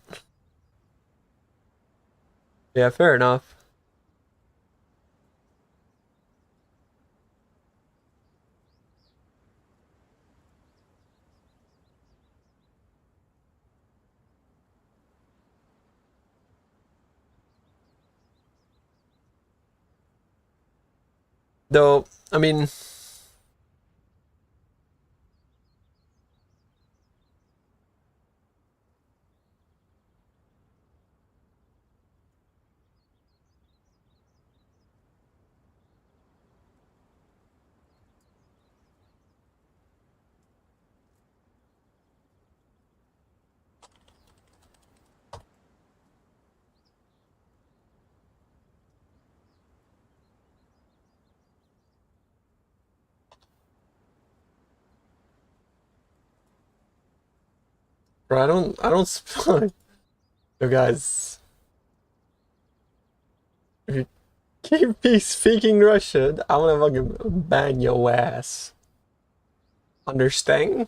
Yeah, fair enough. Though, I mean... Bro, I don't Yo, guys. If you keep speaking Russian, I'm gonna fucking bang your ass. Understand?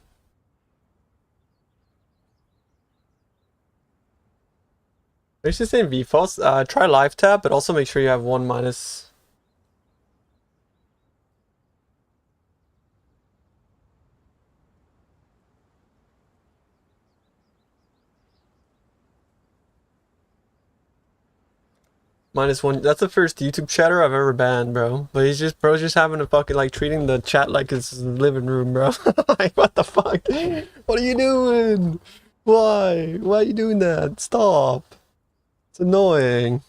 There's this in VFoS. Try live tap, but also make sure you have 1 minus. -1. That's the first YouTube chatter I've ever banned, bro. But bro's just having a fucking, like, treating the chat like it's his living room, bro. Like, what the fuck? What are you doing? Why? Why are you doing that? Stop. It's annoying.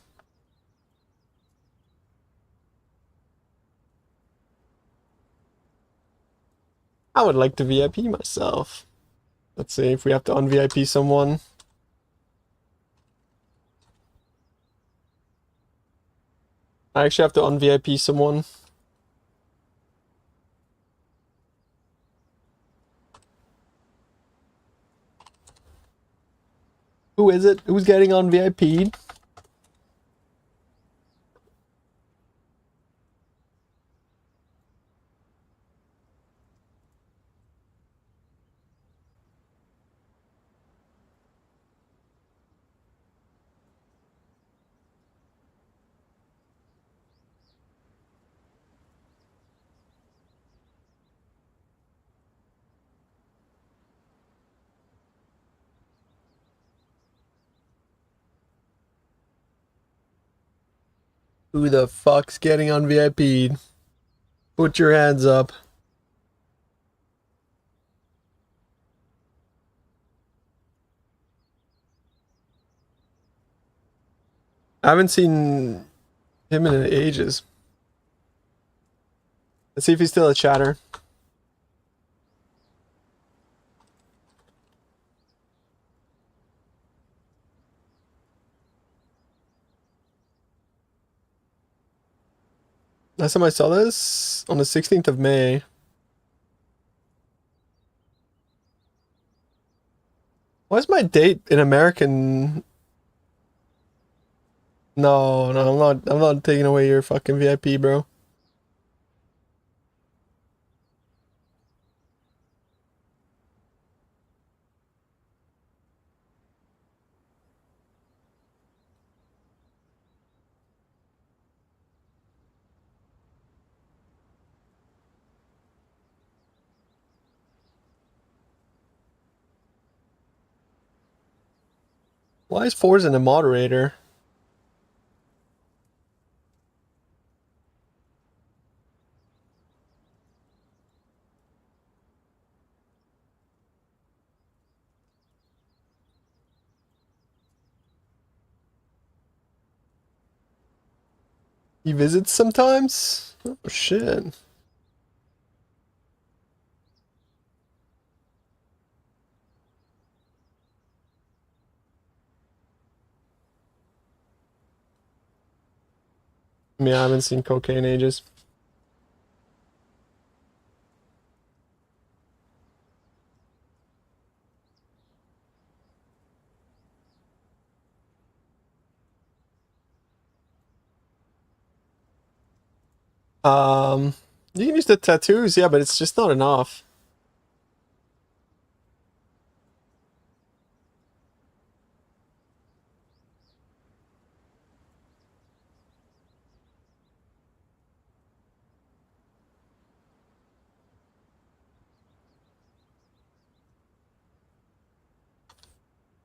I would like to VIP myself. Let's see if we have to un-VIP someone. I actually have to un-VIP someone. Who is it? Who's getting un-VIP'd? Who the fuck's getting un-VIP'd? Put your hands up. I haven't seen him in ages. Let's see if he's still a chatter. Last time I saw this on the 16th of May. Why is my date in American? No, I'm not taking away your fucking VIP, bro. Why is Forzen a moderator? He visits sometimes? Oh shit. I mean, I haven't seen Cocaine in ages. You can use the tattoos, yeah, but it's just not enough.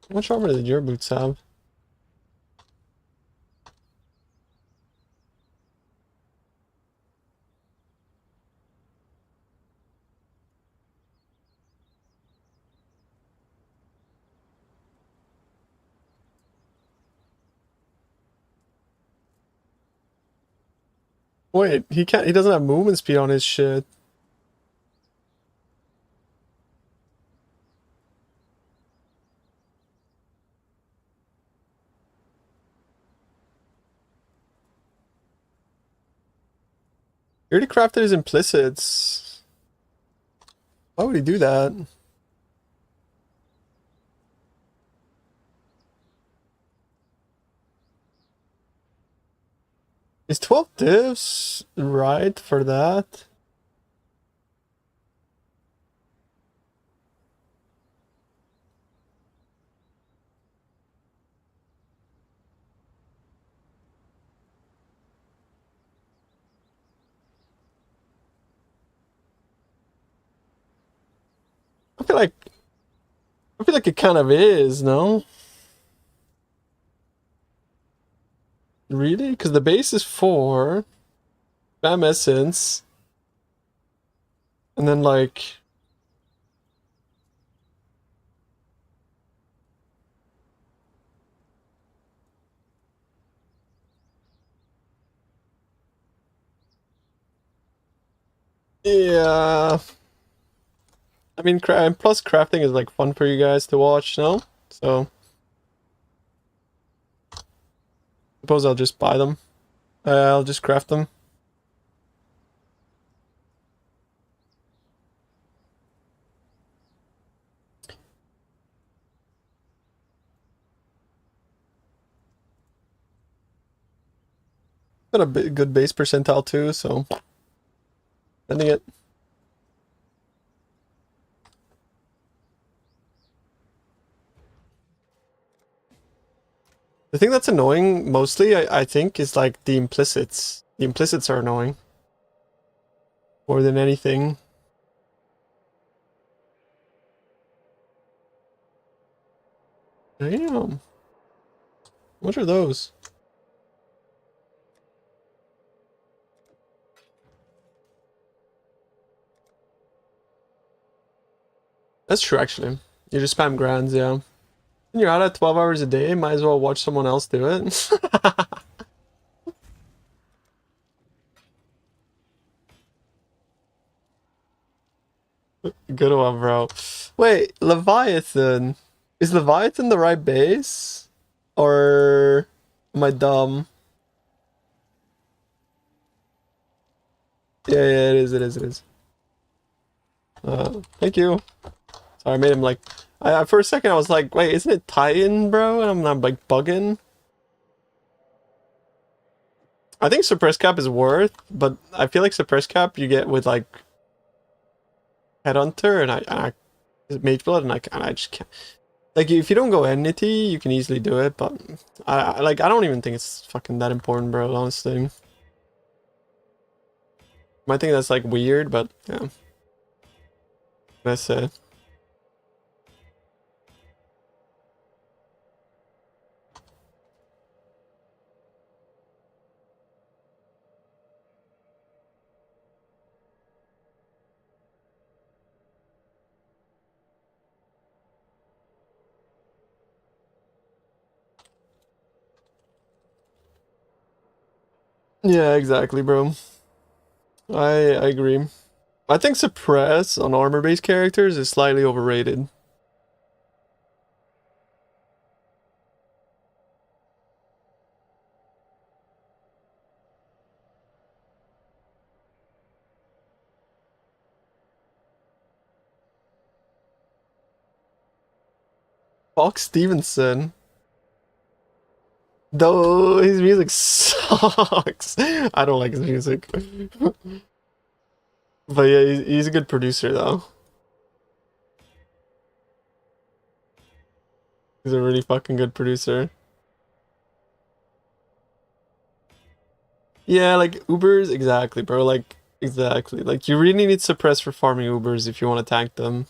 How much armor did your boots have? Wait, he doesn't have movement speed on his shit. He already crafted his implicits. Why would he do that? Is 12 divs right for that? I feel like it kind of is, no? Really? Because the base is 4. Spam essence. And then like... Yeah. I mean, plus crafting is like fun for you guys to watch, no? So... Suppose I'll just buy them. I'll just craft them. Got a good base percentile too, so... Sending it. The thing that's annoying, mostly, I think, is like the implicits. The implicits are annoying. More than anything. Damn. What are those? That's true, actually. You just spam grands, yeah. When you're out at 12 hours a day, might as well watch someone else do it. Good one, bro. Wait, Leviathan. Is Leviathan the right base? Or am I dumb? Yeah, yeah, it is. Thank you. Sorry, I made him like... for a second I was like, wait, isn't it Titan, bro? And I'm not like bugging. I think suppress cap is worth, but I feel like suppress cap you get with like Headhunter and I Mage Blood and I just can't. Like if you don't go Enmity, you can easily do it, but I don't even think it's fucking that important, bro, honestly. Might think that's like weird, but yeah. Let's say. Yeah, exactly, bro. I agree. I think suppress on armor-based characters is slightly overrated. Fox Stevenson. Though his music sucks. I don't like his music. But yeah, he's a good producer though. He's a really fucking good producer. Yeah, like Ubers, exactly, bro. Like, exactly. Like, you really need suppress for farming Ubers if you want to tank them.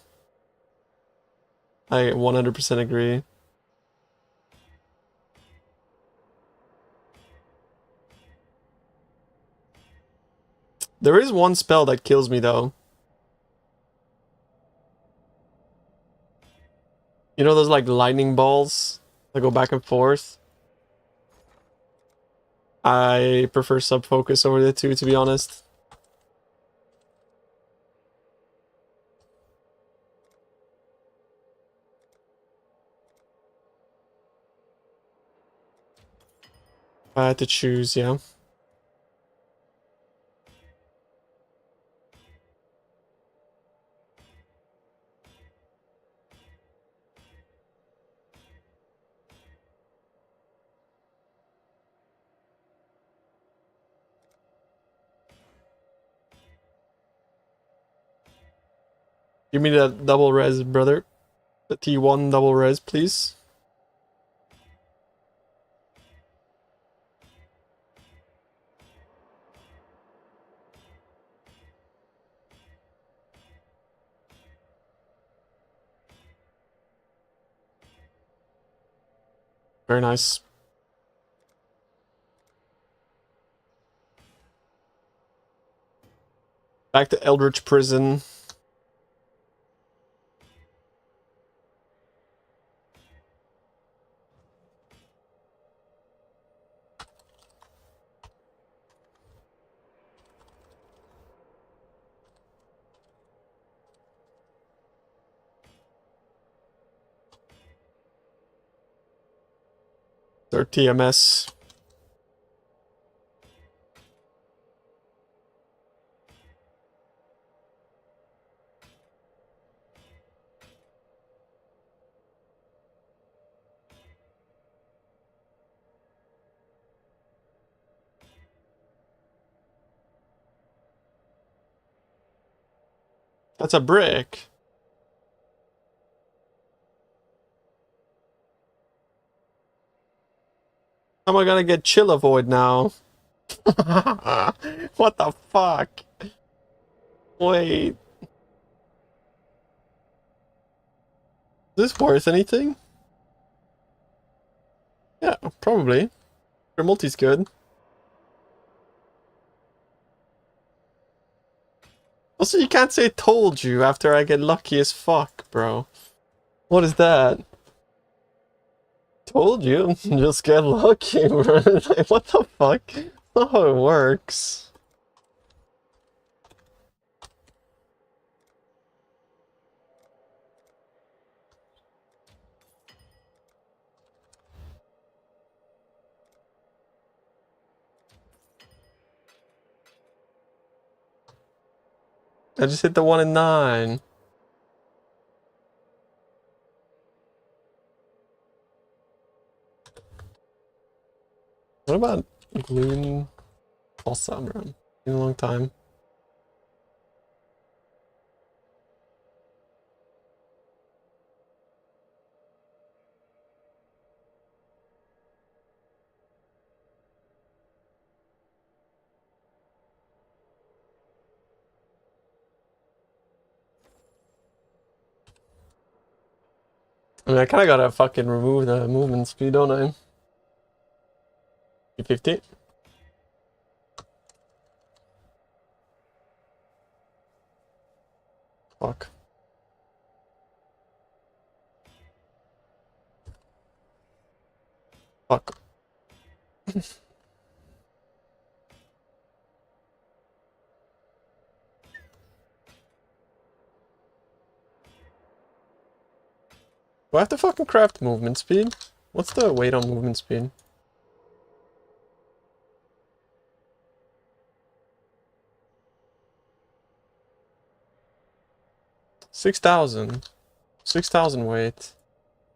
I 100% agree. There is one spell that kills me though. You know those like lightning balls that go back and forth? I prefer sub focus over the two, to be honest. If I had to choose, yeah. Give me that double res, brother. The T1 double res, please. Very nice. Back to Eldritch Prison. Their TMS. That's a brick. How am I gonna get Chill Avoid now? What the fuck? Wait. Is this worth anything? Yeah, probably. Your multi's good. Also, you can't say told you after I get lucky as fuck, bro. What is that? Told you, just get lucky, bro. Like, what the fuck? That's not how it works. I just hit the 1 in 9. What about Gloom Pulsar, bro? In a long time. I mean, I kinda gotta fucking remove the movement speed, don't I? 50. Fuck. Fuck. Do I have to fucking craft movement speed? What's the weight on movement speed? $6,000 weight.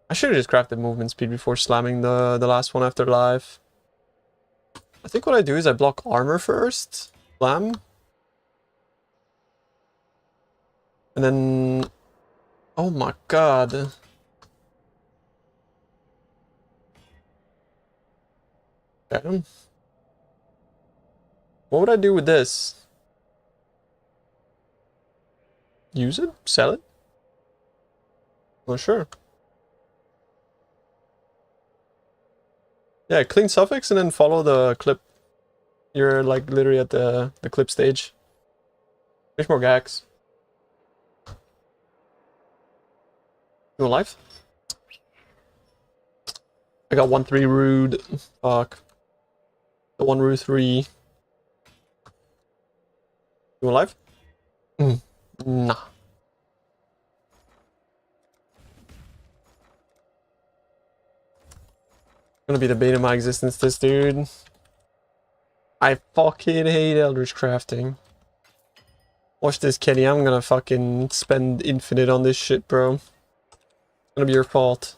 I should have just crafted movement speed before slamming the last one after live. I think what I do is I block armor first, slam, and then... Oh my god. Damn. What would I do with this? Use it? Sell it? Well, sure. Yeah, clean suffix and then follow the clip. You're like literally at the clip stage. Finish more gags. You want life? I got 1-3 rude. Fuck. The 1 rue 3. You want life? Nah. Gonna be the bane of my existence, this dude. I fucking hate Eldritch crafting. Watch this, Kenny. I'm gonna fucking spend infinite on this shit, bro. It's gonna be your fault.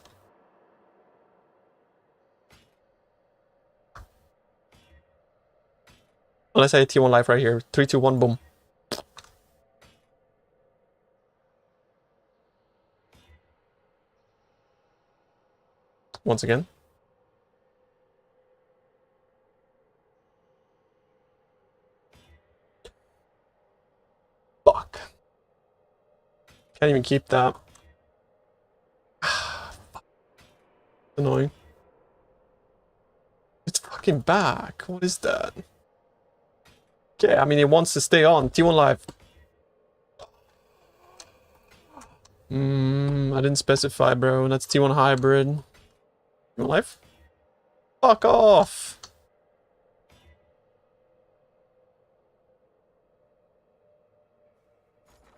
Unless I hit T1 life right here. 3, 2, 1, boom. Once again. Fuck. Can't even keep that. Annoying. It's fucking back. What is that? Okay, I mean, it wants to stay on. T1 live. I didn't specify, bro. That's T1 hybrid. You want life? Fuck off!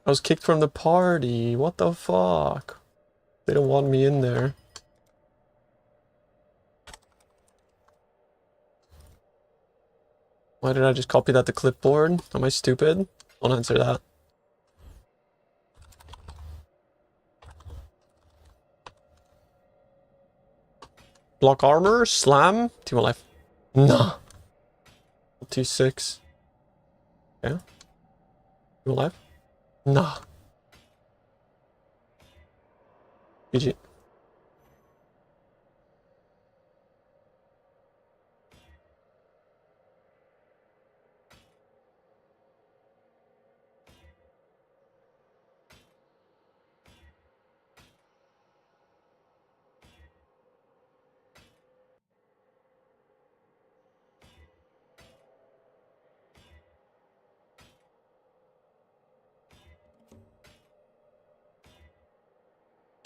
I was kicked from the party. What the fuck? They don't want me in there. Why did I just copy that to clipboard? Am I stupid? Don't answer that. Block armor? Slam? T1 life. No. T6. Yeah. T1 life. No. GG.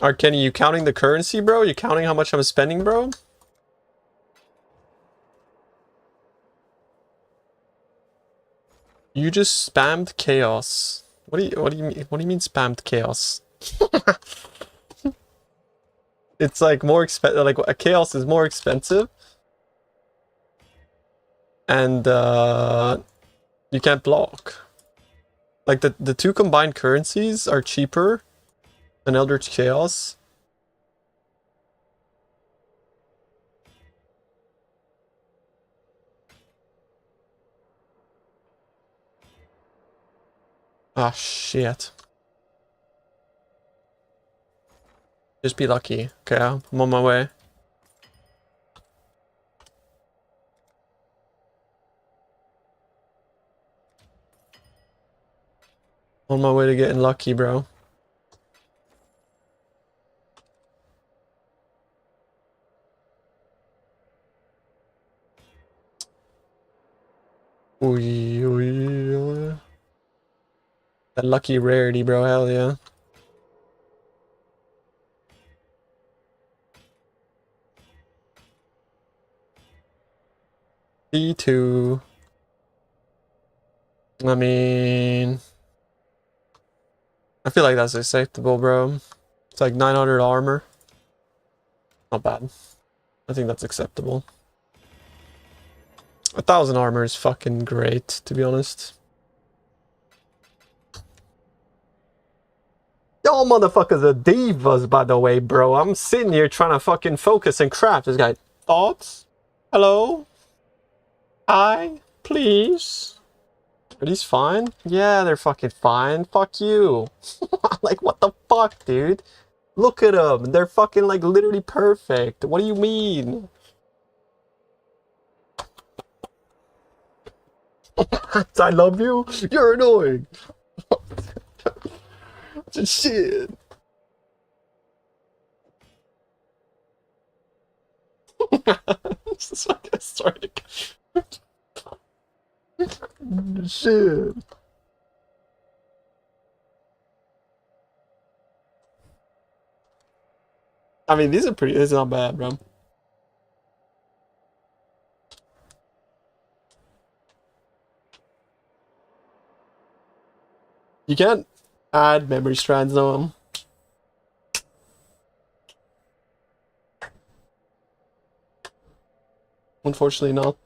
Alright, Kenny, you counting the currency, bro? You counting how much I'm spending, bro? You just spammed chaos. What do you mean spammed chaos? It's like more expensive, like a chaos is more expensive. And you can't block. Like the two combined currencies are cheaper than Eldritch Chaos. Ah, shit. Just be lucky. Okay, I'm on my way. On my way to getting lucky, bro. Ooh. That lucky rarity, bro. Hell yeah. D2. I mean, I feel like that's acceptable, bro. It's like 900 armor. Not bad. I think that's acceptable. 1000 armor is fucking great, to be honest. Y'all motherfuckers are divas, by the way, bro. I'm sitting here trying to fucking focus and craft. This guy, thoughts? Hello? Hi? Please? Are these fine? Yeah, they're fucking fine. Fuck you. Like, what the fuck, dude? Look at them. They're fucking, like, literally perfect. What do you mean? I love you? You're annoying. Shit. This is like a strike. Shit. I mean, these are pretty. This is not bad, bro. You can't add memory strands, though. Unfortunately not.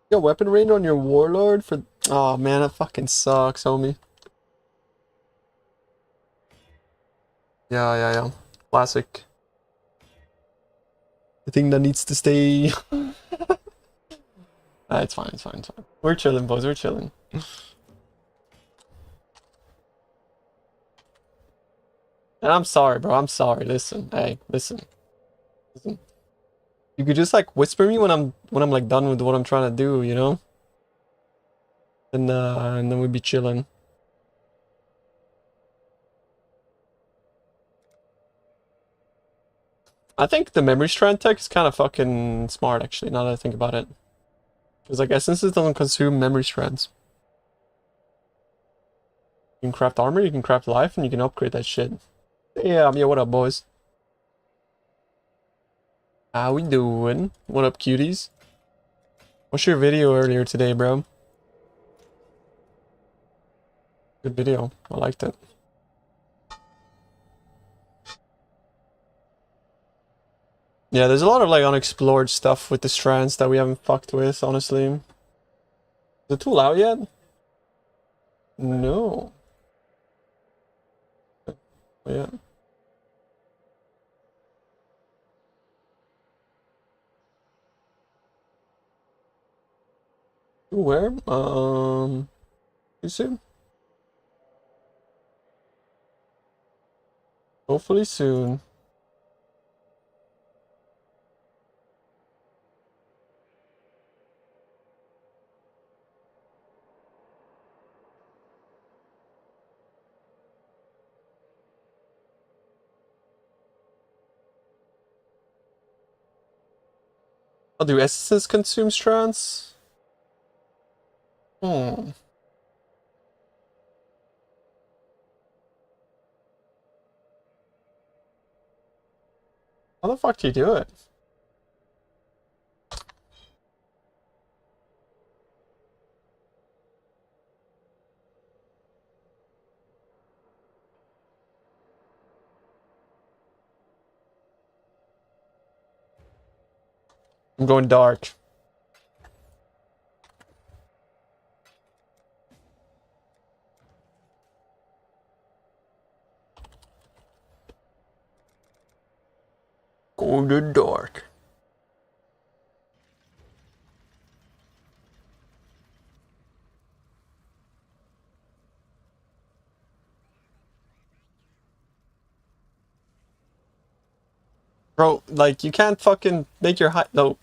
Yo, weapon raid on your warlord for... Oh man, that fucking sucks, homie. Yeah. Classic. The thing that needs to stay. It's fine. We're chilling, boys, we're chilling. And I'm sorry, bro, I'm sorry. Listen, hey, listen. You could just like whisper me when I'm like done with what I'm trying to do, you know? And then we'd be chilling. I think the memory strand tech is kind of fucking smart, actually, now that I think about it. Because like essences doesn't consume memory strands. You can craft armor, you can craft life, and you can upgrade that shit. Yeah, what up, boys? How we doing? What up, cuties? What's your video earlier today, bro? Good video. I liked it. Yeah, there's a lot of like unexplored stuff with the strands that we haven't fucked with, honestly. Is the tool out yet? No. Yeah. Where? Too soon? Hopefully soon. Oh, do essences consume strands? Hmm. How the fuck do you do it? I'm going dark. Going to dark. Bro, like, you can't fucking make your hide. No.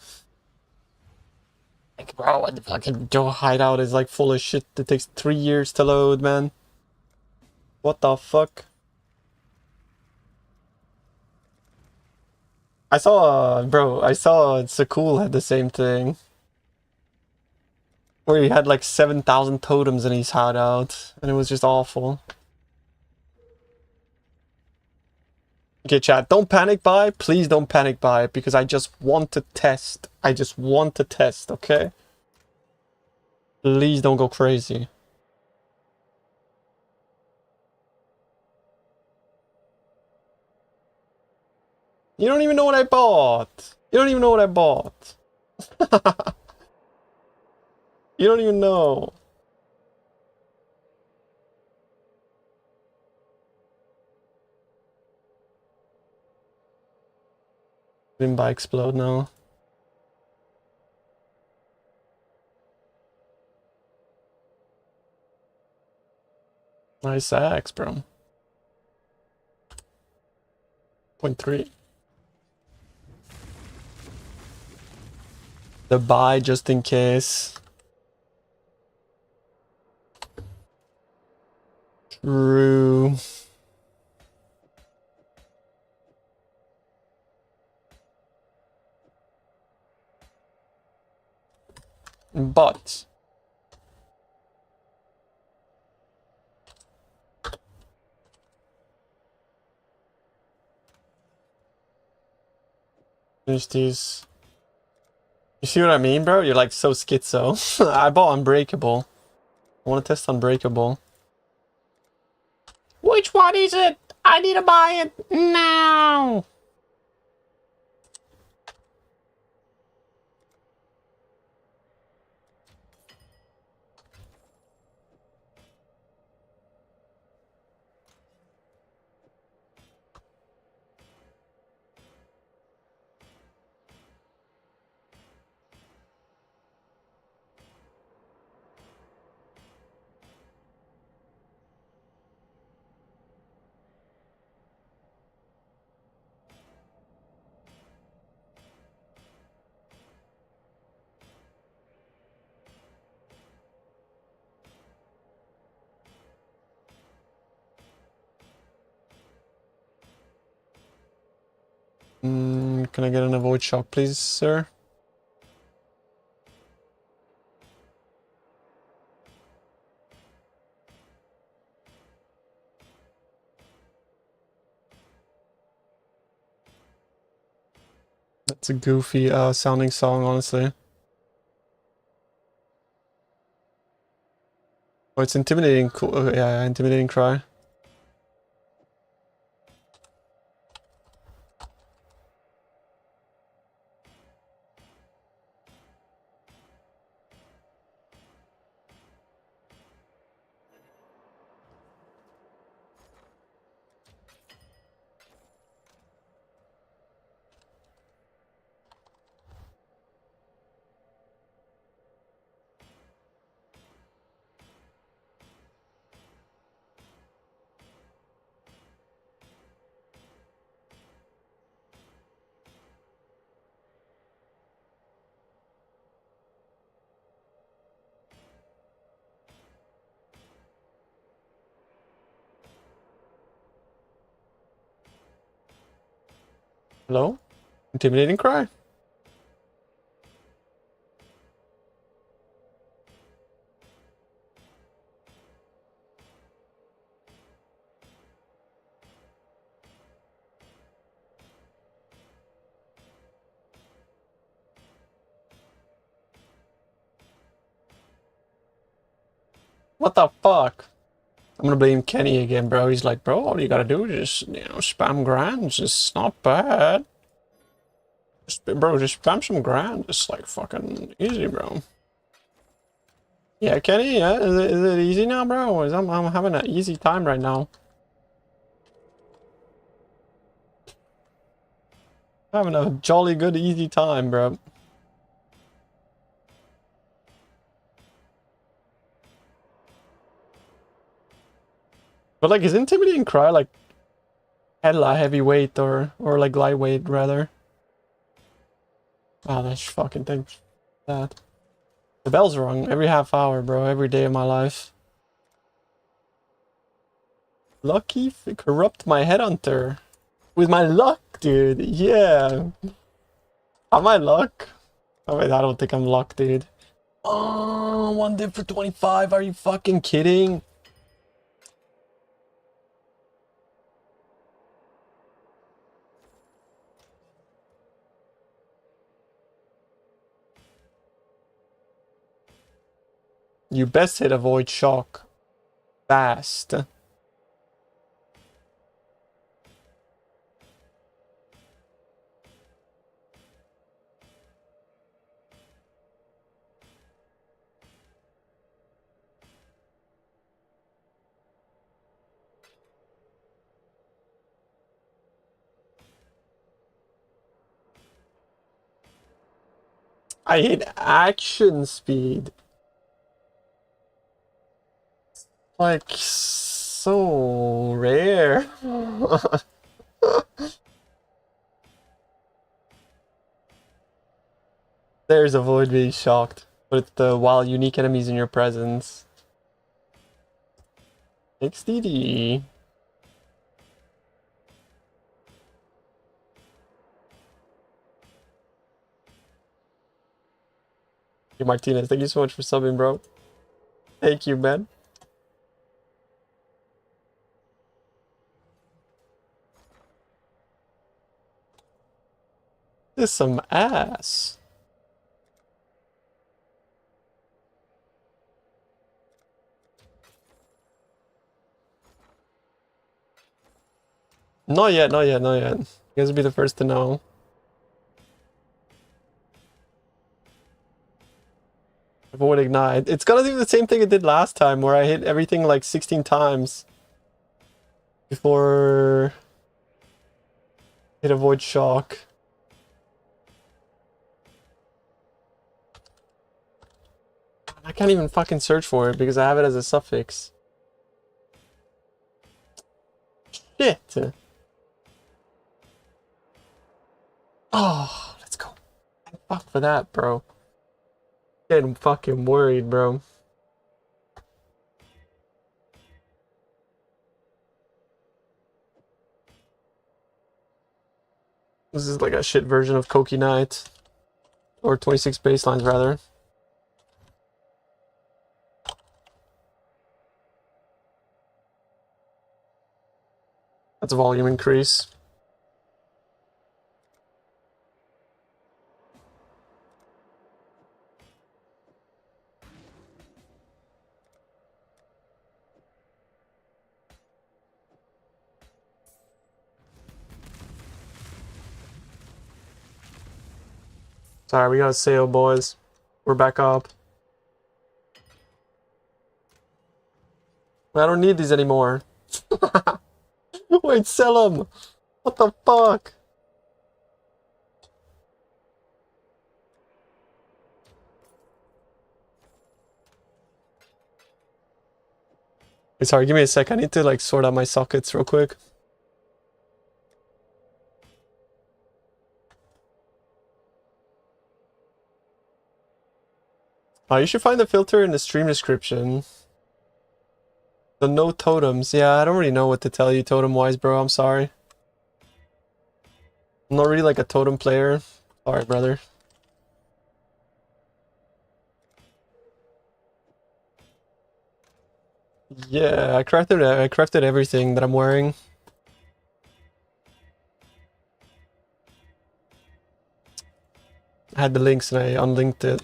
Like, bro, what the fucking your hideout is like full of shit that takes 3 years to load, man. What the fuck? I saw, bro, I saw Sakul had the same thing. Where he had like 7,000 totems in his hideout, and it was just awful. Okay, chat, don't panic buy. Please don't panic buy it, because I just want to test. I just want to test, okay? Please don't go crazy. You don't even know what I bought. You don't even know what I bought. You don't even know. Didn't buy explode now. Nice axe, bro. 0.3. The buy just in case. True. But finish these. You see what I mean, bro? You're like so schizo. I bought Unbreakable. I want to test Unbreakable. Which one is it? I need to buy it now. Can I get an avoid shock, please, sir? That's a goofy sounding song, honestly. Oh, it's intimidating. Cool. Oh, yeah, intimidating cry. Hello? Intimidating cry. What the fuck? I'm gonna blame Kenny again, bro. He's like, bro, all you gotta do is just, spam grands. It's not bad. Bro, just spam some grand. It's like fucking easy, bro. Yeah, Kenny, yeah? Is it easy now, bro? I'm having an easy time right now. Having a jolly good easy time, bro. But like, is intimidating cry like hella heavyweight or like lightweight rather? Oh, that's fucking thing. That. The bell's rung every half hour, bro. Every day of my life. Lucky corrupt my headhunter. With my luck, dude. Yeah. Am I luck? Oh, wait, I don't think I'm luck, dude. Oh, one dip for 25. Are you fucking kidding? You best hit avoid shock. Fast. I hit action speed. Like, so rare. There's avoid being shocked. With the while unique enemies in your presence. XDD. Hey Martinez, thank you so much for subbing, bro. Thank you, man. This is some ass. Not yet, not yet, not yet. You guys will be the first to know. Avoid ignite. It's gonna do the same thing it did last time, where I hit everything like 16 times before it avoid shock. I can't even fucking search for it because I have it as a suffix. Shit. Oh, let's go. Thank fuck for that, bro. Getting fucking worried, bro. This is like a shit version of Koki Knight. Or 26 baselines, rather. That's a volume increase. Sorry, we got a sale, boys. We're back up. I don't need these anymore. Wait, sell them. What the fuck? Wait, sorry, give me a sec. I need to like sort out my sockets real quick. You should find the filter in the stream description. The no totems. Yeah, I don't really know what to tell you totem-wise, bro. I'm sorry. I'm not really like a totem player. Sorry, brother. Yeah, I crafted everything that I'm wearing. I had the links and I unlinked it.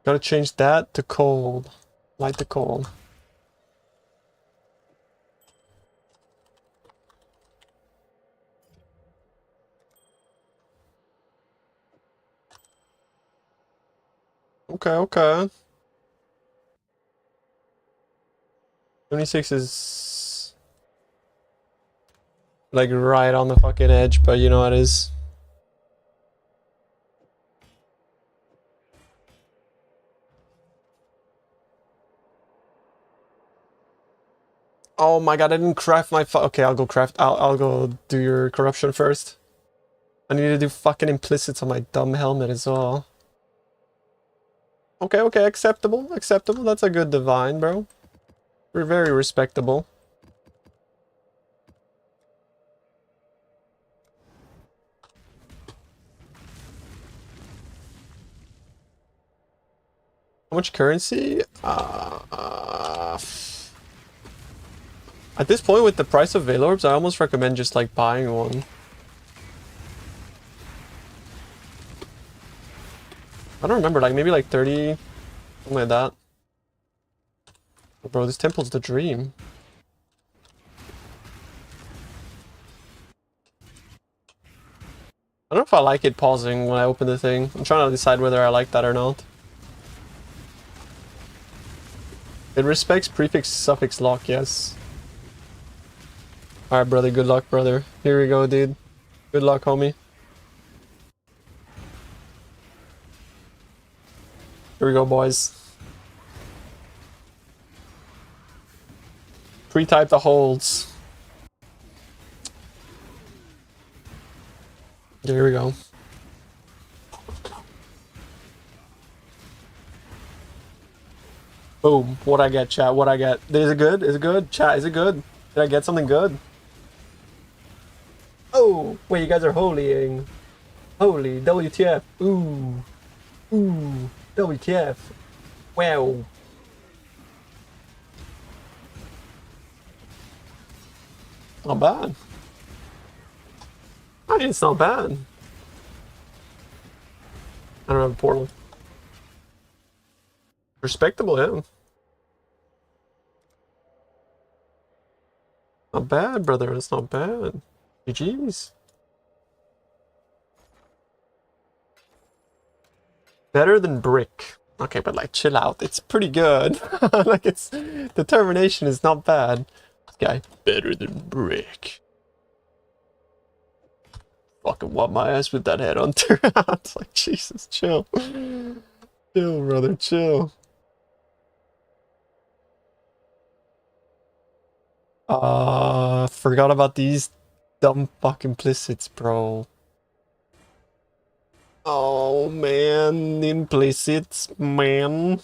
Gotta change that to cold. Light to cold. Okay, okay. 26 is like right on the fucking edge, but you know what it is. Oh my god, I didn't craft my okay, I'll go craft. I'll go do your corruption first. I need to do fucking implicits on my dumb helmet as well. Okay, okay, acceptable, acceptable. That's a good divine, bro. We're very respectable. How much currency? At this point, with the price of Veil Orbs, I almost recommend just like buying one. I don't remember, like maybe like 30, something like that. Bro, this temple's the dream. I don't know if I like it pausing when I open the thing. I'm trying to decide whether I like that or not. It respects prefix suffix lock, yes. Alright, brother, good luck, brother. Here we go, dude. Good luck, homie. Here we go, boys. Pre-type the holds. There we go. Boom. What I get, chat? What I get? Is it good? Is it good? Chat, is it good? Did I get something good? Oh, wait, you guys are holying. Holy, WTF. Ooh. Ooh. WTF. Wow. Not bad. I mean, it's not bad. I don't have a portal. Respectable, yeah. Not bad, brother. It's not bad. GG's. Better than brick. Okay, but like, chill out. It's pretty good. Like, it's... Determination is not bad. This guy, better than brick. Fucking wipe my ass with that headhunter. It's like, Jesus, chill. Chill, brother, chill. Forgot about these dumb fucking implicits, bro. Oh, man, implicits, man.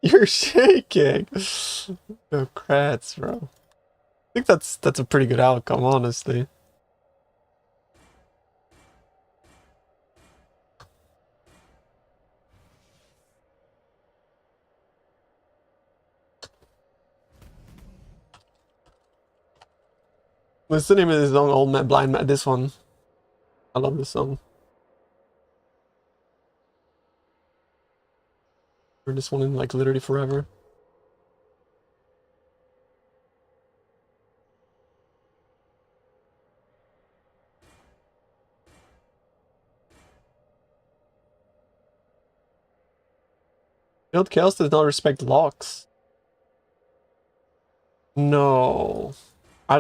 You're shaking. Oh, crats, bro. I think that's a pretty good outcome, honestly. What's the name of this song? Old Man, Blind Man. This one. I love this song. Heard this one in like literally forever. Build Chaos does not respect locks. No. I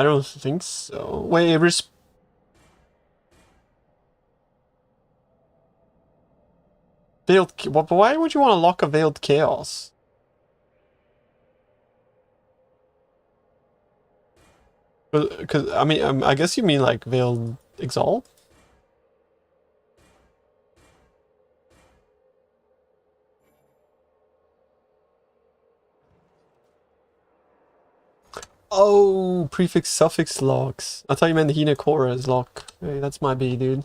don't think so. Wait, Veiled. Why would you want to lock a Veiled Chaos? Because I mean, I guess you mean like Veiled Exalt. Oh, prefix suffix locks. I thought you meant the Hinakora's lock. Hey, that's my B, dude.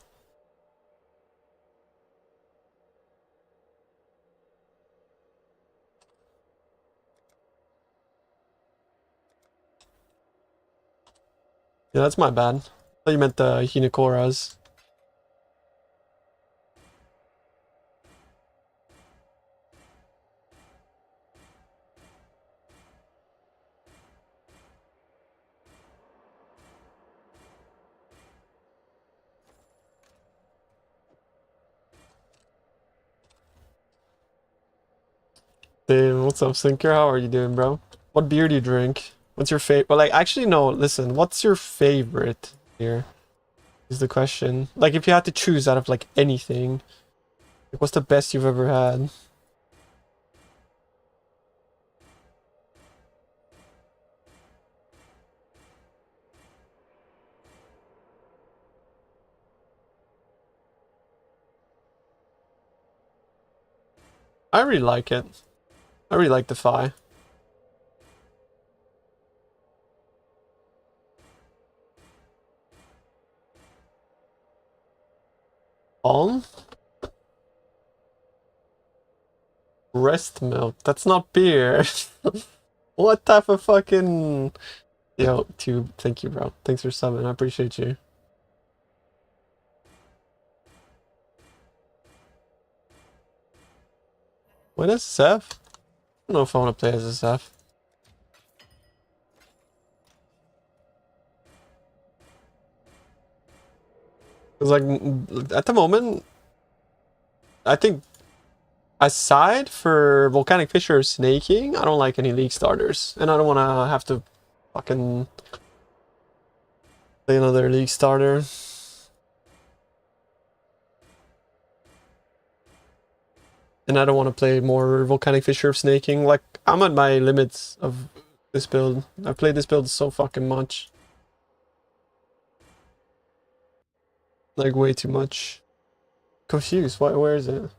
Yeah, that's my bad. I thought you meant the Hinakora's. Damn, what's up, Sinker? How are you doing, bro? What beer do you drink? What's your favorite? Well, like, actually, no, listen. What's your favorite beer? Is the question. Like, if you had to choose out of, like, anything, like, what's the best you've ever had? I really like it. I really like the Fi. On? Breast milk. That's not beer. What type of fucking... Yo, Tube, thank you, bro. Thanks for subbing. I appreciate you. What is SSF? I don't know if I want to play as SSF. Because, like, at the moment, I think, aside for Volcanic Fissure or Snaking, I don't like any League starters. And I don't want to have to fucking play another League starter. And I don't want to play more Volcanic Fissure of Snaking. Like, I'm at my limits of this build. I've played this build so fucking much. Like, way too much. Confused. Where is it?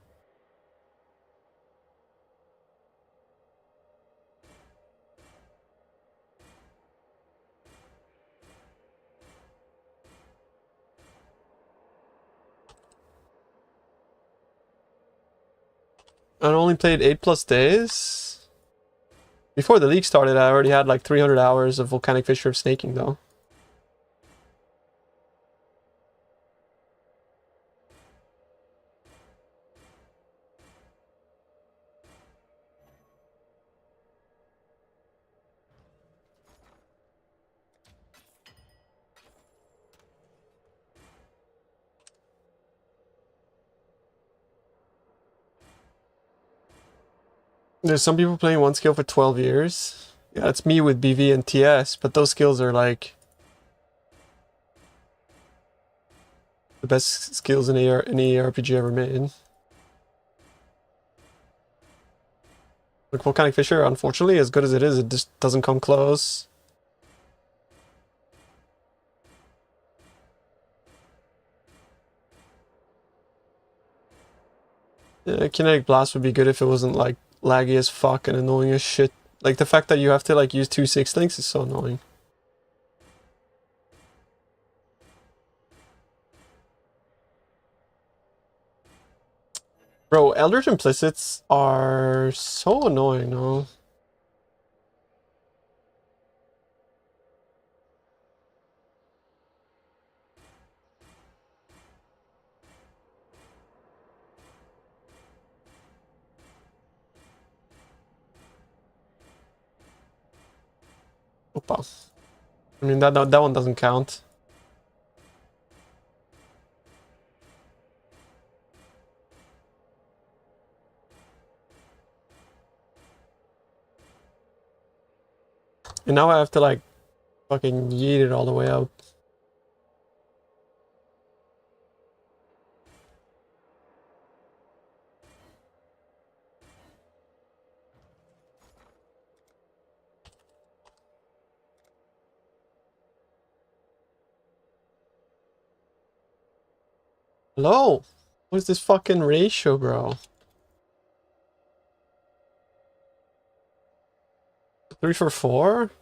I only played 8+ days. Before the league started, I already had like 300 hours of Volcanic Fissure of Snaking, though. There's some people playing one skill for 12 years. Yeah, it's me with BV and TS, but those skills are like the best skills in any RPG ever made. Like Volcanic Fissure, unfortunately, as good as it is, it just doesn't come close. Yeah, Kinetic Blast would be good if it wasn't like laggy as fuck and annoying as shit. Like the fact that you have to like use 2 6-links is so annoying. Bro, Eldritch Implicits are so annoying, no? Opa. I mean, that one doesn't count. And now I have to, like, fucking yeet it all the way out. Hello? What's this fucking ratio, bro? 3 for 4?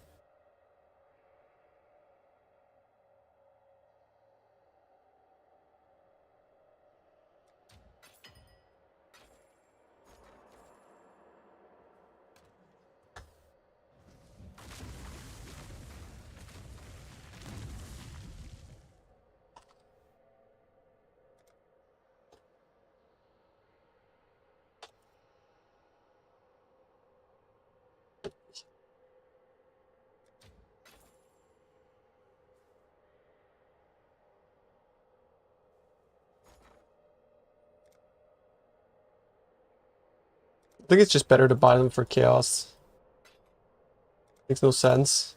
I think it's just better to buy them for chaos. Makes no sense.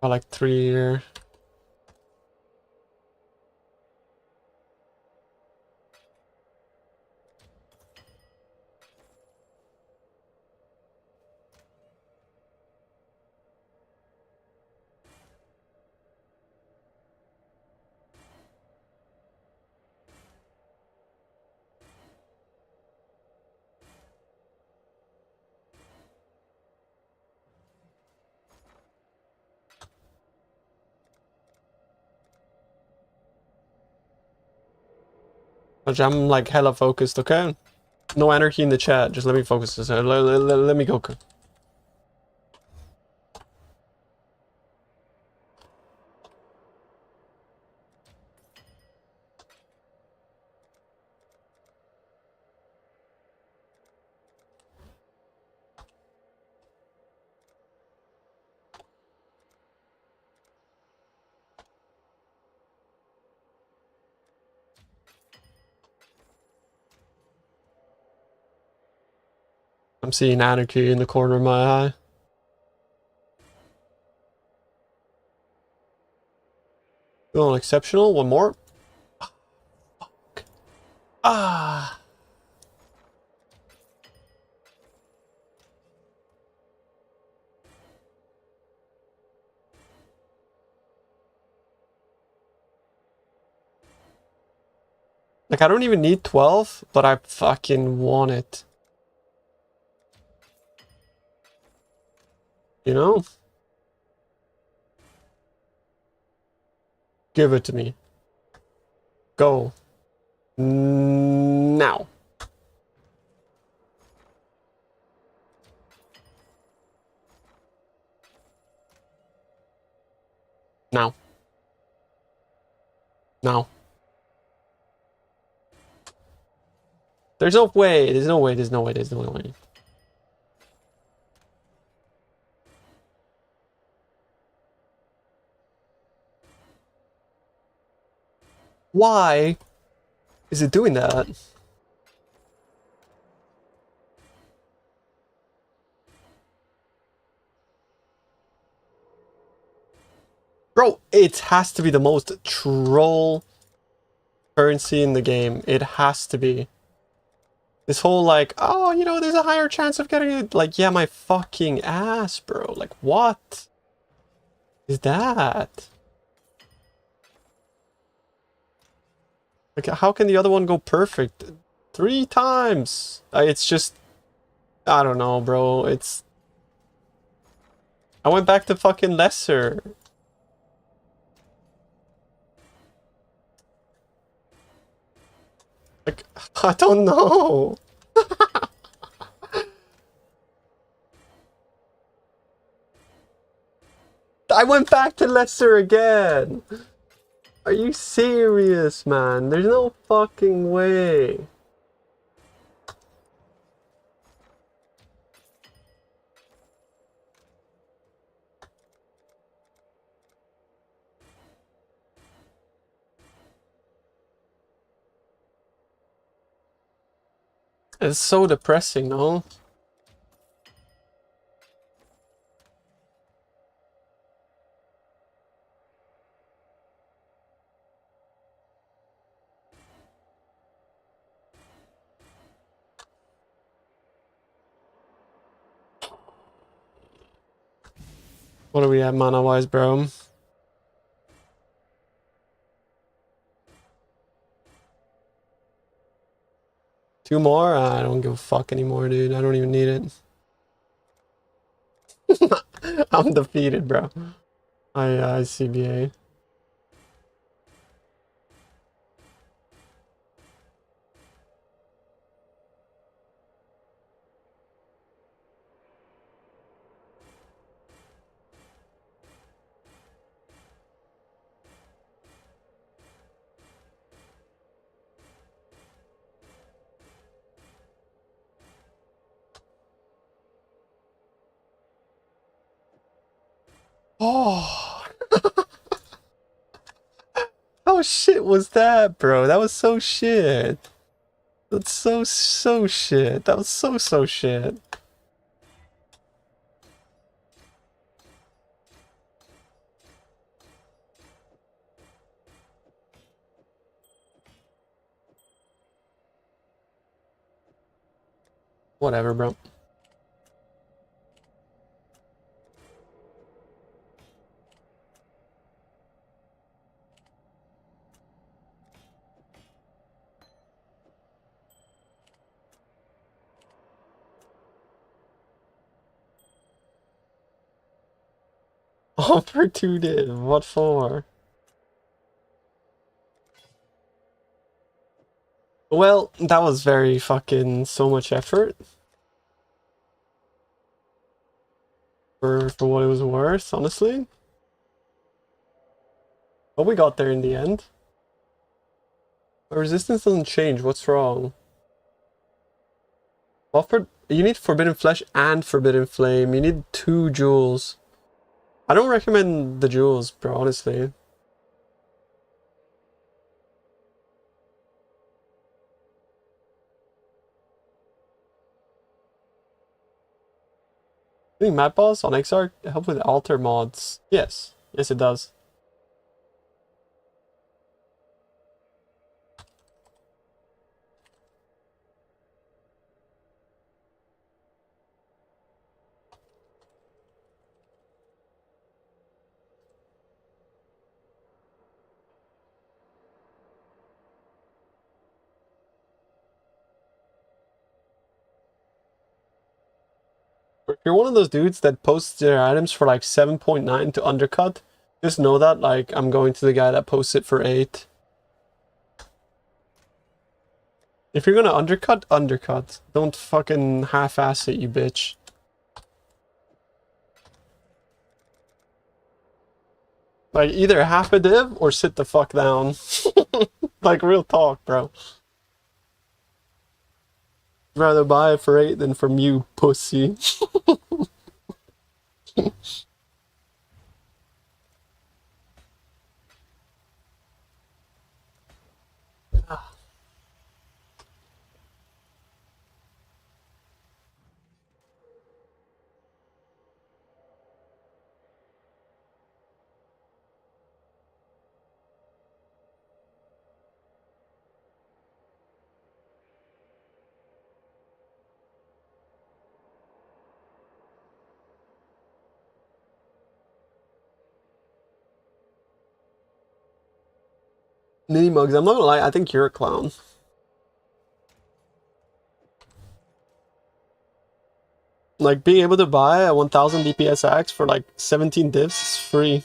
I like 3 here. I'm like hella focused, okay? No anarchy in the chat, just let me focus this. Let me go. I'm seeing anarchy in the corner of my eye. Oh, exceptional. One more. Fuck. Ah. Like, I don't even need 12, but I fucking want it. You know? Give it to me. Go. Now. Now. Now. There's no way. There's no way. There's no way. There's no way. Why is it doing that? Bro, it has to be the most troll currency in the game. It has to be. This whole like, oh, you know, there's a higher chance of getting it. Like, yeah, my fucking ass, bro. Like, what is that? Like, how can the other one go perfect? 3 times. It's just, I don't know, bro. I went back to fucking lesser. Like, I don't know. I went back to lesser again. Are you serious, man? There's no fucking way. It's so depressing, no? What are we at mana-wise, bro? Two more? I don't give a fuck anymore, dude. I don't even need it. I'm defeated, bro. I CBA. Oh. How shit was that, bro? That was so shit. That's so shit. That was so shit. Whatever, bro. All for 2 div. What for? Well, that was very fucking so much effort. For what it was worth, honestly. But we got there in the end. The resistance doesn't change. What's wrong? Well, you need Forbidden Flesh and Forbidden Flame. You need 2 jewels. I don't recommend the jewels, bro, honestly. I think Map Boss on XR help with alter mods. Yes. Yes, it does. If you're one of those dudes that posts their items for like 7.9 to undercut, just know that like I'm going to the guy that posts it for 8. If you're gonna undercut, undercut. Don't fucking half-ass it, you bitch. Like, either half a div or sit the fuck down. Like, real talk, bro. I'd rather buy it for 8 than from you, pussy. Mini mugs, I'm not gonna lie, I think you're a clown. Like, being able to buy a 1000 DPS axe for like 17 divs is free.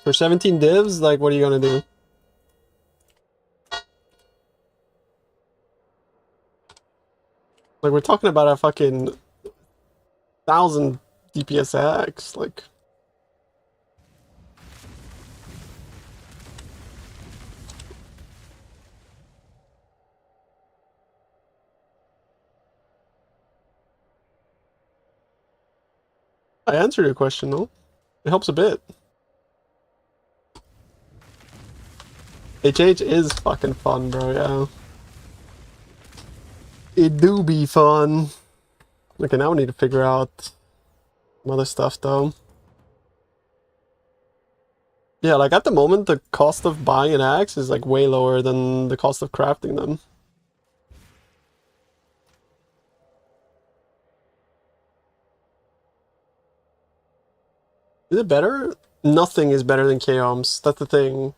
For 17 divs, like, what are you gonna do? Like, we're talking about a fucking 1,000 DPS X, like... I answered your question, though. It helps a bit. HH is fucking fun, bro, yeah. It do be fun. Okay, now we need to figure out some other stuff, though. Yeah, like, at the moment, the cost of buying an axe is, like, way lower than the cost of crafting them. Is it better? Nothing is better than Chaos. That's the thing.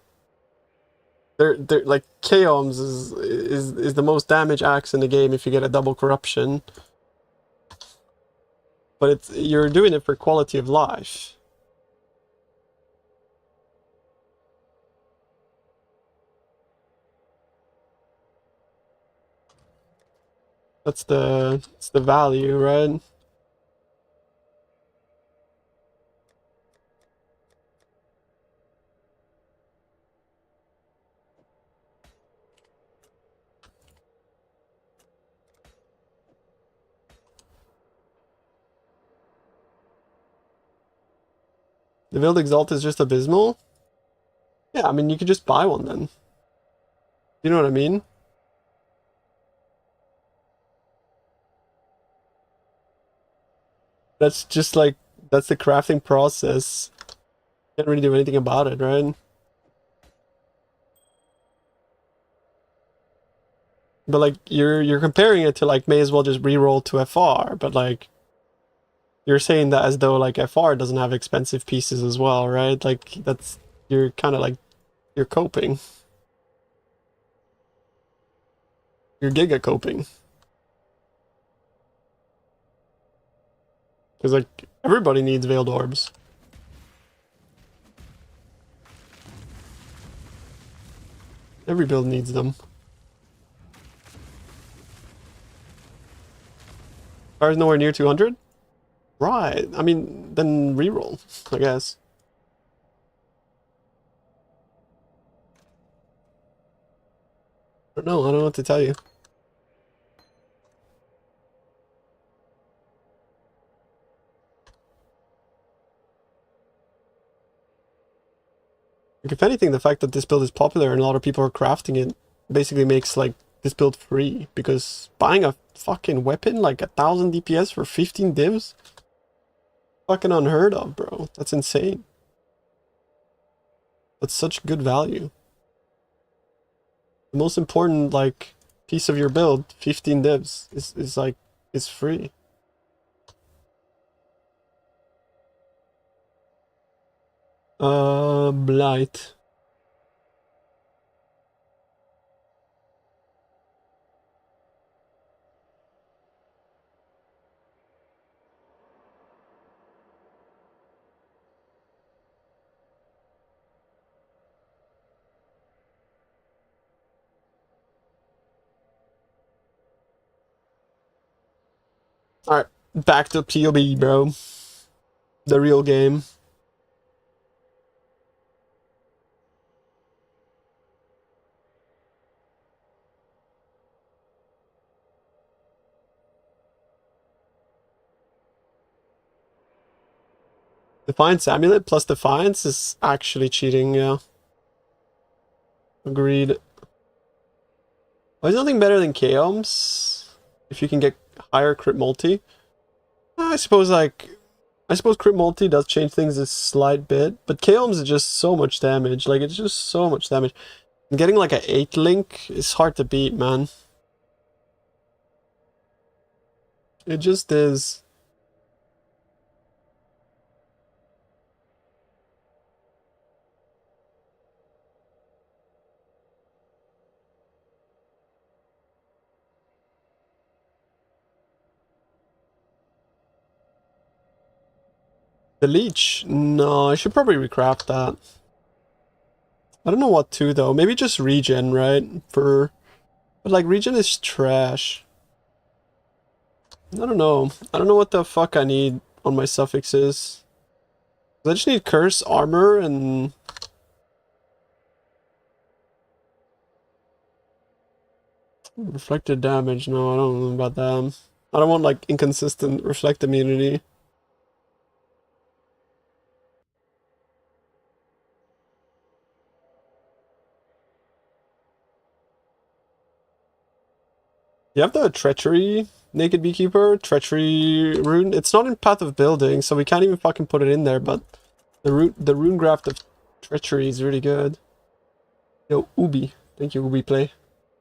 They're like Chaos is the most damage axe in the game if you get a double corruption. But it's you're doing it for quality of life. That's the value, right? The build Exalt is just abysmal? Yeah, I mean, you could just buy one then. You know what I mean? That's just like, that's the crafting process. Can't really do anything about it, right? But like, you're comparing it to like, may as well just reroll to FR, but like, you're saying that as though like FR doesn't have expensive pieces as well, right? Like, that's, you're kind of like, you're coping. You're giga coping. Because like, everybody needs Veiled Orbs. Every build needs them. Fire's nowhere near 200? Right. I mean, then reroll, I guess. I don't know what to tell you. Like, if anything, the fact that this build is popular and a lot of people are crafting it basically makes like this build free, because buying a fucking weapon like 1,000 DPS for 15 divs? Fucking unheard of, bro. That's insane. That's such good value. The most important like piece of your build, 15 divs, is like, is free. Blight. Alright, back to PoE, bro. The real game. Defiance Amulet plus Defiance is actually cheating, yeah. Agreed. There's nothing better than Chaos if you can get higher crit multi. I suppose crit multi does change things a slight bit, but Chaos is just so much damage. Like, it's just so much damage. And getting like an 8 link is hard to beat, man. It just is. The Leech? No, I should probably recraft that. I don't know what to though. Maybe just regen, right? But like regen is trash. I don't know. I don't know what the fuck I need on my suffixes. I just need curse, armor, and reflected damage. No, I don't know about that. I don't want like inconsistent reflect immunity. You have the treachery naked beekeeper, treachery rune. It's not in path of building, so we can't even fucking put it in there, but the rune graft of treachery is really good. Yo, Ubi. Thank you, Ubi Play.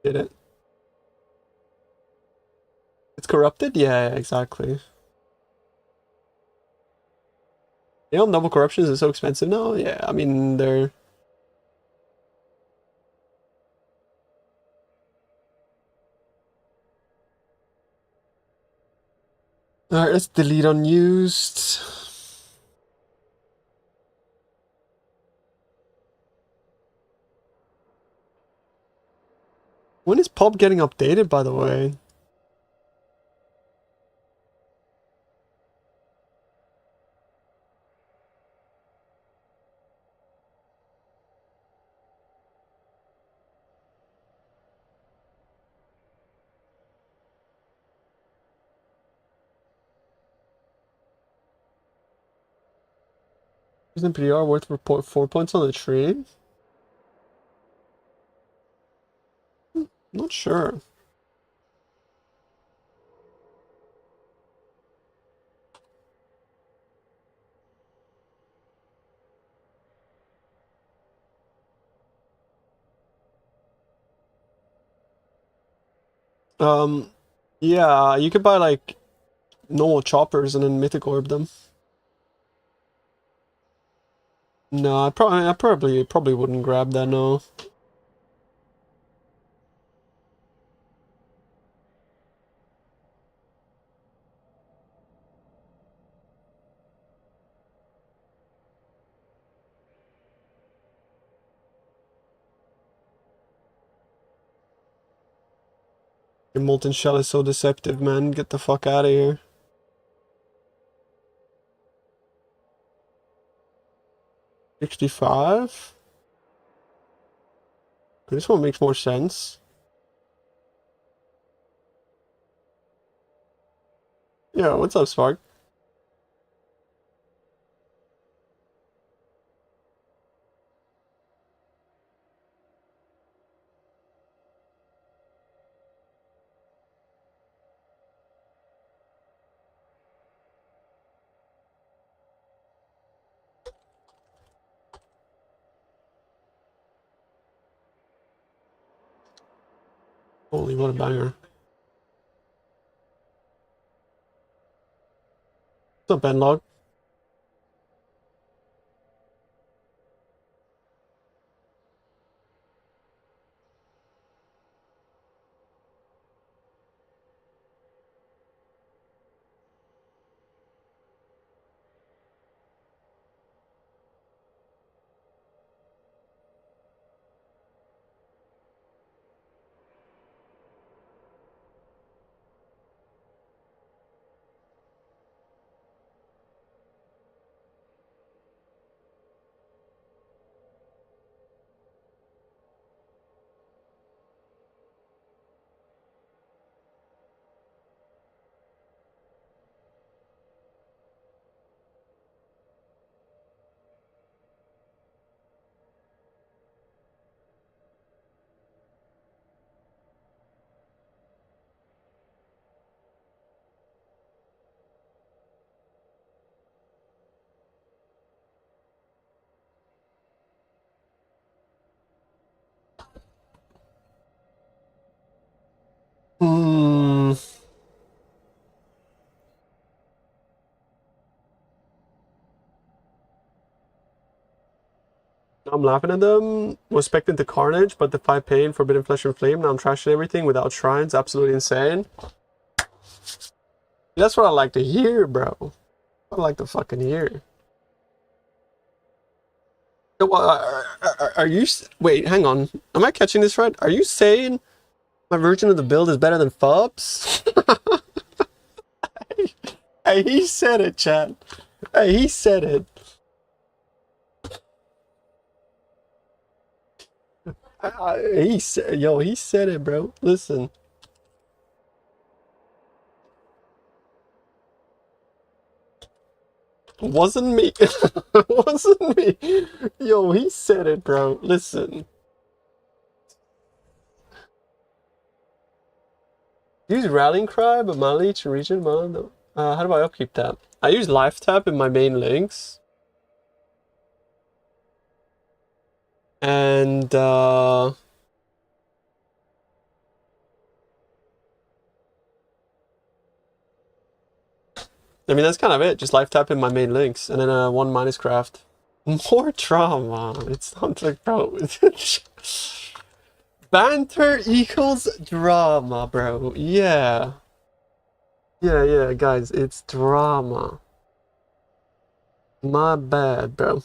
Did it. It's corrupted? Yeah, exactly. You know, double corruptions is so expensive now? Yeah, I mean, they're... Alright, let's delete unused. When is pub getting updated, by the way? Isn't PR worth 4 points on the trade? Not sure. Yeah, you could buy like normal choppers and then mythic orb them. No, I probably wouldn't grab that, no. Your molten shell is so deceptive, man. Get the fuck out of here. 65? This one makes more sense. Yeah, what's up, Spark? Holy, what a banger. What's up, Benlog? Hmm. I'm laughing at them. Was expecting the carnage, but the 5 pain, forbidden flesh and flame. Now I'm trashing everything without shrines. Absolutely insane. That's what I like to hear, bro. I like to fucking hear. Are you... Wait, hang on. Am I catching this right? Are you saying my version of the build is better than Fubs? Hey, he said it, chat. Hey, he said it. He said... Yo, he said it, bro. Listen. Wasn't me. Wasn't me. Yo, he said it, bro. Listen. Use Rallying Cry, but my leech and region. How do I upkeep that? I use Life Tap in my main links. And, I mean, that's kind of it. Just Life Tap in my main links. And then 1 minus craft. More drama. It's not like, bro. Banter equals drama, bro. Yeah. Yeah, guys. It's drama. My bad, bro.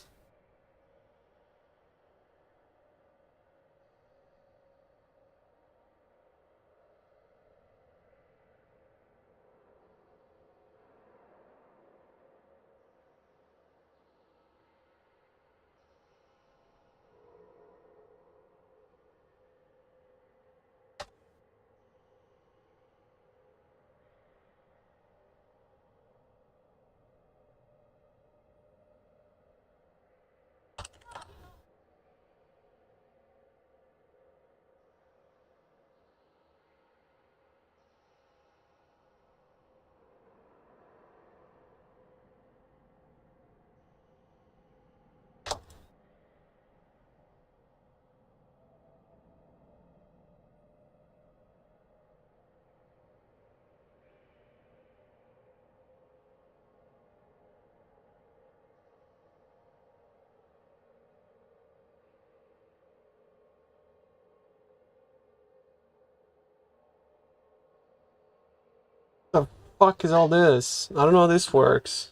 The fuck is all this? I don't know how this works.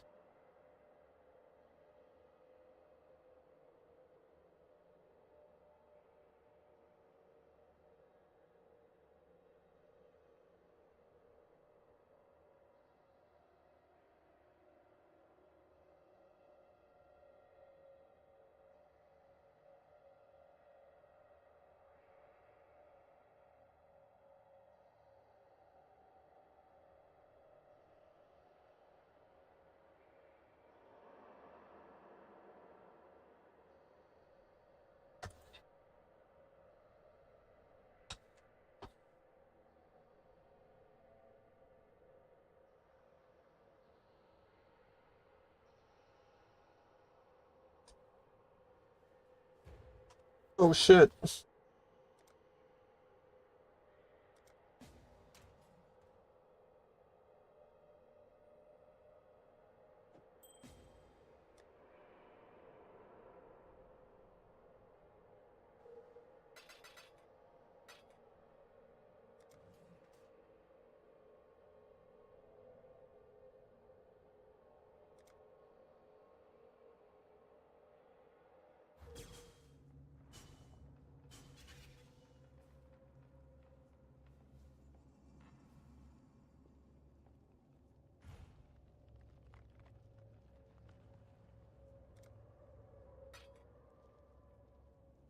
Oh shit.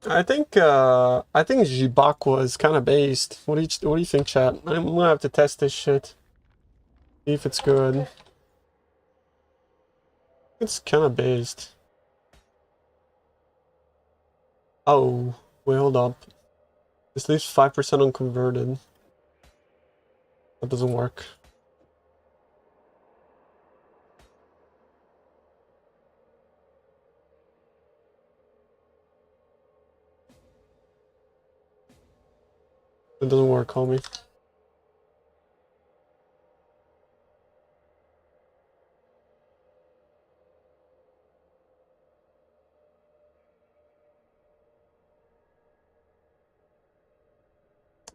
I think Jibakwa is kind of based. What do you think, chat? I'm gonna have to test this shit. See if it's good. It's kind of based. Oh, wait, hold up. This leaves 5% unconverted. That doesn't work. It doesn't work, homie.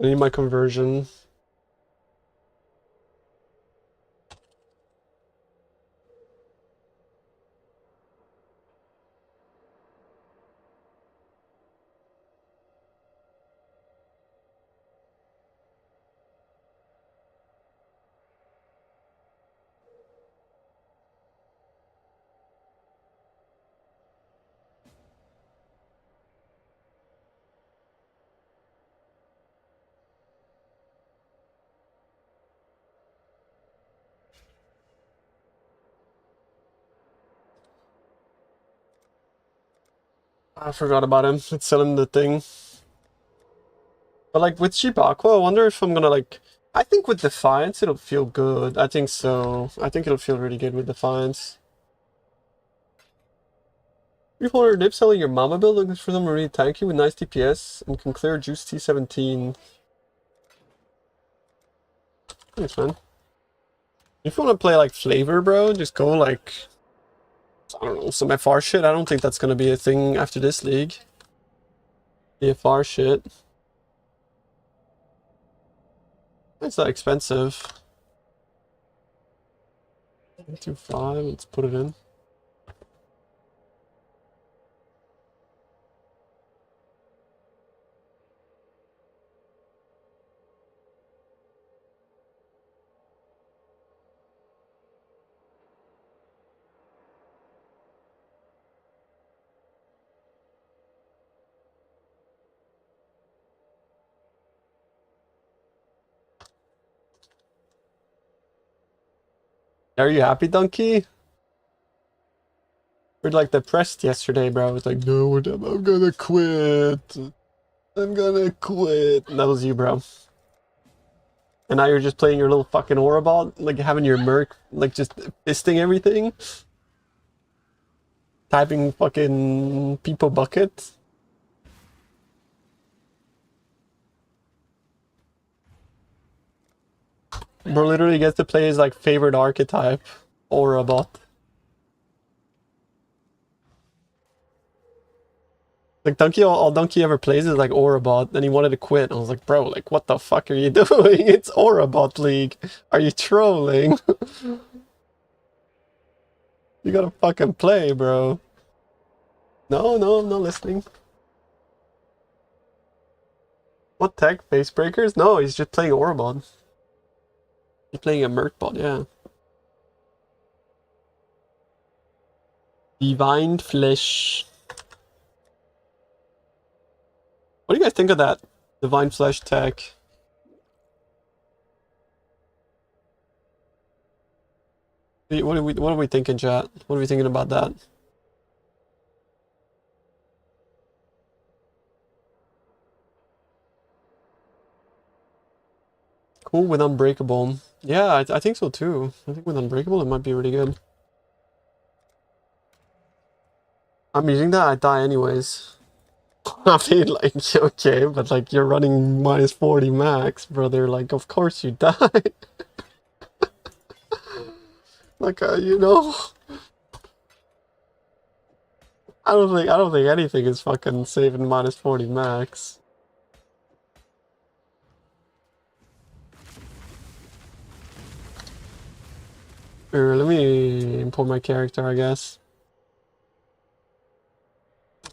I need my conversion. I forgot about him. It's selling the thing. But like with cheap aqua, I wonder if I'm gonna like... I think with Defiance it'll feel good. I think so. I think it'll feel really good with Defiance. 300 nip selling your mama build, looking for someone really tanky with nice DPS and can clear Juice T17. Thanks, man. If you want to play like flavor, bro, just go like... I don't know, some FR shit. I don't think that's gonna be a thing after this league. The FR shit. It's not expensive. 2.5, let's put it in. Are you happy, Donkey? We're like depressed yesterday, bro. It's like, no, I'm gonna quit. I'm gonna quit. And that was you, bro. And now you're just playing your little fucking Orabot, like having your merc, like just fisting everything. Typing fucking people bucket. Bro literally gets to play his like favorite archetype, Orabot. Like Donkey, all Donkey ever plays is like Orabot, and he wanted to quit. I was like, bro, like what the fuck are you doing? It's Orabot League. Are you trolling? You gotta fucking play, bro. No, I'm not listening. What tech? Face breakers? No, he's just playing Orabot. He's playing a Mercbot, yeah. Divine Flesh. What do you guys think of that Divine Flesh tech? What are we thinking, chat? What are we thinking about that? Cool with Unbreakable. Yeah, I think so too. I think with Unbreakable it might be really good. I'm using that, I die anyways. I mean, like, okay, but like, you're running minus 40 max, brother. Like, of course you die. Like, you know, I don't think anything is fucking saving minus 40 max. Here, let me import my character, I guess.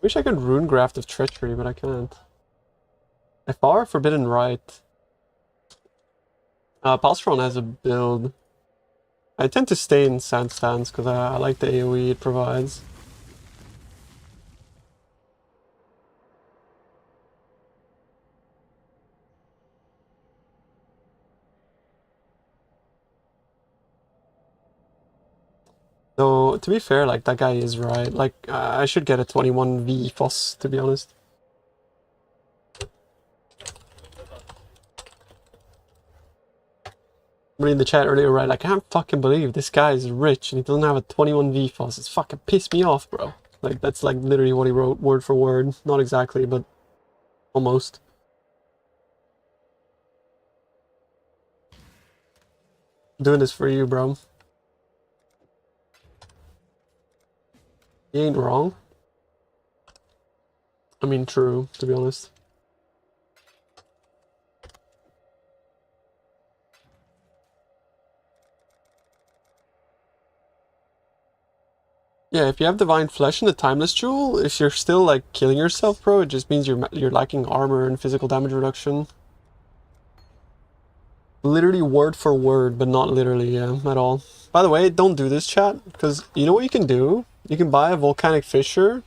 Wish I could Rune Graft of Treachery, but I can't. FR? Forbidden Rite. Palstron has a build. I tend to stay in Sand Stance because I like the AoE it provides. Though, to be fair, like, that guy is right. Like, I should get a 21 VFoS, to be honest. Reading the chat earlier, right? Like, I can't fucking believe this guy is rich and he doesn't have a 21 VFoS. It's fucking pissed me off, bro. Like, that's like literally what he wrote word for word. Not exactly, but almost. I'm doing this for you, bro. He ain't wrong. I mean, true, to be honest. Yeah, if you have Divine Flesh and the Timeless Jewel, if you're still like killing yourself, bro, it just means you're lacking armor and physical damage reduction. Literally word for word, but not literally, yeah, at all. By the way, don't do this, chat, because you know what you can do? You can buy a Volcanic Fissure.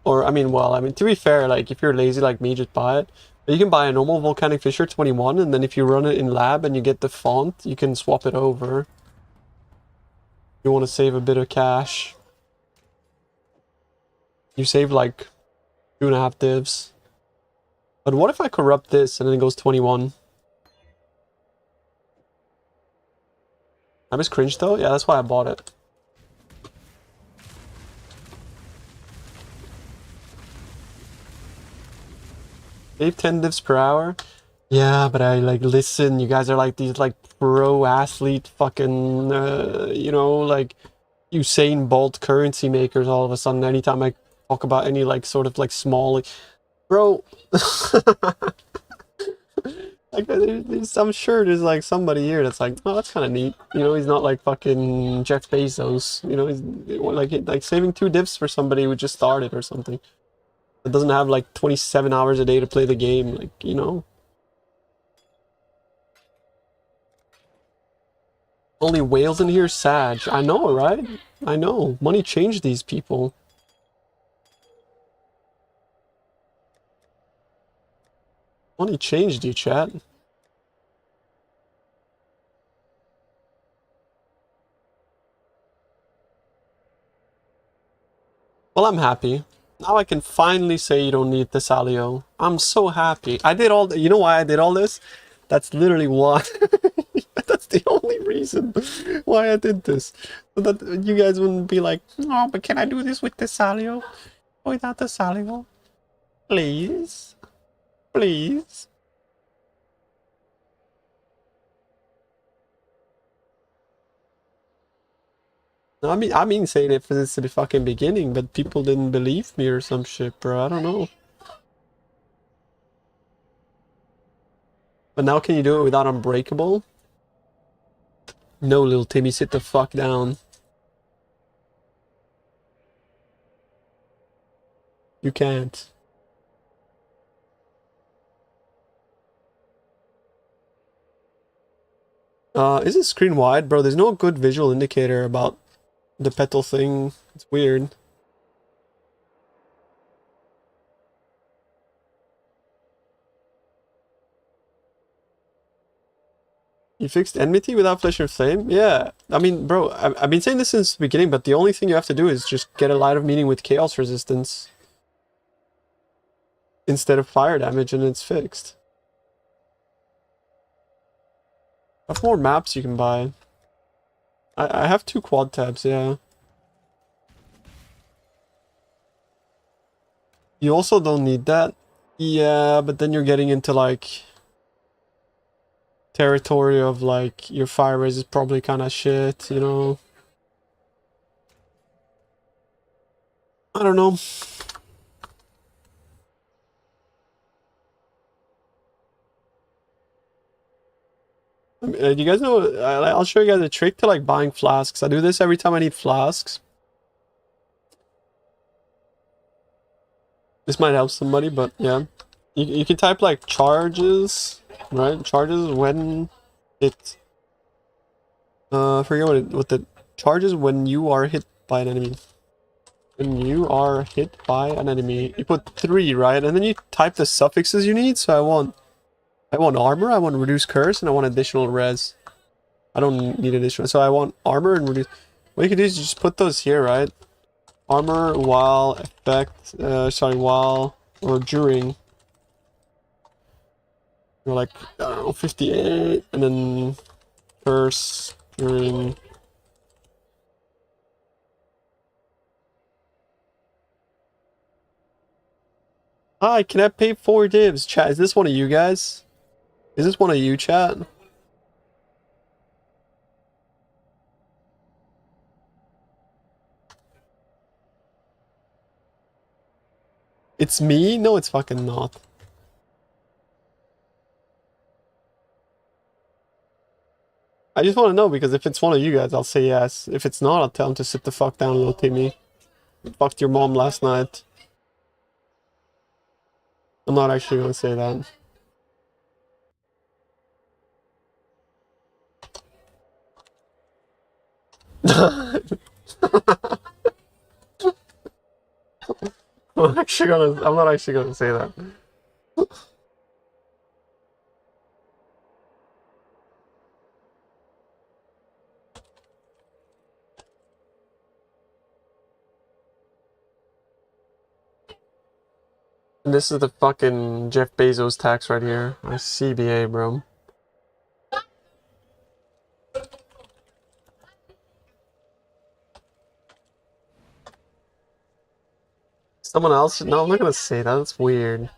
Or, I mean, well, I mean, to be fair, like, if you're lazy like me, just buy it. But you can buy a normal Volcanic Fissure 21, and then if you run it in lab and you get the font, you can swap it over. You want to save a bit of cash. You save like 2.5 divs. But what if I corrupt this and then it goes 21? I was cringe though? Yeah, that's why I bought it. Save 10 divs per hour? Yeah, but I like listen, you guys are like these like pro athlete fucking you know, like Usain Bolt currency makers all of a sudden anytime I talk about any like sort of like small like, bro. Like I'm sure there's like somebody here that's like, oh, that's kind of neat. You know, he's not like fucking Jeff Bezos. You know, he's like saving 2 divs for somebody who just started or something. That doesn't have like 27 hours a day to play the game. Like, you know. Only whales in here, Sag. I know, right? I know. Money changed these people. Money changed you, chat. Well, I'm happy. Now I can finally say you don't need this, Alio. I'm so happy. I did all the, you know why I did all this? That's literally why. That's the only reason why I did this. So that you guys wouldn't be like, oh, but can I do this with the Salio? Without the Salio? Please? Please? No, I mean saying it since the fucking beginning, but people didn't believe me or some shit, bro. I don't know. But now can you do it without Unbreakable? No, little Timmy, sit the fuck down. You can't. Is it screen wide? Bro, there's no good visual indicator about the petal thing. It's weird. You fixed enmity without flesh and flame? Yeah. I mean, bro, I've been saying this since the beginning, but the only thing you have to do is just get a light of meaning with chaos resistance instead of fire damage, and it's fixed. I have more maps you can buy. I have 2 quad tabs, yeah. You also don't need that. Yeah, but then you're getting into like territory of like your fire raise is probably kind of shit, you know. I don't know. Do you guys know? I'll show you guys a trick to like buying flasks. I do this every time I need flasks. This might help somebody, but yeah. You can type like charges, right? Charges when it... I forget what the... Charges when you are hit by an enemy. When you are hit by an enemy. You put 3, right? And then you type the suffixes you need. So I want armor, I want reduce curse, and I want additional res. I don't need additional. So I want armor and reduce... What you can do is just put those here, right? Armor while effect... while or during... You're like, I don't know, 58, and then curse during... Hi, can I pay 4 divs? Chat, is this one of you guys? Is this one of you, chat? It's me? No, it's fucking not. I just want to know, because if it's one of you guys, I'll say yes. If it's not, I'll tell him to sit the fuck down, little Timmy. Fucked your mom last night. I'm not actually gonna say that. I'm not actually gonna say that. And this is the fucking Jeff Bezos tax right here. My CBA, bro. Someone else? No, I'm not gonna say that. That's weird.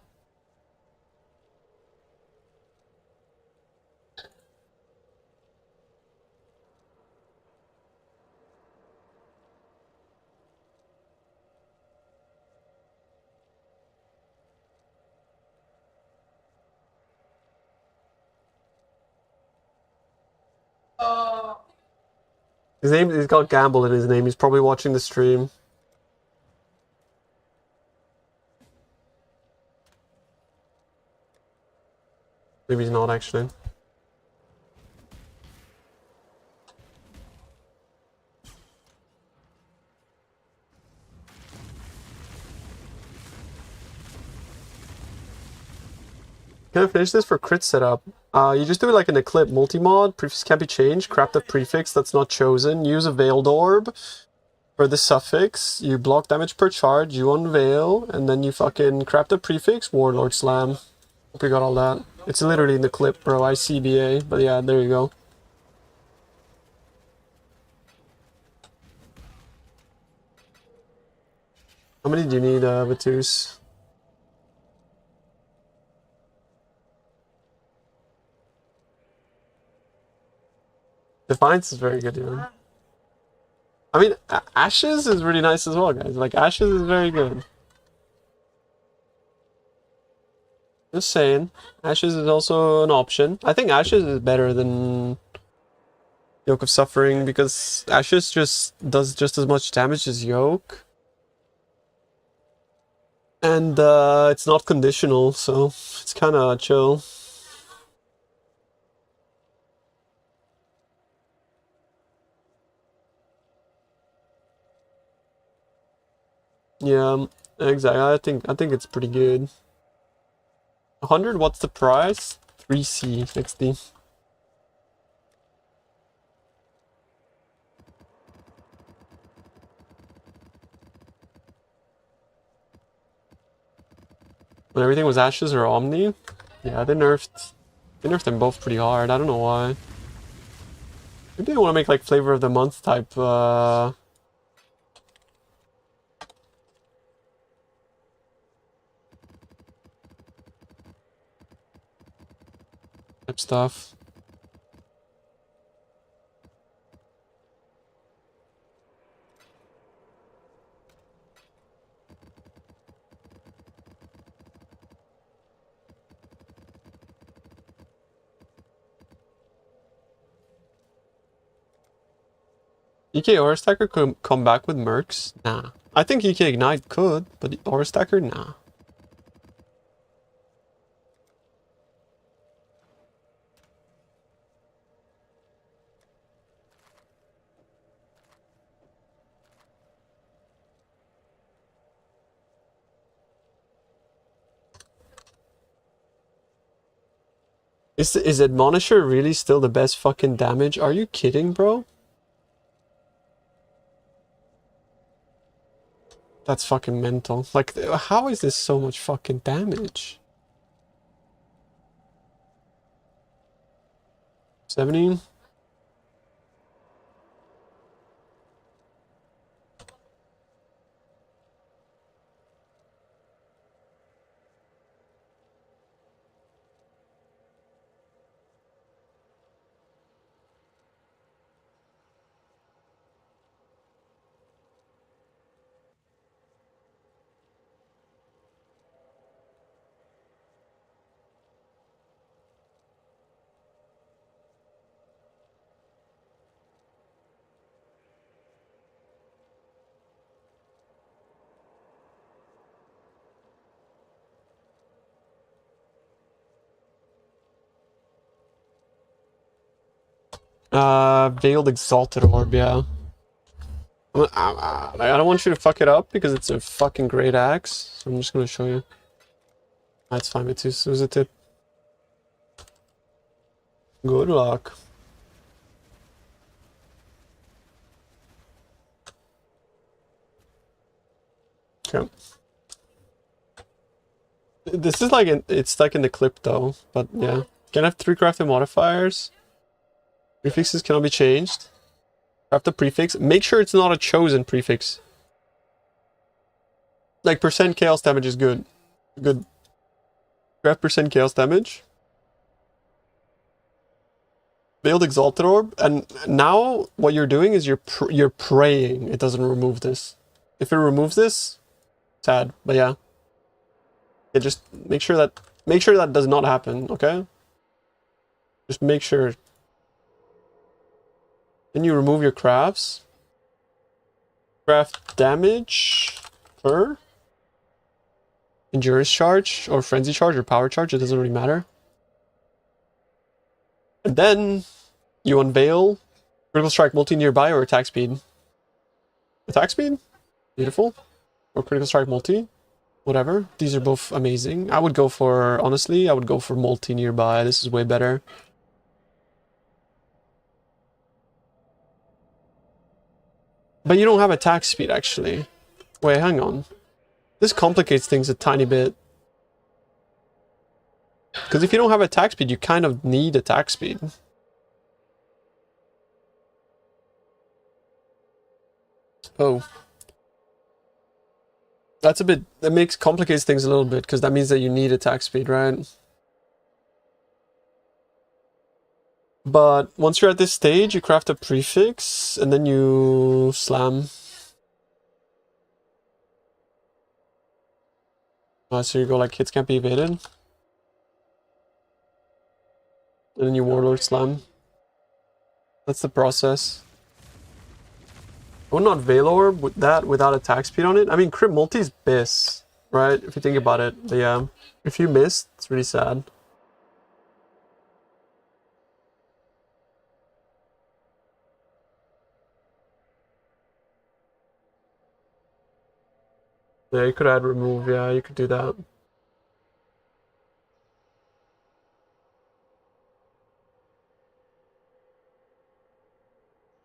His name, he's got Gamble in his name. He's probably watching the stream. Maybe he's not actually. Can I finish this for crit setup? You just do it like an Eclipse multi-mod. Prefix can't be changed. Craft a prefix that's not chosen. Use a Veiled Orb for the suffix. You block damage per charge. You unveil. And then you fucking craft a prefix. Warlord Slam. Hope you got all that. It's literally in the clip, bro. ICBA. But yeah, there you go. How many do you need, Vatus? Defiance is very good, dude. I mean, Ashes is really nice as well, guys. Like, Ashes is very good. Just saying. Ashes is also an option. I think Ashes is better than Yoke of Suffering because Ashes just does just as much damage as Yoke. And it's not conditional, so it's kind of chill. Yeah, exactly. I think it's pretty good. 100, what's the price? 3C, 60. When everything was Ashes or Omni? Yeah, they nerfed them both pretty hard. I don't know why. Maybe they want to make like flavor of the month type type stuff. EK Aura Stacker could come back with Mercs? Nah. I think EK Ignite could, but Aura Stacker, nah. Is Admonisher really still the best fucking damage? Are you kidding, bro? That's fucking mental. Like, how is this so much fucking damage? 70? Veiled Exalted Orb, yeah. I don't want you to fuck it up because it's a fucking great axe. So I'm just gonna show you. That's fine, it's just a tip. Good luck. Okay. This is like, it's stuck in the clip though, but yeah. Can have 3 crafted modifiers. Prefixes cannot be changed. Craft a prefix. Make sure it's not a chosen prefix. Like percent chaos damage is good. Good. Craft percent chaos damage. Veiled Exalted Orb. And now what you're doing is you're praying it doesn't remove this. If it removes this, sad. But yeah. Yeah, just make sure that does not happen, okay? Just make sure. Then you remove your crafts. Craft damage per endurance charge or frenzy charge or power charge, it doesn't really matter. And then you unveil critical strike multi nearby or attack speed. Attack speed? Beautiful. Or critical strike multi. Whatever. These are both amazing. I would go for, honestly, I would go for multi nearby. This is way better. But you don't have attack speed, actually. Wait, hang on. This complicates things a tiny bit. Because if you don't have attack speed, you kind of need attack speed. Oh. That's a bit... That complicates things a little bit, because that means that you need attack speed, right? But once you're at this stage, you craft a prefix, and then you slam. So you go like, hits can't be evaded. And then you Warlord slam. That's the process. I would not Veil Orb with that without attack speed on it. I mean, crit multi's BIS, right? If you think about it. But yeah, if you missed, it's really sad. Yeah, you could add remove. Yeah, you could do that.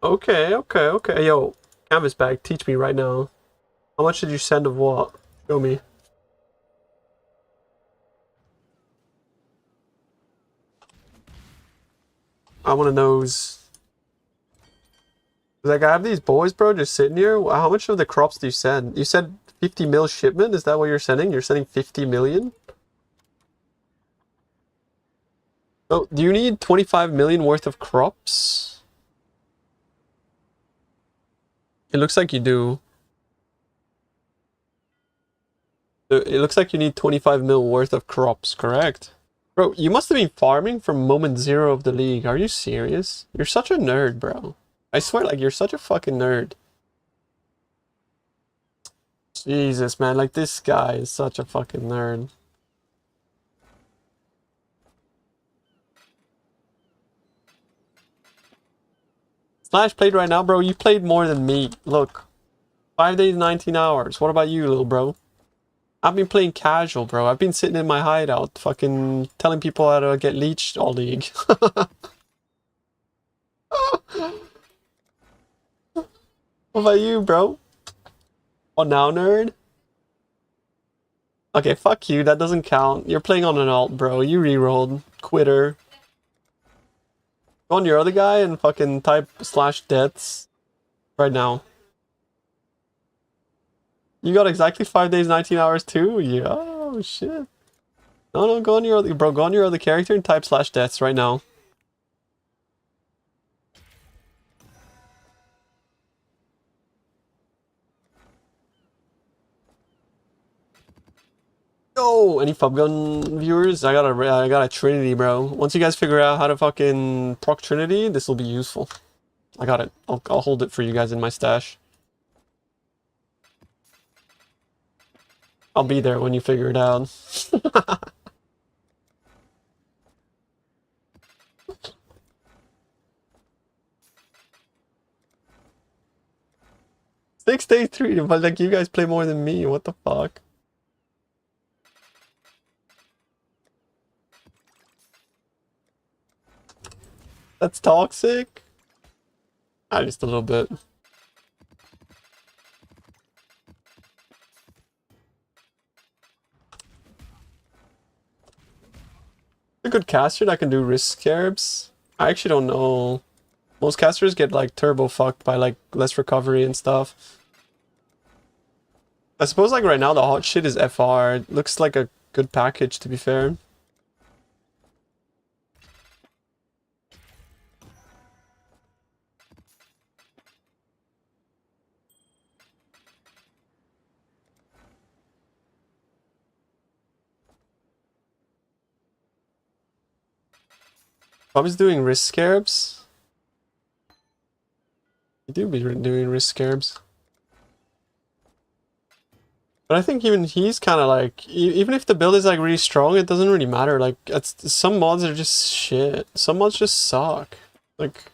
Okay. Yo, canvas bag, teach me right now. How much did you send of what? Show me. I want to know. Like, I have these boys, bro, just sitting here. How much of the crops do you send? You said 50 mil shipment? Is that what you're sending? You're sending 50 million? Oh, do you need 25 million worth of crops? It looks like you do. It looks like you need 25 mil worth of crops, correct? Bro, you must have been farming from moment 0 of the league. Are you serious? You're such a nerd, bro. I swear, like, you're such a fucking nerd. Jesus, man, like, this guy is such a fucking nerd. Slash played right now, bro. You played more than me. Look. 5 days, 19 hours. What about you, little bro? I've been playing casual, bro. I've been sitting in my hideout, fucking telling people how to get leeched all league. What about you, bro? What now, nerd? Okay, fuck you. That doesn't count. You're playing on an alt, bro. You rerolled. Quitter. Go on your other guy and fucking type /deaths right now. You got exactly 5 days, 19 hours too? Yeah, oh shit. No, go on your other, bro, go on your other character and type /deaths right now. Yo, any Fubgun viewers? I got a Trinity, bro. Once you guys figure out how to fucking proc Trinity, this will be useful. I got it. I'll hold it for you guys in my stash. I'll be there when you figure it out. Six days, 3, but like you guys play more than me. What the fuck? That's toxic? Just a little bit. A good caster that can do wrist scarabs. I actually don't know. Most casters get like turbo fucked by like less recovery and stuff. I suppose like right now the hot shit is FR. It looks like a good package, to be fair. Bobby's doing wrist scarabs. You do be doing wrist scarabs. But I think even he's kind of like, even if the build is like really strong, it doesn't really matter. Like, some mods are just shit. Some mods just suck. Like,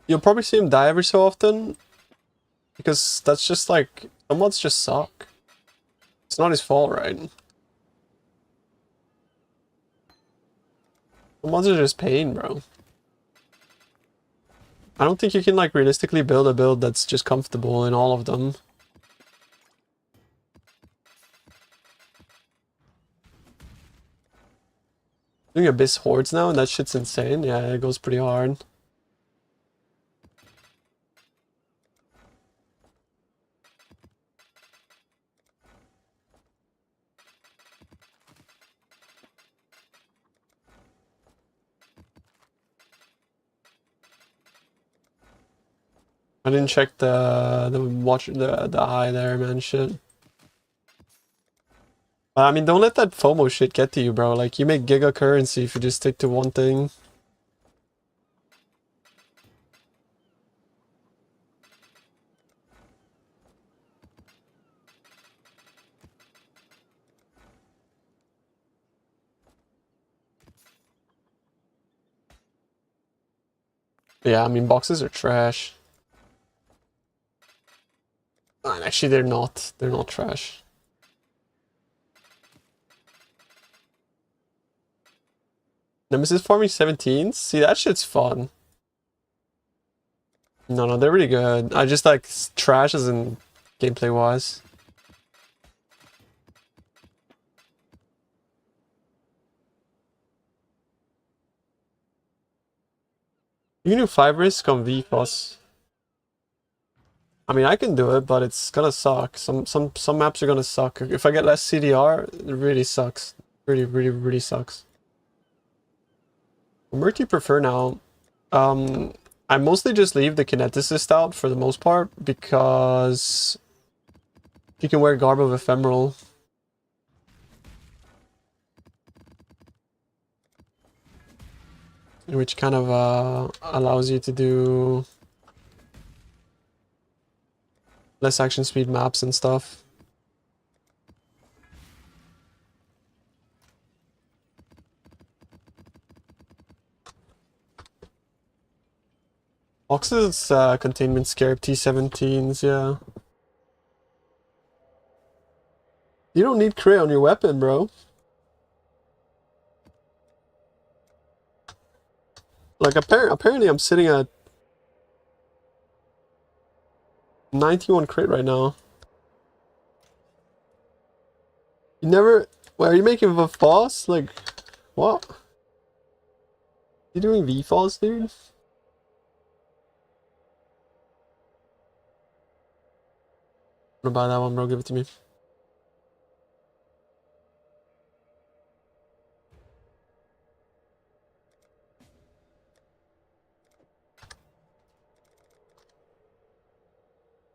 you'll probably see him die every so often. Because that's just like, some mods just suck. It's not his fault, right? Some mods are just pain, bro. I don't think you can like realistically build a build that's just comfortable in all of them. Doing Abyss Hordes now, and that shit's insane. Yeah, it goes pretty hard. I didn't check the eye there, man. Shit. I mean, don't let that FOMO shit get to you, bro. Like, you make giga currency if you just stick to one thing. Yeah, I mean, boxes are trash. Actually, they're not. They're not trash. Nemesis farming 17s? See, that shit's fun. No, they're really good. I just like trash as in gameplay wise. You can do 5 risk on VFoS. I mean, I can do it, but it's gonna suck. Some maps are gonna suck. If I get less CDR, it really sucks. Really sucks. What do you prefer now? I mostly just leave the kineticist out for the most part because you can wear Garb of Ephemeral. Which kind of allows you to do less action speed maps and stuff. Ox's containment scarab T17s, yeah. You don't need crit on your weapon, bro. Like apparently I'm sitting at 91 crit right now. You never... Wait, are you making VFoS? Like, what? You doing VFoS, dude? I'm gonna buy that one, bro. Give it to me.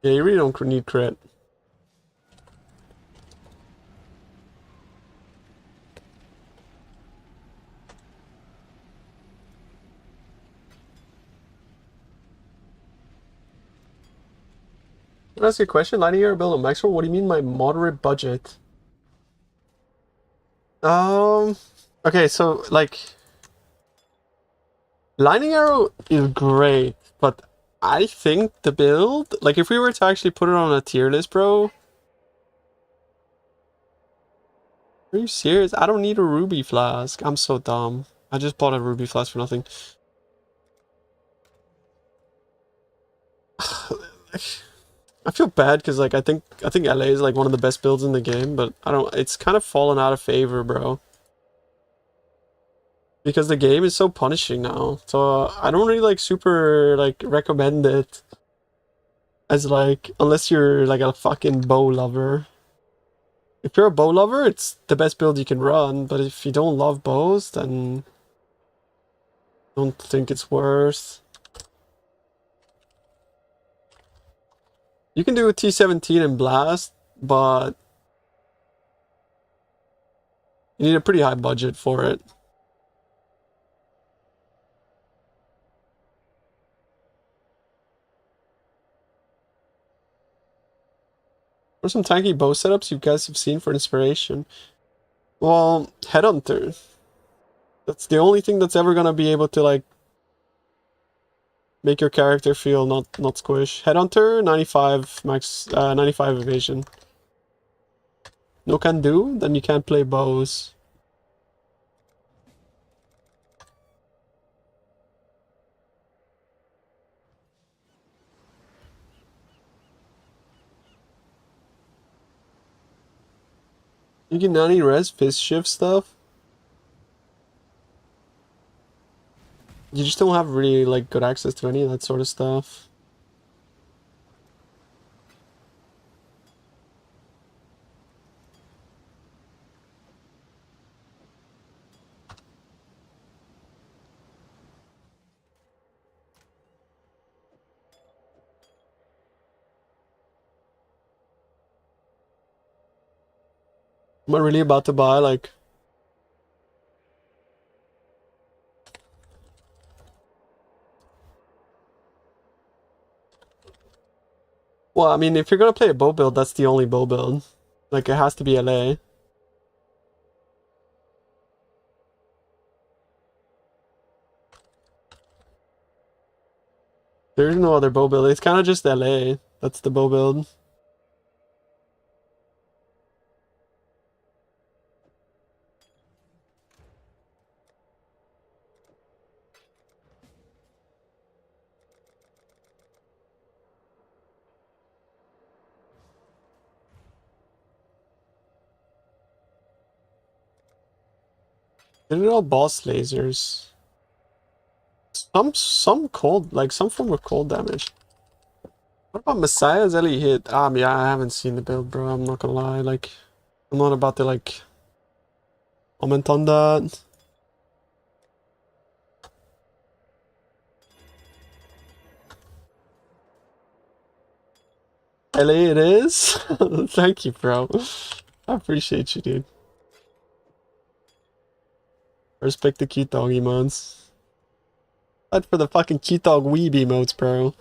Yeah, you really don't need crit. Can I ask you a question? Lightning Arrow build on Maxwell? What do you mean by moderate budget? Okay, so like Lightning Arrow is great, but I think the build, like if we were to actually put it on a tier list, bro. Are you serious? I don't need a ruby flask. I'm so dumb. I just bought a ruby flask for nothing. I feel bad because like I think LA is like one of the best builds in the game, but I don't. It's kind of fallen out of favor, bro. Because the game is so punishing now. So I don't really like super like recommend it. As like, unless you're like a fucking bow lover. If you're a bow lover, it's the best build you can run, but if you don't love bows, then I don't think it's worth. You can do a T17 and blast, but you need a pretty high budget for it. What are some tanky bow setups you guys have seen for inspiration? Well, Headhunter. That's the only thing that's ever gonna be able to like make your character feel not squish. Headhunter, 95 max, 95 evasion. No can do, then you can't play bows. You can nanny res fist shift stuff. You just don't have really like good access to any of that sort of stuff. Am I really about to buy like well, I mean, if you're gonna play a bow build, that's the only bow build. Like, it has to be LA. There's no other bow build. It's kind of just LA. That's the bow build. They're all boss lasers. Some cold, like some form of cold damage. What about Messiah's LE hit? Yeah, I haven't seen the build, bro. I'm not gonna lie. Like, I'm not about to like comment on that. LA it is? Thank you, bro. I appreciate you, dude. Respect the cute dog emotes. Fight for the fucking cute dog weeb emotes, bro.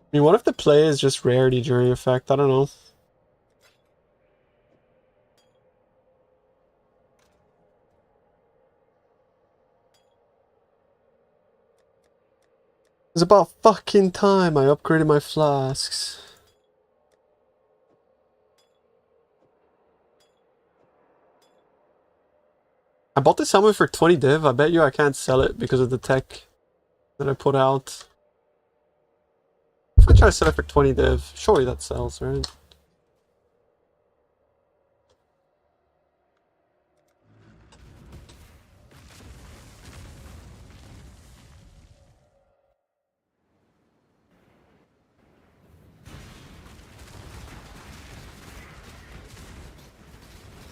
I mean, what if the play is just rarity during effect? I don't know. It's about fucking time I upgraded my flasks. I bought this helmet for 20 div. I bet you I can't sell it because of the tech that I put out. If I try to sell it for 20 div, surely that sells, right?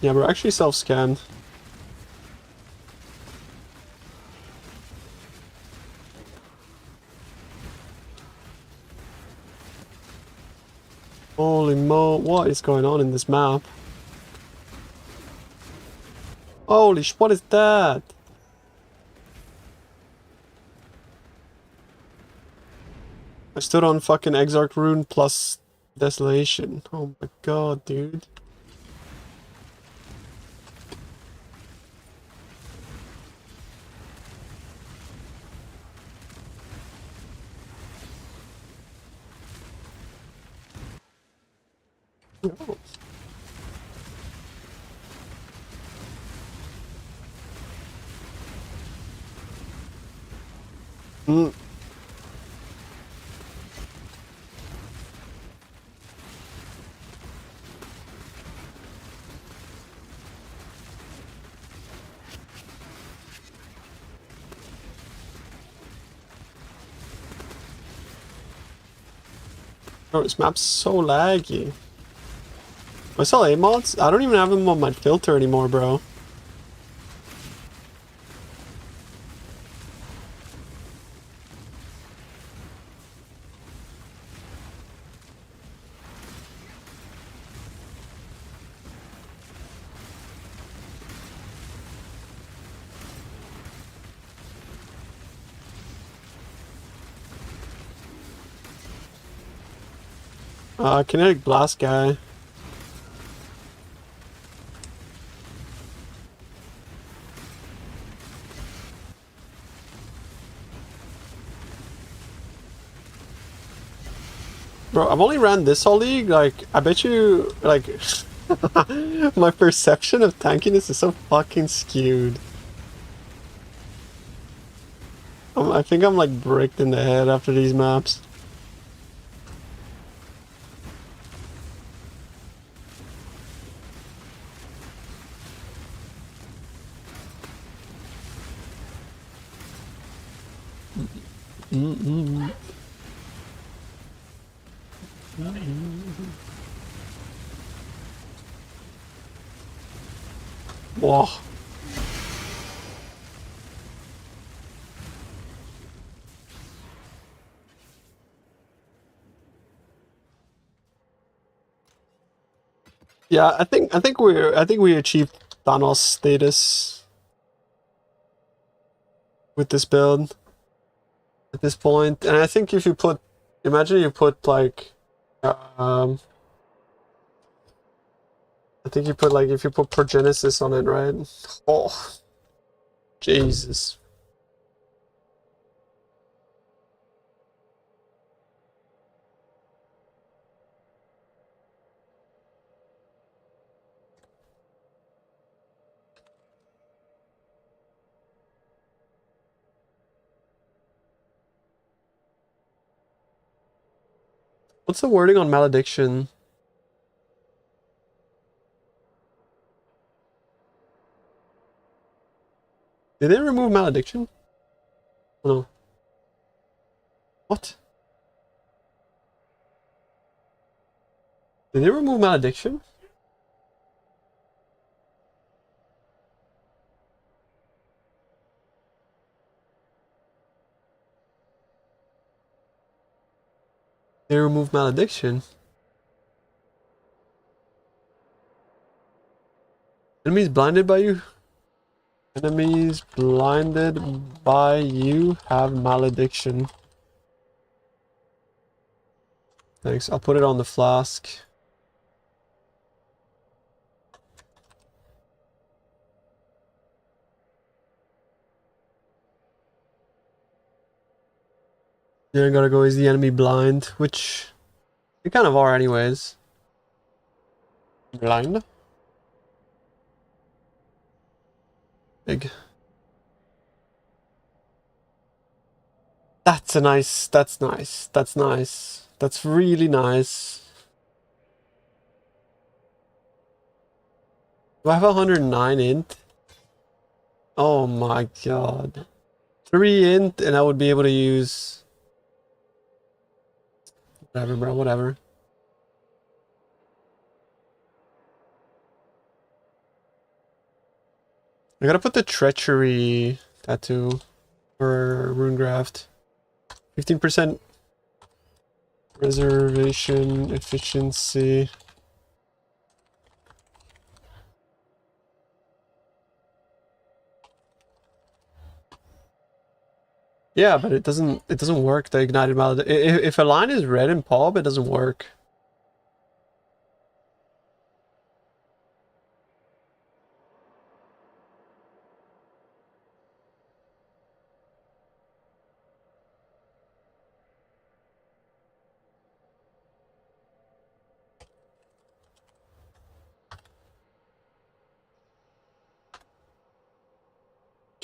Yeah, we're actually self-scanned. Holy mo, what is going on in this map? Holy sh, what is that? I stood on fucking Exarch Rune plus Desolation. Oh my god, dude. Mm. Oh, this map's so laggy. I sell A mods? I don't even have them on my filter anymore, bro. Kinetic blast guy. Bro, I've only ran this whole league, like, I bet you, like, my perception of tankiness is so fucking skewed. I think I'm, like, bricked in the head after these maps. Whoa. Yeah, I think we achieved Thanos status with this build at this point. And I think if you put, imagine you put like, I think you put like, if you put Progenesis on it, right? Oh, Jesus. What's the wording on malediction? Did they remove malediction? Oh, no. What? Did they remove malediction? They removed malediction. Enemies blinded by you? Enemies blinded by you have malediction. Thanks. I'll put it on the flask. Yeah, I gotta go. Is the enemy blind? Which they kind of are, anyways. Blind? Big. That's a nice. That's nice. That's nice. That's really nice. Do I have 109 int? Oh my god. 3 int and I would be able to use... Whatever, bro, whatever. I gotta put the treachery tattoo for Runegraft. 15% reservation efficiency. Yeah, but it doesn't work, the ignited malediction. If a line is red in PoB, it doesn't work.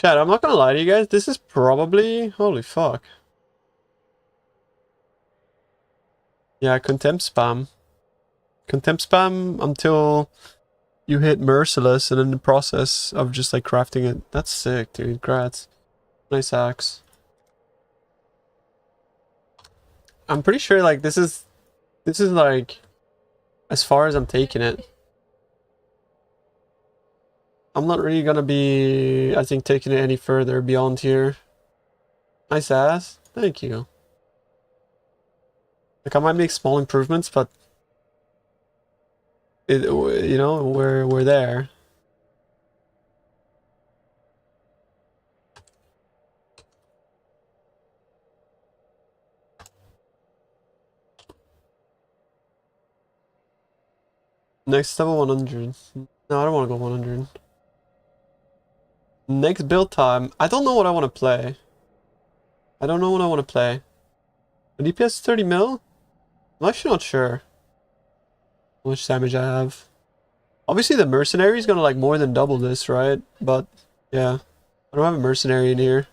Chat, I'm not gonna lie to you guys, this is probably... Holy fuck. Yeah, contempt spam. Contempt spam until you hit Merciless and in the process of just like crafting it. That's sick, dude. Grats. Nice axe. I'm pretty sure like this is like as far as I'm taking it. I'm not really gonna be, I think, taking it any further beyond here. Nice ass. Thank you. Like I might make small improvements, but it, you know, we're there. Next level 100. No, I don't want to go 100. Next build time. I don't know what I want to play. I don't know what I want to play. An DPS 30 mil? I'm actually not sure how much damage I have. Obviously the mercenary is gonna like more than double this, right? But yeah, I don't have a mercenary in here.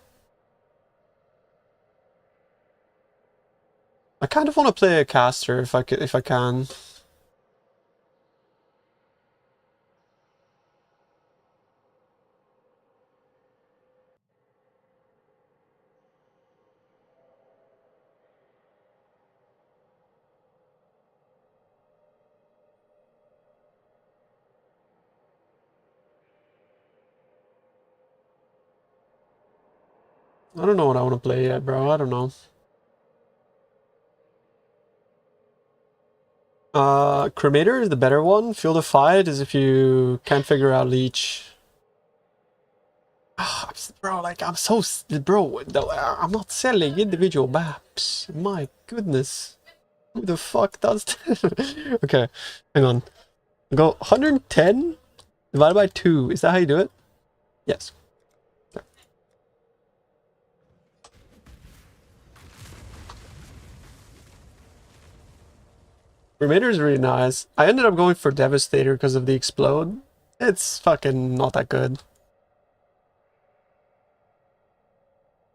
I kind of want to play a caster if I can. I don't know what I want to play yet, bro. I don't know. Cremator is the better one. Field of Fight is if you can't figure out Leech. Bro, like I'm so bro. I'm not selling individual maps. My goodness, who the fuck does that? Okay, hang on. Go 110 divided by 2. Is that how you do it? Yes. Cremator is really nice. I ended up going for Devastator because of the explode. It's fucking not that good.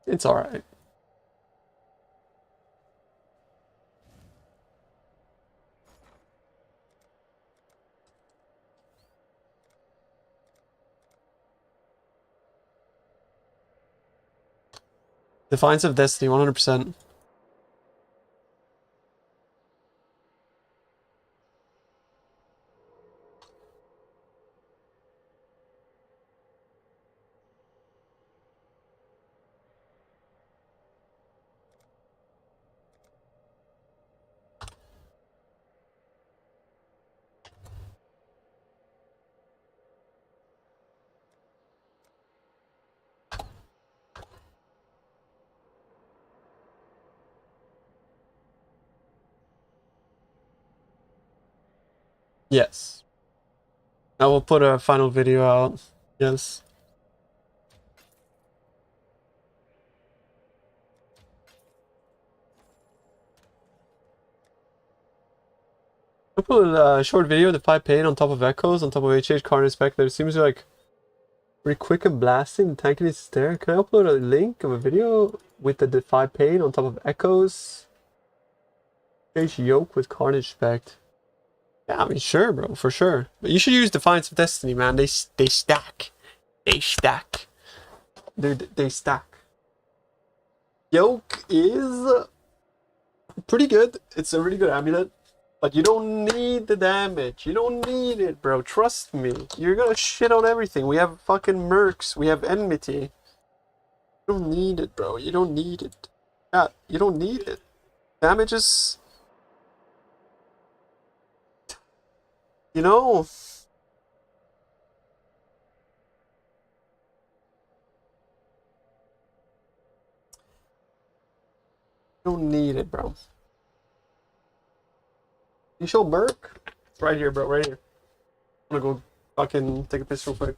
It's alright. Defiance of Destiny, 100%. Yes. I will put a final video out. Yes. I'll put a short video of the 5 pain on top of echoes, on top of HH Carnage Spectre. It seems like pretty quick and blasting. The tanking is there. Can I upload a link of a video with the Defy Pain on top of echoes? H yoke with Carnage Spect. Yeah, I mean, sure, bro, for sure. But you should use Defiance of Destiny, man. They stack. They stack. Dude, they stack. Yoke is pretty good. It's a really good amulet. But you don't need the damage. You don't need it, bro. Trust me. You're gonna shit on everything. We have fucking mercs. We have enmity. You don't need it, bro. You don't need it. Yeah, you don't need it. Damage is... You know... You don't need it, bro. You show merc? It's right here, bro. Right here. I'm gonna go fucking take a piss real quick.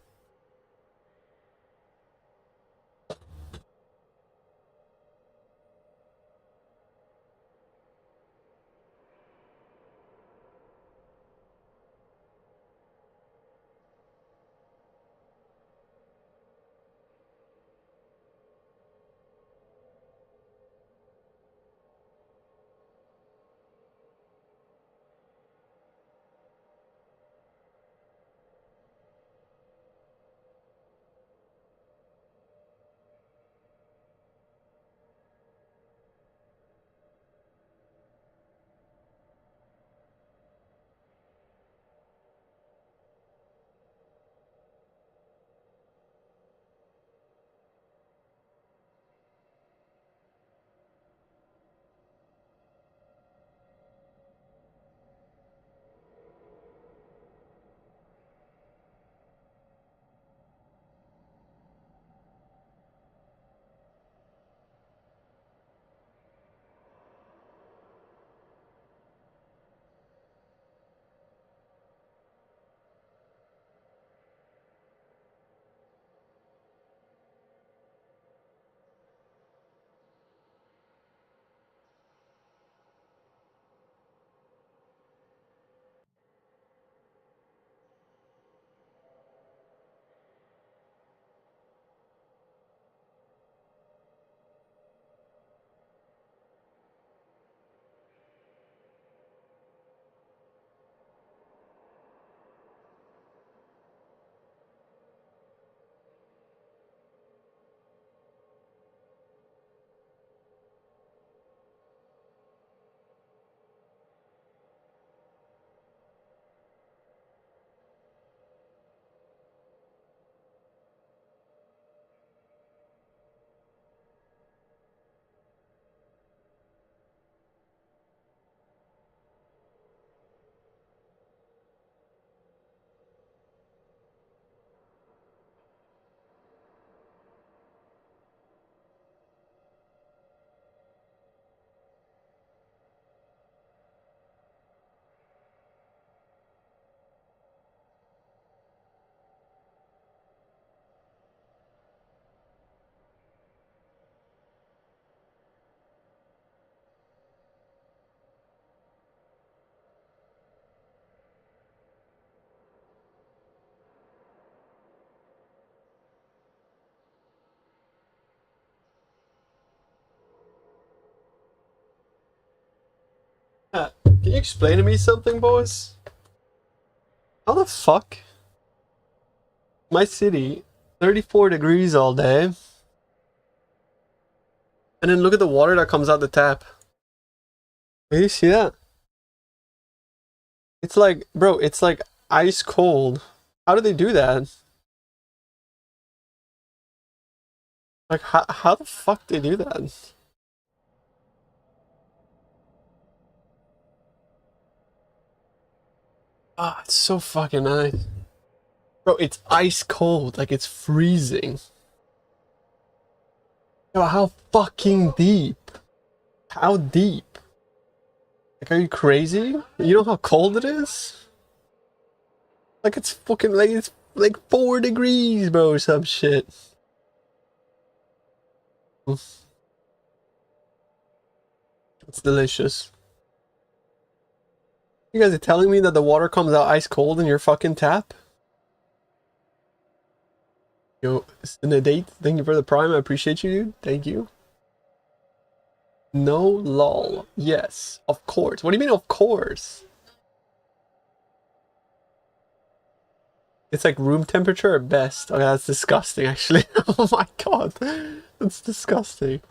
you explain to me something, boys? How the fuck? My city, 34 degrees all day. And then look at the water that comes out the tap. Do you see that? It's like, bro, it's like ice cold. How do they do that? Like, how the fuck they do that? Ah, it's so fucking nice. Bro, it's ice cold. Like, it's freezing. Yo, how fucking deep? How deep? Like, are you crazy? You know how cold it is? Like, it's fucking, like, it's like 4 degrees, bro, or some shit. It's delicious. You guys are telling me that the water comes out ice cold in your fucking tap? Yo, Nadate, thank you for the prime. I appreciate you, dude. Thank you. No lol. Yes, of course. What do you mean, of course? It's like room temperature at best. Okay, that's disgusting, actually. Oh my god. That's disgusting.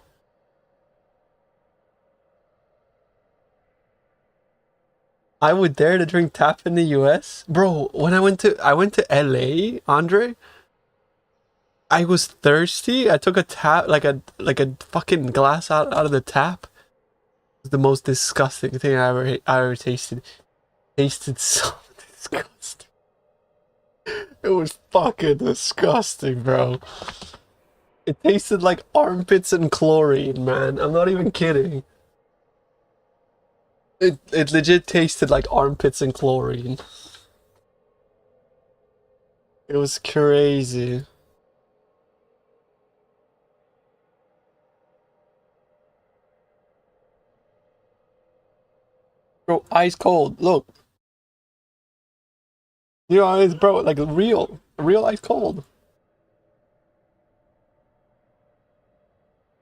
I would dare to drink tap in the US? Bro, when I went to LA, Andre, I was thirsty. I took a tap, like a fucking glass out of the tap. It was the most disgusting thing I ever tasted. Tasted so disgusting. It was fucking disgusting, bro. It tasted like armpits and chlorine, man. I'm not even kidding. It legit tasted like armpits and chlorine. It was crazy. Bro, ice cold. Look. You know, it's, bro, like real ice cold.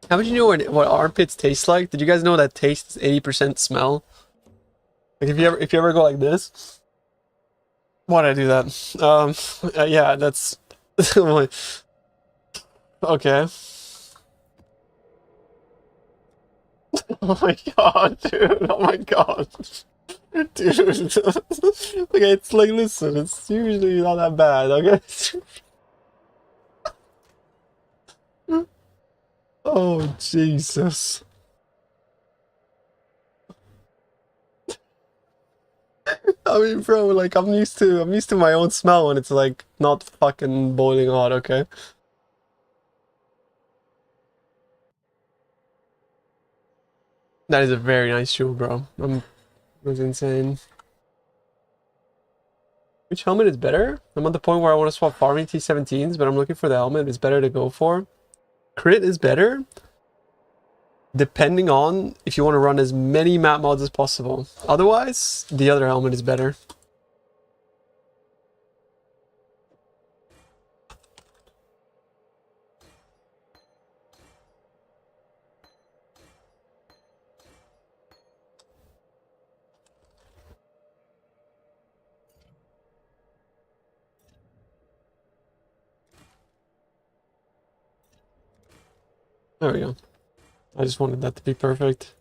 How would you know what armpits taste like? Did you guys know that taste is 80% smell? Like if you ever go like this. Why'd I do that? Yeah, that's okay. Oh my god, dude. Oh my god. Dude. Okay, it's like, listen, it's usually not that bad, okay? Oh, Jesus. I mean, bro, like, I'm used to my own smell when it's, like, not fucking boiling hot, okay? That is a very nice shoe, bro. That's insane. Which helmet is better? I'm at the point where I want to swap farming T17s, but I'm looking for the helmet it's better to go for. Crit is better, depending on if you want to run as many map mods as possible. Otherwise, the other helmet is better. There we go. I just wanted that to be perfect.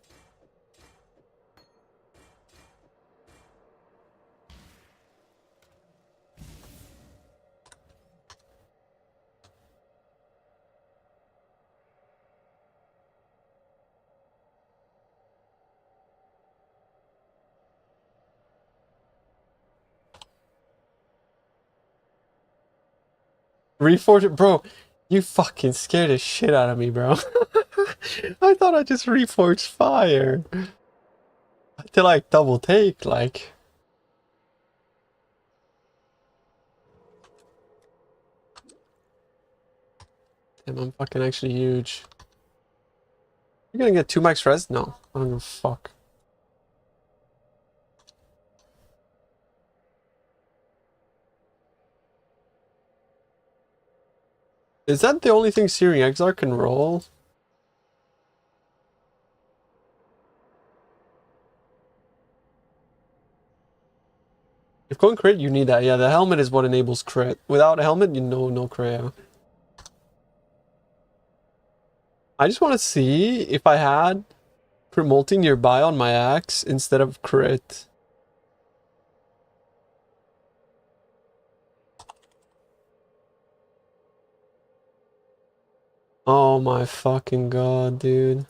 Reforge it, bro. You fucking scared the shit out of me, bro. I thought I just reforged fire. To like double take, like. Damn, I'm fucking actually huge. You're gonna get 2 max res? No, I don't give a fuck. Is that the only thing Searing Exarch can roll? If going crit, you need that. Yeah, the helmet is what enables crit. Without a helmet, you know, no crit. I just want to see if I had crit multi nearby on my axe instead of crit. Oh my fucking god, dude.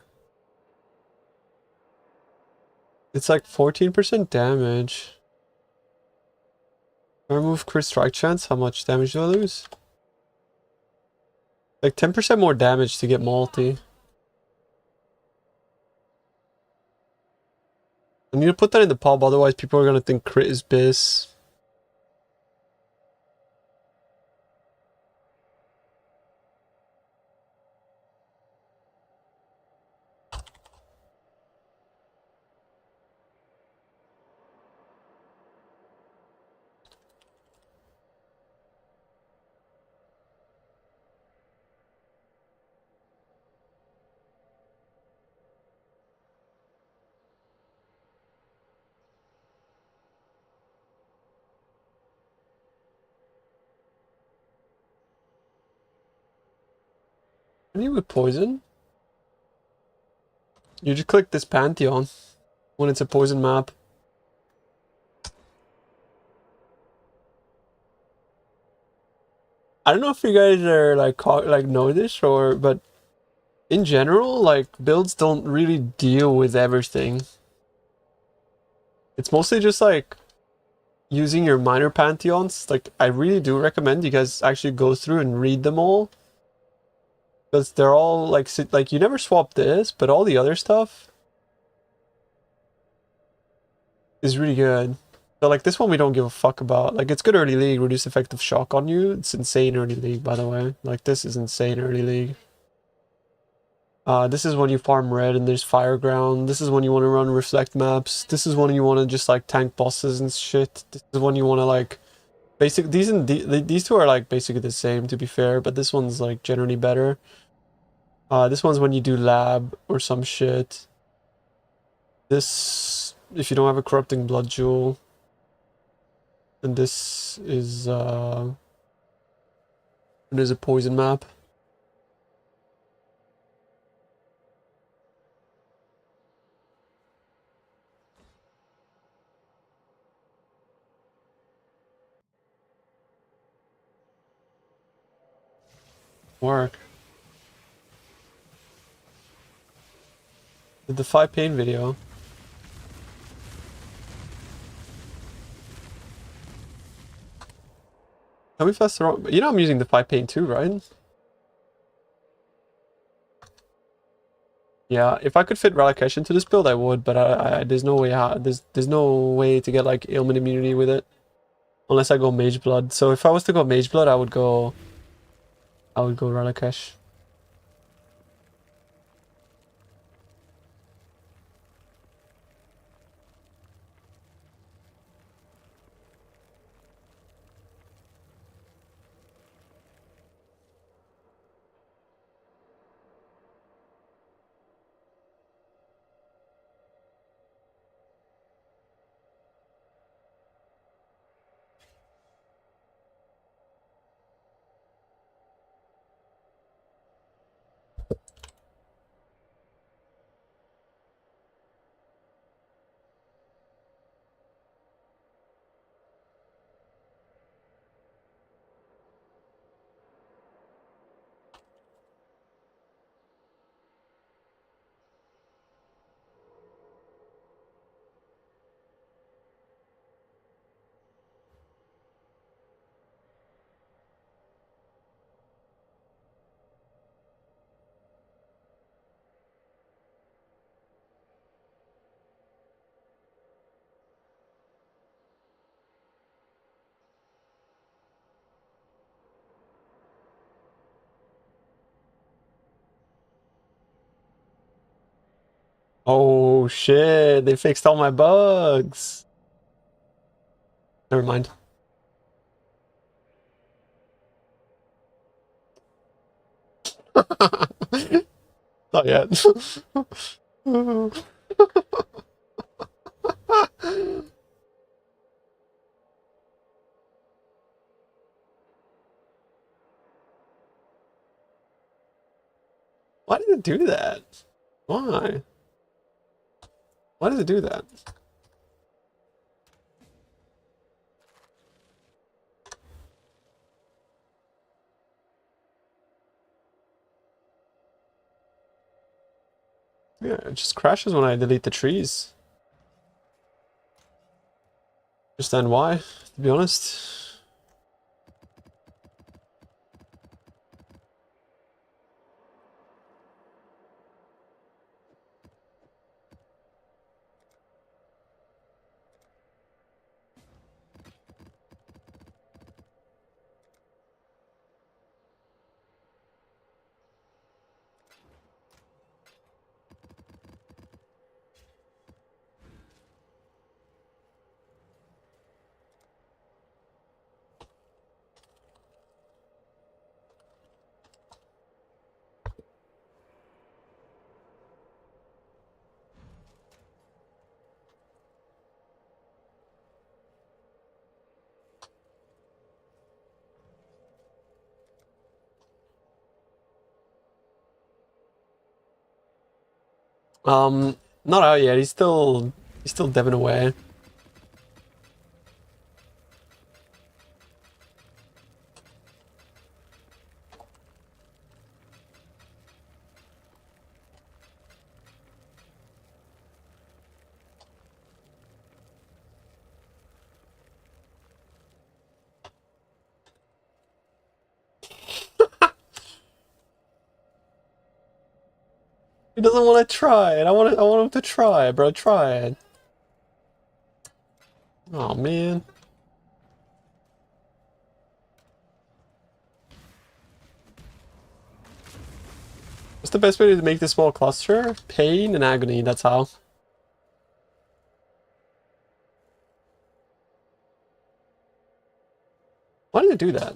It's like 14% damage. If I remove crit strike chance, how much damage do I lose? Like 10% more damage to get multi. I need to put that in the pub, otherwise people are gonna think crit is bis. Any with poison? You just click this Pantheon when it's a poison map. I don't know if you guys are like know this or, but in general, like builds don't really deal with everything. It's mostly just like using your minor pantheons. Like I really do recommend you guys actually go through and read them all. Because they're all like you never swap this, but all the other stuff is really good. So like this one we don't give a fuck about. Like it's good early league, reduce effective shock on you. It's insane early league, by the way. Like this is insane early league. This is when you farm red and there's fire ground. This is when you want to run reflect maps. This is when you want to just like tank bosses and shit. This is when you want to like these two are like basically the same to be fair, but this one's like generally better. This one's when you do lab or some shit. This, if you don't have a corrupting blood jewel. And this is it is a poison map. Work. The Defy Pain video. Tell me if that's the wrong. You know I'm using Defy Pain too, right? Yeah, if I could fit Relicash into this build, I would, but there's no way there's no way to get like ailment immunity with it, unless I go Mage Blood. So if I was to go Mage Blood, I would go Relicash. Oh shit, they fixed all my bugs. Never mind. Not yet. it do that? Why? Why does it do that? Yeah, it just crashes when I delete the trees. Understand why, to be honest. Not out yet. He's still deving away. He doesn't want to try it. I want him to try, bro. Try it. Oh man. What's the best way to make this small cluster? Pain and agony, that's how. Why did it do that?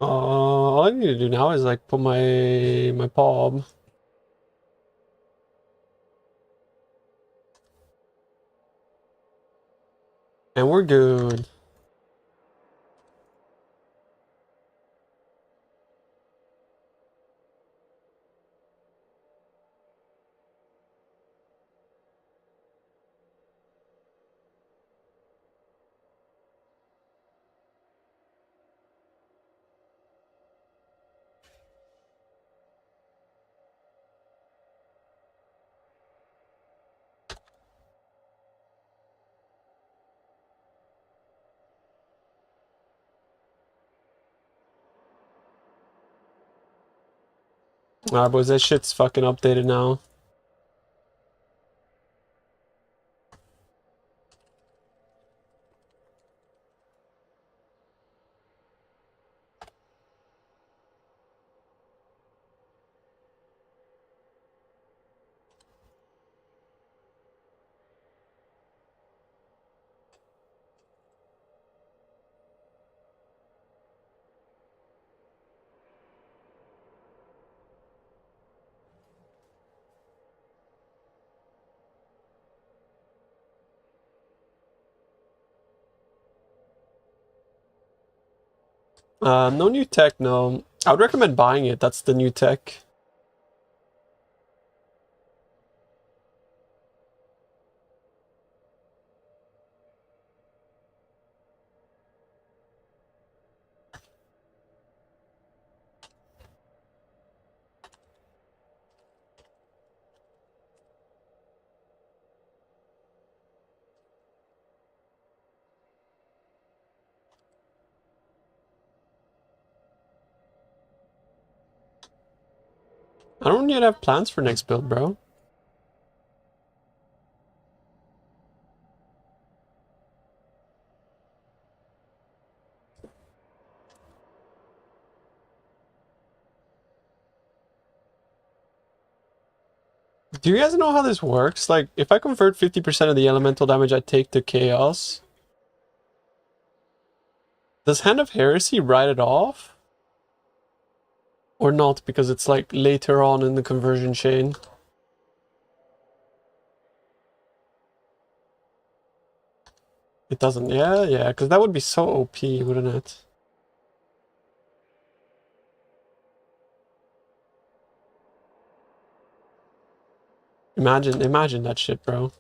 All I need to do now is like put my PoB. And we're good. Alright, boys, that shit's fucking updated now. No new tech, no. I would recommend buying it. That's the new tech. I don't yet have plans for next build, bro. Do you guys know how this works? Like, if I convert 50% of the elemental damage I take to chaos, does Hand of Heresy write it off? Or not, because it's like later on in the conversion chain? It doesn't, yeah, because that would be so OP, wouldn't it? Imagine that shit, bro.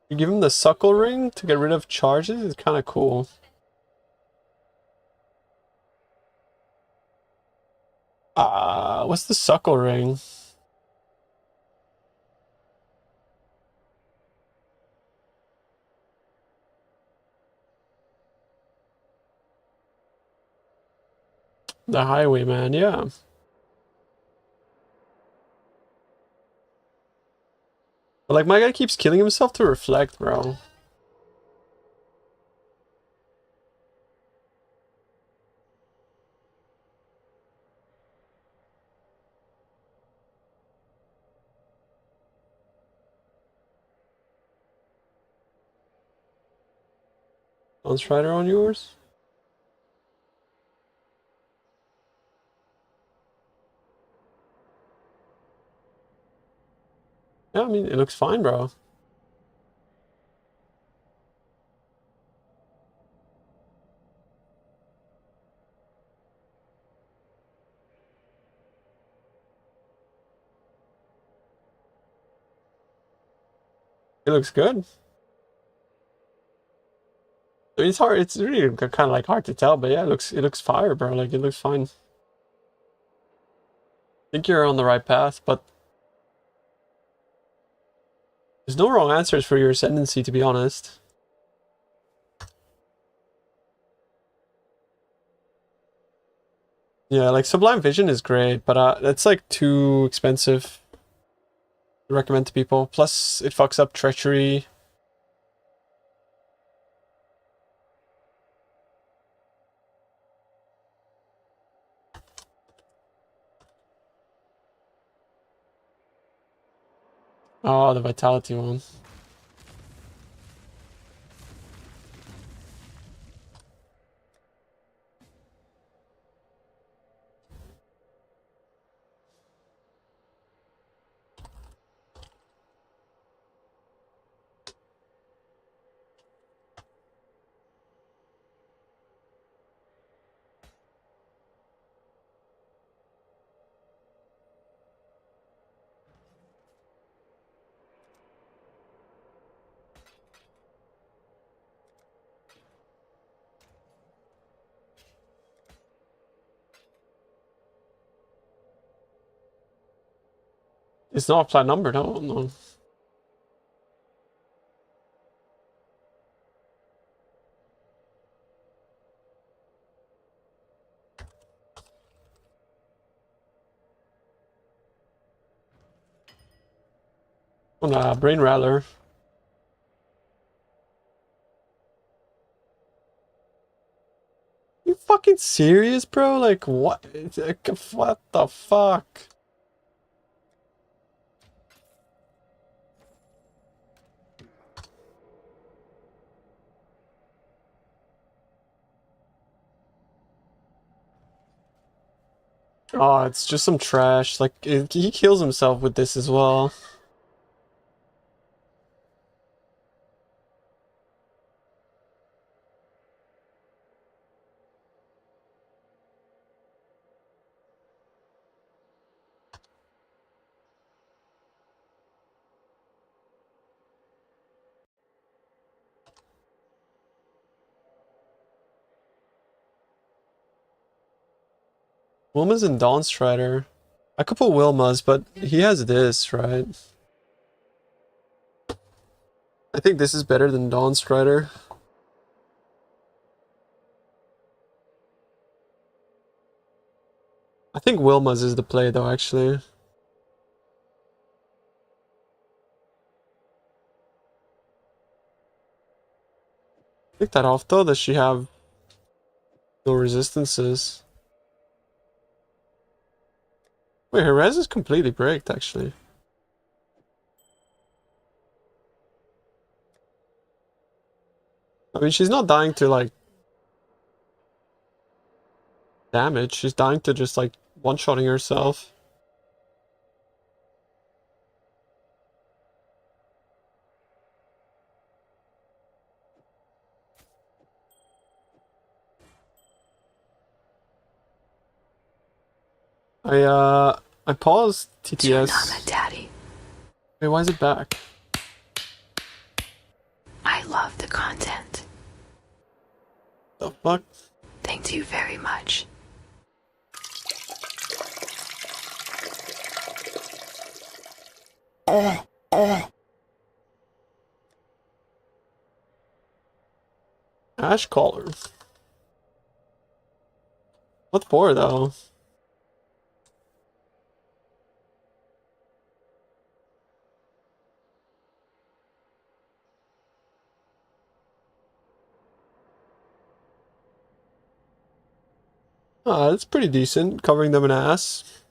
You give him the Suckle Ring to get rid of charges? It's kind of cool. What's the Suckle Ring? The Highwayman, yeah. But like, my guy keeps killing himself to reflect, bro. Lance Rider on yours? Yeah, I mean, it looks fine, bro. It looks good. I mean, it's hard. It's really kind of like hard to tell, but yeah, it looks fire, bro. Like, it looks fine. I think you're on the right path, but there's no wrong answers for your ascendancy, to be honest. Yeah, like Sublime Vision is great, but it's like too expensive to recommend to people. Plus, it fucks up Treachery. Oh, the Vitality one. It's not a flat number, no. Oh, nah, brain rattler. You fucking serious, bro? Like, what? Like, what the fuck? Oh, it's just some trash. Like, he kills himself with this as well. Wilma's and Dawn Strider. I could put Wilma's, but he has this, right? I think this is better than Dawn Strider. I think Wilma's is the play though, actually. Take that off though, does she have no resistances? Wait, her res is completely breaked actually. I mean, she's not dying to like damage, she's dying to just like one-shotting herself. I paused TTS. Daddy. Wait, why is it back? I love the content. The fuck? Thank you very much. Ash Collar. What for though? It's pretty decent, covering them in ass.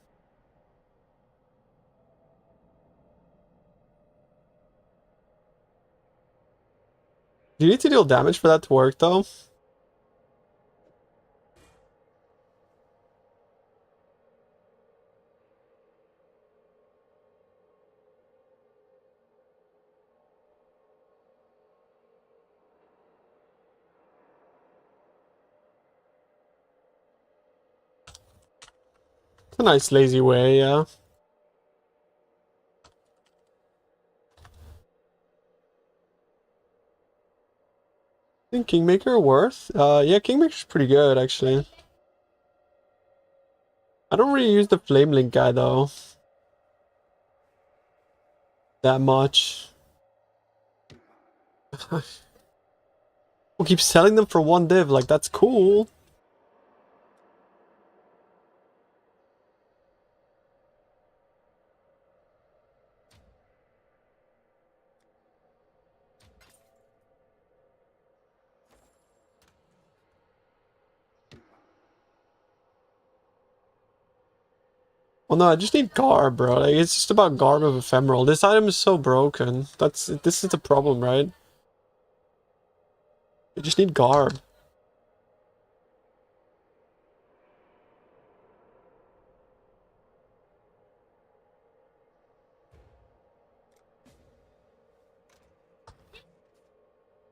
Do you need to deal damage for that to work though? It's a nice lazy way, yeah. I think Kingmaker worth? Yeah, Kingmaker's pretty good actually. I don't really use the Flame Link guy though. That much. We'll keep selling them for one div, like that's cool. Well, no, I just need Garb, bro. Like, it's just about Garb of Ephemeral. This item is so broken. This is the problem, right? You just need Garb.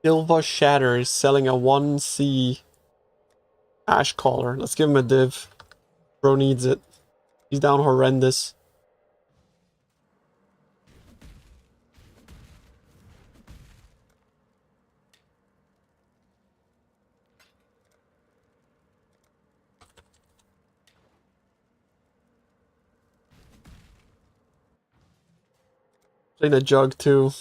Silva Shatter is selling a 1C Ash Collar. Let's give him a div. Bro needs it. He's down horrendous. Playing a jug too.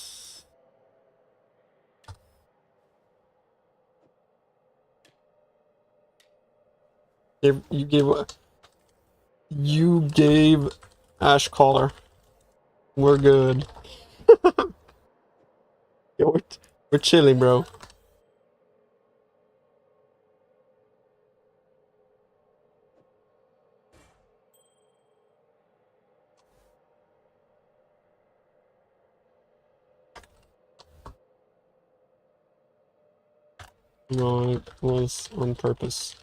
You gave Ash Caller. We're good. Yo, we're chilling, bro. No, it was on purpose.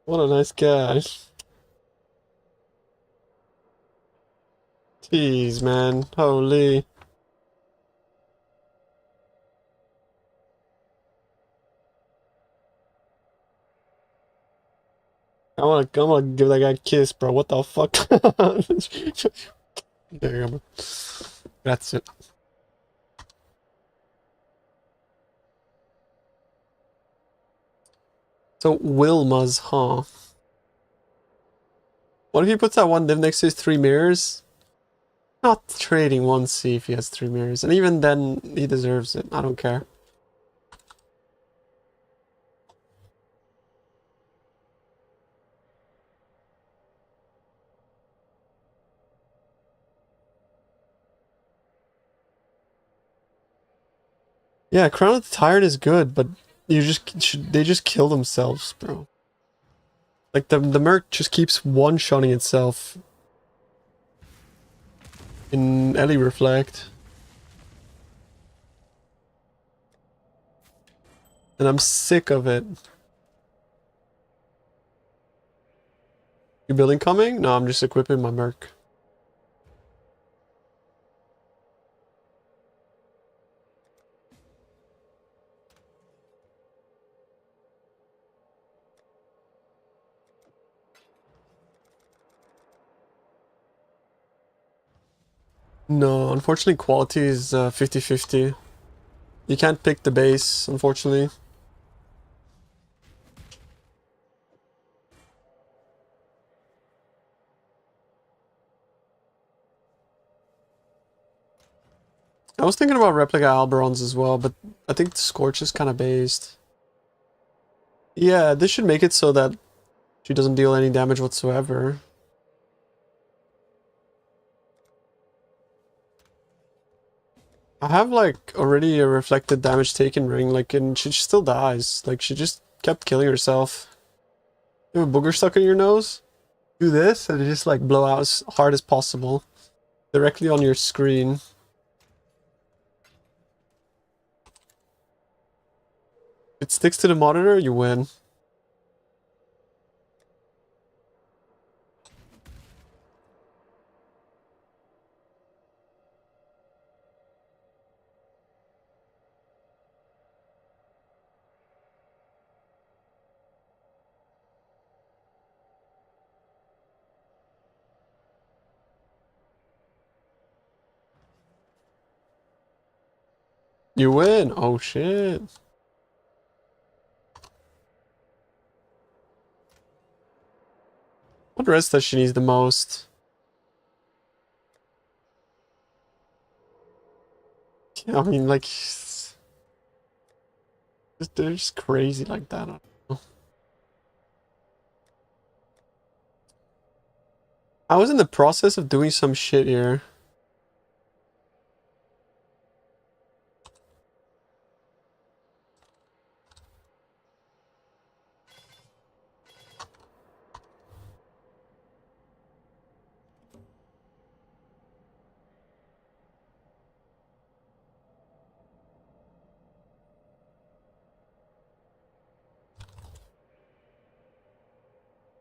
What a nice guy. Jeez, man. Holy. I'm gonna give that guy a kiss, bro. What the fuck? There you go. That's it. So Wilma's, huh? What if he puts that one div next to his 3 mirrors? Not trading one, see if he has 3 mirrors. And even then, he deserves it. I don't care. Yeah, Crown of the Tired is good, but they just kill themselves, bro. Like the Merc just keeps one-shotting itself in Ellie Reflect. And I'm sick of it. You building coming? No, I'm just equipping my Merc. No, unfortunately quality is 50-50. You can't pick the base, unfortunately. I was thinking about Replica Alberons as well, but I think Scorch is kind of based. Yeah, this should make it so that she doesn't deal any damage whatsoever. I have like already a reflected damage taken ring, like, and she still dies. Like, she just kept killing herself. You have a booger stuck in your nose? Do this and just like blow out as hard as possible. Directly on your screen. If it sticks to the monitor, you win. You win! Oh shit. What rest does she need the most? Yeah, I mean, like, they're just crazy like that. I don't know. I was in the process of doing some shit here.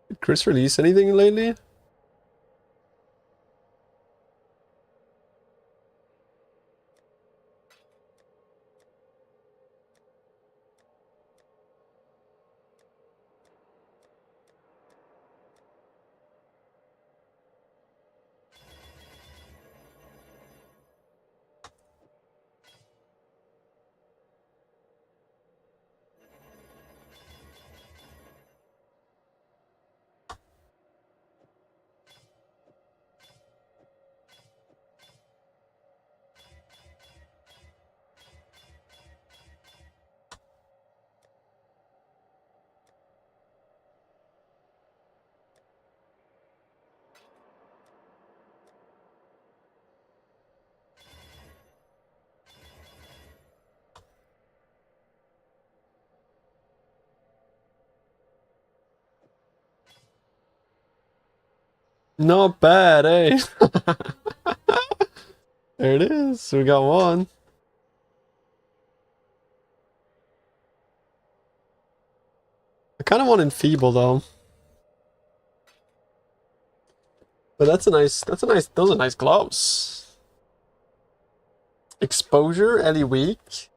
Did Chris release anything lately? Not bad, eh? There it is. We got one. I kind of want Enfeeble though. But those are nice gloves. Exposure, Ellie weak.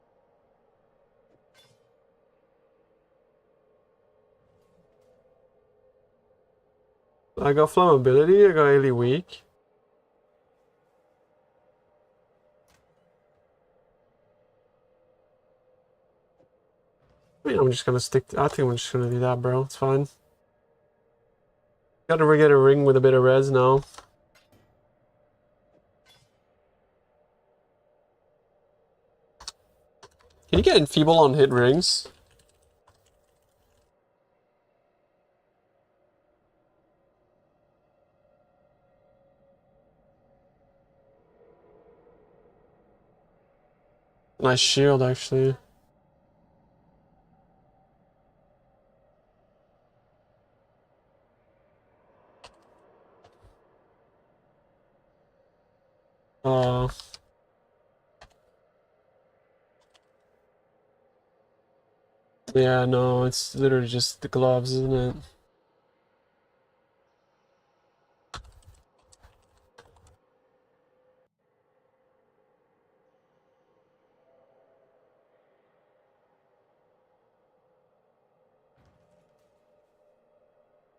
I got flammability, I got Ellie weak. I mean, I'm just gonna I think I'm just gonna do that, bro. It's fine. Gotta get a ring with a bit of res now. Can you get Enfeeble on hit rings? Nice shield, actually. Yeah, no, it's literally just the gloves, isn't it?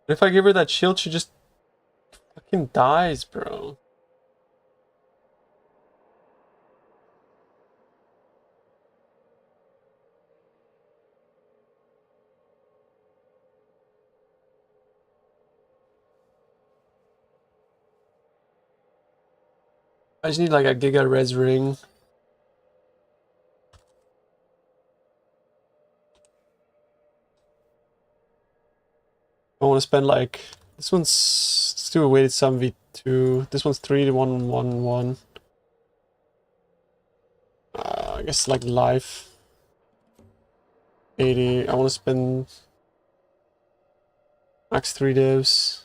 If I give her that shield, she just fucking dies, bro. I just need like a Giga Res ring. I want to spend like this one's. Let's do a weighted 7v2. This one's 3-1-1-1. I guess like life. 80. I want to spend max 3 divs.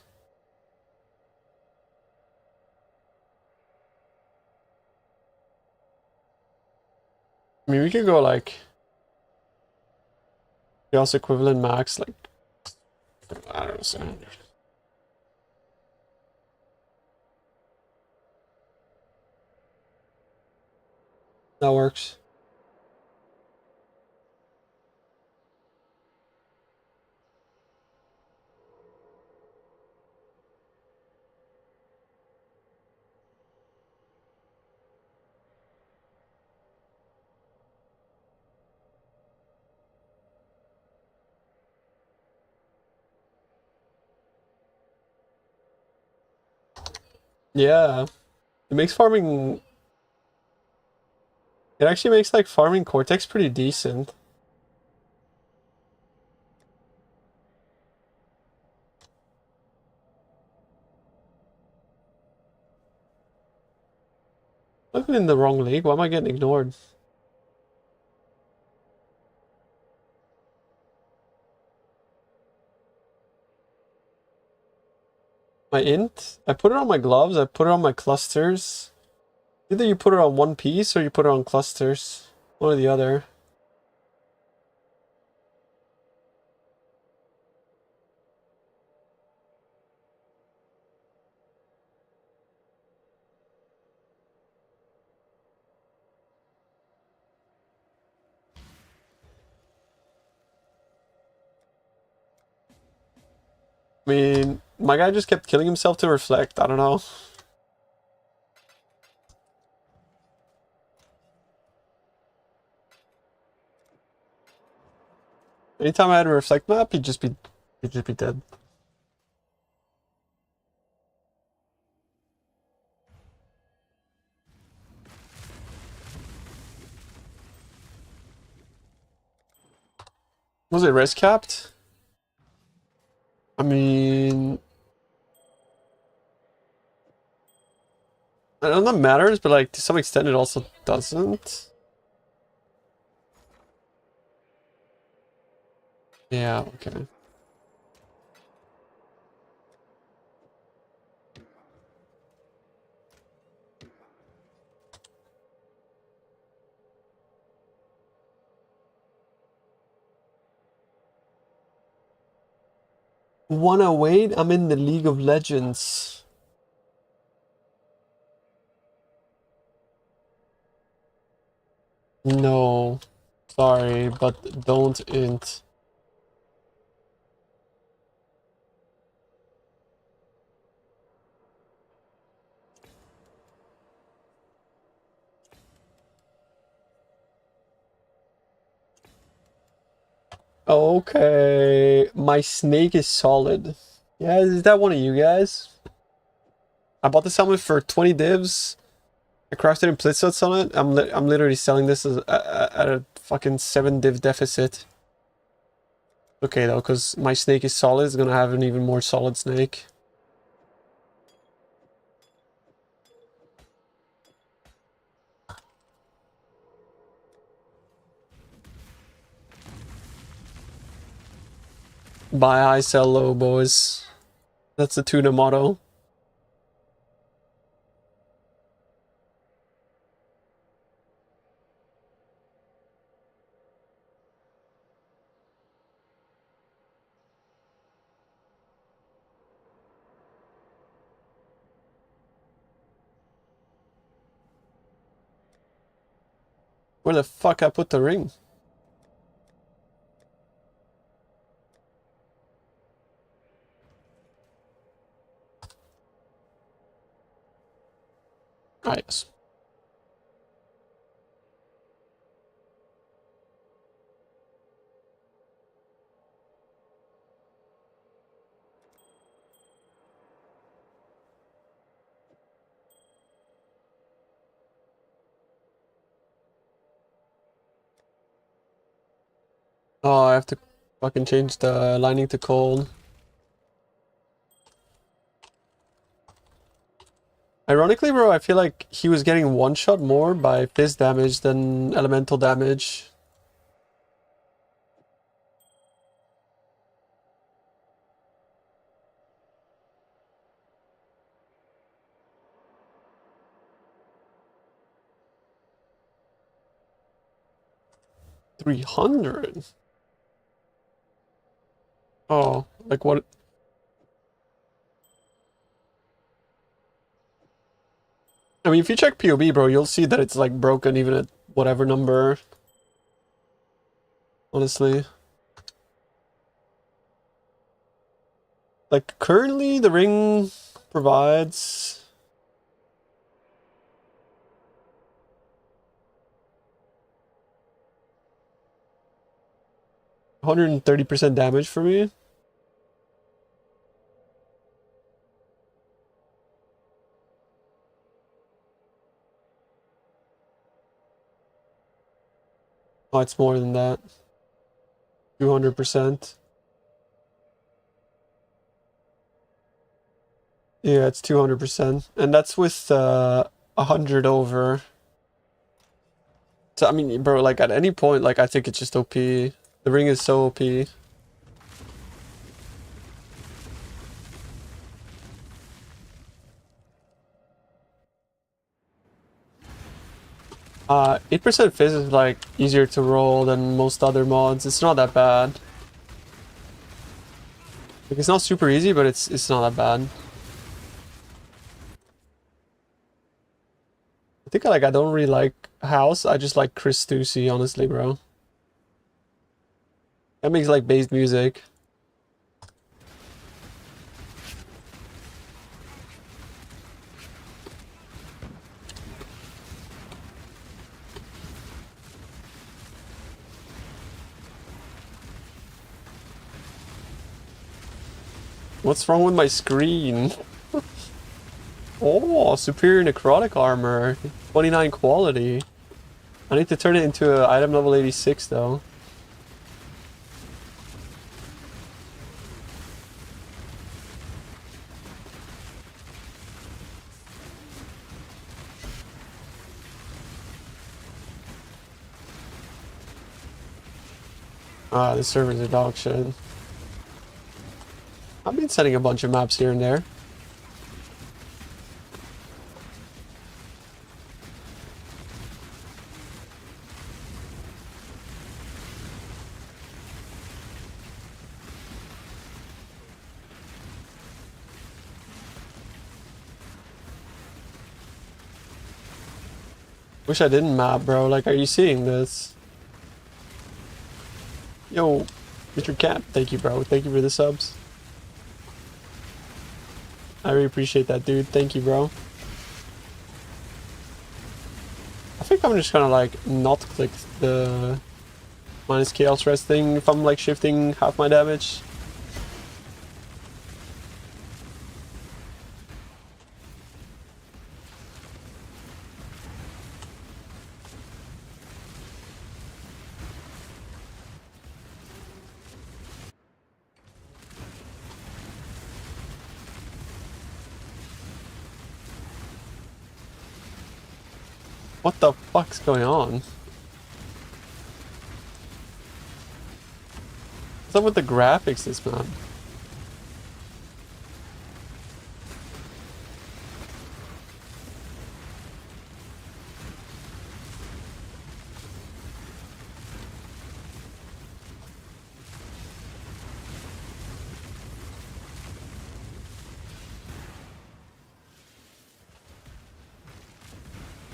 I mean, we could go like chaos equivalent max, like I don't know, 700. That works. Yeah, it makes farming. It actually makes like farming Cortex pretty decent. I'm in the wrong league. Why am I getting ignored? My int? I put it on my gloves. I put it on my clusters. Either you put it on one piece or you put it on clusters. One or the other. I mean, my guy just kept killing himself to reflect. I don't know. Anytime I had a reflect map, he'd just be dead. Was it res capped? I mean, I don't know if that matters, but like to some extent it also doesn't. Yeah, okay. Wanna wait? I'm in the League of Legends. No. Sorry, but don't int. Okay, my snake is solid. Yeah, is that one of you guys? I bought this helmet for 20 divs. I crafted Implicits on it. I'm literally selling this at a fucking 7 div deficit. Okay though, because my snake is solid, it's gonna have an even more solid snake. Buy high, sell low, boys. That's the tuna motto. Where the fuck I put the ring? Ah, yes. Oh, I have to fucking change the lining to cold. Ironically, bro, I feel like he was getting one shot more by fizz damage than elemental damage. $300. Oh, like what? I mean, if you check PoE, bro, you'll see that it's like broken even at whatever number. Honestly. Like, currently, the ring provides 130% damage for me. Oh, it's more than that. 200%. Yeah, it's 200%. And that's with 100 over. So, I mean, bro, like, at any point, like, I think it's just OP. The ring is so OP. 8% fizz is like easier to roll than most other mods. It's not that bad. Like, it's not super easy, but it's not that bad. I think I don't really like House. I just like Chris Stussy, honestly, bro. That makes like bass music. What's wrong with my screen? Oh, superior necrotic armor. 29 quality. I need to turn it into an item level 86 though. Ah, the servers are dog shit. I've been setting a bunch of maps here and there. Wish I didn't map, bro. Like, are you seeing this? Yo, Mr. Cap, thank you, bro. Thank you for the subs. I really appreciate that, dude. Thank you, bro. I think I'm just gonna like not click the minus chaos rest thing if I'm like shifting half my damage. What the fuck's going on? What's up with the graphics this map?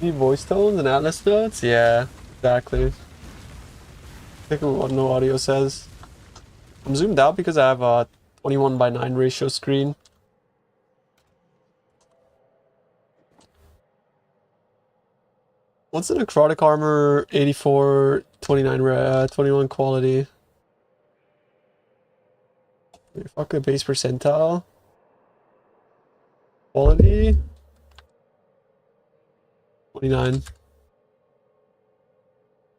Voice tones and atlas notes? Yeah, exactly. Take a look what no audio says. I'm zoomed out because I have a 21:9 ratio screen. What's the necrotic armor? 84, 29, 21 quality. Fuck the base percentile. Quality? 29.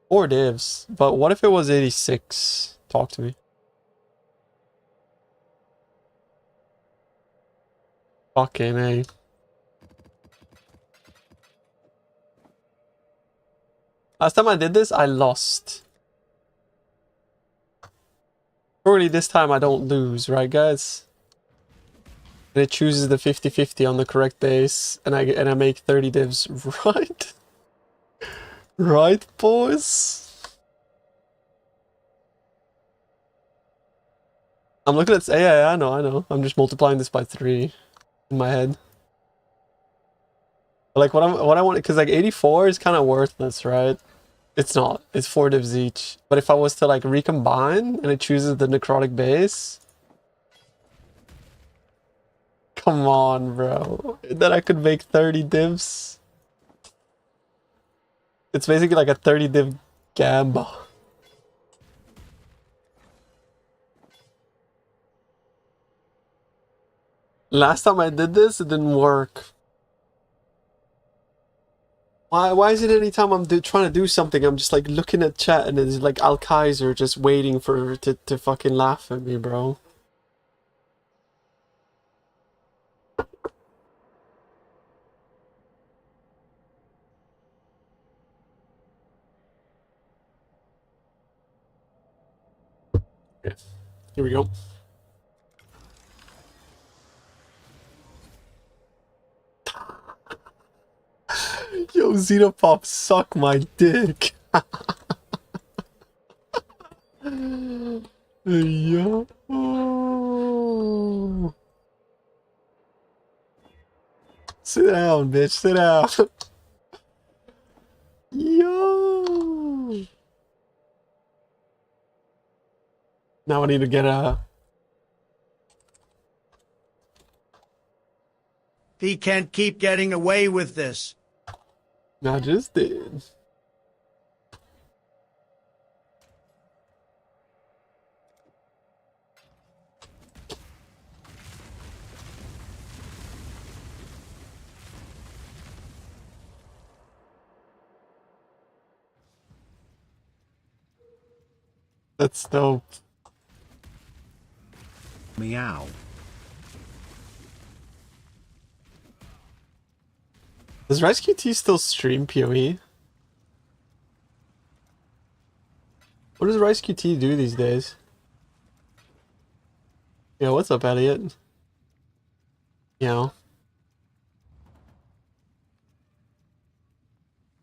4 divs. But what if it was 86? Talk to me. Fucking A. Last time I did this, I lost. Surely this time I don't lose, right guys? And it chooses the 50-50 on the correct base, and I make 30 divs, right? Right, boys? I'm looking at... Yeah, I know. I'm just multiplying this by 3 in my head. But like, what I want... Because like 84 is kind of worthless, right? It's not. It's 4 divs each. But if I was to like recombine, and it chooses the necrotic base... Come on, bro. Then I could make 30 divs. It's basically like a 30 div gamble. Last time I did this, it didn't work. Why is it anytime I'm trying to do something, I'm just like looking at chat and it's like Al Kaiser just waiting for to fucking laugh at me, bro. Okay. Here we go. Yo, Xenopop, suck my dick. Yo. Sit down, bitch. Sit down. Yo. Now I need to get a... He can't keep getting away with this. I just did. That's dope. Meow. Does Rice QT still stream PoE? What does Rice QT do these days? Yo, what's up, Elliot? Yo.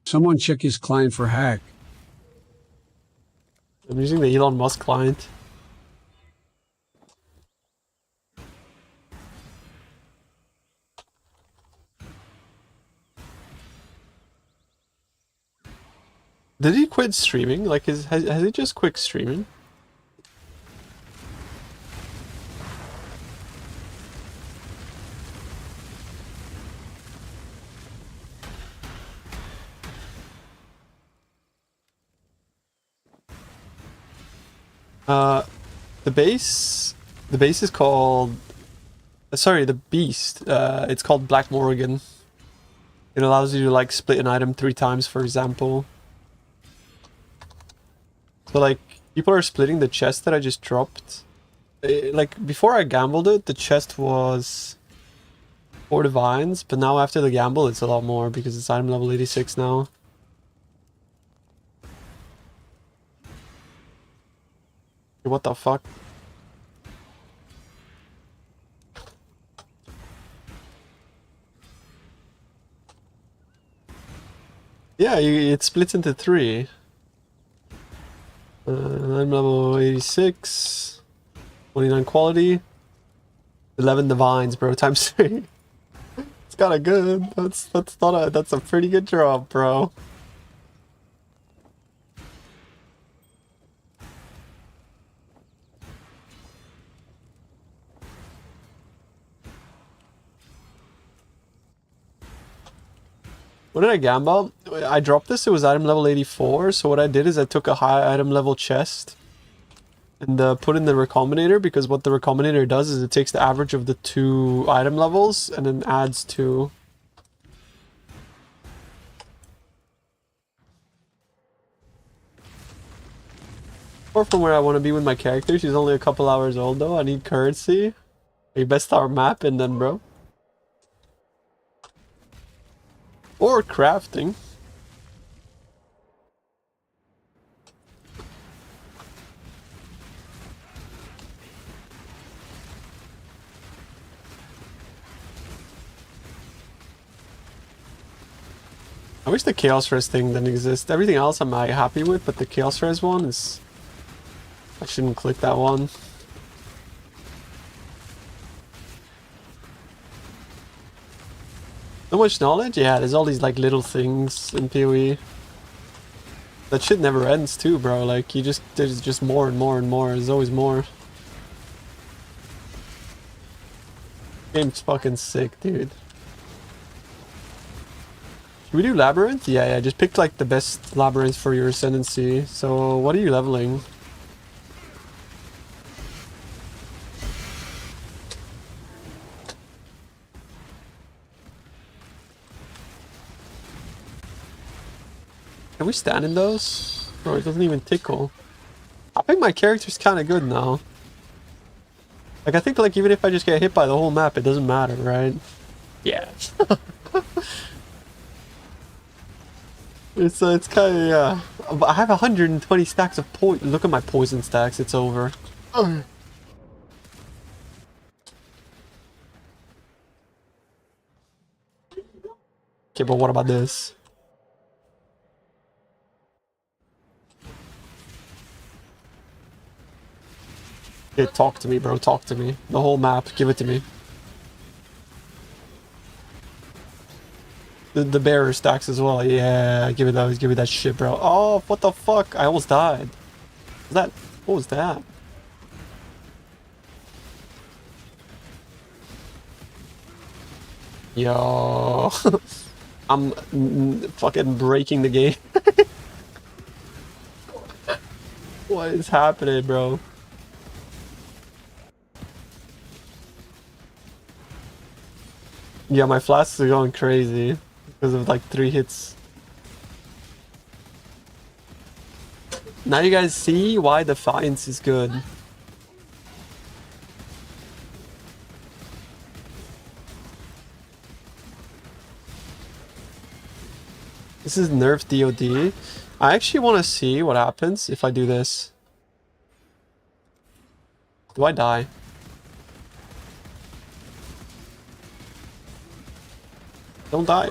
Someone check his client for hack. I'm using the Elon Musk client. Did he quit streaming? Like, has he just quit streaming? The base is called, sorry, the beast. It's called Black Morgan. It allows you to like split an item 3 times, for example. So like, people are splitting the chest that I just dropped. Like, before I gambled it, the chest was 4 divines, but now after the gamble, it's a lot more because it's item level 86 now. What the fuck? Yeah, it splits into 3. I'm level 86, 29 quality, 11 divines, bro, times 3. It's kinda good. That's a pretty good drop, bro. What did I gamble? I dropped this, it was item level 84, so what I did is I took a high item level chest and put in the recombinator, because what the recombinator does is it takes the average of the 2 item levels and then adds 2. Or from where I want to be with my character. She's only a couple hours old though. I need currency. A best our map and then, bro. Or crafting. I wish the Chaos Res thing didn't exist. Everything else I'm happy with, but the Chaos Res one is... I shouldn't click that one. So much knowledge? Yeah, there's all these like little things in PoE. That shit never ends too, bro. Like, there's just more and more and more. There's always more. Game's fucking sick, dude. Should we do Labyrinth? Yeah, just pick like the best Labyrinth for your Ascendancy. So, what are you leveling? Can we stand in those? Bro, it doesn't even tickle. I think my character's kind of good now. Like, I think like even if I just get hit by the whole map, it doesn't matter, right? Yeah. It's kind of, yeah. I have 120 stacks of poison. Look at my poison stacks. It's over. Okay, but what about this? Okay, talk to me, bro. Talk to me. The whole map. Give it to me. The bearer stacks as well. Yeah, give it that shit, bro. Oh, what the fuck? I almost died. What was that? Yo. I'm fucking breaking the game. What is happening, bro? Yeah, my flasks are going crazy because of like 3 hits. Now you guys see why Defiance is good. This is nerf DOD. I actually want to see what happens if I do this. Do I die? Don't die.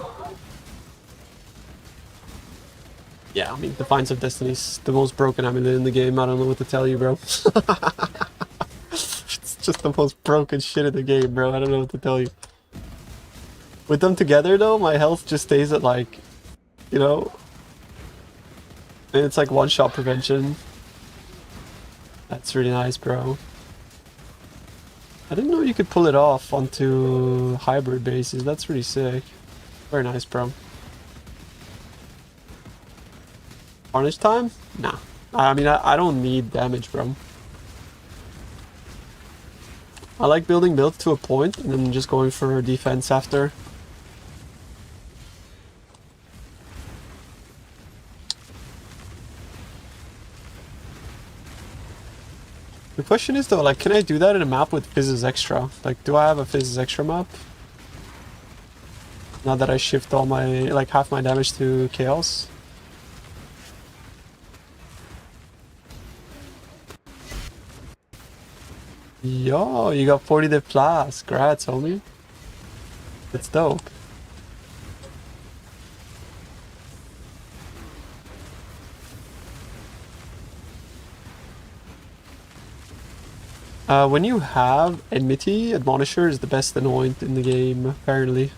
Yeah, I mean, Defiance of Destiny's the most broken amulet in the game. I don't know what to tell you, bro. It's just the most broken shit in the game, bro. I don't know what to tell you. With them together, though, my health just stays at, like, you know, It's like one-shot prevention. That's really nice, bro. I didn't know you could pull it off onto hybrid bases. That's really sick. Very nice, bro. Harness time? Nah. I mean, I don't need damage, bro. I like building builds to a point and then just going for defense after. The question is though, like, can I do that in a map with Physis Extra? Like, do I have a Physis Extra map? Now that I shift all my, like, half my damage to Chaos? Yo, you got 40 de plus. Grats, homie. That's dope. When you have Enmity, Admonisher is the best anoint in the game, apparently.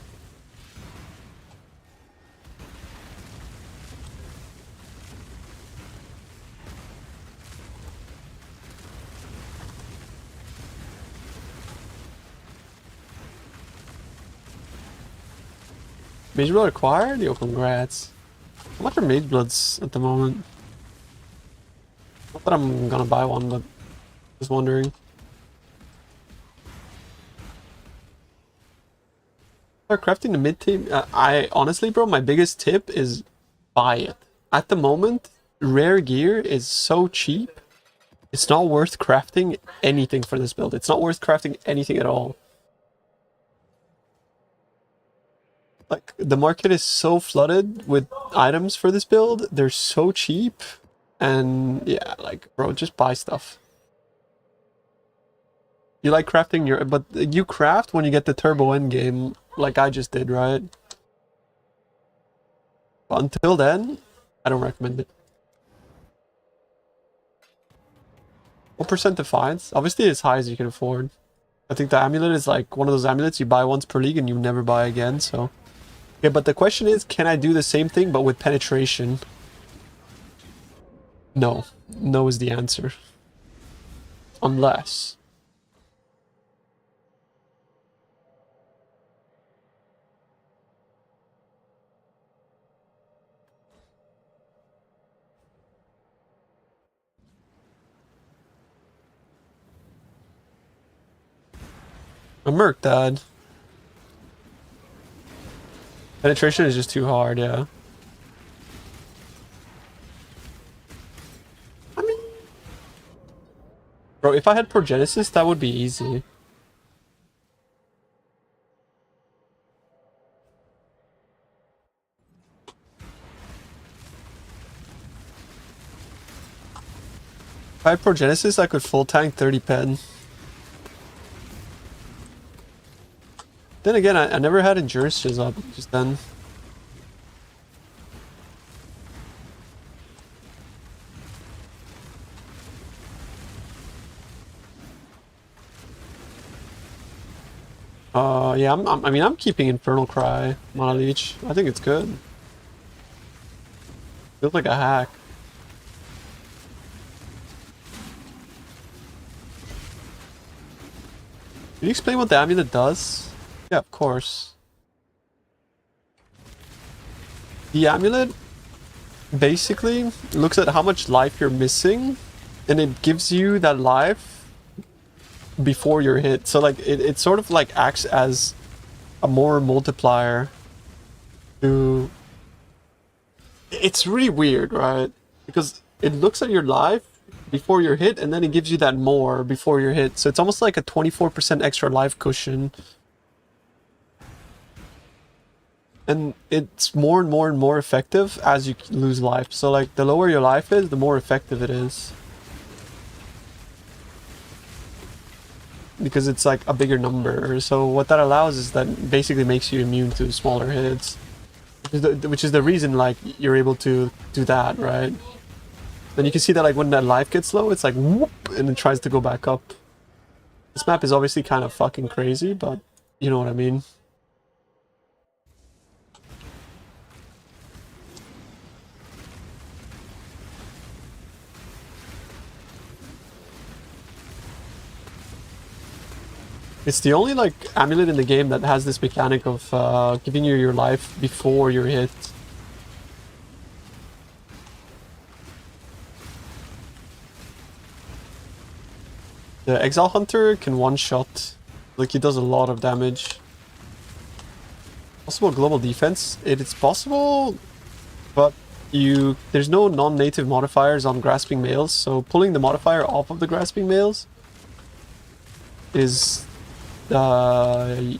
Mage Blood acquired? Yo, congrats. How much are Mage Bloods at the moment? Not that I'm gonna buy one, but just wondering. Start crafting the mid team. I honestly, bro, my biggest tip is buy it. At the moment, rare gear is so cheap. It's not worth crafting anything for this build. It's not worth crafting anything at all. Like, the market is so flooded with items for this build. They're so cheap. And yeah, like, bro, just buy stuff. You like crafting your... But you craft when you get the turbo endgame, like I just did, right? But until then, I don't recommend it. What percent defiance? Obviously as high as you can afford. I think the amulet is like one of those amulets you buy once per league and you never buy again, so... Okay, but the question is, can I do the same thing but with penetration? No. No is the answer. Unless... A merc, dad. Penetration is just too hard, yeah. I mean... Bro, if I had Progenesis, that would be easy. If I had Progenesis, I could full tank 30 pen. Then again, I never had Endurance up just then. Yeah, I mean, I'm keeping Infernal Cry, Mana Leech. I think it's good. Feels like a hack. Can you explain what the amulet does? Yeah, of course. The amulet basically looks at how much life you're missing, and it gives you that life before you're hit. So like it sort of like acts as a more multiplier to... It's really weird, right? Because it looks at your life before you're hit, and then it gives you that more before you're hit. So it's almost like a 24% extra life cushion. And it's more and more and more effective as you lose life. So like the lower your life is, the more effective it is. Because it's like a bigger number. So what that allows is that basically makes you immune to smaller hits. Which is the reason like you're able to do that, right? Then you can see that like when that life gets low, it's like whoop, and it tries to go back up. This map is obviously kind of fucking crazy, but you know what I mean. It's the only like amulet in the game that has this mechanic of giving you your life before you're hit. The Exile Hunter can one-shot. Like, he does a lot of damage. Possible global defense. It's possible, but there's no non-native modifiers on grasping males, so pulling the modifier off of the grasping males is not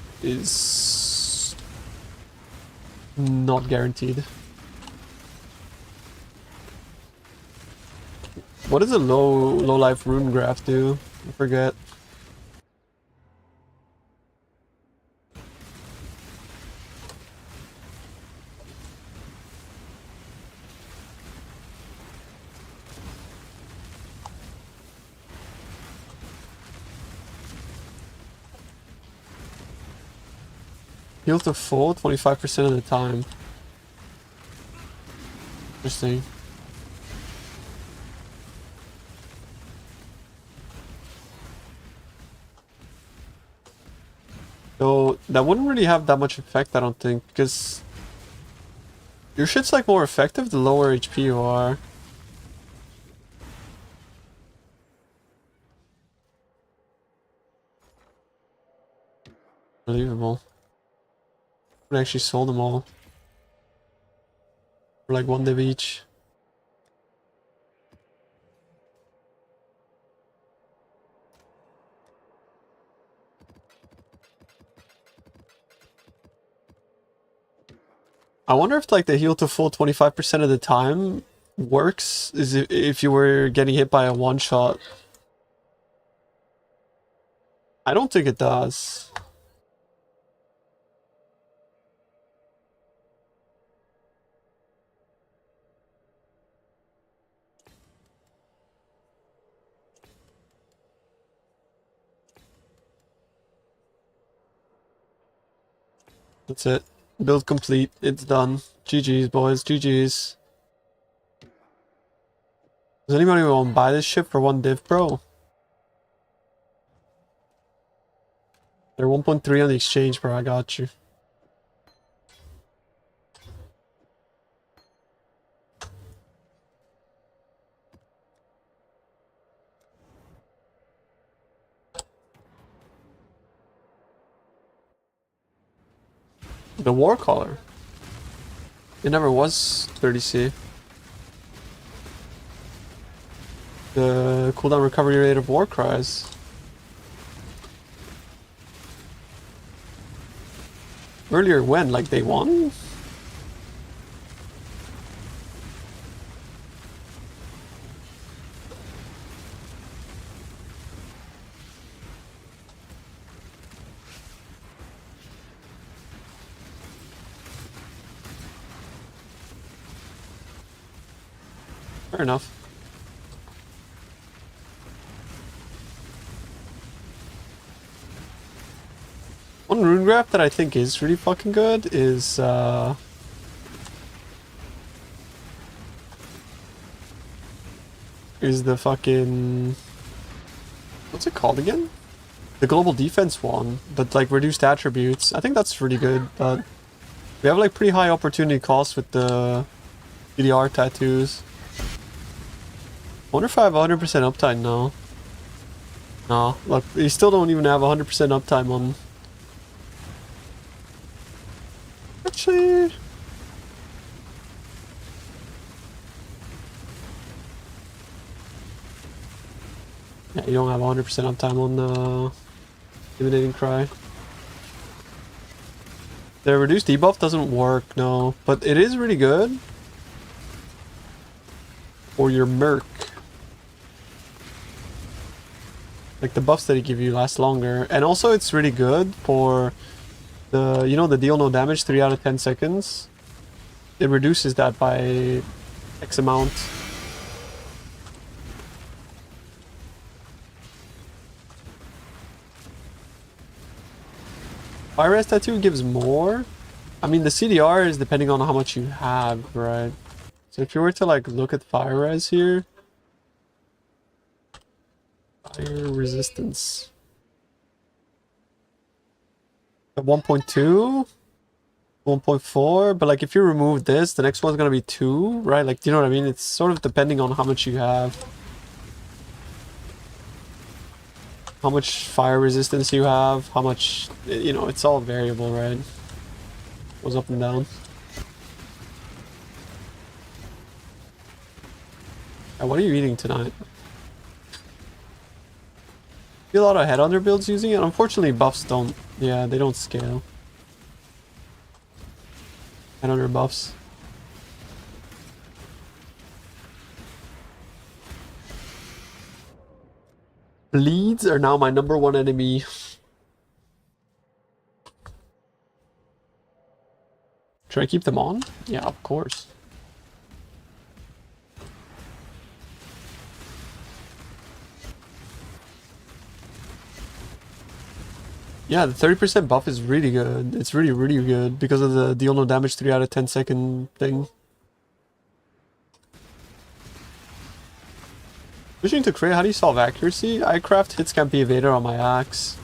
guaranteed. What does a low life rune graph do? I forget. Heal to full 25% of the time. Interesting. So that wouldn't really have that much effect, I don't think, because your shit's like more effective the lower HP you are. Unbelievable. I actually sold them all for like 1 div each. I wonder if like the heal to full 25% of the time works is if you were getting hit by a one shot. I don't think it does. That's it. Build complete. It's done. GG's, boys. GG's. Does anybody want to buy this ship for 1 div, bro? They're 1.3 on the exchange, bro. I got you. The War Caller. It never was 30C. The cooldown recovery rate of War Cries. Earlier when? Like day 1? Fair enough. One rune graph that I think is really fucking good is the fucking, what's it called again? The global defense one, but like reduced attributes. I think that's really good, but we have like pretty high opportunity cost with the CDR tattoos. I wonder if I have 100% uptime now. No, look, we still don't even have 100% uptime on. Actually, yeah, you don't have 100% uptime on the Intimidating Cry. The reduced debuff doesn't work, no, but it is really good for your merc. Like the buffs that they give you last longer, and also it's really good for the, you know, the deal no damage 3 out of 10 seconds. It reduces that by X amount. Fire Res Tattoo gives more. I mean, the CDR is depending on how much you have, right? So if you were to like look at Fire Res here, fire resistance. At 1.2, 1.4, but like if you remove this, the next one's gonna be 2, right? Like, do you know what I mean? It's sort of depending on how much you have. How much fire resistance you have, how much, you know, it's all variable, right? Goes up and down. What are you eating tonight? See a lot of headhunter builds using it. Unfortunately, buffs don't. Yeah, they don't scale. Headhunter buffs. Bleeds are now my #1 enemy. Should I keep them on? Yeah, of course. Yeah, the 30% buff is really good. It's really, really good because of the deal no damage 3 out of 10 second thing. Switching to crit, how do you solve accuracy? I craft hits can't be evaded on my axe.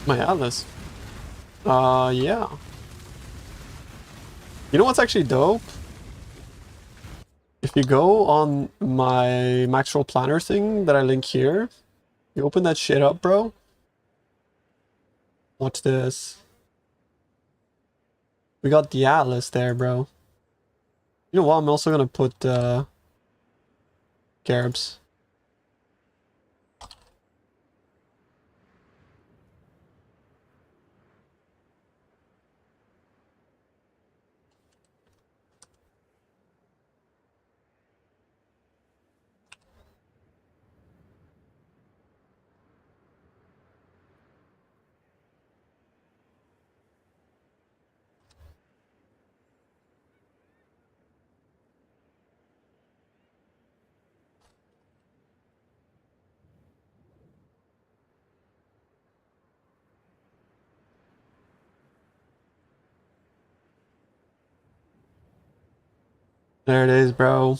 My atlas. Yeah. You know what's actually dope? If you go on my Maxwell Planner thing that I link here, you open that shit up, bro. Watch this. We got the atlas there, bro. You know what? I'm also gonna put Garibs. There it is, bro.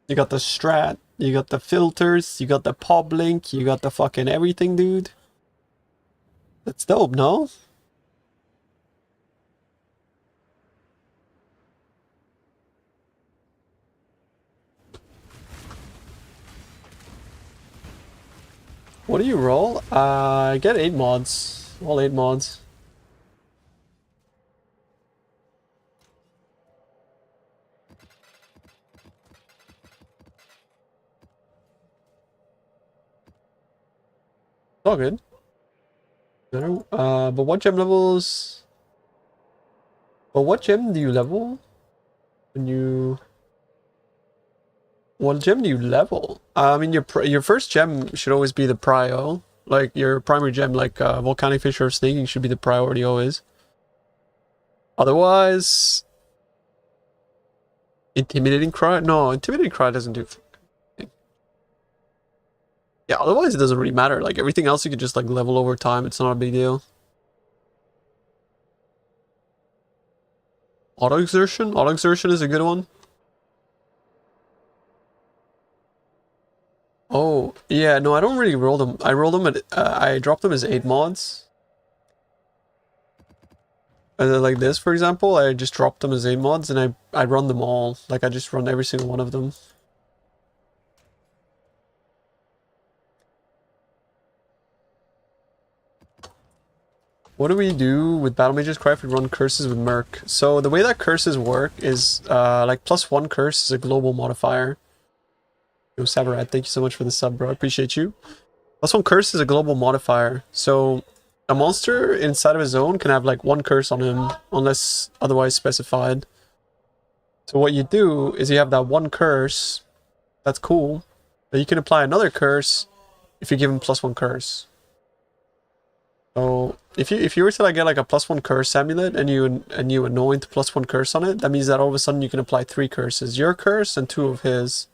You got the strat, you got the filters, you got the pop link, you got the fucking everything, dude. That's dope, no? What do you roll? I get 8 mods. All 8 mods. All good. But what gem levels? But what gem do you level? When you... What gem do you level? I mean, your first gem should always be the prio. Like, your primary gem, like Volcanic Fish or Snaking should be the priority always. Otherwise... Intimidating Cry? No, Intimidating Cry doesn't do... Yeah, otherwise it doesn't really matter. Like, everything else you can just, like, level over time. It's not a big deal. Auto-exertion? Auto-exertion is a good one. Oh, yeah, no, I don't really roll them. I roll them at... I drop them as 8 mods. And then like this, for example, I just drop them as 8 mods and I run them all. Like, I just run every single one of them. What do we do with Battle Mage's Cry if we run curses with Merc? So the way that curses work is like +1 curse is a global modifier. Yo, Sabarat, thank you so much for the sub, bro. I appreciate you. +1 curse is a global modifier. So a monster inside of his zone can have like 1 curse on him unless otherwise specified. So what you do is you have that 1 curse. That's cool. But you can apply another curse if you give him +1 curse. So if you were to like get like a +1 curse amulet and you anoint +1 curse on it, that means that all of a sudden you can apply 3 curses. Your curse and 2 of his.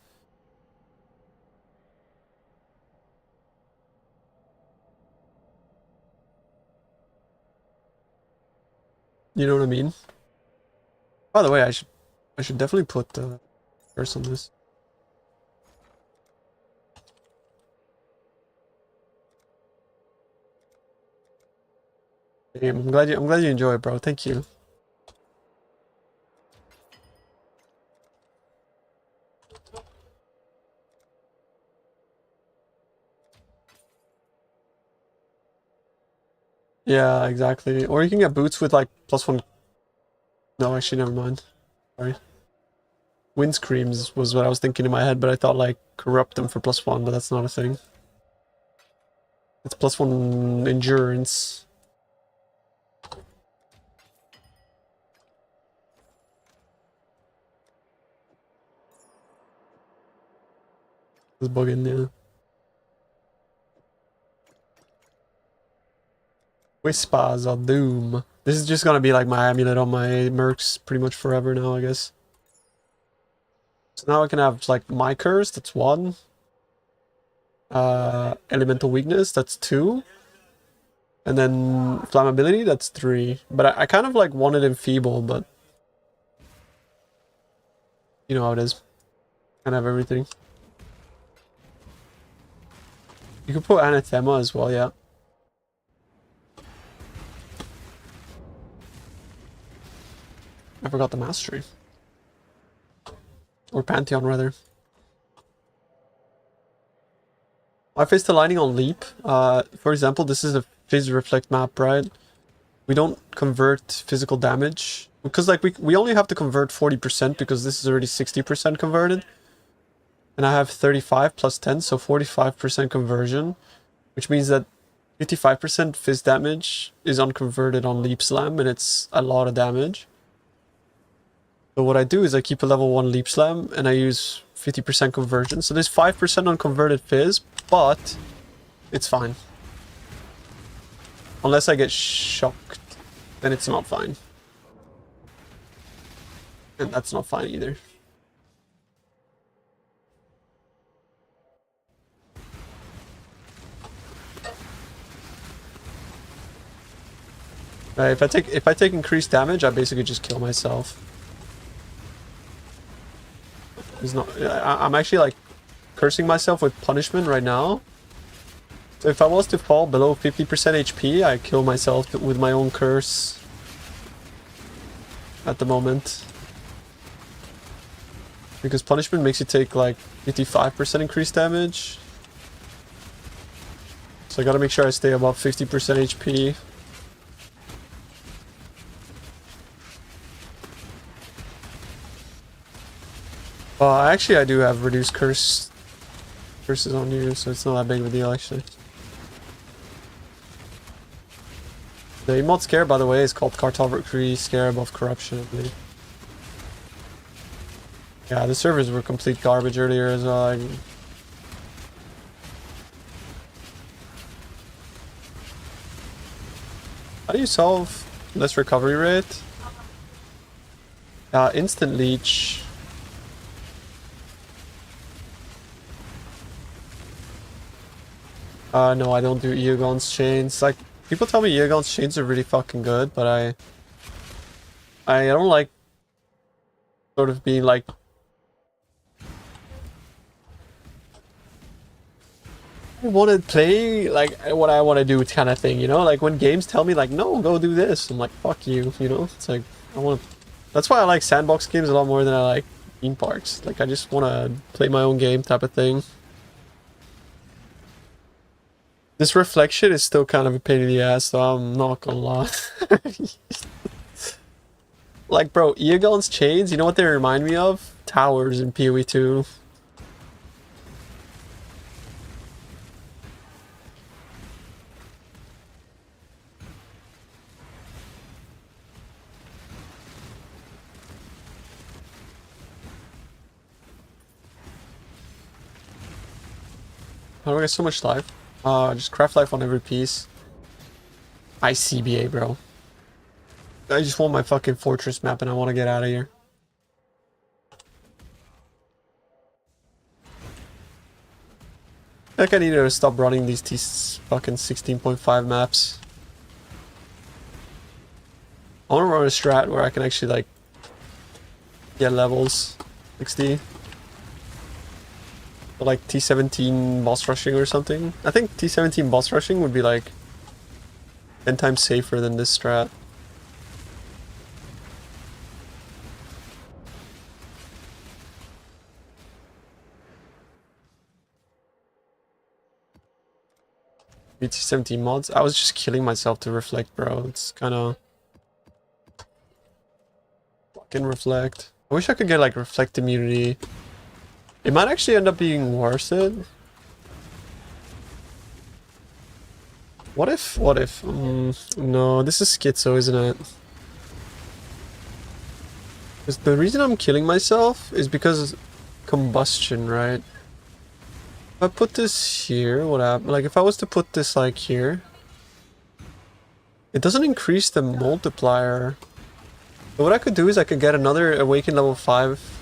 You know what I mean? By the way, I should definitely put the curse on this. Hey, I'm glad you enjoy it, bro. Thank you. Yeah, exactly. Or you can get boots with like +1. No, actually, never mind. Sorry. Windscreams was what I was thinking in my head, but I thought like corrupt them for +1, but that's not a thing. It's +1 endurance. It's bugging, yeah. Whispers of Doom. This is just gonna be like my amulet on my mercs pretty much forever now, I guess. So now I can have like my curse, that's 1. Elemental weakness, that's 2. And then flammability, that's 3. But I kind of like wanted enfeeble, but you know how it is. Can't have everything. You could put anathema as well, yeah. I forgot the mastery. Or Pantheon, rather. I faced the lining on Leap. For example, this is a Phys Reflect map, right? We don't convert physical damage. Because like we only have to convert 40% because this is already 60% converted. And I have 35 plus 10, so 45% conversion. Which means that 55% Phys damage is unconverted on Leap Slam, and it's a lot of damage. So what I do is I keep a level 1 Leap Slam, and I use 50% conversion. So there's 5% unconverted Phys, but it's fine. Unless I get shocked, then it's not fine. And that's not fine either. If I take increased damage, I basically just kill myself. It's not. I'm actually like cursing myself with punishment right now. So if I was to fall below 50% HP, I kill myself with my own curse. At the moment. Because punishment makes you take like 55% increased damage. So I gotta make sure I stay above 50% HP. Actually I do have reduced curses on you, so it's not that big of a deal actually. The emote scare, by the way, is called Cartography Scarab of Corruption, I believe. Yeah, the servers were complete garbage earlier as well. How do you solve less recovery rate? Instant leech. No, I don't do Eogon's chains. Like, people tell me Eogon's chains are really fucking good, but I don't like sort of being like I want to play like what I want to do kind of thing, you know? Like when games tell me like, no, go do this, I'm like, fuck you, you know? It's like, I want to... That's why I like sandbox games a lot more than I like theme parks. Like, I just want to play my own game type of thing. This reflection is still kind of a pain in the ass, so I'm not gonna lie. Like, bro, Eogon's chains, you know what they remind me of? Towers in PoE 2. How do I get so much life? Just craft life on every piece. ICBA, bro. I just want my fucking fortress map and I want to get out of here. I think I need to stop running these fucking 16.5 maps. I want to run a strat where I can actually like get levels 60. Or like T17 boss rushing or something. I think T17 boss rushing would be like 10 times safer than this strat. T17 mods. I was just killing myself to reflect, bro. It's kind of fucking reflect. I wish I could get like reflect immunity. It might actually end up being worth it. What if? No, this is schizo, isn't it? Because the reason I'm killing myself is because combustion, right? If I put this here, what happens? Like if I was to put this like here, it doesn't increase the multiplier. So what I could do is I could get another awaken level 5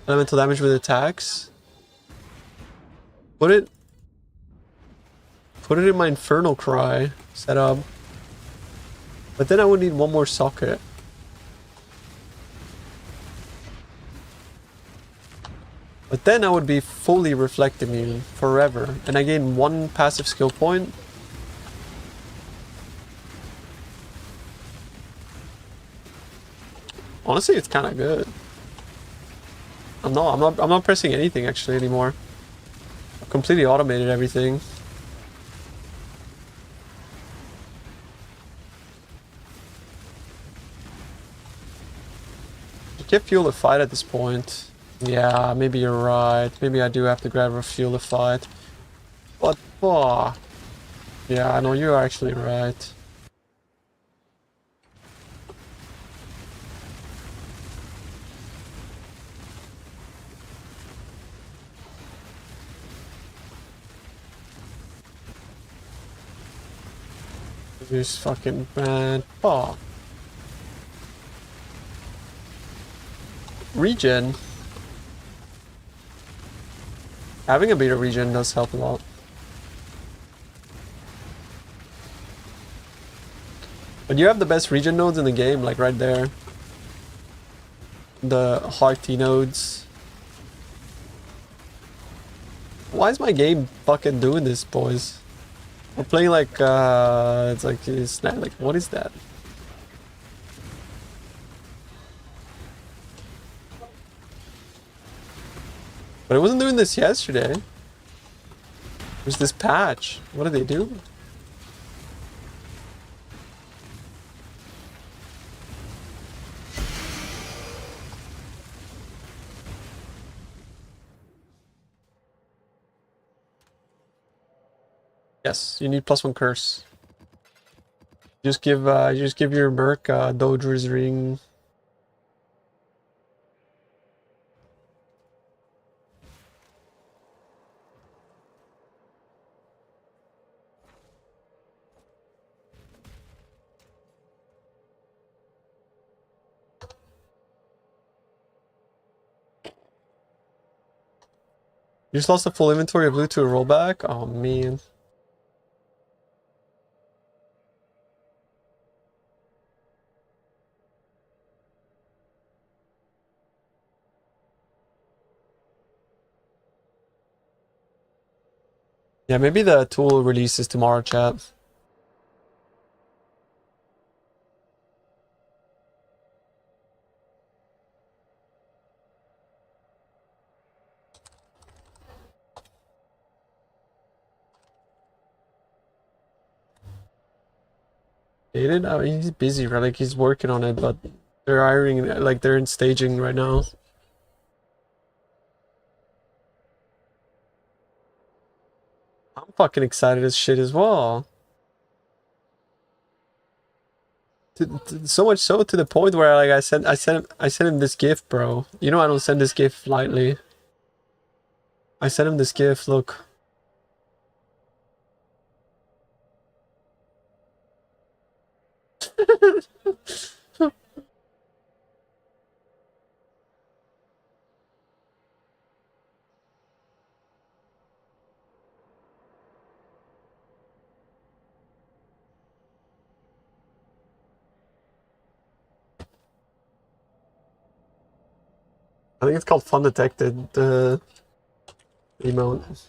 elemental damage with attacks. Put it in my infernal cry setup. But then I would need one more socket. But then I would be fully reflect immune forever. And I gain 1 passive skill point. Honestly, it's kind of good. I'm not pressing anything actually anymore. I've completely automated everything. You can't fuel the fight at this point. Yeah, maybe you're right. Maybe I do have to grab a fuel the fight. But fuck. Yeah, I know you're actually right. This fucking bad. Fuck. Regen. Having a beta regen does help a lot. But you have the best regen nodes in the game, like right there. The hard T nodes. Why is my game fucking doing this, boys? We're playing like, it's not like, what is that? But it wasn't doing this yesterday. There's this patch. What did they do? Yes, you need +1 curse. Just give your Merc Dodra's ring. You just lost the full inventory of loot to a rollback? Oh man. Yeah, maybe the tool releases tomorrow, chat. Dated? I mean, he's busy, right? Like he's working on it, but they're hiring, like they're in staging right now. I'm fucking excited as shit as well. So much so to the point where like I sent him this gift, bro. You know I don't send this gift lightly. I sent him this gift. Look. I think it's called Fun Detected, the emote.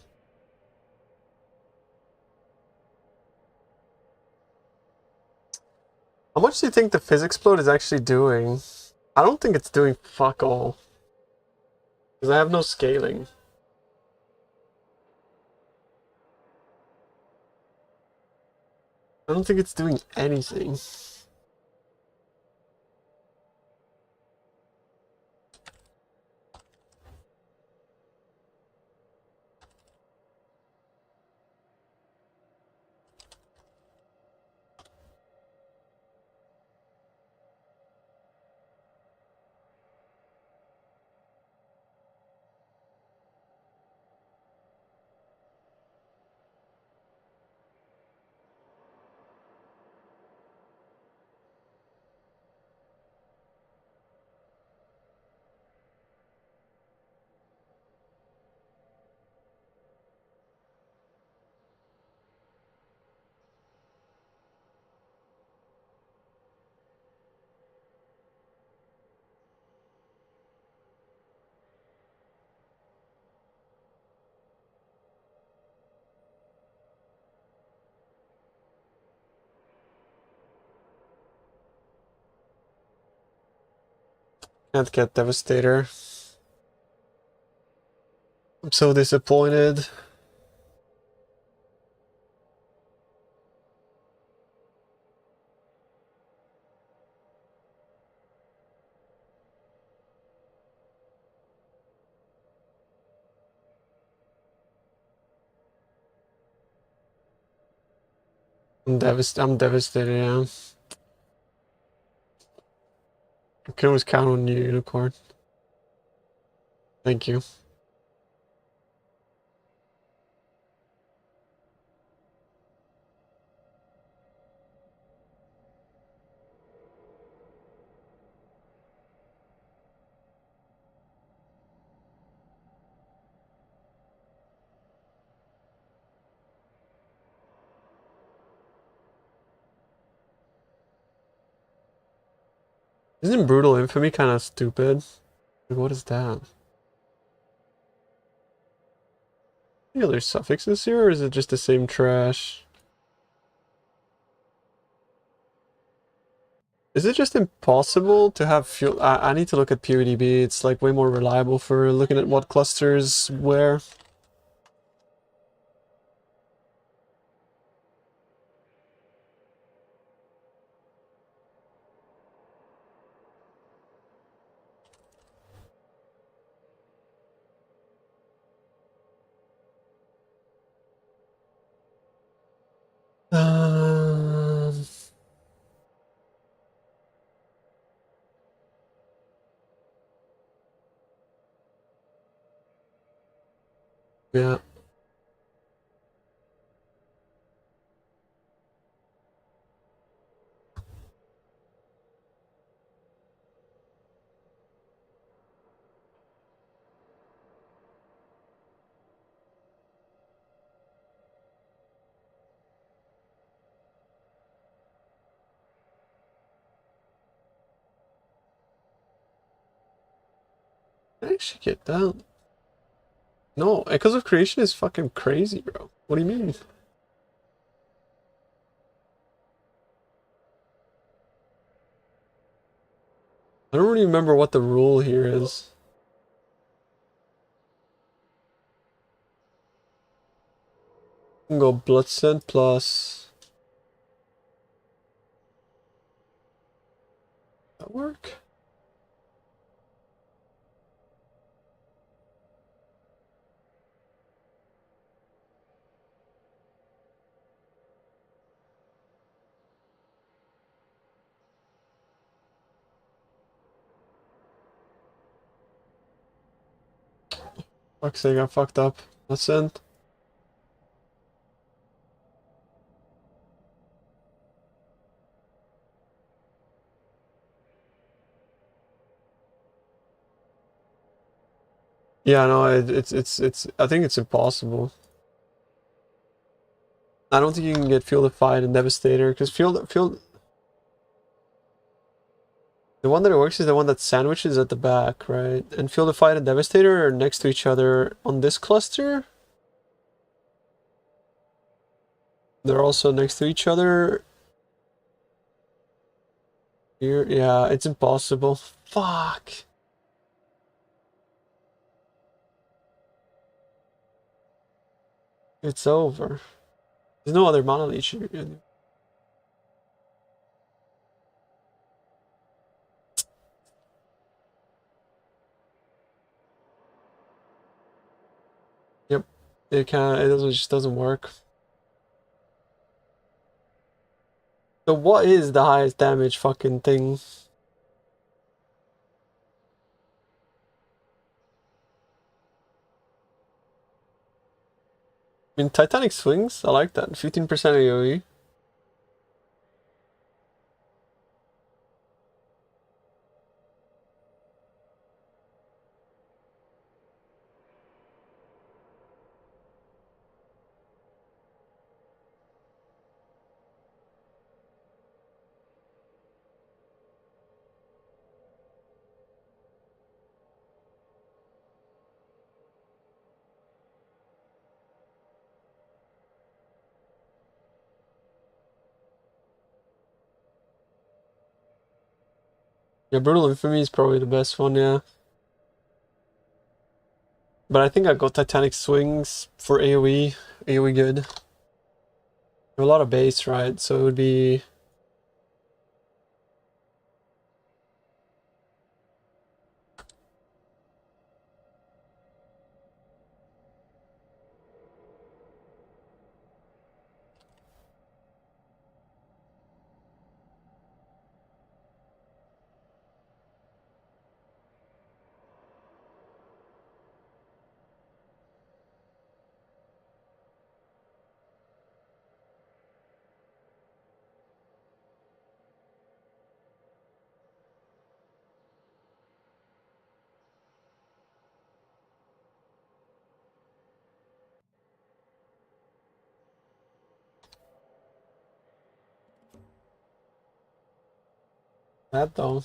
How much do you think the physics explode is actually doing? I don't think it's doing fuck all. Because I have no scaling. I don't think it's doing anything. Can't get Devastator. I'm so disappointed. I'm devastated, yeah. I can always count on you, Unicorn. Thank you. Isn't Brutal Infamy kind of stupid? Like, what is that? Any other suffixes here, or is it just the same trash? Is it just impossible to have fuel? I need to look at PoEDB. It's like way more reliable for looking at what clusters where. Um, yeah. I actually get that. No, Echoes of Creation is fucking crazy, bro. What do you mean? I don't really remember what the rule here is. I can go Blood Scent plus... That work? Fuck's sake, I fucked up. Blood Scent. Yeah, no, it's. I think it's impossible. I don't think you can get Field of Fight and Devastator because Field. The one that works is the one that sandwiches at the back, right? And Field of Fight and Devastator are next to each other on this cluster. They're also next to each other. Here, yeah, it's impossible. Fuck. It's over. There's no other mana leech here. Yep. It just doesn't work. So what is the highest damage fucking thing? I mean, Titanic Swings, I like that. 15% AoE. Yeah, Brutal Infamy is probably the best one, yeah. But I think I got Titanic Swings for AoE. AoE good. A lot of base, right? So it would be... That though.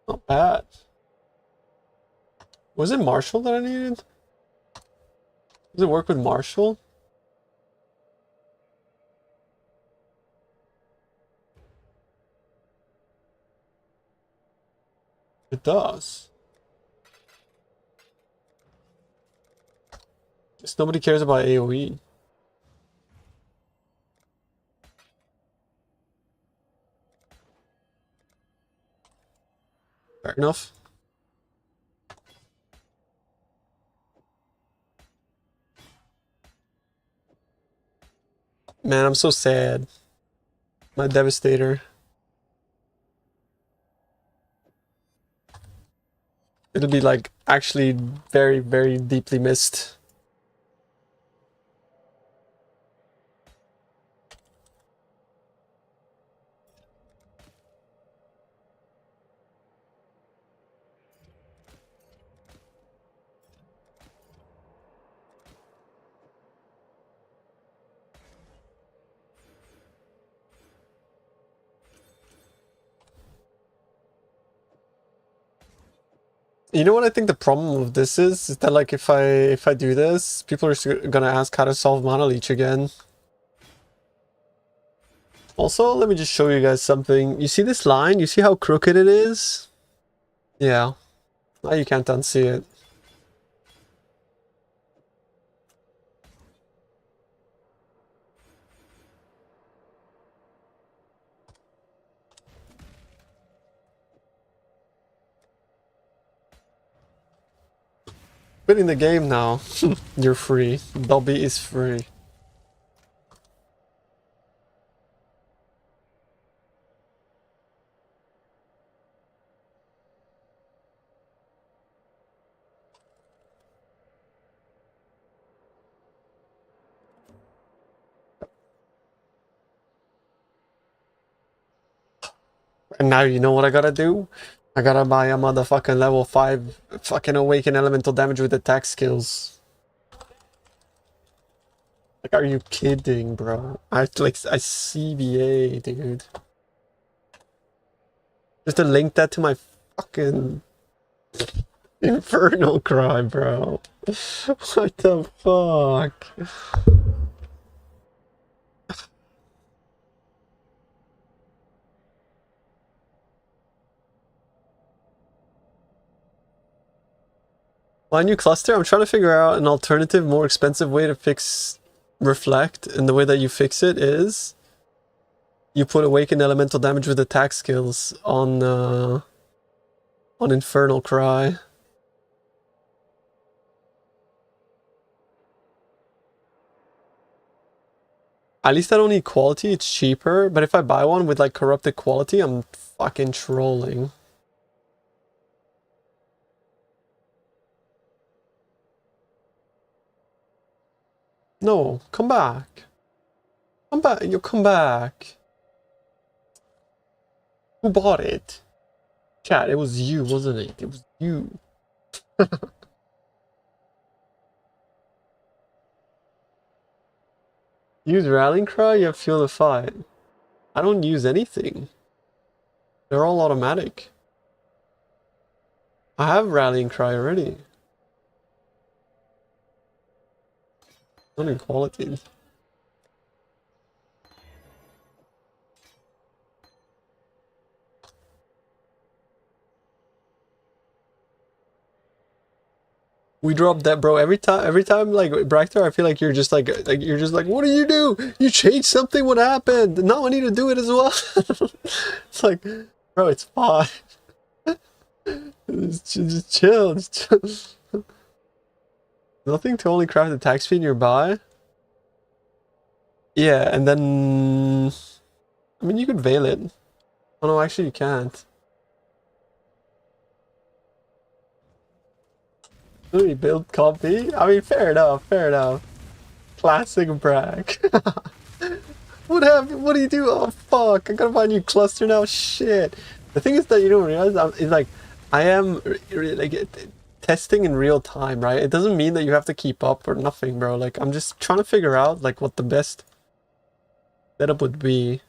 Not bad. Was it Marshall that I needed? Does it work with Marshall? It does. Just nobody cares about AoE. Fair enough. Man, I'm so sad. My Devastator. It'll be like actually very, very deeply missed. You know what I think the problem with this is that like if I do this, people are gonna ask how to solve Mana Leech again. Also, let me just show you guys something. You see this line? You see how crooked it is? Yeah. Now you can't unsee it. Quitting the game now. You're free. Dobby is free. And now you know what I gotta do? I gotta buy a motherfucking level 5 fucking awaken elemental damage with attack skills. Like, are you kidding, bro? I have to like a CBA, dude. Just to link that to my fucking Infernal Cry, bro. What the fuck? My new cluster, I'm trying to figure out an alternative, more expensive way to fix Reflect, and the way that you fix it is you put Awaken Elemental Damage with attack skills on Infernal Cry. At least I don't need quality, it's cheaper, but if I buy one with like corrupted quality, I'm fucking trolling. No, come back. Come back, you come back. Who bought it? Chat, it was you, wasn't it? It was you. Use Rallying Cry, you have Fuel the Fight. I don't use anything. They're all automatic. I have Rallying Cry already. Not in quality. We dropped that, bro. Every time, like Bractor, I feel like you're just like what do you do? You changed something. What happened? Now I need to do it as well. It's like, bro, it's fine. Just chill. Just chill. Nothing to only craft attack speed nearby. Yeah, and then I mean you could veil it. Oh no, actually you can't. Build copy? I mean, fair enough, fair enough. Classic brag. What happened? What do you do? Oh fuck, I gotta find a new cluster now, shit. The thing is that you don't realize, is like, I am like testing in real time, right? It doesn't mean that you have to keep up or nothing, bro. Like, I'm just trying to figure out like what the best setup would be.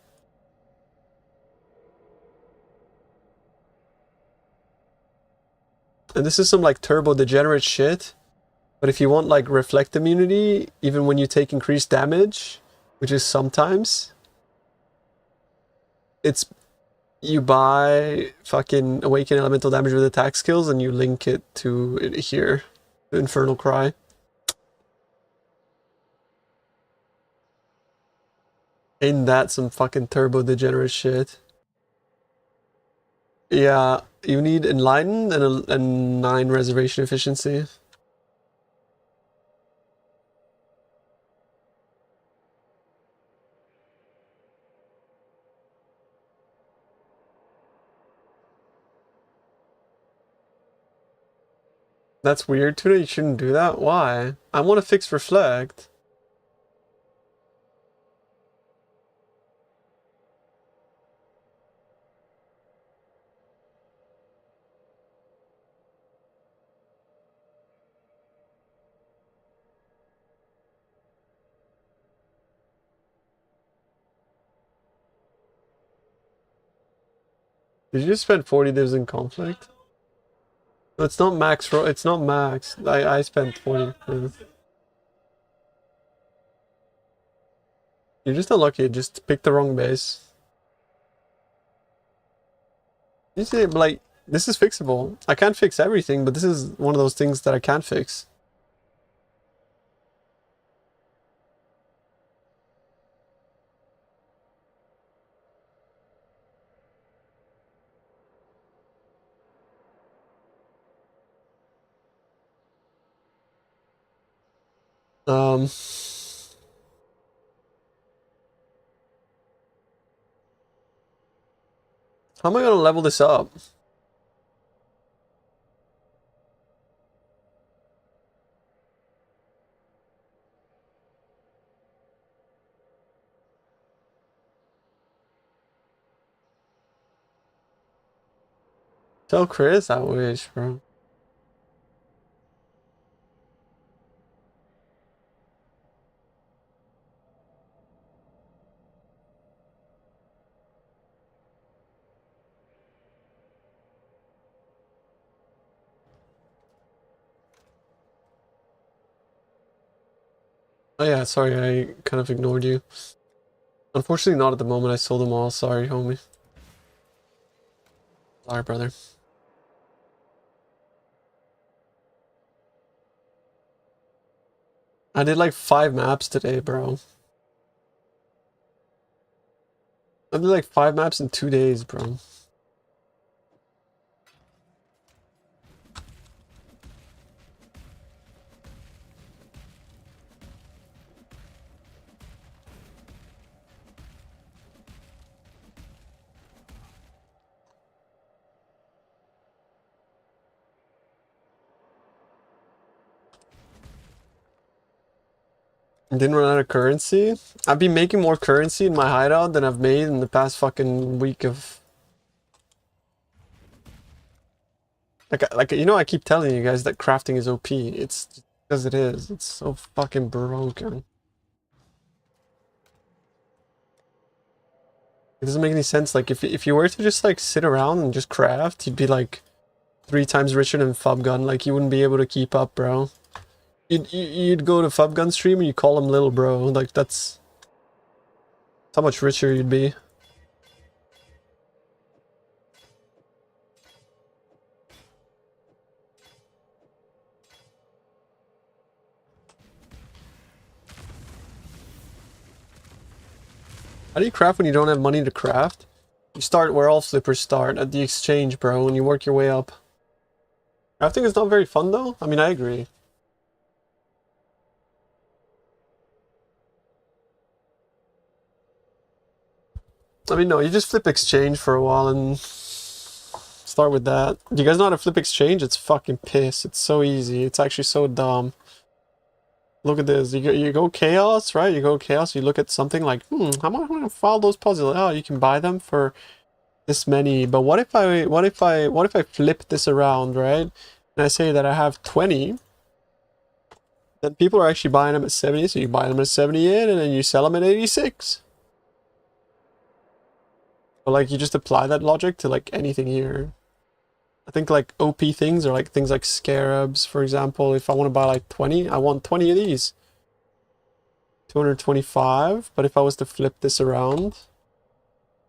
And this is some like turbo degenerate shit. But if you want like reflect immunity, even when you take increased damage, which is sometimes, it's you buy fucking awaken elemental damage with attack skills and you link it to it here, the Infernal Cry. Ain't that some fucking turbo degenerate shit? Yeah, you need Enlightened and 9 reservation efficiency. That's weird, Tuna. You shouldn't do that. Why? I want to fix Reflect. Did you just spend 40 divs in conflict? No, it's not max, it's not max. I spent 40. You're just unlucky, just picked the wrong base. You see, like, this is fixable. I can't fix everything, but this is one of those things that I can't fix. How am I gonna level this up? Tell Chris I wish, bro. Oh yeah, sorry, I kind of ignored you. Unfortunately not at the moment, I sold them all, sorry homie. Sorry brother. I did like 5 maps today, bro. I did like 5 maps in 2 days, bro. Didn't run out of currency. I've been making more currency in my hideout than I've made in the past fucking week of... Like you know, I keep telling you guys that crafting is OP. It's because it is. It's so fucking broken. It doesn't make any sense. Like if you were to just like sit around and just craft, you'd be like 3 times richer than Fubgun. Like you wouldn't be able to keep up, bro. You'd go to Fubgun stream and you call him little bro. Like that's how much richer you'd be. How do you craft when you don't have money to craft? You start where all flippers start, at the exchange, bro, and you work your way up. Crafting is not very fun though? I mean, I agree. I mean, no, you just flip exchange for a while and start with that. Do you guys know how to flip exchange? It's fucking piss. It's so easy. It's actually so dumb. Look at this. You go chaos, right? You go chaos. You look at something like, how am I gonna file those puzzles? Oh, you can buy them for this many. But what if I flip this around, right? And I say that I have 20. Then people are actually buying them at 70, so you buy them at 78 and then you sell them at 86. But like you just apply that logic to like anything here. I think like OP things are like things like scarabs, for example. If I want to buy like 20, I want 20 of these. 225, but if I was to flip this around,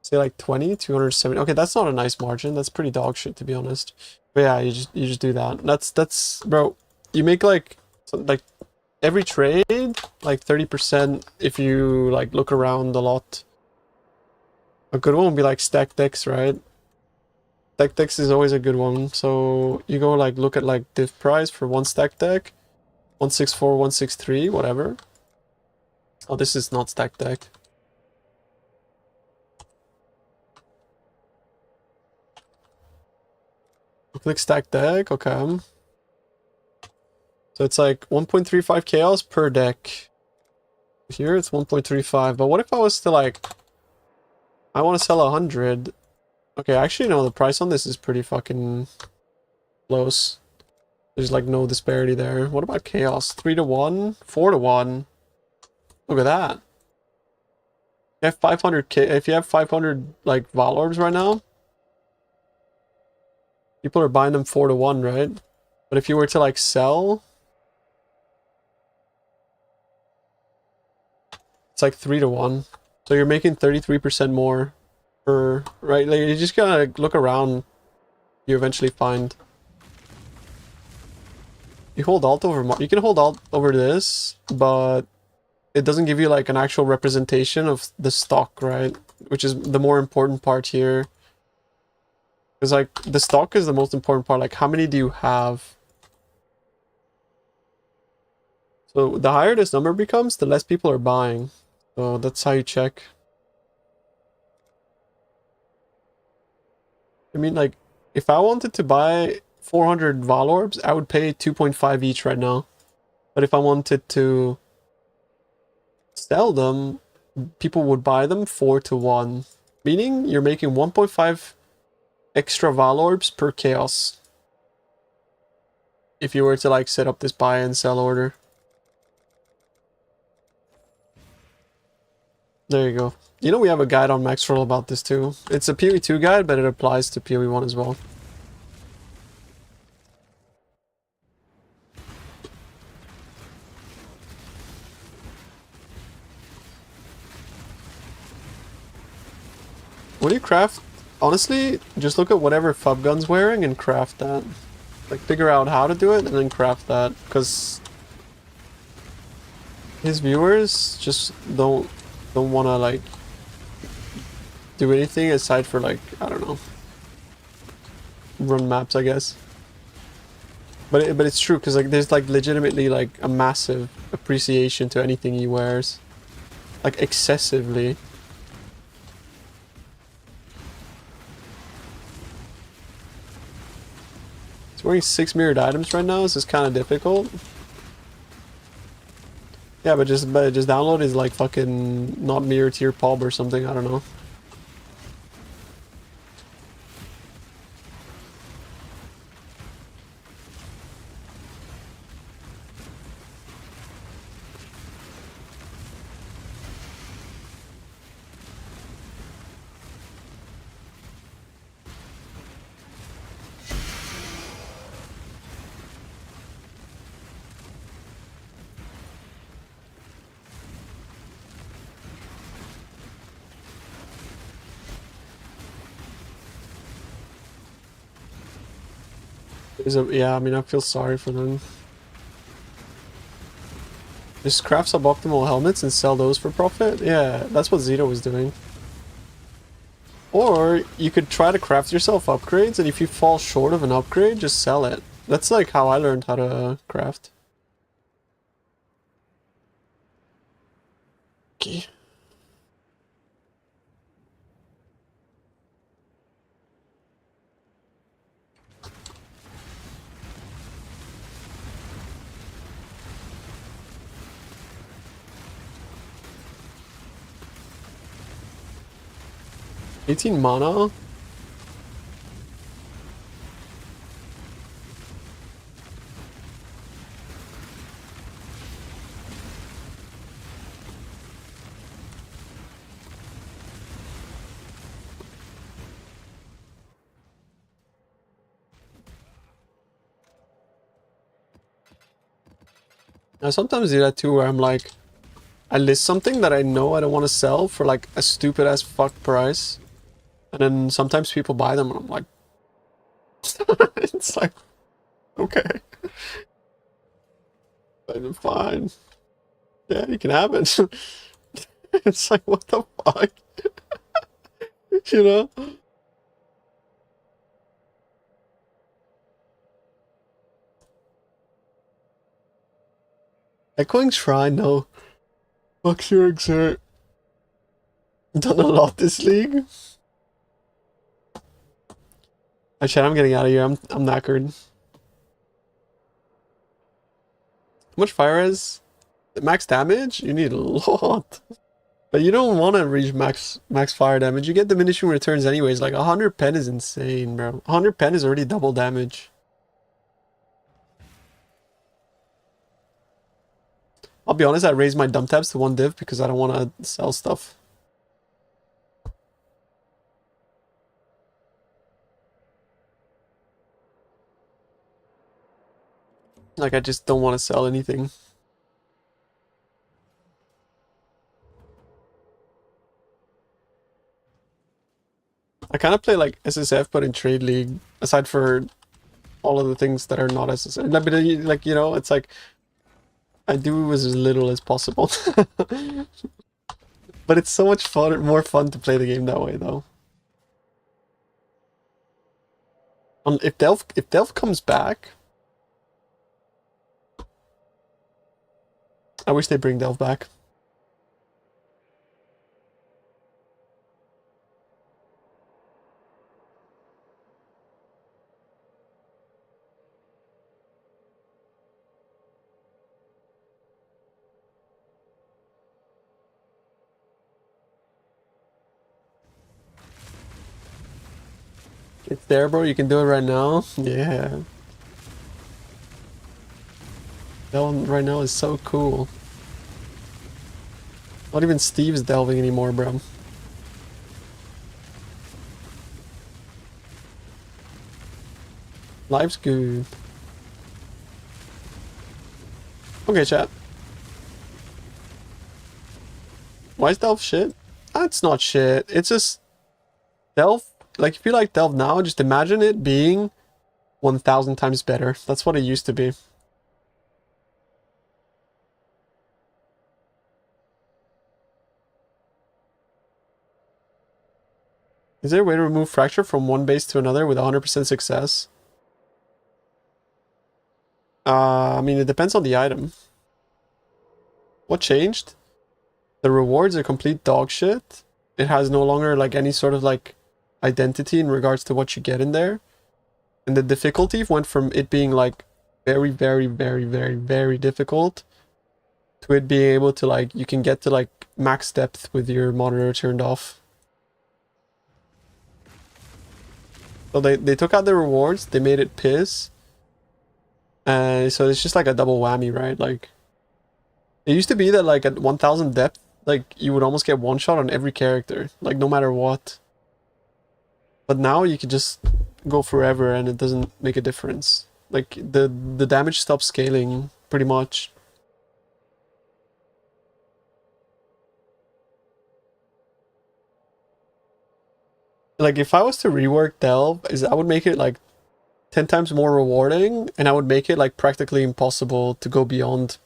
say like 20, 270. Okay, that's not a nice margin. That's pretty dog shit to be honest. But yeah, you just do that. That's bro, you make like every trade like 30% if you like look around a lot. A good one would be like stack decks, right? Stack decks is always a good one. So you go like look at like div price for one stack deck, 164, 163, whatever. Oh, this is not stack deck. Click stack deck, okay. So it's like 1.35 chaos per deck. Here it's 1.35, but what if I was to like, I want to sell 100. Okay, actually no, the price on this is pretty fucking close. There's like no disparity there. What about chaos? 3 to 1, 4 to 1. Look at that. You have 500k. If you have 500 like Val orbs right now, people are buying them 4 to 1, right? But if you were to like sell, it's like 3 to 1. So you're making 33% more per, right? Like you just gotta look around. You eventually find. You hold alt over, you can hold alt over this, but it doesn't give you like an actual representation of the stock, right? Which is the more important part here. Because like the stock is the most important part. Like how many do you have? So the higher this number becomes, the less people are buying. So that's how you check. I mean, like, if I wanted to buy 400 Val orbs, I would pay 2.5 each right now. But if I wanted to sell them, people would buy them 4 to 1. Meaning you're making 1.5 extra Val Orbs per chaos. If you were to like set up this buy and sell order. There you go. You know we have a guide on Maxroll about this too. It's a PoE 2 guide, but it applies to PoE 1 as well. What do you craft? Honestly, just look at whatever Fub Gun's wearing and craft that. Like, figure out how to do it and then craft that. Because his viewers just don't want to, like, do anything aside for, like, I don't know, run maps, I guess. But it's true, because, like, there's, like, legitimately, like, a massive appreciation to anything he wears. Like, excessively. He's wearing 6 mirrored items right now. This is kind of difficult. Yeah, but just download his like fucking not mirror tier pub or something. I don't know. Yeah, I mean, I feel sorry for them. Just craft suboptimal helmets and sell those for profit? Yeah, that's what Zito was doing. Or you could try to craft yourself upgrades, and if you fall short of an upgrade, just sell it. That's like how I learned how to craft. Okay. $18 mana? I sometimes do that too, where I'm like, I list something that I know I don't want to sell for like a stupid ass fuck price. And then sometimes people buy them and I'm like, it's like, okay. Fine. Yeah, you can have it. It's like, what the fuck? You know? Echoing Shrine, no. Fuck your exert. Done a lot this league. Actually, I'm getting out of here. I'm knackered. How much fire is? Max damage? You need a lot. But you don't want to reach max fire damage. You get diminishing returns anyways. Like 100 pen is insane, bro. 100 pen is already double damage. I'll be honest, I raised my dump tabs to 1 div because I don't want to sell stuff. Like, I just don't want to sell anything. I kind of play like SSF, but in Trade League, aside for all of the things that are not SSF. But, like, you know, it's like, I do as little as possible. But it's so much fun, more fun to play the game that way, though. If Delph comes back, I wish they bring Delph back. It's there, bro. You can do it right now. Yeah. That one right now is so cool. Not even Steve's delving anymore, bro. Life's good. Okay, chat. Why is Delve shit? That's not shit. It's just Delve. Like, if you like Delve now, just imagine it being 1,000 times better. That's what it used to be. Is there a way to remove Fracture from one base to another with 100% success? I mean, it depends on the item. What changed? The rewards are complete dog shit. It has no longer like any sort of like identity in regards to what you get in there. And the difficulty went from it being like very, very, very, very, very difficult to it being able to like, you can get to like max depth with your monitor turned off. So they took out the rewards, they made it piss. So it's just like a double whammy, right? Like, it used to be that like at 1000 depth, like you would almost get one shot on every character, like no matter what. But now you can just go forever and it doesn't make a difference. Like the damage stops scaling pretty much. Like if I was to rework Delve, I would make it like 10 times more rewarding, and I would make it like practically impossible to go beyond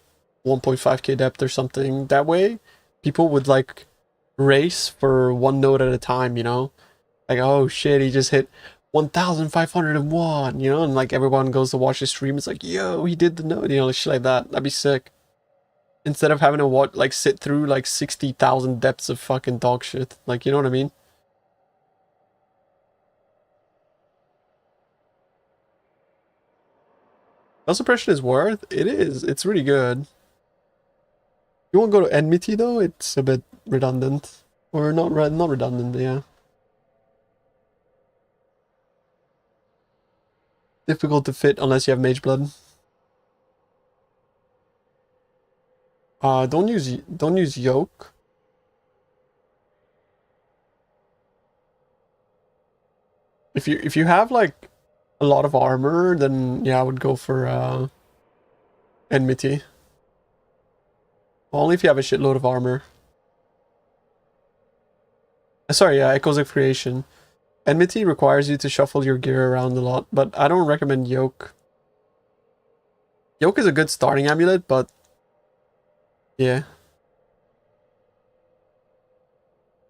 1.5k depth or something. That way people would like race for one node at a time, you know? Like, oh shit, he just hit 1,501, you know? And like everyone goes to watch the stream, it's like, yo, he did the node, you know, shit like that. That'd be sick. Instead of having to watch, like sit through like 60,000 depths of fucking dog shit. Like, you know what I mean? Spell suppression is worth? It is. It's really good. You won't go to Enmity though? It's a bit redundant. Or not redundant, yeah. Difficult to fit unless you have Mage Blood. Don't use Yoke. If you have like a lot of armor, then yeah, I would go for Enmity. Only if you have a shitload of armor. Sorry, yeah, Echoes of Creation. Enmity requires you to shuffle your gear around a lot, but I don't recommend Yoke. Yoke is a good starting amulet, but yeah.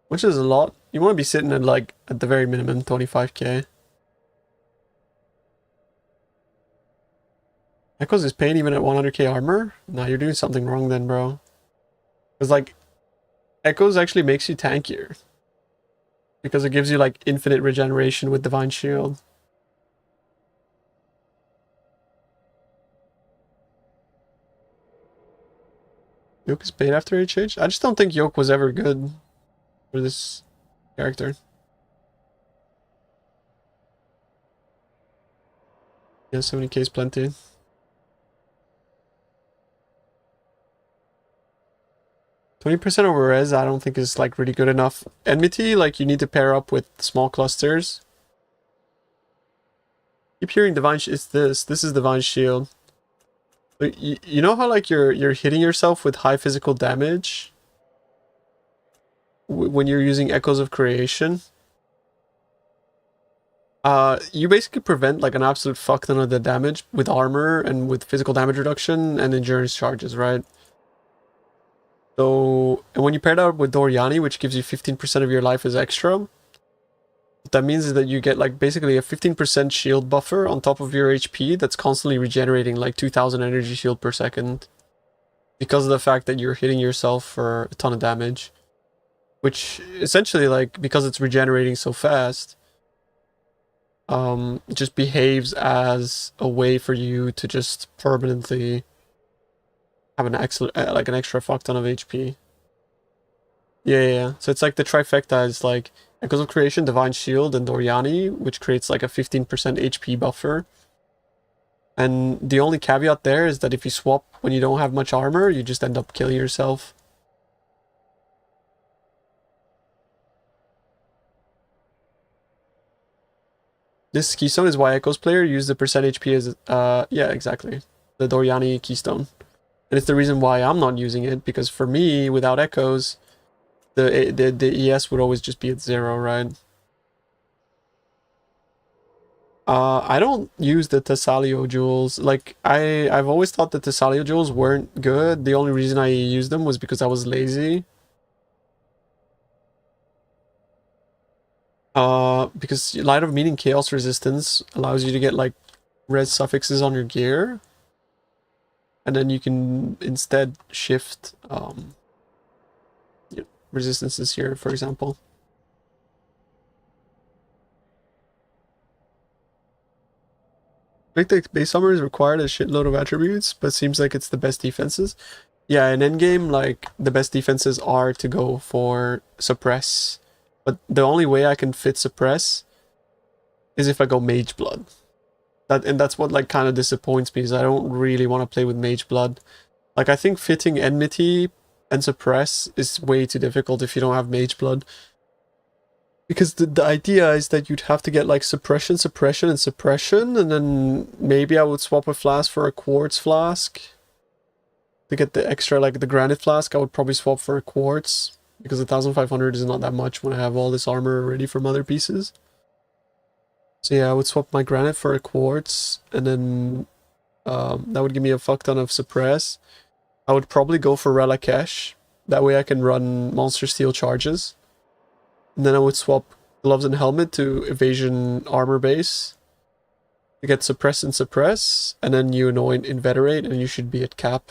Which is a lot. You want to be sitting at like, at the very minimum, 25k. Echoes is pain even at 100k armor? Nah, you're doing something wrong then, bro. Because like, Echoes actually makes you tankier. Because it gives you like infinite regeneration with Divine Shield. Yoke is paid after HH? I just don't think Yoke was ever good for this character. Yeah, 70k is plenty. 20% over res, I don't think is like really good enough. Enmity, like you need to pair up with small clusters. Keep hearing Divine Shield. It's this. This is Divine Shield. But you know how like you're hitting yourself with high physical damage when you're using Echoes of Creation? You basically prevent like an absolute fuck ton of the damage with armor and with physical damage reduction and endurance charges, right? So, and when you pair that up with Doriani, which gives you 15% of your life as extra, what that means is that you get like basically a 15% shield buffer on top of your HP that's constantly regenerating like 2000 energy shield per second. Because of the fact that you're hitting yourself for a ton of damage. Which essentially like, because it's regenerating so fast, it just behaves as a way for you to just permanently have an excellent, an extra fuck ton of HP. Yeah. So it's like the trifecta is like, Echoes of Creation, Divine Shield, and Doriani, which creates like a 15% HP buffer. And the only caveat there is that if you swap when you don't have much armor, you just end up killing yourself. This keystone is why Echoes player use the percent HP as, yeah, exactly. The Doriani keystone. And it's the reason why I'm not using it, because for me, without Echoes, the ES would always just be at 0, right? I don't use the Tessalio jewels. Like, I've always thought the Tessalio jewels weren't good. The only reason I used them was because I was lazy. Because Light of Meaning Chaos Resistance allows you to get, like, res suffixes on your gear. And then you can instead shift, resistances here, for example. I think the base armor is required a shitload of attributes, but seems like it's the best defenses. Yeah, in endgame, like, the best defenses are to go for suppress. But the only way I can fit suppress is if I go mage blood. And that's what, like, kind of disappoints me, is I don't really want to play with mage blood. Like, I think fitting enmity and suppress is way too difficult if you don't have mage blood. Because the idea is that you'd have to get like suppression, suppression, and suppression, and then maybe I would swap a flask for a quartz flask. To get the extra, like the granite flask, I would probably swap for a quartz, because 1500 is not that much when I have all this armor already from other pieces. So yeah, I would swap my granite for a quartz, and then that would give me a fuck ton of suppress. I would probably go for Relakesh, that way I can run monster steel charges. And then I would swap gloves and helmet to evasion armor base to get suppress and suppress, and then you anoint inveterate, and you should be at cap.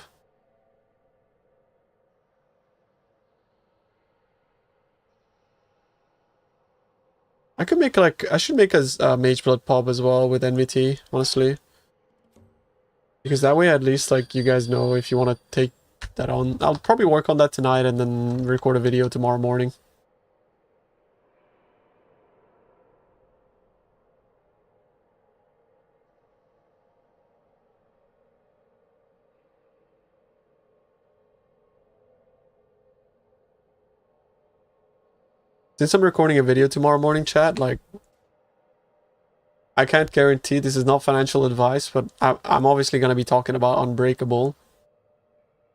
I could make like, I should make a mage blood pop as well with enmity, honestly. Because that way at least like you guys know if you want to take that on. I'll probably work on that tonight and then record a video tomorrow morning. Since I'm recording a video tomorrow morning, chat, like, I can't guarantee, this is not financial advice, but I'm obviously going to be talking about Unbreakable.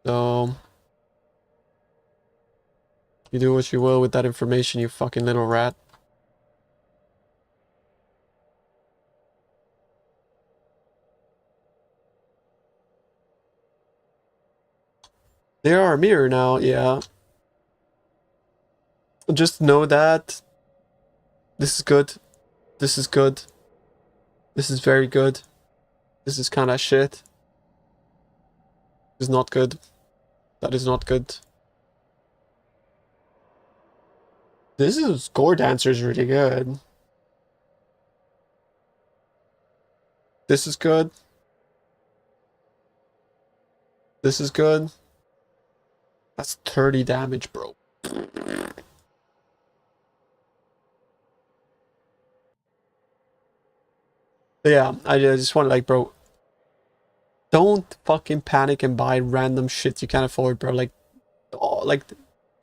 So, you do what you will with that information, you fucking little rat. They are a mirror now, yeah. Just know that this is good. This is good. This is very good. This is kind of shit. This is not good. That is not good. This is Score Dancer is really good. This is good. This is good. That's 30 damage, bro. But yeah, I just want to, like, bro, don't fucking panic and buy random shit you can't afford, bro. Like, oh, like,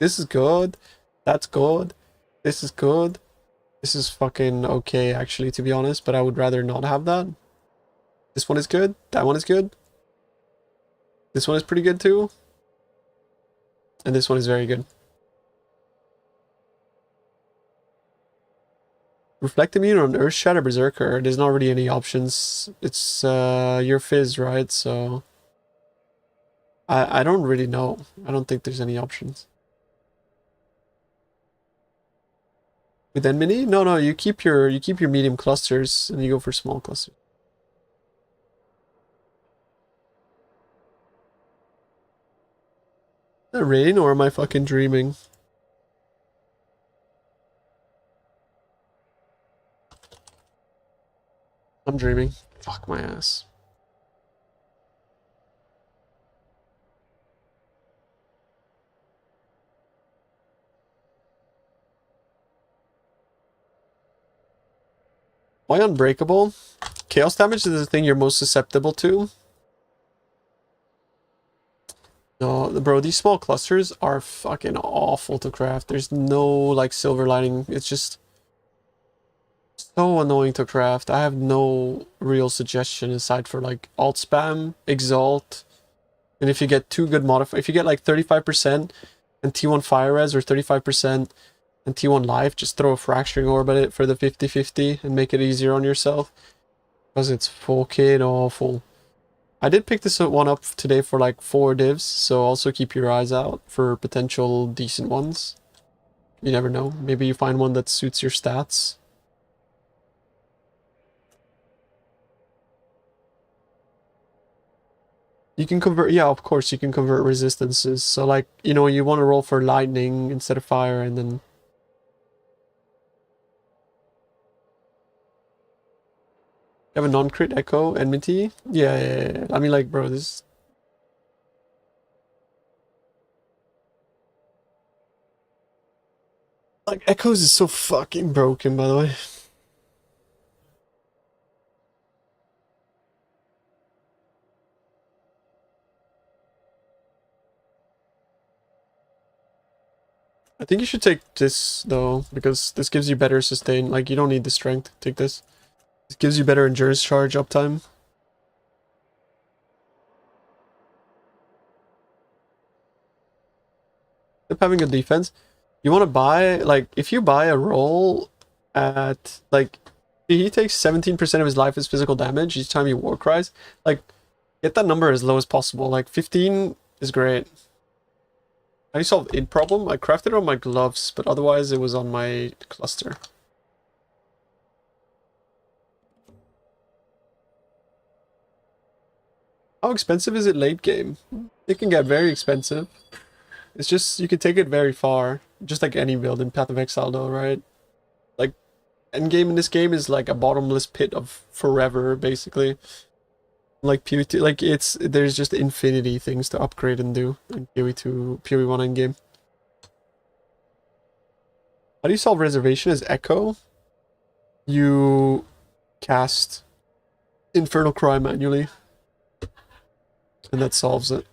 this is good. That's good. This is good. This is fucking okay, actually, to be honest, but I would rather not have that. This one is good. That one is good. This one is pretty good, too. And this one is very good. Reflect Immune on Earth Shatter Berserker. There's not really any options. It's your Fizz, right? So I don't really know. I don't think there's any options. With Enmity? No, you keep your medium clusters and you go for small clusters. Is that rain or am I fucking dreaming? I'm dreaming. Fuck my ass. Why unbreakable? Chaos damage is the thing you're most susceptible to. No, bro, these small clusters are fucking awful to craft. There's no, like, silver lining. It's just so annoying to craft. I have no real suggestion aside for, like, alt spam, exalt, and if you get two good modifiers, if you get, like, 35% and T1 fire res or 35% and T1 life, just throw a fracturing orb at it for the 50-50 and make it easier on yourself. Because it's fucking awful. I did pick this one up today for like 4 divs, so also keep your eyes out for potential decent ones. You never know. Maybe you find one that suits your stats. You can convert, yeah, of course you can convert resistances. So like, you know, you want to roll for lightning instead of fire and then... You have a non-crit echo enmity? Yeah. I mean, like, bro, this... Like, echoes is so fucking broken, by the way. I think you should take this, though, because this gives you better sustain. Like, you don't need the strength. Take this. It gives you better endurance charge uptime. Having a defense, you want to buy, like, if you buy a roll at, like, he takes 17% of his life as physical damage each time he war cries, like, get that number as low as possible. Like, 15 is great. How do you solve id problem? I crafted it on my gloves, but otherwise it was on my cluster. How expensive is it late game? It can get very expensive. It's just, you can take it very far. Just like any build in Path of Exile though, right? Like, endgame in this game is like a bottomless pit of forever, basically. Like PoE2, like there's just infinity things to upgrade and do in PoE2, PoE1 endgame. How do you solve reservation as Echo? You cast Infernal Cry manually. And that solves it.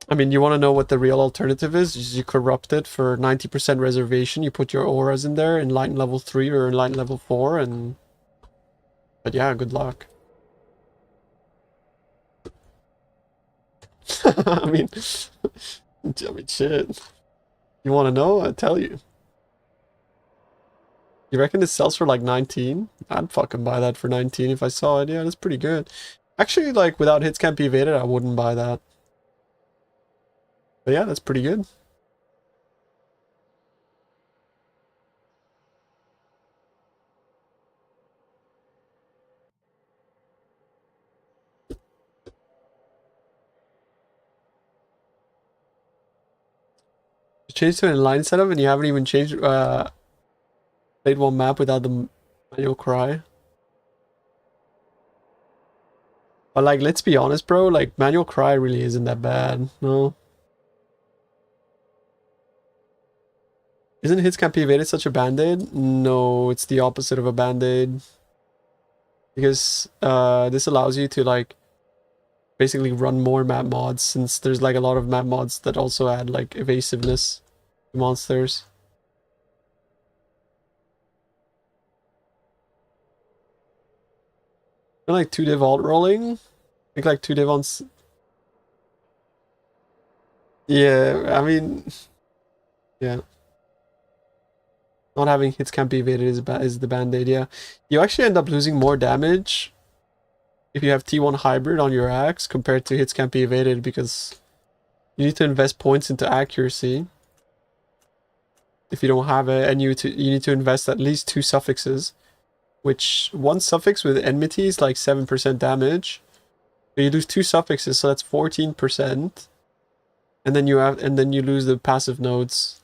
I mean, you want to know what the real alternative is? You corrupt it for 90% reservation. You put your auras in there in line level 3 or in line level 4 and... But yeah, good luck. I mean, shit. You want to know? I'll tell you. You reckon this sells for like 19? I'd fucking buy that for 19 if I saw it. Yeah, that's pretty good. Actually, like, without hits can't be evaded, I wouldn't buy that. But yeah, that's pretty good. You changed to an inline setup and you haven't even changed played one map without the manual cry. But like, let's be honest, bro, like manual cry really isn't that bad, no? Isn't hits can't be evaded such a band-aid? No, it's the opposite of a band-aid. Because this allows you to like basically run more map mods, since there's like a lot of map mods that also add like evasiveness to monsters. I like 2 div alt rolling. I think like 2 div on... Yeah, I mean... Yeah. Not having hits can't be evaded is the band-aid, yeah. You actually end up losing more damage if you have T1 hybrid on your axe compared to hits can't be evaded, because you need to invest points into accuracy if you don't have it, and you need to invest at least 2 suffixes, which one suffix with enmity is like 7% damage. But you lose 2 suffixes, so that's 14%. And then you lose the passive nodes,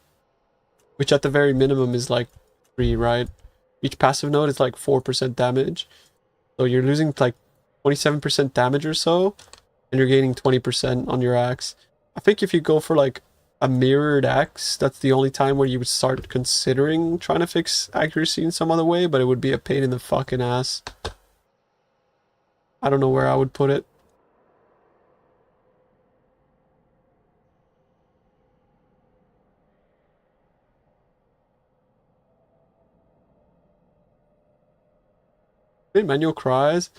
which at the very minimum is like 3, right? Each passive node is like 4% damage. So you're losing like 27% damage or so, and you're gaining 20% on your axe. I think if you go for like a mirrored X, that's the only time where you would start considering trying to fix accuracy in some other way, but it would be a pain in the fucking ass. I don't know where I would put it. Manual cries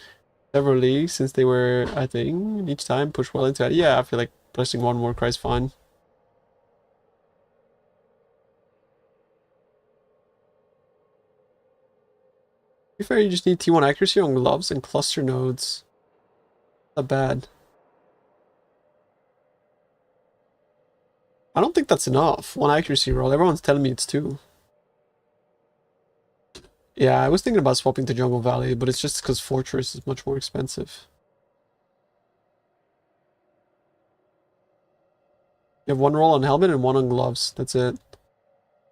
several leagues since they were, I think, each time push well into it. Yeah, I feel like pressing one more cry is fine. To be fair, you just need T1 accuracy on gloves and cluster nodes. Not bad. I don't think that's enough. One accuracy roll. Everyone's telling me it's two. Yeah, I was thinking about swapping to Jungle Valley, but it's just because Fortress is much more expensive. You have one roll on helmet and one on gloves. That's it.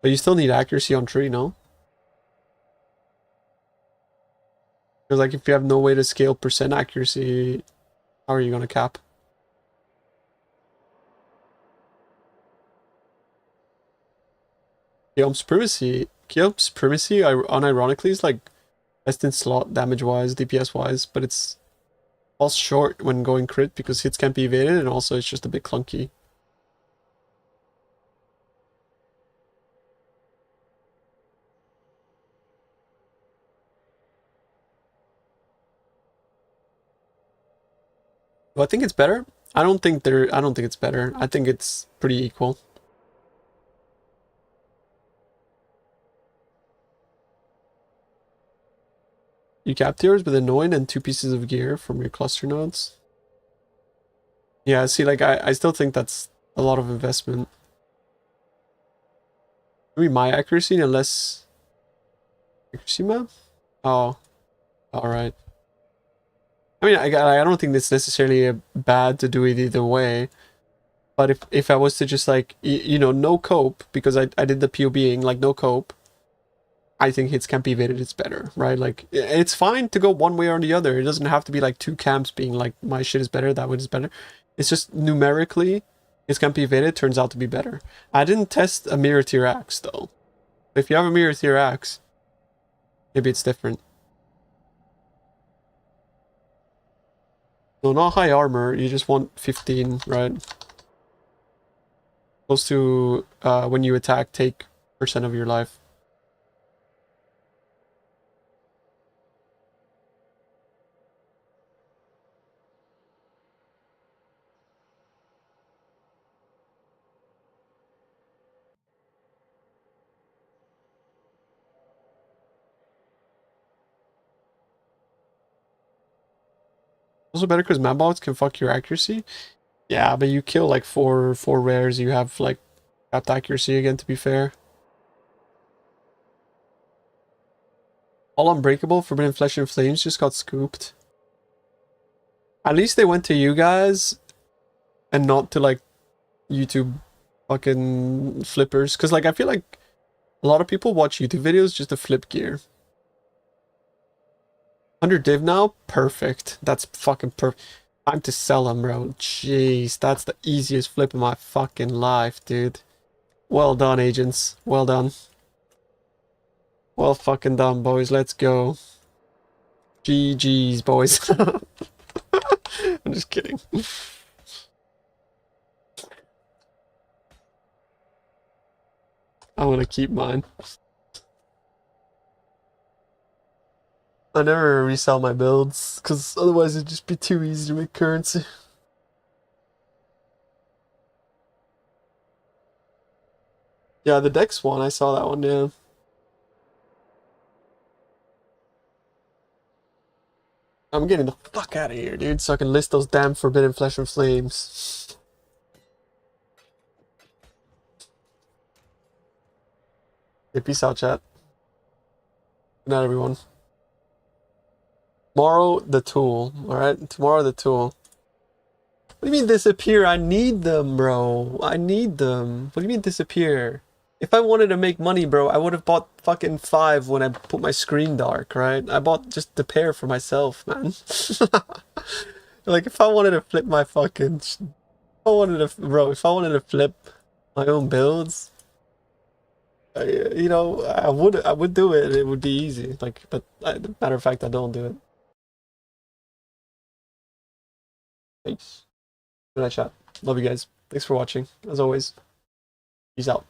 But you still need accuracy on tree, no? Because like if you have no way to scale percent accuracy, how are you going to cap? Chaos Supremacy, unironically, is like best in slot damage-wise, DPS-wise, but it's falls short when going crit because hits can't be evaded, and also it's just a bit clunky. Do I think it's better? I don't think it's better. I think it's pretty equal. You capped yours with a 9 and 2 pieces of gear from your cluster nodes. Yeah, see, like, I still think that's a lot of investment. Maybe my accuracy and less accuracy map? Oh, alright. I mean, I don't think it's necessarily bad to do it either way. But if I was to just, like, you know, no cope, because I did the PoBing, like, no cope, I think hits can't be evaded, it's better, right? Like, it's fine to go one way or the other. It doesn't have to be like two camps being like, my shit is better, that one is better. It's just numerically, hits can't be evaded turns out to be better. I didn't test a mirror tier axe, though. If you have a mirror tier axe, maybe it's different. No, not high armor, you just want 15, right? Close to, when you attack, take % of your life. Also better because Manbots can fuck your accuracy. Yeah, but you kill like four rares, you have like capped accuracy again, to be fair. All Unbreakable, Forbidden Flesh and Flames just got scooped. At least they went to you guys and not to like YouTube fucking flippers. Because like I feel like a lot of people watch YouTube videos just to flip gear. 100 div now? Perfect. That's fucking perfect. Time to sell them, bro. Jeez, that's the easiest flip of my fucking life, dude. Well done, agents. Well done. Well fucking done, boys. Let's go. GG's, boys. I'm just kidding. I'm gonna keep mine. I never resell my builds, because otherwise it'd just be too easy to make currency. Yeah, the Dex one, I saw that one, yeah. I'm getting the fuck out of here, dude, so I can list those damn Forbidden Flesh and Flames. Okay, peace out, chat. Good night, everyone. Tomorrow, the tool, alright? Tomorrow, the tool. What do you mean disappear? I need them, bro. I need them. What do you mean disappear? If I wanted to make money, bro, I would have bought fucking 5 when I put my screen dark, right? I bought just the pair for myself, man. Like, if I wanted to flip my fucking... If I wanted to flip My own builds. You know, I would do it. It would be easy. Like, but matter of fact, I don't do it. Peace. Good night, chat. Love you guys. Thanks for watching. As always. Peace out.